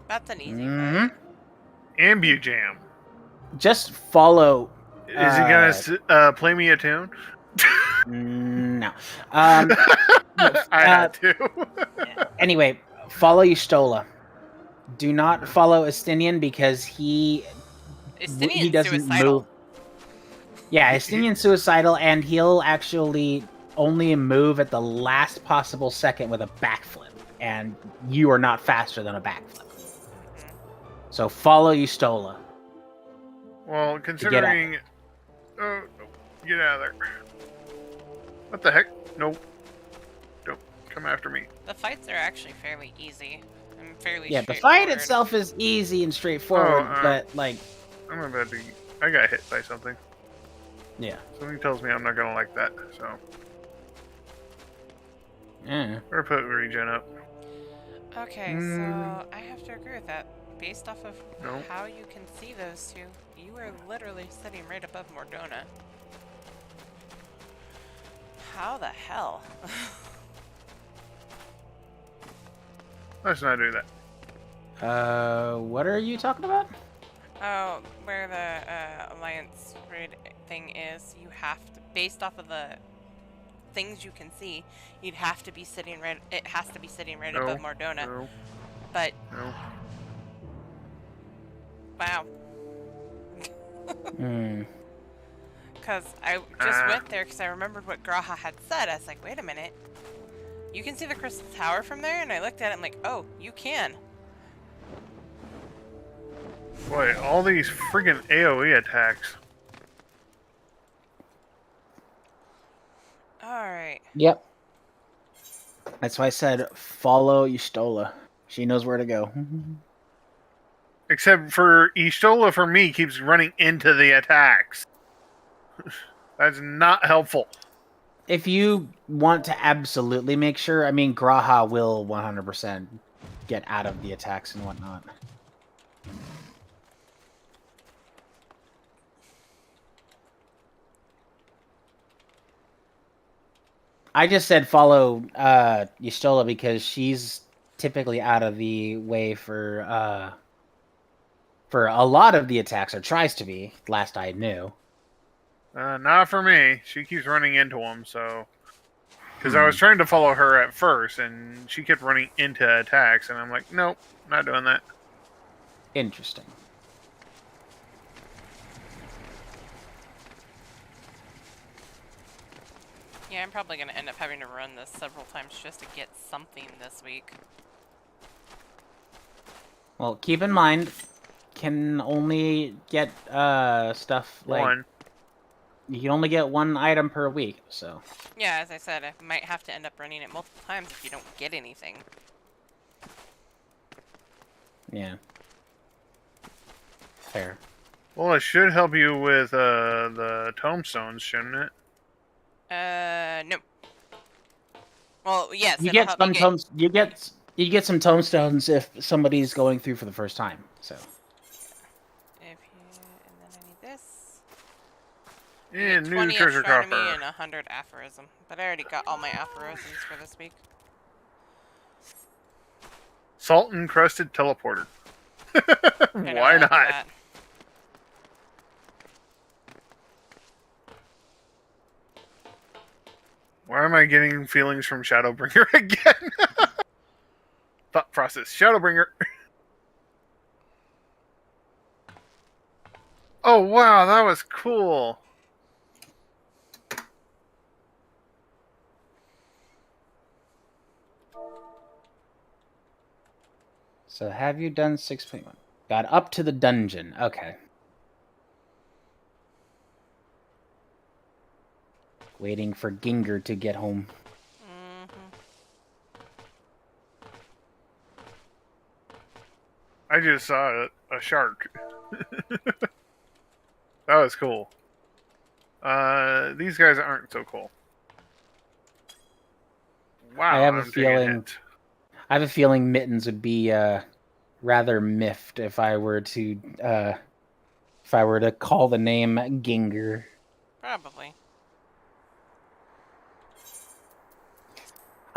That's an easy fight. Ambujam. Just follow... Is he gonna play me a tune? No. I had to. Anyway, follow Yustola. Do not follow Estinian because he doesn't suicidal. move. Yeah, Estinian's suicidal, and he'll actually only move at the last possible second with a backflip, and you are not faster than a backflip. So follow Yustola. Well, considering... Oh, no. Get out of there. What the heck? Nope. Don't come after me. The fights are actually fairly easy and fairly Yeah, the fight itself is easy and straightforward, but, like... I'm about to... I got hit by something. Yeah. Something tells me I'm not gonna like that, so... Yeah. Or put regen up. Okay, so I have to agree with that. Based off of No. how you can see those two, you are literally sitting right above Mordona. How the hell? Let's not do that. What are you talking about? Oh, where the Alliance raid thing is, you have to, based off of the things you can see, you'd have to be sitting right, it has to be sitting right above Mordona. No. But... No. Wow. Hmm. Because I just went there because I remembered what Graha had said. I was like, wait a minute. You can see the Crystal Tower from there? And I looked at it and I'm like, oh, you can. Boy, all these friggin' AoE attacks. Alright. Yep. That's why I said follow Yustola. She knows where to go. Except for Ishtola, for me, keeps running into the attacks. That's not helpful. If you want to absolutely make sure, I mean, Graha will 100% get out of the attacks and whatnot. I just said follow Yustola because she's typically out of the way for a lot of the attacks, or tries to be, last I knew. Not for me. She keeps running into them, so... Because I was trying to follow her at first, and she kept running into attacks, and I'm like, nope, not doing that. Interesting. Yeah, I'm probably going to end up having to run this several times just to get something this week. Well, keep in mind, can only get stuff like... One. you can only get one item per week, so. Yeah, as I said, I might have to end up running it multiple times if you don't get anything. Yeah. Fair. Well, it should help you with the tombstones, shouldn't it? No. Well, yes, You it'll get help some me get... you get some tombstones if somebody's going through for the first time. So. And then I need this. And new 20 treasure astronomy coffer. and 100 aphorism. But I already got all my aphorisms for this week. Salt encrusted teleporter. Kinda Why like not? that. Why am I getting feelings from Shadowbringer again? Thought process. Shadowbringer. Oh, wow, that was cool. So have you done 6.1? Got up to the dungeon. Okay. Waiting for Ginger to get home. I just saw a shark. That was cool. These guys aren't so cool. Wow, I have I'm a taking a feeling. hit. I have a feeling Mittens would be rather miffed if I were to call the name Ginger. Probably.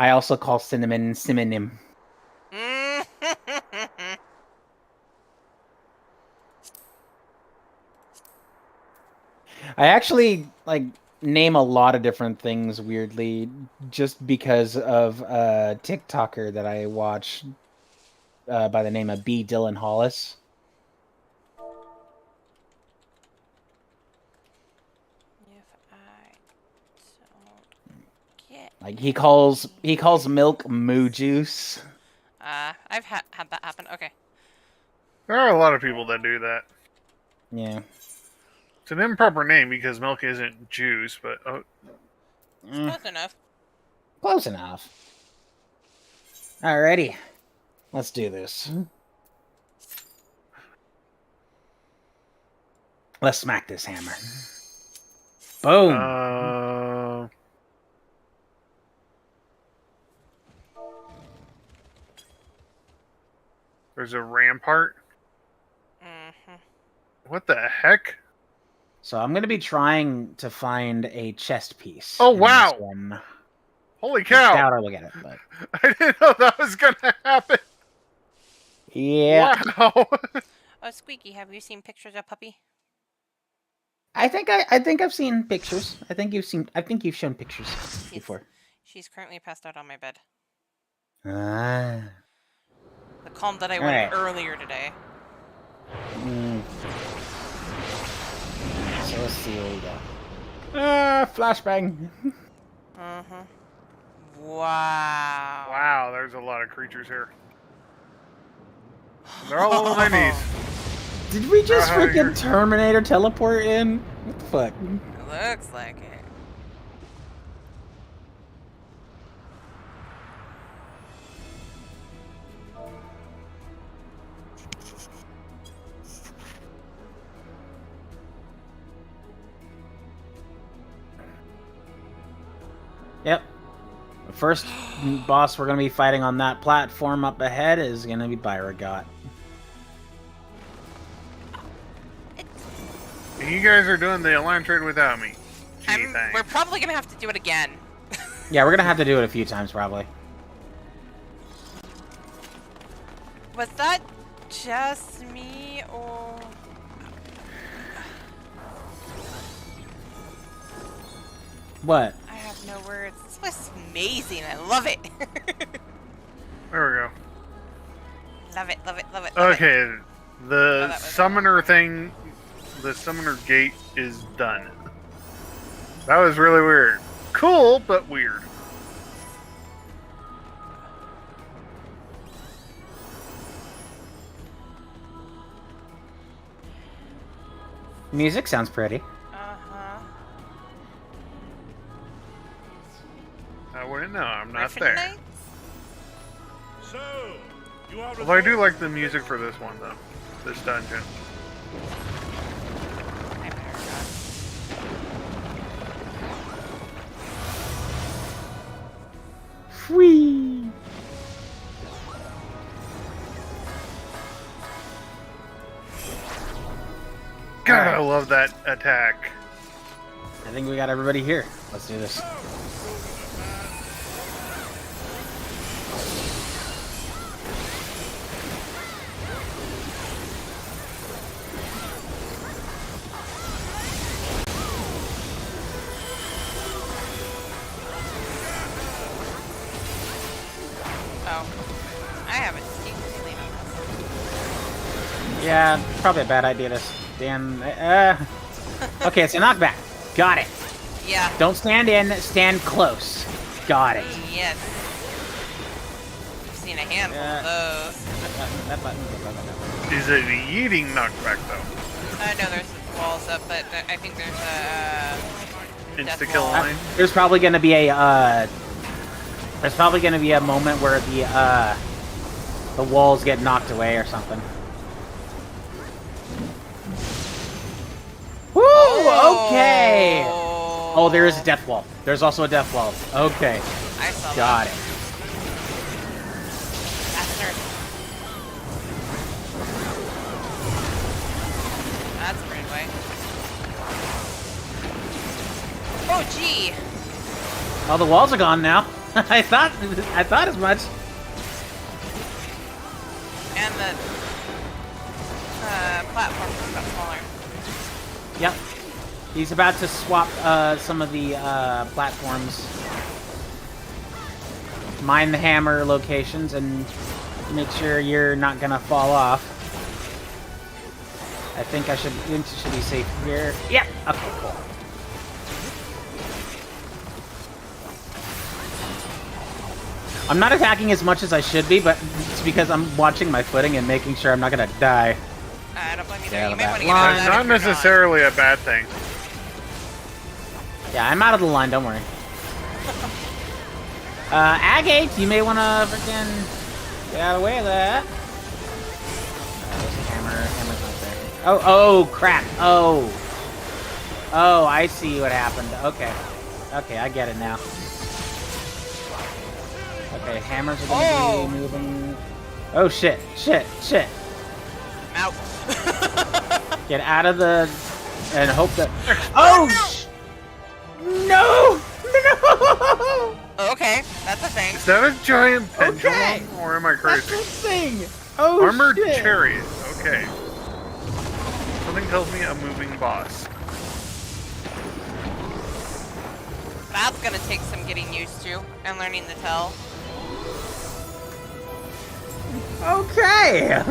I also call cinnamon synonym. I actually name a lot of different things weirdly just because of a TikToker that I watch by the name of B. Dylan Hollis. He calls milk moo juice. I've had that happen. Okay. There are a lot of people that do that. Yeah. It's an improper name because milk isn't juice, but Close enough. Close enough. Alrighty. Let's do this. Let's smack this hammer. Boom. There's a rampart. What the heck? So I'm going to be trying to find a chest piece. Oh, in wow. this one. Holy cow. I doubt I will get it, but... I didn't know that was going to happen. Yeah. Wow. Oh, Squeaky, have you seen pictures of Puppy? I think I've seen pictures. I think you've shown pictures before. She's currently passed out on my bed. Ah. The calm that I went earlier today. So let's see what we got. Flashbang. Wow. Wow, there's a lot of creatures here. They're all little minis. Did we just freaking Terminator teleport in? What the fuck? It looks like it. Yep. The first boss we're going to be fighting on that platform up ahead is going to be Byragot. You guys are doing the Align trade without me. We're probably going to have to do it again. Yeah, we're going to have to do it a few times, probably. Was that just me, or... What? I have no words. This was amazing. I love it. There we go. Love it, love it, love it. Okay, the summoner thing, the summoner gate is done. That was really weird. Cool, but weird. Music sounds pretty. disappointed. No, I'm not Griffin there. Knights? So, you are Although I do like the music for this one, though. This dungeon. Whee! God, I love that attack. I think we got everybody here. Let's do this. Oh. I have a sneak feeling on this. Yeah, probably a bad idea to stand. Okay, it's a knockback. Got it. Yeah. Don't stand in, stand close. Got it. Yes. I've seen a handful of those. That button. Is it a yeeting knockback, though? No, there's walls up, but I think there's a Insta-kill line? There's probably gonna be a moment where the walls get knocked away or something. Woo! Okay. Oh, there is a death wall. There's also a death wall. Okay. I saw Got that. it. That's a weird way. Oh, gee. Oh, the walls are gone now. I thought as much. And the platform got smaller. Yep. He's about to swap some of the platforms. Mine the hammer locations and make sure you're not gonna fall off. I think I should be safe here. Yep. Okay, cool. I'm not attacking as much as I should be, but it's because I'm watching my footing and making sure I'm not gonna die. I don't blame you Yeah, there. You may that want to get line. out of that Not if you're necessarily a bad thing. Yeah, I'm out of the line, don't worry. Agate, you may want to freaking get out of the way of that. There's a hammer. Hammer's not there. Oh, crap. Oh, I see what happened. Okay. Okay, I get it now. Okay, hammers are gonna be moving. Oh, shit. I'm out. Get out of the... and hope that... Oh, no! Okay, that's a thing. Is that a giant pendulum, or am I crazy? That's a thing! Oh, Armored shit. chariot. Okay. Something tells me a moving boss. That's gonna take some getting used to and learning to tell. Okay!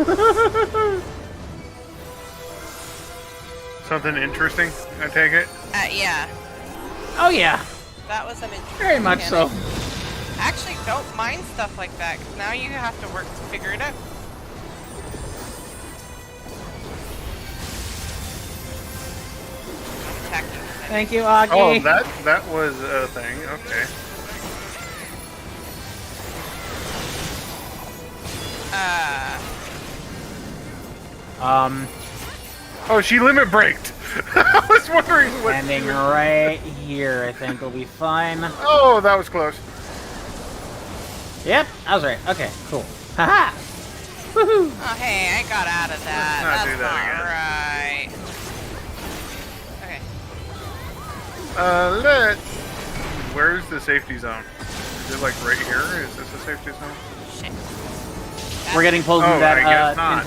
Something interesting, I take it? Yeah. Oh, yeah. That was an interesting Very much mechanic. so. Actually, don't mind stuff like that, because now you have to work to figure it out. Thank you, Aki. Oh, that was a thing. Okay. Oh, she limit braked. I was wondering what. Landing right here, I think will be fine. Oh, that was close. Yep, I was right. Okay, cool. Haha! Woohoo! Oh, hey, I got out of that. Let's not That's do that not right. Okay. Let. Where's the safety zone? Is it like right here? Is this a safety zone? Shit. We're getting pulled into I that guess not.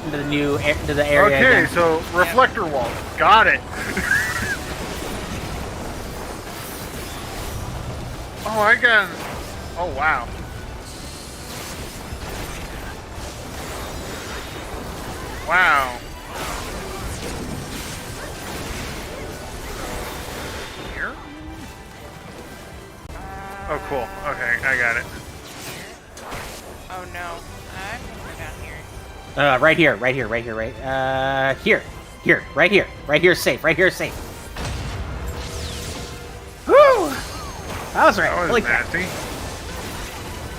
into the new into the area. Okay, again. so reflector wall. Got it. Oh, I got. Oh, wow. Wow. Here? Oh, cool. Okay, I got it. Oh no. I'm down here. Right here, right here. Here, right here, safe, Woo! I was right. That was Holy crap. nasty.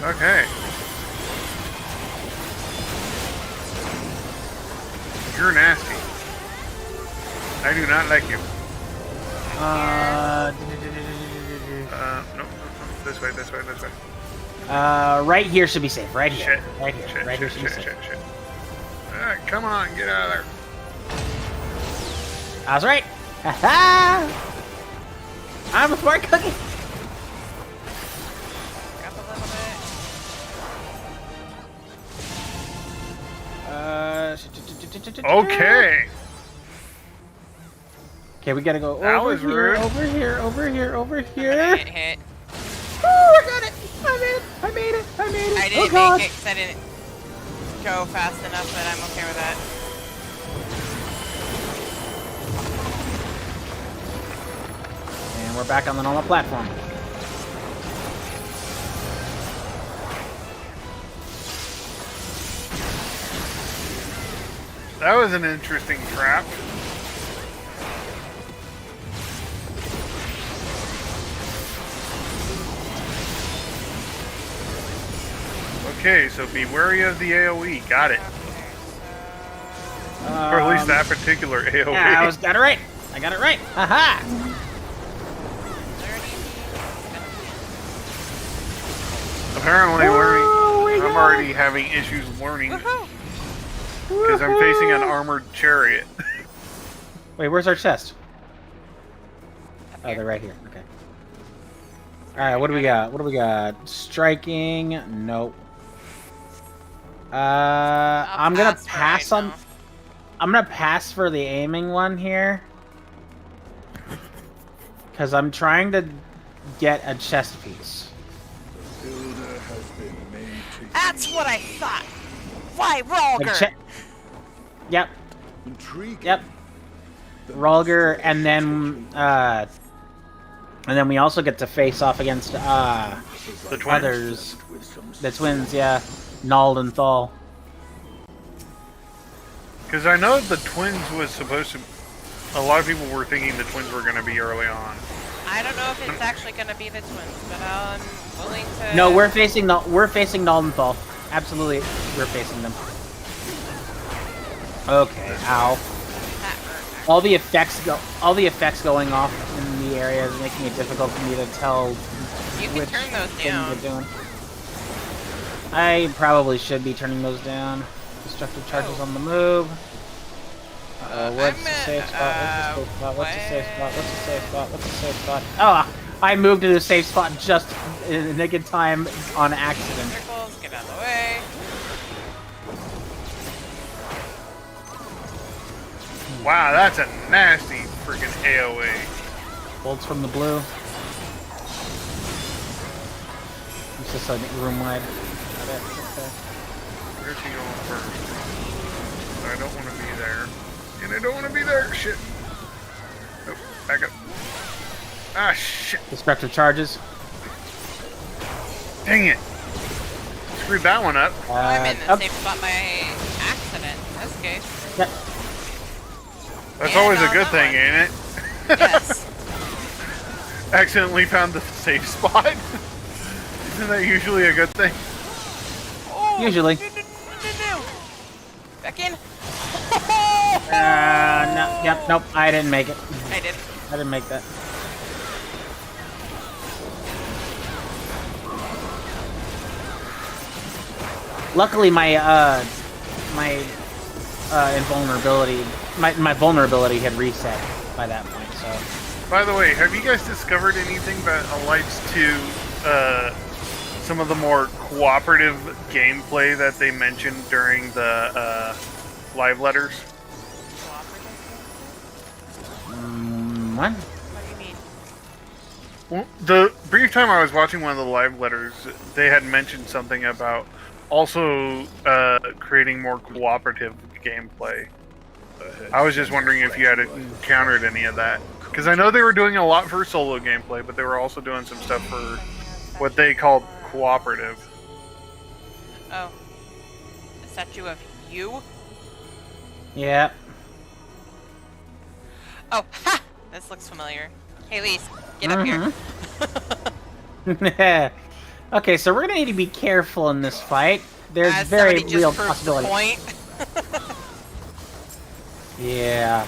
Okay. You're nasty. I do not like you. No. This way. Right here should be safe. Right here. Shit. Right here. Shit, Right here shit, should be shit, safe. shit. Alright, come on, get out of there. I was right. Ha-ha! I'm a smart cookie. Up a little bit. Okay. Okay, we gotta go That over was here, rude. over here, over here, over I'm here. gonna get hit. Oh, I got it! I made it! I made it! I made it! I Oh didn't god! make it because I didn't go fast enough, but I'm okay with that. And we're back on the normal platform. That was an interesting trap. Okay, so be wary of the AoE. Got it. Or at least that particular AoE. Yeah, I got it right. I got it right. Haha! Apparently, learning. I'm already having issues learning because I'm facing an armored chariot. Wait, where's our chest? Oh, they're right here. Okay. Alright, what do we got? What do we got? Striking? Nope. I'm gonna pass on. I'm gonna pass for the aiming one here. Because I'm trying to get a chest piece. That's what I thought. Why, Rolger? Yep. Yep. Rolger, and then we also get to face off against the twins. Others. The twins, yeah. Nald and Thal. Because I know the twins was supposed to. A lot of people were thinking the twins were going to be early on. I don't know if it's actually going to be the twins, but I'm willing to. No, we're facing Nald and Thal. Absolutely, we're facing them. Okay, ow. All the effects going off in the area is making it difficult for me to tell which turn those things down. we're doing. I probably should be turning those down. Destructive charges on the move. What's the safe spot? What's the safe spot? What's the safe spot? What's the safe spot? What's the safe spot? Oh, I moved to the safe spot just in the nick of time on accident. Circles, get out of the way. Wow, that's a nasty freaking AoE. Bolts from the blue. It's just like room wide. Okay. Where's he going first? I don't want to be there. And I don't want to be there. Shit. Nope. Back up. Ah, shit. Destructive charges. Dang it. Screwed that one up. I'm in the same spot by accident in this case. Yep. That's always a good thing, ain't it? Yes. Accidentally found the safe spot. Isn't that usually a good thing? Oh, usually. No. Back in. No, yep, nope, I didn't make it. I did. I didn't make that. Luckily, my vulnerability had reset by that point. So. By the way, have you guys discovered anything that alights to some of the more cooperative gameplay that they mentioned during the live letters? What? What do you mean? Well, the brief time I was watching one of the live letters, they had mentioned something about also creating more cooperative gameplay. I was just wondering if you had encountered any of that. Because I know they were doing a lot for solo gameplay, but they were also doing some stuff for what they called cooperative. Oh. A statue of you? Yeah. Oh, ha! This looks familiar. Hey, Lise, get up here. Okay, so we're gonna need to be careful in this fight. There's As very somebody just real proved possibility. the point. Yeah.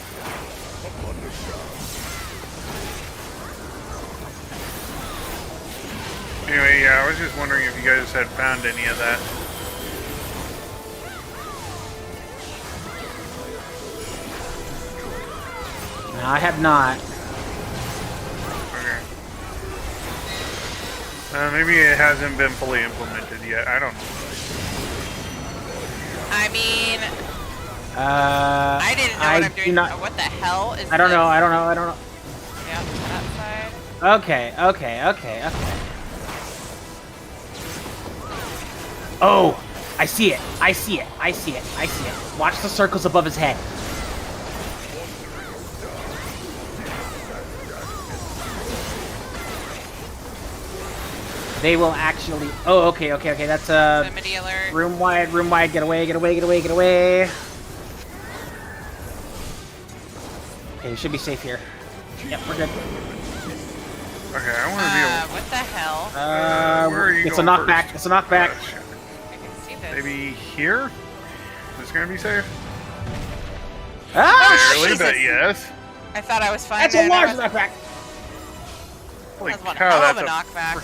Anyway, yeah, I was just wondering if you guys had found any of that. No, I have not. Okay. Maybe it hasn't been fully implemented yet. I don't know. I mean, I didn't know what I'm doing. What the hell is I don't this? know. I don't know. I don't know. Yeah, that side. Okay. Oh, I see it. I see it. Watch the circles above his head. They will actually. Oh, okay. That's Proximity alert. room wide. Get away. Okay, you should be safe here. Yep, we're good. Okay, I want to be able... What the hell? Where are you It's a knockback. It's a knockback. I can see this. Maybe here? Is this gonna be safe? Ah! Barely, but yes. I thought I was fine. That's a large knockback. Holy That's one cow, hell of that's a knockback.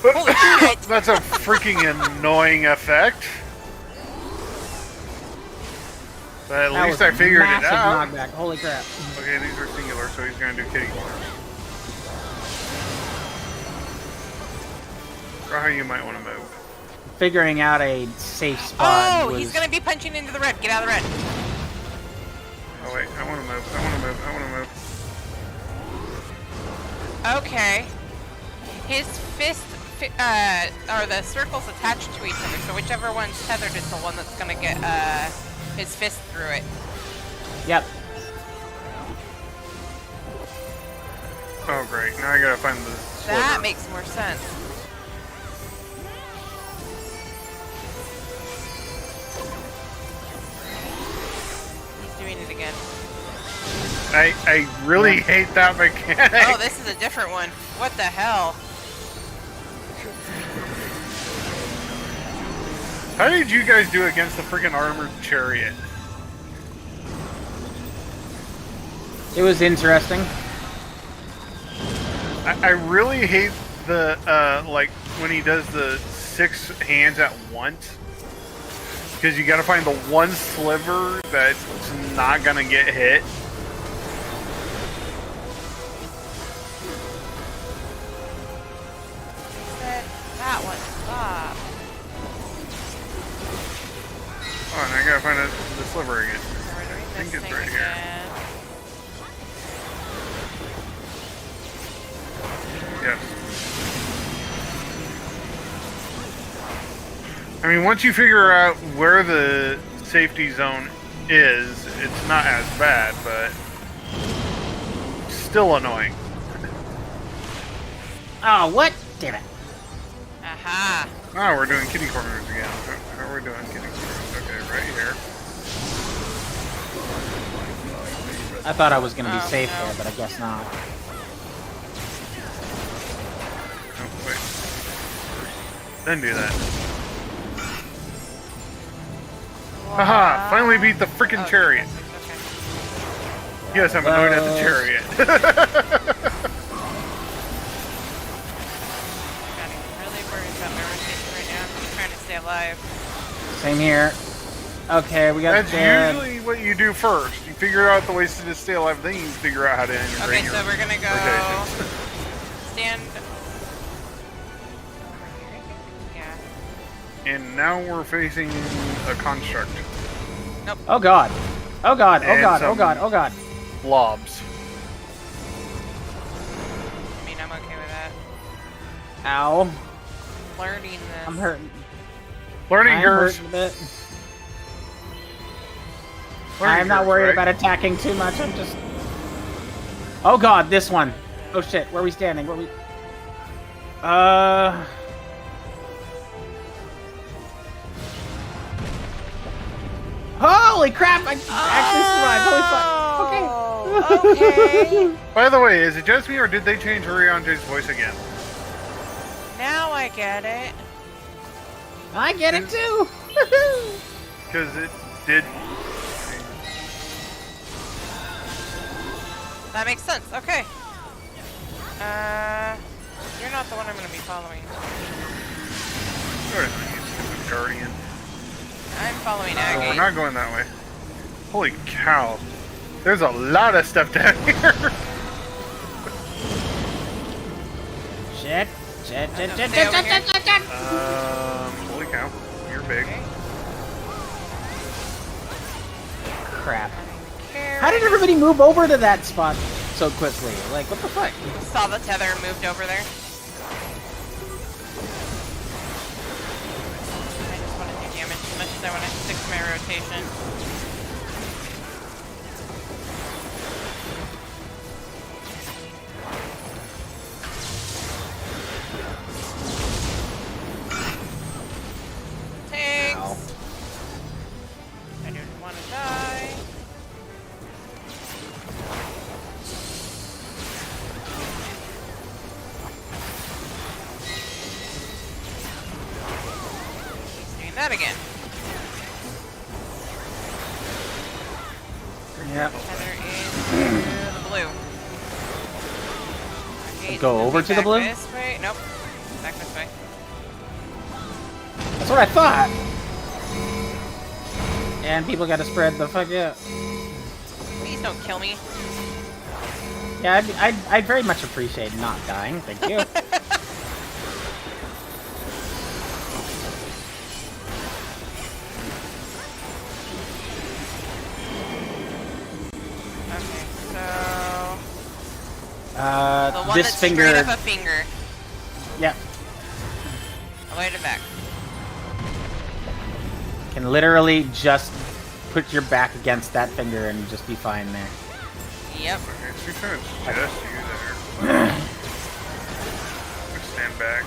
Holy shit! That's a freaking annoying effect. But at That least was I figured it massive out. knockback. Holy crap. Okay, these are singular, so he's gonna do kitty corners. Or how you might want to move. Figuring out a safe spot. Oh, was... he's gonna be punching into the red. Get out of the red. Oh wait, I want to move. I want to move. Okay. His fist, or the circles attached to each other, so whichever one's tethered is the one that's gonna get, his fist through it. Yep. Oh great, now I gotta find the sliver. That makes more sense. He's doing it again. I really hate that mechanic. Oh, this is a different one. What the hell? How did you guys do against the freaking armored chariot? It was interesting. I really hate the, like, when he does the 6 hands at once. Because you gotta find the one sliver that's not gonna get hit. That one. Stop. Oh, and I gotta find the sliver again. I think it's right here. Yes. I mean, once you figure out where the safety zone is, it's not as bad, but still annoying. Oh, what? Damn it. Aha. Oh, we're doing kitty corners again. How are we doing kitty corners? Okay, right here. I thought I was going to be safe there, but I guess not. Oh, wait. Then do that. Haha! Finally beat the freaking chariot. Yes, I'm annoyed at the chariot. Alive. Same here. Okay, we got That's usually what you do first. You figure out the ways to just stay alive, then you figure out how to integrate. Okay, so we're gonna go stand. Yeah. And now we're facing a construct. Nope. Oh god. Oh god. Oh And god. Oh some god. Oh god. Blobs. I mean, I'm okay with that. Ow. Learning this. I'm hurting. Learning curve. I'm not worried about attacking too much. I'm just. Oh god, this one. Oh shit, where are we standing? Where are we? Holy crap! I actually survived. Holy fuck. Okay. Okay. By the way, is it just me or did they change Urianje's voice again? I get it. I get it too. Because it did. That makes sense. Okay. You're not the one I'm going to be following. Alright, you stupid guardian. I'm following Oh, Aggie. we're not going that way. Holy cow. There's a lot of stuff down here. Shit. Shit. Holy cow. You're big. Crap. How did everybody move over to that spot so quickly? Like, what the fuck? Saw the tether and moved over there. I just want to do damage as much as I want to stick to my rotation. Tanks! Ow. I don't want to die. Doing that again. Yep. Tether is the blue. Okay, Go over to the back blue? This way. Nope. Back this way. That's what I thought. And people gotta spread the fuck out. Please don't kill me. Yeah, I'd very much appreciate not dying. Thank you. Okay, so the one this that's finger. straight up a finger. Yep. All the way to back. Can literally just put your back against that finger and just be fine there. Yep. Okay, so kind of just you there. Stand back.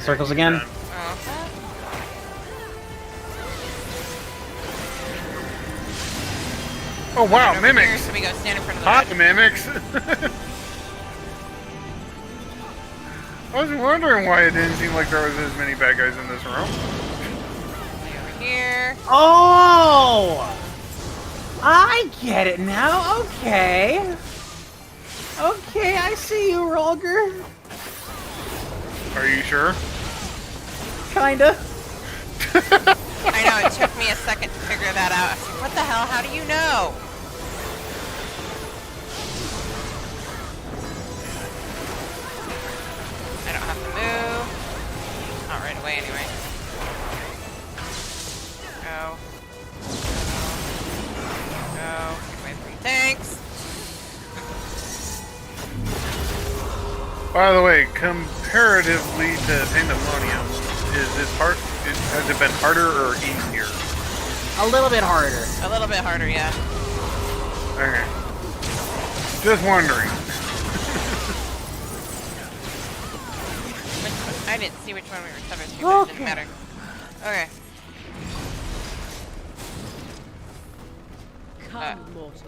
Circles again. Oh wow, Here, mimics! so we go stand in front of the Hot red. mimics! I was wondering why it didn't seem like there was as many bad guys in this room. Over here. Oh! I get it now. Okay. Okay, I see you, Rolger. Are you sure? Kinda. I know, it took me a second to figure that out. I was like, what the hell? How do you know? I don't have to move. Not right away, anyway. Go. Go. Get away from tanks. By the way, comparatively to Pandemonium, is this hard? Has it been harder or easier? A little bit harder. A little bit harder, yeah. Okay. Just wondering. I didn't see which one we were tethered to, but it didn't matter. Okay. Come, mortals.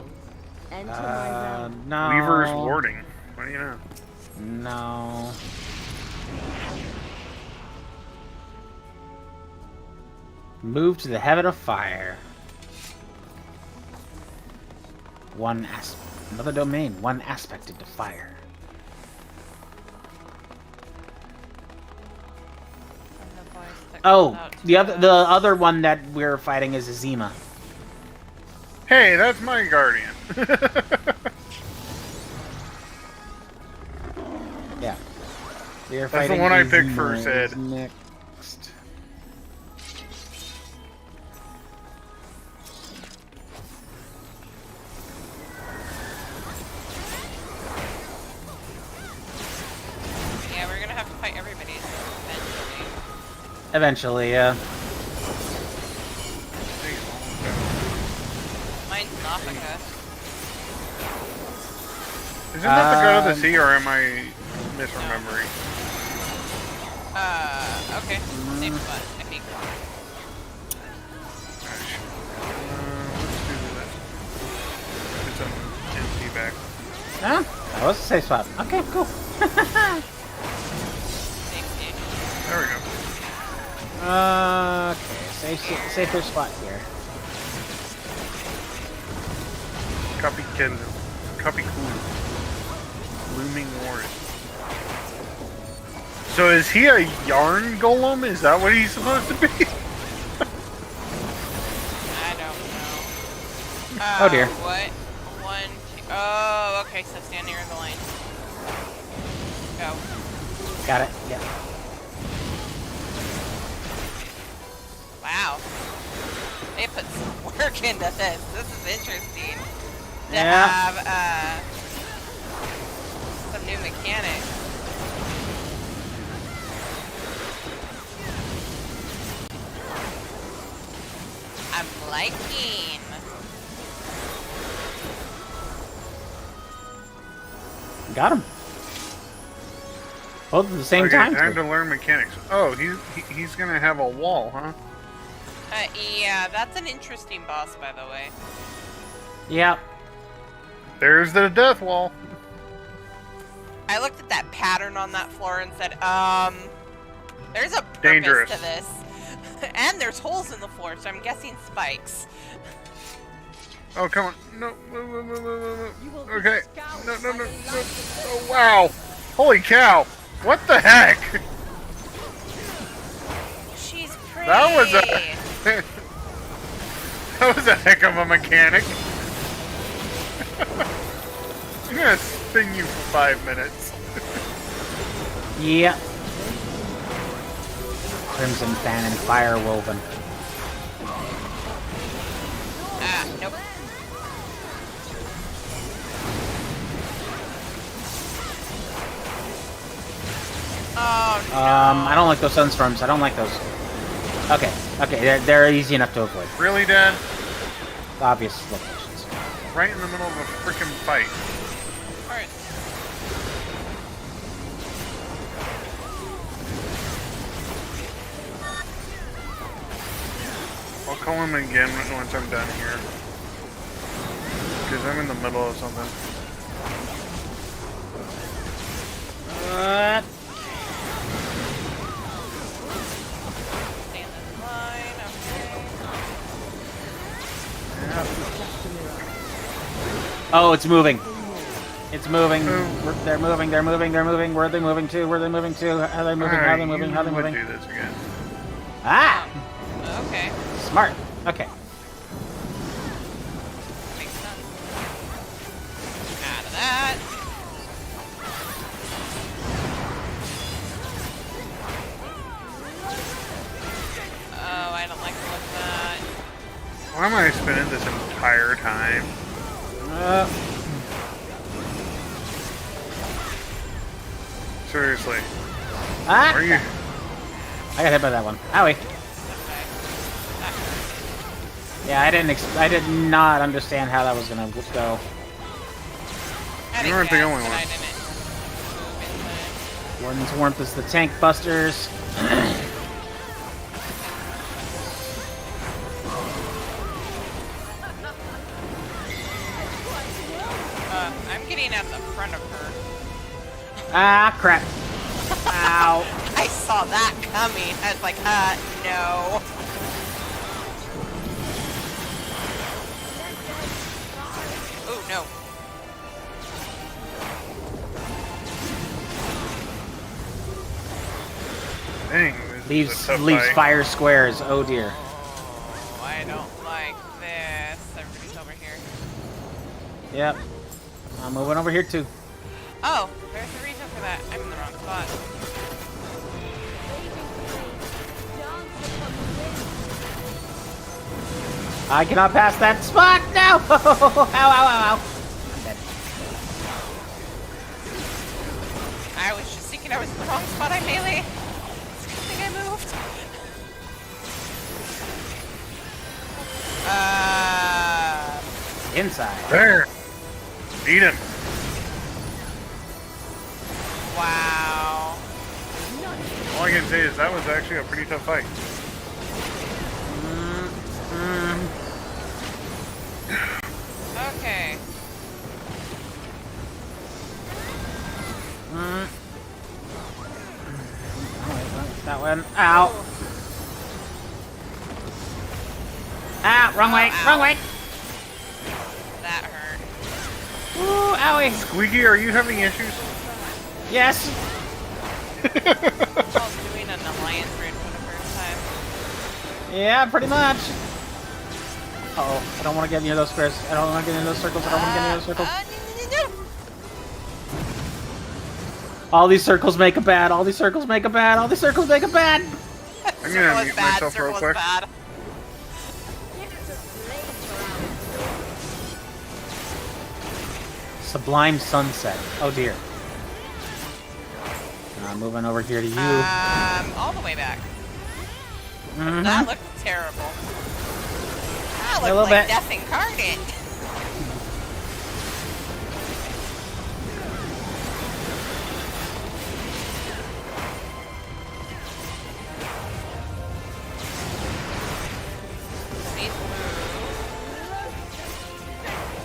Enter my realm. No. Weaver's warding. What do you know? No. Move to the heaven of fire. Another domain, one aspect into fire. Oh, the other one that we're fighting is Azima. Hey, that's my guardian. Yeah. We are That's fighting the one I picked Azima first, Ed. next. Yeah, we're gonna have to fight everybody eventually. Eventually, yeah. Mine's Nafika. Isn't that the god of the sea, or am I misremembering? Okay. Safe spot, I think. back. Huh? That was a safe spot. Okay, cool. There we go. Okay, safer spot here. Copy Ken. Copy cool. Looming Wars. So is he a yarn golem? Is that what he's supposed to be? I don't know. Oh dear. What? 1, 2. Oh, okay. So stand near the line. Go. Got it. Yeah. Wow. They put some work into this. This is interesting. To Yeah. have some new mechanics. I'm liking. Got him. Both at the same Okay, time. time too. to learn mechanics. Oh, he's gonna have a wall, huh? Yeah, that's an interesting boss, by the way. Yep. There's the death wall. I looked at that pattern on that floor and said, there's a purpose Dangerous. to this. And there's holes in the floor, so I'm guessing spikes. Oh, come on. No. Okay. No. Oh, wow. Holy cow. What the heck? She's pretty. That was a... that was a heck of a mechanic. I'm gonna spin you for 5 minutes. Yep. Crimson Fan and Fire Woven. Ah, nope. Oh, no. I don't like those sunstorms. I don't like those. Okay, they're easy enough to avoid. Really, Dad? Obvious locations. Right in the middle of a freaking fight. Alright. I'll call him again once I'm done here. Because I'm in the middle of something. What? Stay in this line, okay. Oh, it's moving. It's moving. They're moving. Where are they moving to? How are they moving? How are they moving? Do this again. Ah! Okay. Smart. Okay. Makes sense. Out of that. Oh, I don't like the look of that. Why am I spinning this entire time? Seriously. Ah! Are you? I got hit by that one. Owie. Yeah, I did not understand how that was gonna go. You weren't the only one. Warden's Warmth is the tank busters. I'm getting at the front of her. Ah, crap. Ow. I saw that coming. I was like, no. Oh, no. Dang. Leaves fire squares. Oh dear. Oh, I don't like this. Everybody's over here. Yep. I'm moving over here too. Oh, there's a reason for that. I'm in the wrong spot. I cannot pass that spot. No! Ow, ow, ow, ow. I'm dead. I was just thinking I was in the wrong spot. I melee. I think I moved. Inside. There. Beat him. Wow. All I can say is that was actually a pretty tough fight. Okay. happen. Ow. Ah, wrong way, wrong way. That hurt. Ooh, owie. Squeaky, are you having issues? Yes. I was doing an alliance raid for the first time. Yeah, pretty much. Uh-oh, I don't want to get near those squares. I don't want to get near those circles. I don't want to get near those circles. All these circles make a bad. All these circles make a bad. All these circles make a bad. I'm gonna mute myself real quick. Sublime sunset. Oh dear. Moving over here to you. All the way back. Mm-hmm. That looked terrible. That A little looked like bit. death incarnate.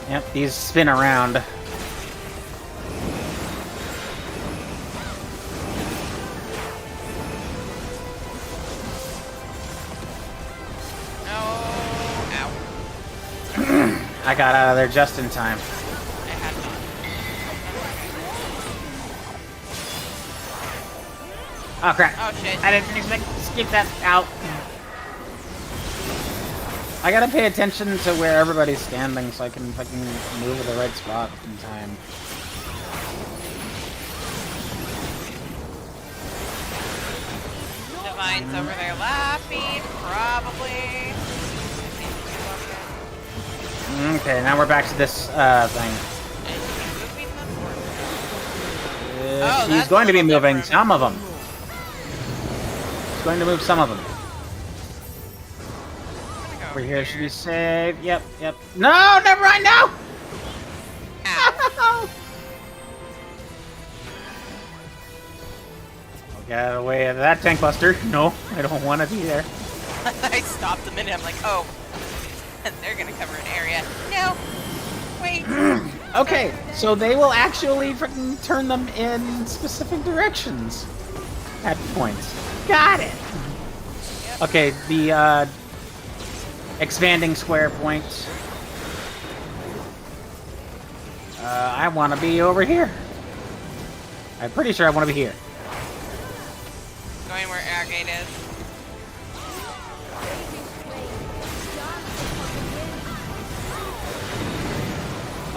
Yep, these spin around. I got out of there just in time. Oh crap. Oh shit. I didn't expect to skip that out. I gotta pay attention to where everybody's standing so I can fucking move to the right spot in time. Divine's over there laughing, probably. Okay, now we're back to this thing. She's going to be moving some of them. She's going to move some of them. Over here should be safe. Yep, yep. No, never mind, no! I'll get away of that tank buster. No, I don't want to be there. I stopped a minute. I'm like, oh, they're gonna cover an area. No, wait. Okay, so they will actually freaking turn them in specific directions at points. Got it. Yep. Okay, the expanding square point. I want to be over here. I'm pretty sure I want to be here. Going where our gate is.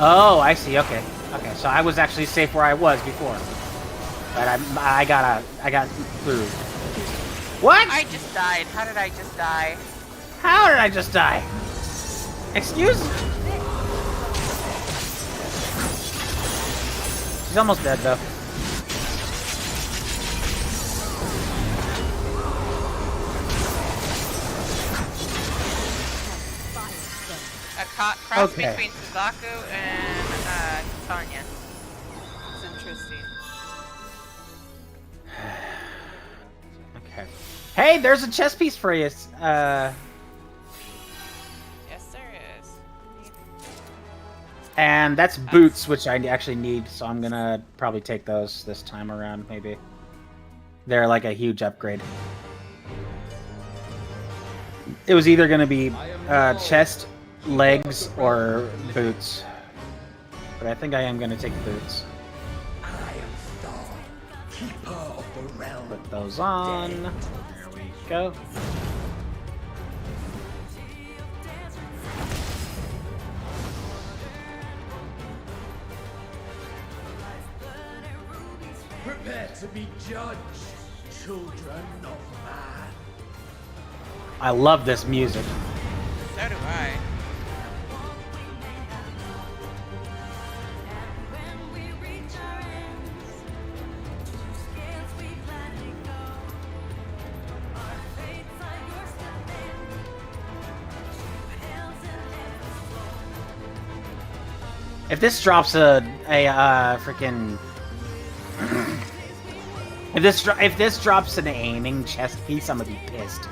Oh, I see. Okay, okay. So I was actually safe where I was before, but I got through. What? I just died. How did I just die? How did I just die? Excuse? She's almost dead though. Cross Okay. between Suzaku and Tanya. It's interesting. Okay. Hey, there's a chess piece for you. Yes, there is. And that's boots, which I actually need, so I'm gonna probably take those this time around, maybe. They're like a huge upgrade. It was either gonna be chest, legs, or boots. But I think I am gonna take boots. Put those on. There we go. Prepare to be judged, children of man. I love this music. So do I. If this drops a freaking if this drops an aiming chest piece, I'm gonna be pissed.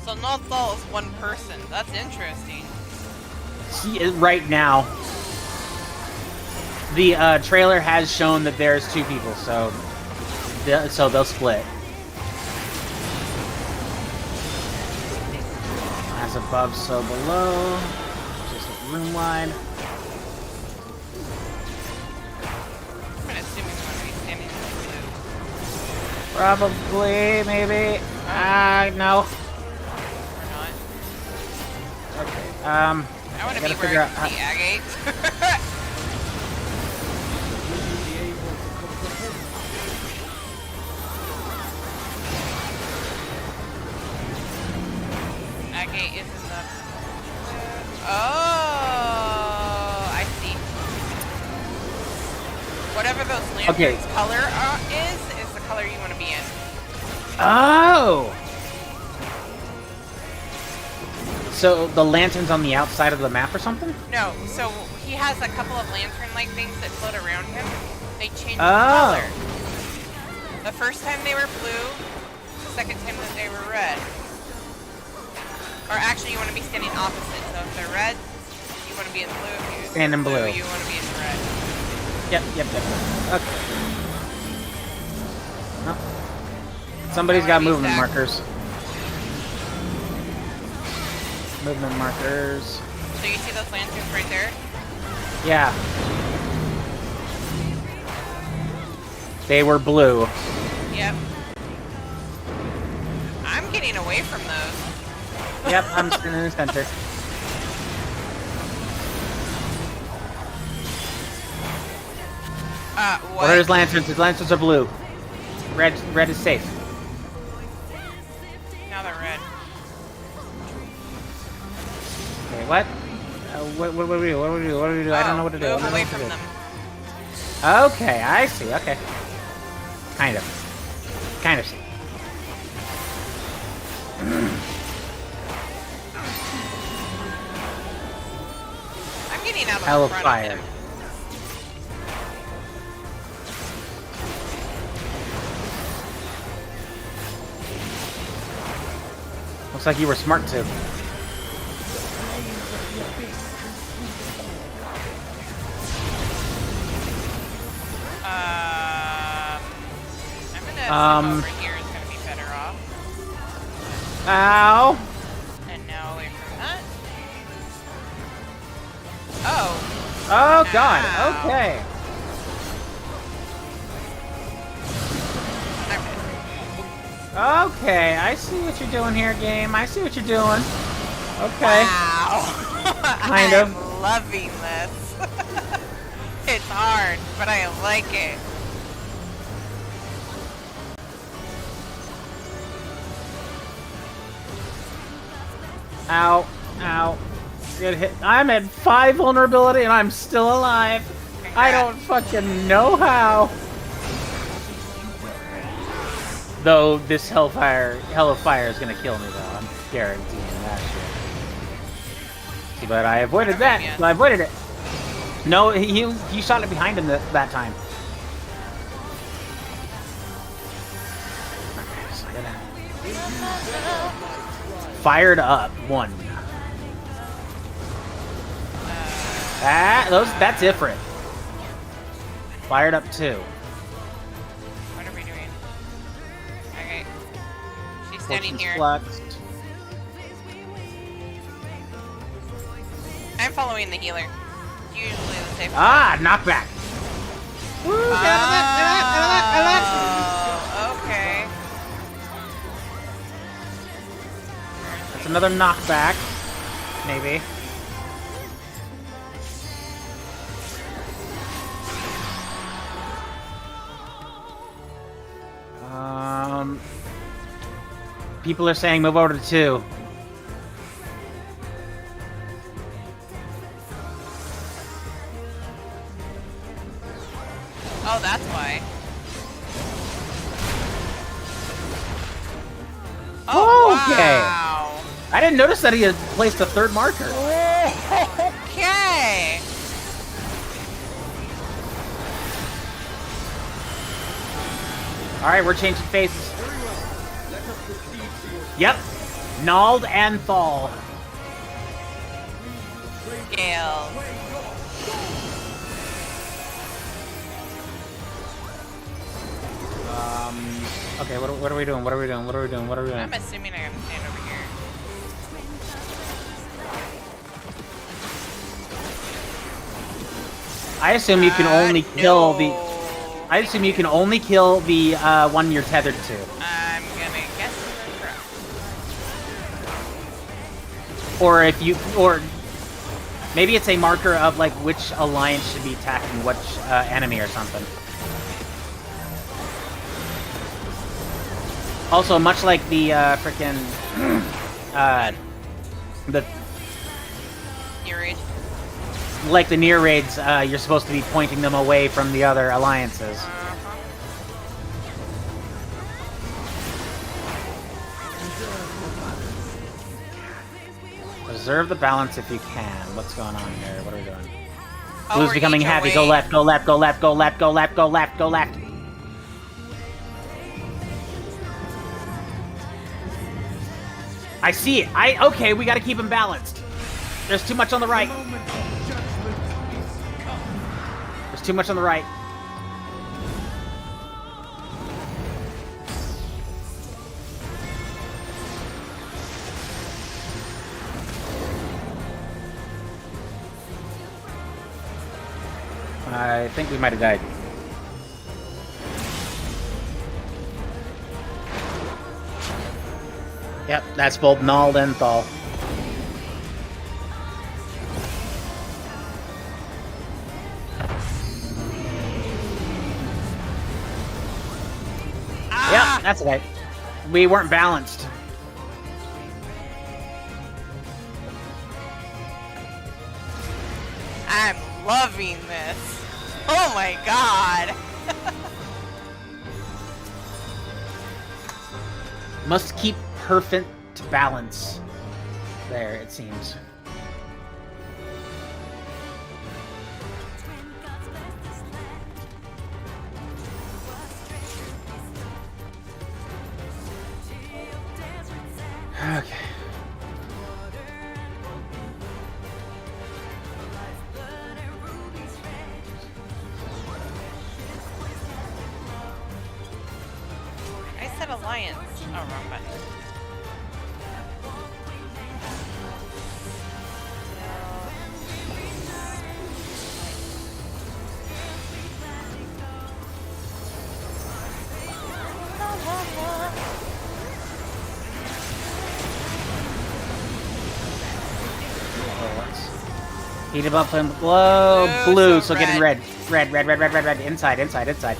So not all is one person. That's interesting. See, right now, the trailer has shown that there's two people, so they'll split. as above, so below. Just room wide. I'm gonna assume he's gonna be standing in blue. Probably, maybe. No. Or not. Okay. I wanna be where I can see agate. Agate is in the... Oh, I see. Whatever those lanterns color is the color you want to be in. Oh! So the lantern's on the outside of the map or something? No, so he has a couple of lantern-like things that float around him. They change color. The first time they were blue, the second time that they were red. Or actually, you want to be standing opposite. So if they're red, you want to be in blue. If you Stand in blue. You want to be in red. Yep. Okay. Oh. Somebody's got movement markers. Movement markers. So you see those lanterns right there? Yeah. They were blue. Yep. I'm getting away from those. Yep, I'm sitting in the center. What? What are his lanterns? His lanterns are blue. Red is safe. Now they're red. Okay, what? What do we do? What do we do? What do we do? I don't know what to do. Move away from them. Okay, I see. Okay. Kind of see. I'm getting out of Hell the of front fire. of him. Looks like you were smart too. I'm gonna over here is gonna be better off. Ow! And now away from that. Oh. Oh God. Okay. Okay, I see what you're doing here, game. I see what you're doing. Okay. Wow. Kind of. I'm loving this. It's hard, but I like it. Ow. Ow. Good hit. I'm at 5 vulnerability and I'm still alive. I don't fucking know how. Though this hell of fire is gonna kill me though. I'm guaranteeing that shit. See, but I avoided that. I avoided it. No, he shot it behind him that time. Okay, so I gotta... Fired up 1. That's different. Fired up 2. What are we doing? Okay. She's standing here. Flexed. I'm following the healer. Usually the safe. Knockback. Woo, okay. That's another knockback. Maybe. People are saying move over to 2. Oh, that's why. Oh, okay. Wow. I didn't notice that he had placed a 3rd marker. Okay. All right, we're changing faces. Yep. Nald and Thal. Gale. Okay, what are we doing? What are we doing? I'm assuming I gotta stand over here. I assume you can only kill the. I assume you can only kill the one you're tethered to. I'm gonna guess you're correct. Or if you, or maybe it's a marker of like which alliance should be attacking which enemy or something. Also, much like the frickin' the Near raid. like the near raids, you're supposed to be pointing them away from the other alliances. Preserve the balance if you can. What's going on here? What are we doing? Blue's becoming heavy. Go left, go left, go left, go left, go left, go left, go left. I see it. Okay, we gotta keep him balanced. There's too much on the right. There's too much on the right. I think we might have died. Yep, that's both Nald and Thal. Yep, that's okay. We weren't balanced. I'm loving this. Oh my god. Must keep perfect balance. There, it seems. Okay. I said alliance. Oh, wrong button. Heat above flame below. Blue, so get in red. Red, red, red, red, red, red. Inside, inside, inside.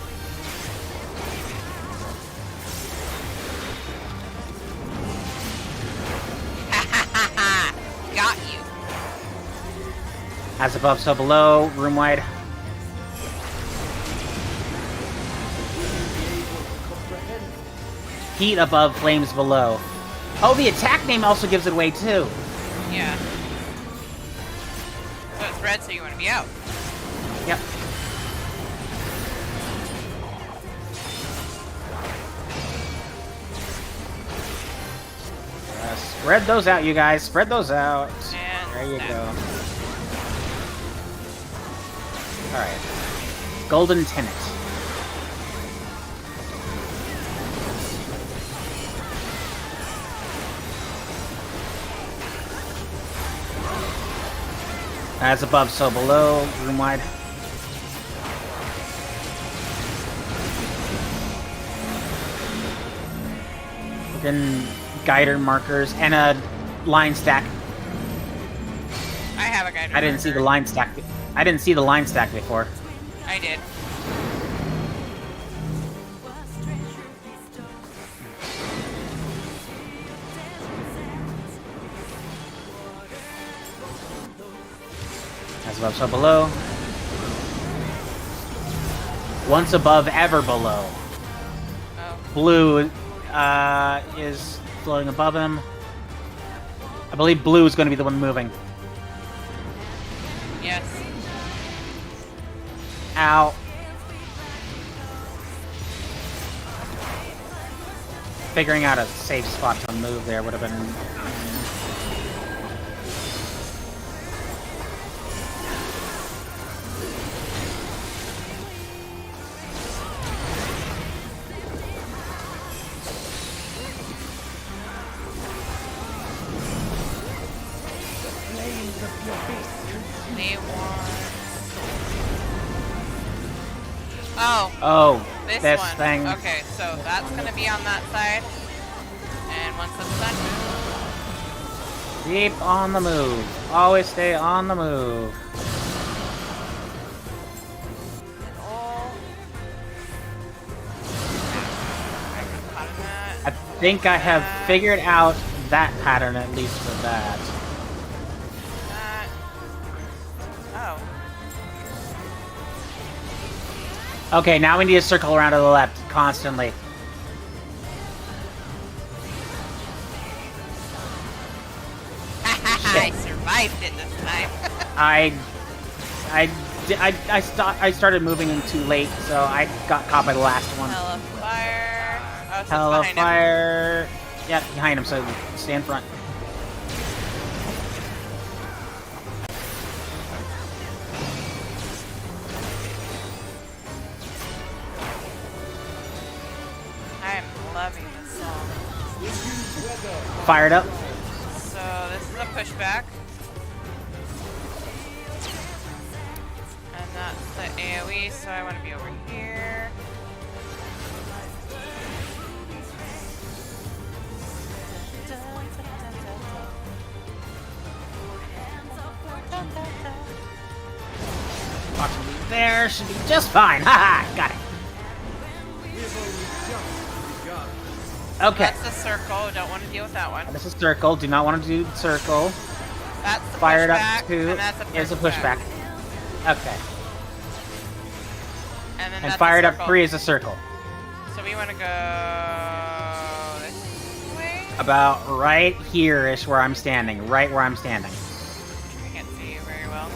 Got you. As above, so below. Room wide. Heat above, flames below. Oh, the attack name also gives it away too. Yeah. So it's red, so you want to be out. Yep. Spread those out, you guys. Spread those out. And there you go. Alright. Golden Tenet. As above, so below. Room wide. Freaking guider markers and a line stack. I have a guide. I didn't see the line stack. I didn't see the line stack before. I did. As above, so below. Once above, ever below. Oh. Blue is floating above him. I believe blue is going to be the one moving. Yes. Ow. Figuring out a safe spot to move there would have been... They want... Oh. Oh, This one. Thing. Okay, so that's gonna be on that side. And once it's done, keep on the move. Always stay on the move. I think I have figured out that pattern at least for that. Oh. Okay, now we need to circle around to the left constantly. I survived it this time. I started moving in too late, so I got caught by the last one. Hell of fire. Oh, so Hell of behind him. fire. Yeah, behind him, so stay in front. I'm loving this song. Fired up. So this is a pushback. And that's the AoE, so I want to be over here. There should be just fine. Haha, got it. Okay. That's the circle. Don't want to deal with that one. This is circle. Do not want to do circle. That's the Fired pushback, up two and that's a is a pushback. Okay. And then And that's fired a up circle. 3 is a circle. So we want to go this way. About right here-ish where I'm standing. Right where I'm standing. I can't see you very well.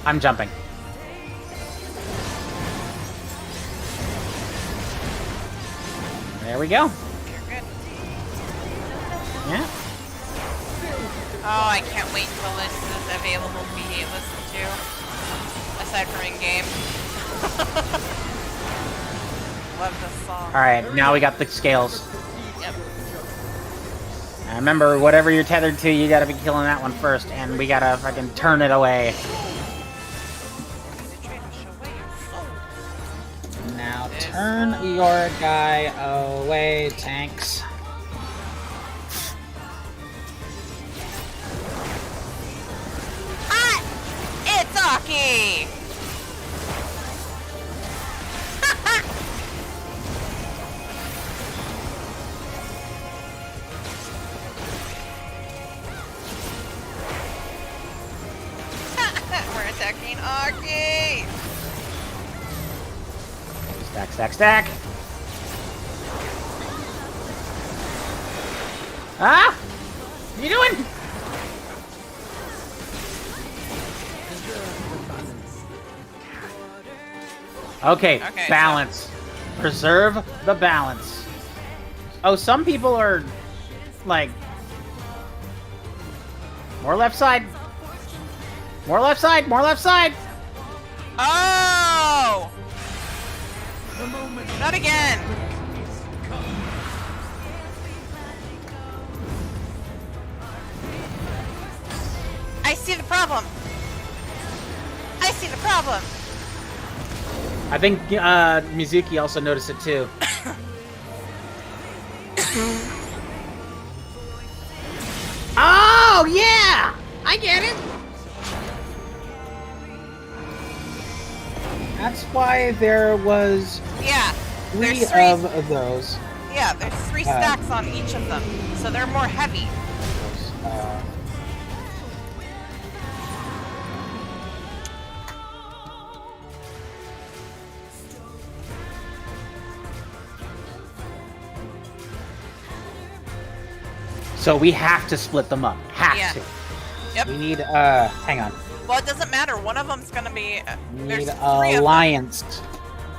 I'm jumping. There we go. You're good. Yeah. Oh, I can't wait till this is available to be listened to. Aside from in-game. Love this song. Alright, now we got the scales. Yep. And remember, whatever you're tethered to, you gotta be killing that one first, and we gotta fucking turn it away. Now turn your guy away, tanks. Ah! It's Aki! We're attacking Aki! Stack, stack, stack. Ah! What are you doing? Okay, balance. Preserve the balance. Oh, some people are like more left side. More left side, more left side. Oh! Not again! I see the problem! I see the problem! I think Mizuki also noticed it too. Oh, yeah! I get it! That's why there was three of those. Yeah, there's 3 stacks on each of them, so they're more heavy. So we have to split them up. Have to. Yep. We need, hang on. Well, it doesn't matter. One of them's gonna be. We There's need 3 of alliance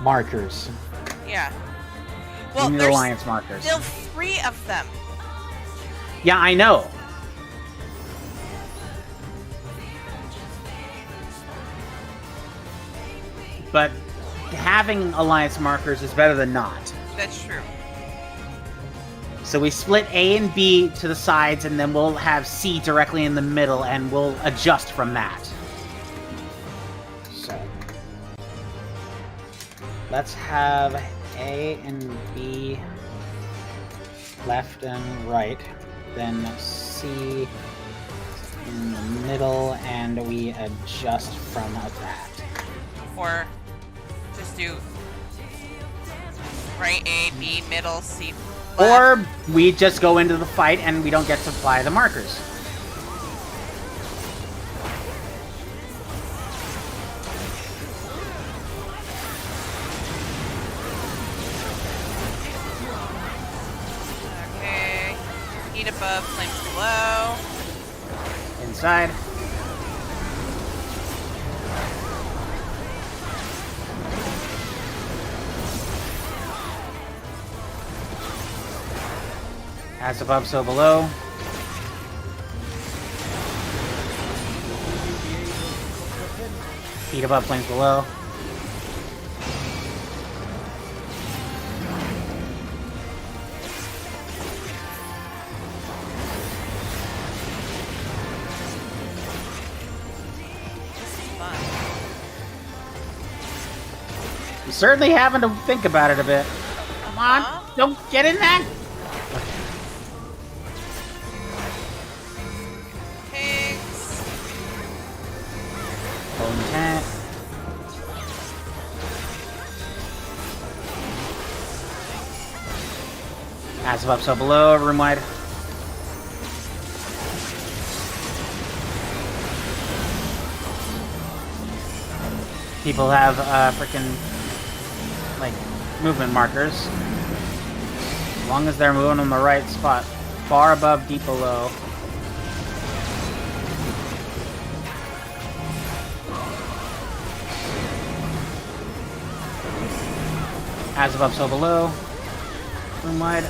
markers. them. Yeah. Well, We need there's alliance markers. still 3 of them. Yeah, I know. But having alliance markers is better than not. That's true. So we split A and B to the sides, and then we'll have C directly in the middle, and we'll adjust from that. So. Let's have A and B left and right, then C in the middle, and we adjust from that. Or just do right A, B, middle, C, left. Or we just go into the fight and we don't get to apply the markers. Okay. Heat above, flames below. Inside. As above, so below. Feet above, flames below. I'm certainly having to think about it a bit. Come on, don't get in that. Intent. Passive up, so below, room wide. People have freaking like movement markers. As long as they're moving in the right spot. Far above, deep below. As above, so below. Room wide.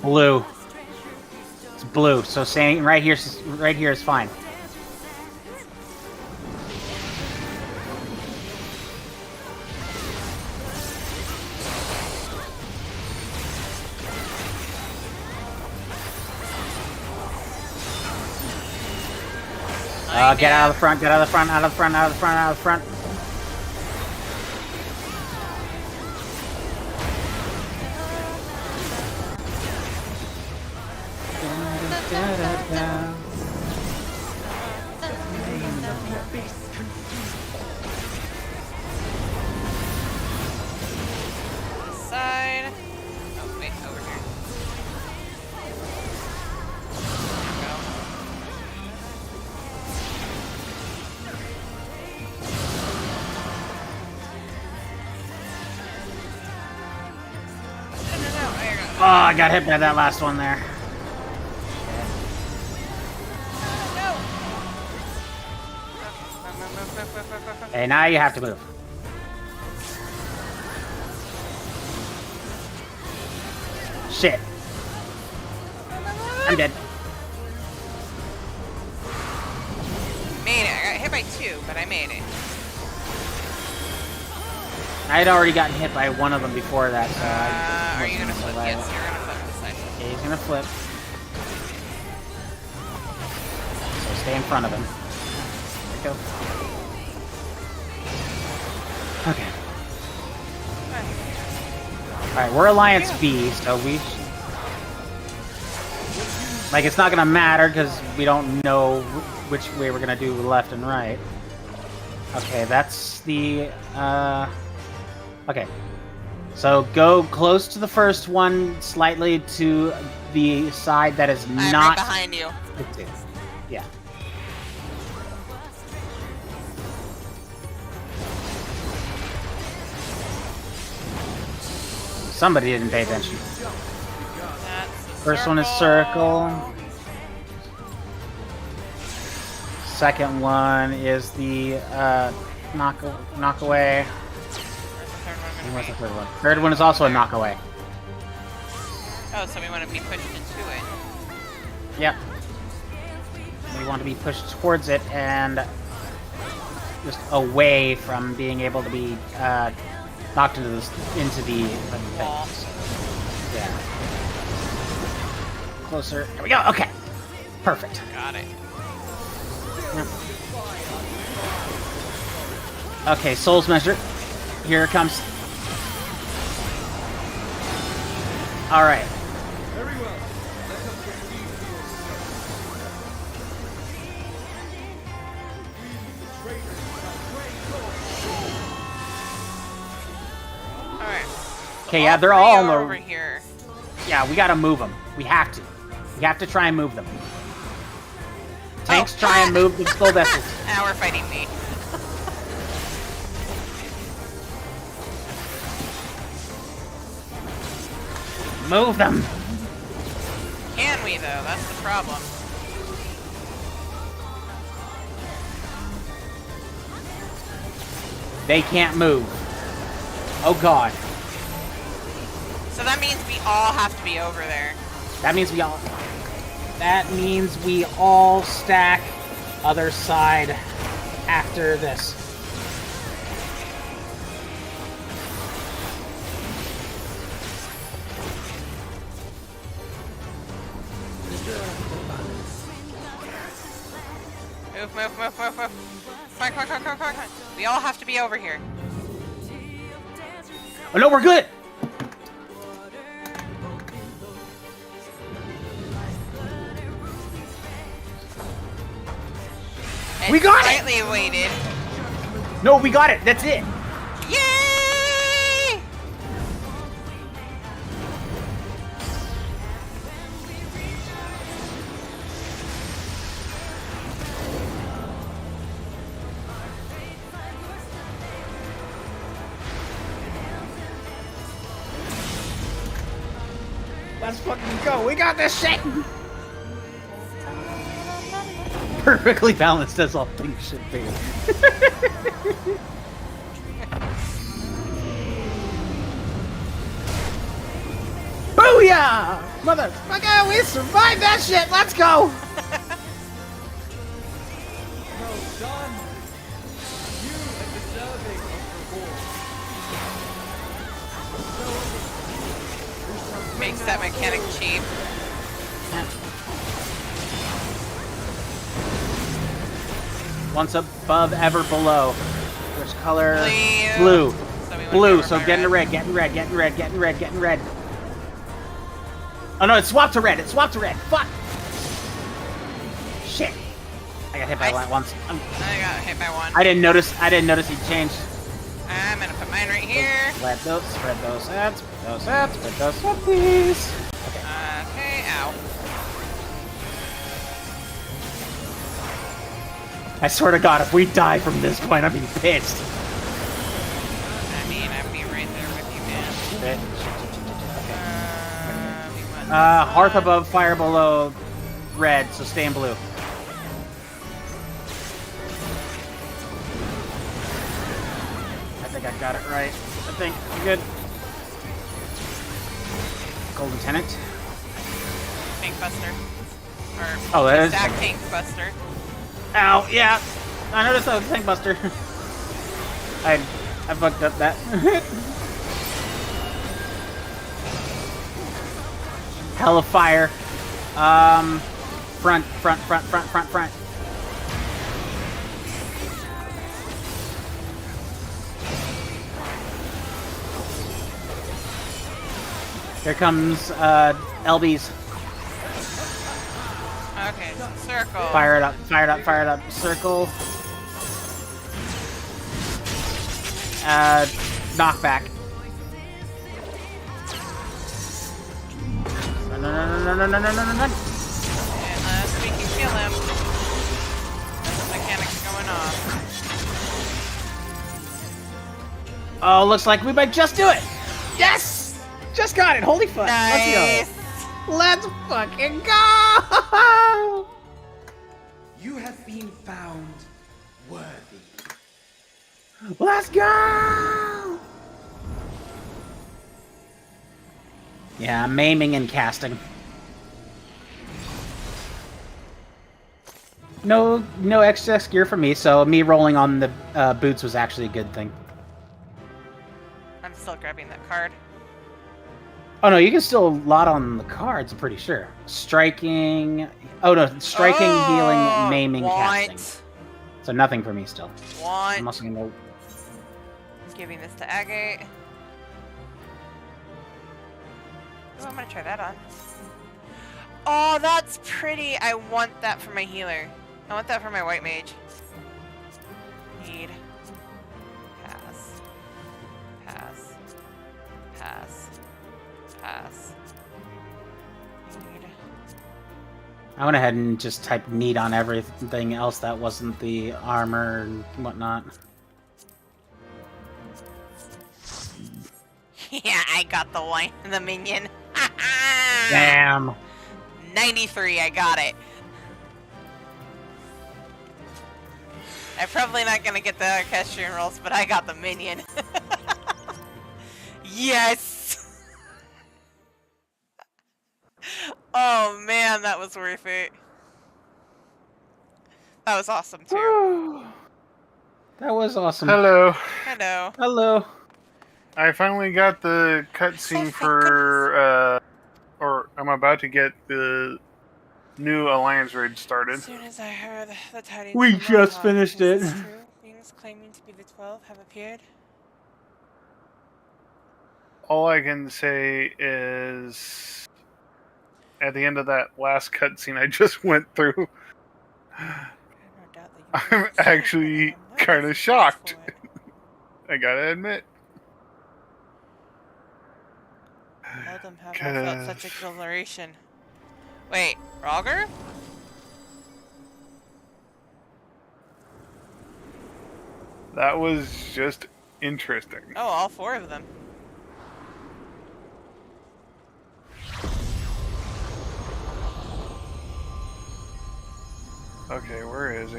Blue. It's blue, so saying right here is fine. Get out of the front, get out of the front, out of the front, out of the front, out of the front. Side. Oh, wait, over here. Oh, I got hit by that last one there. Okay, now you have to move. Shit. I'm dead. Made it. I got hit by 2, but I made it. I had already gotten hit by one of them before that, so are you gonna flip? Yes, you're gonna flip this side. Yeah, he's gonna flip. So stay in front of him. There we go. Okay. Alright, we're Alliance B, so we... Like, it's not gonna matter, because we don't know which way we're gonna do left and right. Okay, that's the, Okay. So go close to the first one, slightly to the side that is I'm not... right behind you. Yeah. Somebody didn't pay attention. First one is circle. Second one is the knock away. Where's the third one? Third one is also a knock away. Oh, so we want to be pushed into it. Yep. We want to be pushed towards it and just away from being able to be knocked into the wall. Yeah. Closer. There we go. Okay. Perfect. Got it. Yep. Okay, Soul's Measure. Here it comes. Alright. Okay, yeah, they're all on the... over here. Yeah, we gotta move them. We have to. We have to try and move them. Tanks try and move the skull vessels. Now we're fighting me. Move them. Can we, though? That's the problem. They can't move. Oh, God. So that means we all have to be over there. That means we all... That means we all stack other side after this. Move. Come on. We all have to be over here. Oh, no, we're good! We got it! Slightly weighted. No, we got it. That's it. Yay! Let's fucking go. We got this shit. Perfectly balanced as all things should be. Booyah! Motherfucker, we survived that shit! Let's go! Makes that mechanic cheap. Once above, ever below. Which color? Blue. Blue. So Blue, so get into red, get in red, get in red, get in red, get in red. Oh no, it swapped to red, Fuck! Shit. I got hit by one once. I got hit by one. I didn't notice he changed. I'm gonna put mine right here. Spread those out, spread those out, please. Okay, ow. I swear to God, if we die from this point, I'd be pissed. I mean, I'd be right there with you, man. Hearth above, fire below, red, so stay in blue. I think I got it right. I think I'm good. Gold Lieutenant. Tank Buster. Or Oh, that is Stack Tank Buster. Ow, yeah. I noticed that was Tank Buster. I fucked up that. Hell of fire. Front. Here comes, LBs. Okay, circle. Fire it up. Circle. Knockback. No. Unless we can kill him. This mechanic's going off. Oh, looks like we might just do it. Yes! Just got it. Holy fuck. Nice. Let's fucking go! You have been found worthy. Let's go! Yeah, I'm aiming and casting. No excess gear for me, so me rolling on the boots was actually a good thing. I'm still grabbing that card. Oh no, you can still lot on the cards, I'm pretty sure. Striking... Oh no, striking, healing, maiming, casting. So nothing for me still. I'm also gonna... Giving this to Agate. Oh, I'm gonna try that on. Oh, that's pretty. I want that for my healer. I want that for my white mage. Need. Pass. Pass. Pass. Pass. Need. I went ahead and just typed need on everything else that wasn't the armor and whatnot. Yeah, I got the one, the minion. Damn. 93, I got it. I'm probably not gonna get the orchestrion rolls, but I got the minion. Yes! Oh man, that was worth it. That was awesome too. That was awesome. Hello. Hello. Hello. I finally got the cutscene for, or I'm about to get the new Alliance raid started. As soon as I heard the tidings We from just Rohan, finished is it. this true? Beings claiming to be the 12 have appeared? All I can say is, at the end of that last cutscene I just went through, I'm actually kind of shocked. I gotta admit. Seldom have I felt such exhilaration. Wait, Roger? That was just interesting. Oh, all 4 of them. Okay, where is he?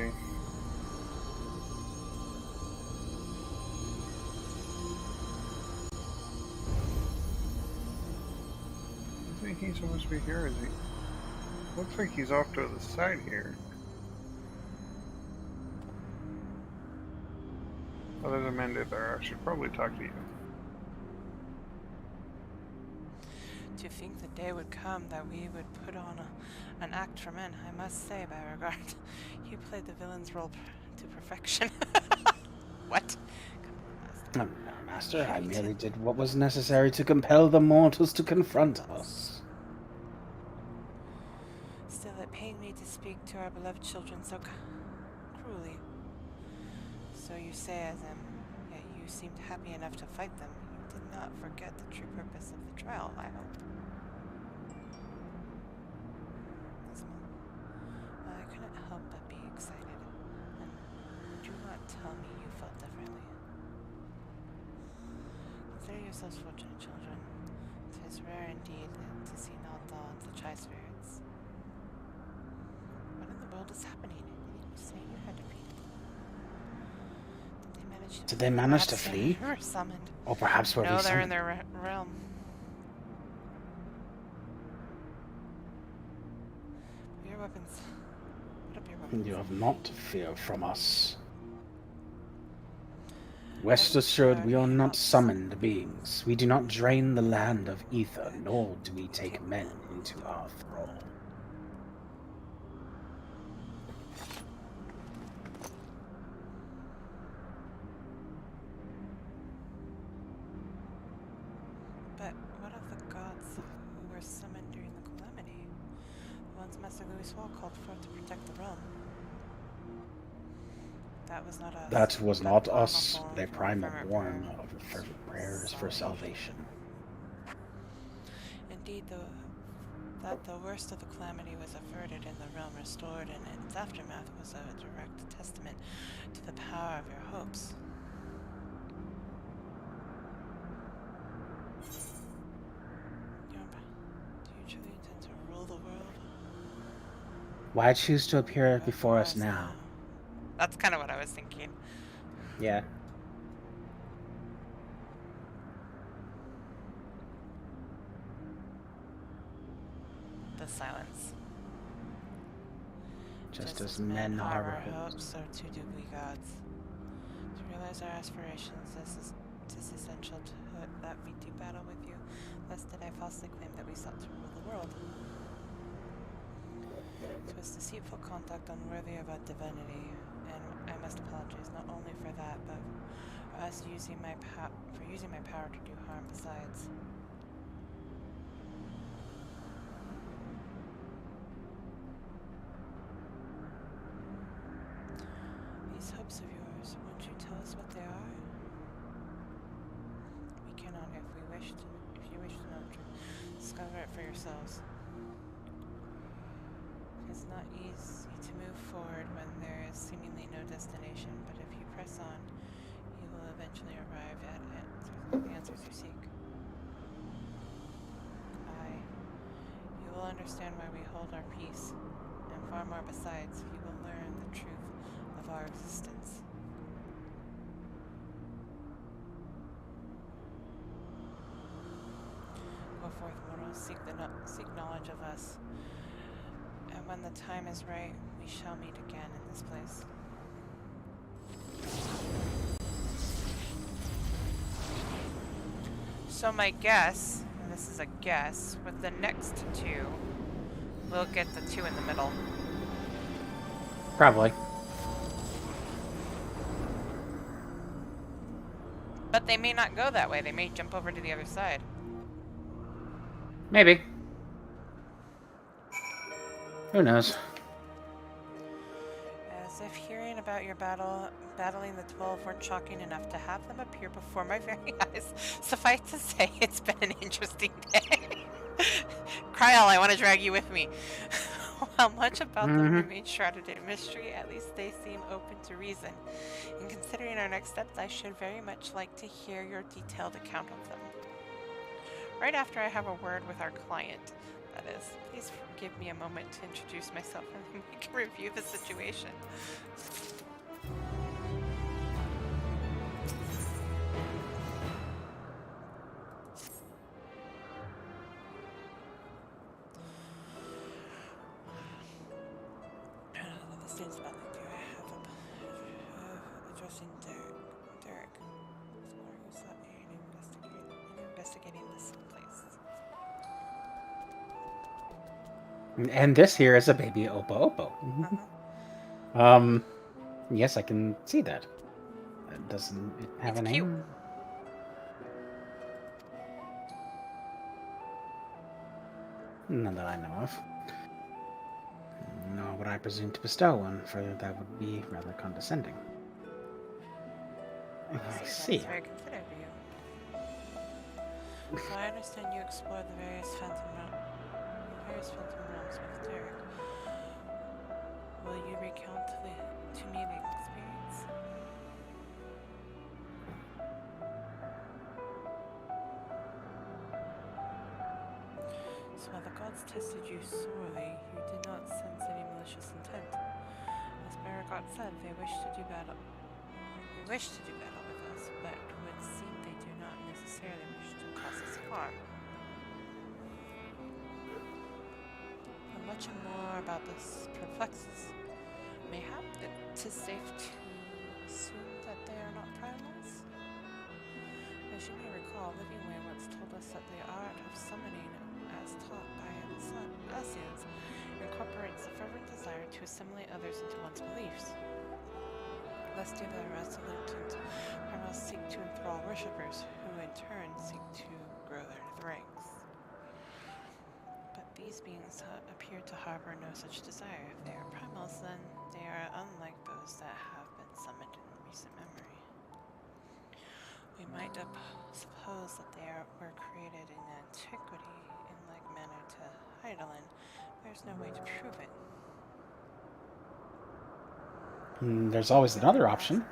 I think he's supposed to be here, is he? Looks like he's off to the side here. Oh, there's a mandate there. I should probably talk to you. To think the day would come that we would put on an act for men, I must say, Beauregard, you played the villain's role to perfection. What? No, Master, I merely did what was necessary to compel the mortals to confront us. Still, it pained me to speak to our beloved children so cruelly. So you say as yet you seemed happy enough to fight them. You did not forget the true purpose of the trial, I hope. I couldn't help but be excited. And do not tell me you felt differently. Consider yourselves fortunate, children. It is rare indeed to see Naldal and such high spirits. What in the world is happening? Didn't you say you had to be? Did they manage to flee? Or summoned? Or perhaps were No, we they're in summoned? their realm. Your weapons. Put up your weapons. You have not to fear from us. Rest assured, we are not summoned beings. We do not drain the land of ether, nor do we take men into our thrall. But what of the gods who were summoned during the calamity? The ones Master Louis Wall called forth to protect the realm. That was not us. That was not us. They primal born of fervent prayers for salvation. Indeed, that the worst of the calamity was averted and the realm restored, and its aftermath was a direct testament to the power of your hopes. Do you truly intend to rule the world? Why choose to appear before us now? That's kind of what I was thinking. Yeah. The silence. Just as men harbor hopes. so too do we gods. To realize our aspirations, 'tis essential that we do battle with you, lest did I falsely claim that we sought to rule the world. 'Twas deceitful conduct unworthy of a divinity, and I must apologize not only for that, but for us using my power to do harm besides. These hopes of yours, won't you tell us what they are? We cannot, if you wish to know the truth, discover it for yourselves. It's not easy to move forward when there is seemingly no destination, but if you press on, you will eventually arrive at the answers you seek. Aye, you will understand why we hold our peace, and far more besides, you will learn the truth of our existence. Go forth, mortals, seek knowledge of us. And when the time is right, we shall meet again in this place. So my guess, and this is a guess, with the next two, we'll get the two in the middle. Probably. But they may not go that way. They may jump over to the other side. Maybe. Who knows? As if hearing about your battling the 12 weren't shocking enough to have them appear before my very eyes. Suffice to say, it's been an interesting day. Kryal, I want to drag you with me. While much about them remains shrouded in mystery, at least they seem open to reason. In considering our next steps, I should very much like to hear your detailed account of them. Right after I have a word with our client, that is. Please give me a moment to introduce myself and then we can review the situation. The students about me, do I have addressing Derek? Explorer who sought aid investigating this place. And this here is a baby Oppo Oppo. Yes, I can see that. Doesn't it have a name? Cute. None that I know of. Nor would I presume to bestow one, for that would be rather condescending. I see. That's very considerate of you. So I understand you explored the various phantom realms with Derek. Will you recount to me the experience? So while the gods tested you sorely, you did not sense any malicious intent. As Baragot said, they wish to do battle with us, but it would seem they do not necessarily wish to cause us harm. But much more about this perplexes. Mayhap it is safe to assume that they are not primals? As you may recall, Livingway once told us that the art of summoning, as taught by the Asians, incorporates the fervent desire to assimilate others into one's beliefs. Lest the resolute primals seek to enthrall worshippers, who in turn seek to grow their ranks. But these beings appear to harbor no such desire. If they are primals, then they are unlike those that have been summoned in recent memory. We might suppose that they were created in antiquity in like manner to Heidelin. There's no way to prove it. There's always another option.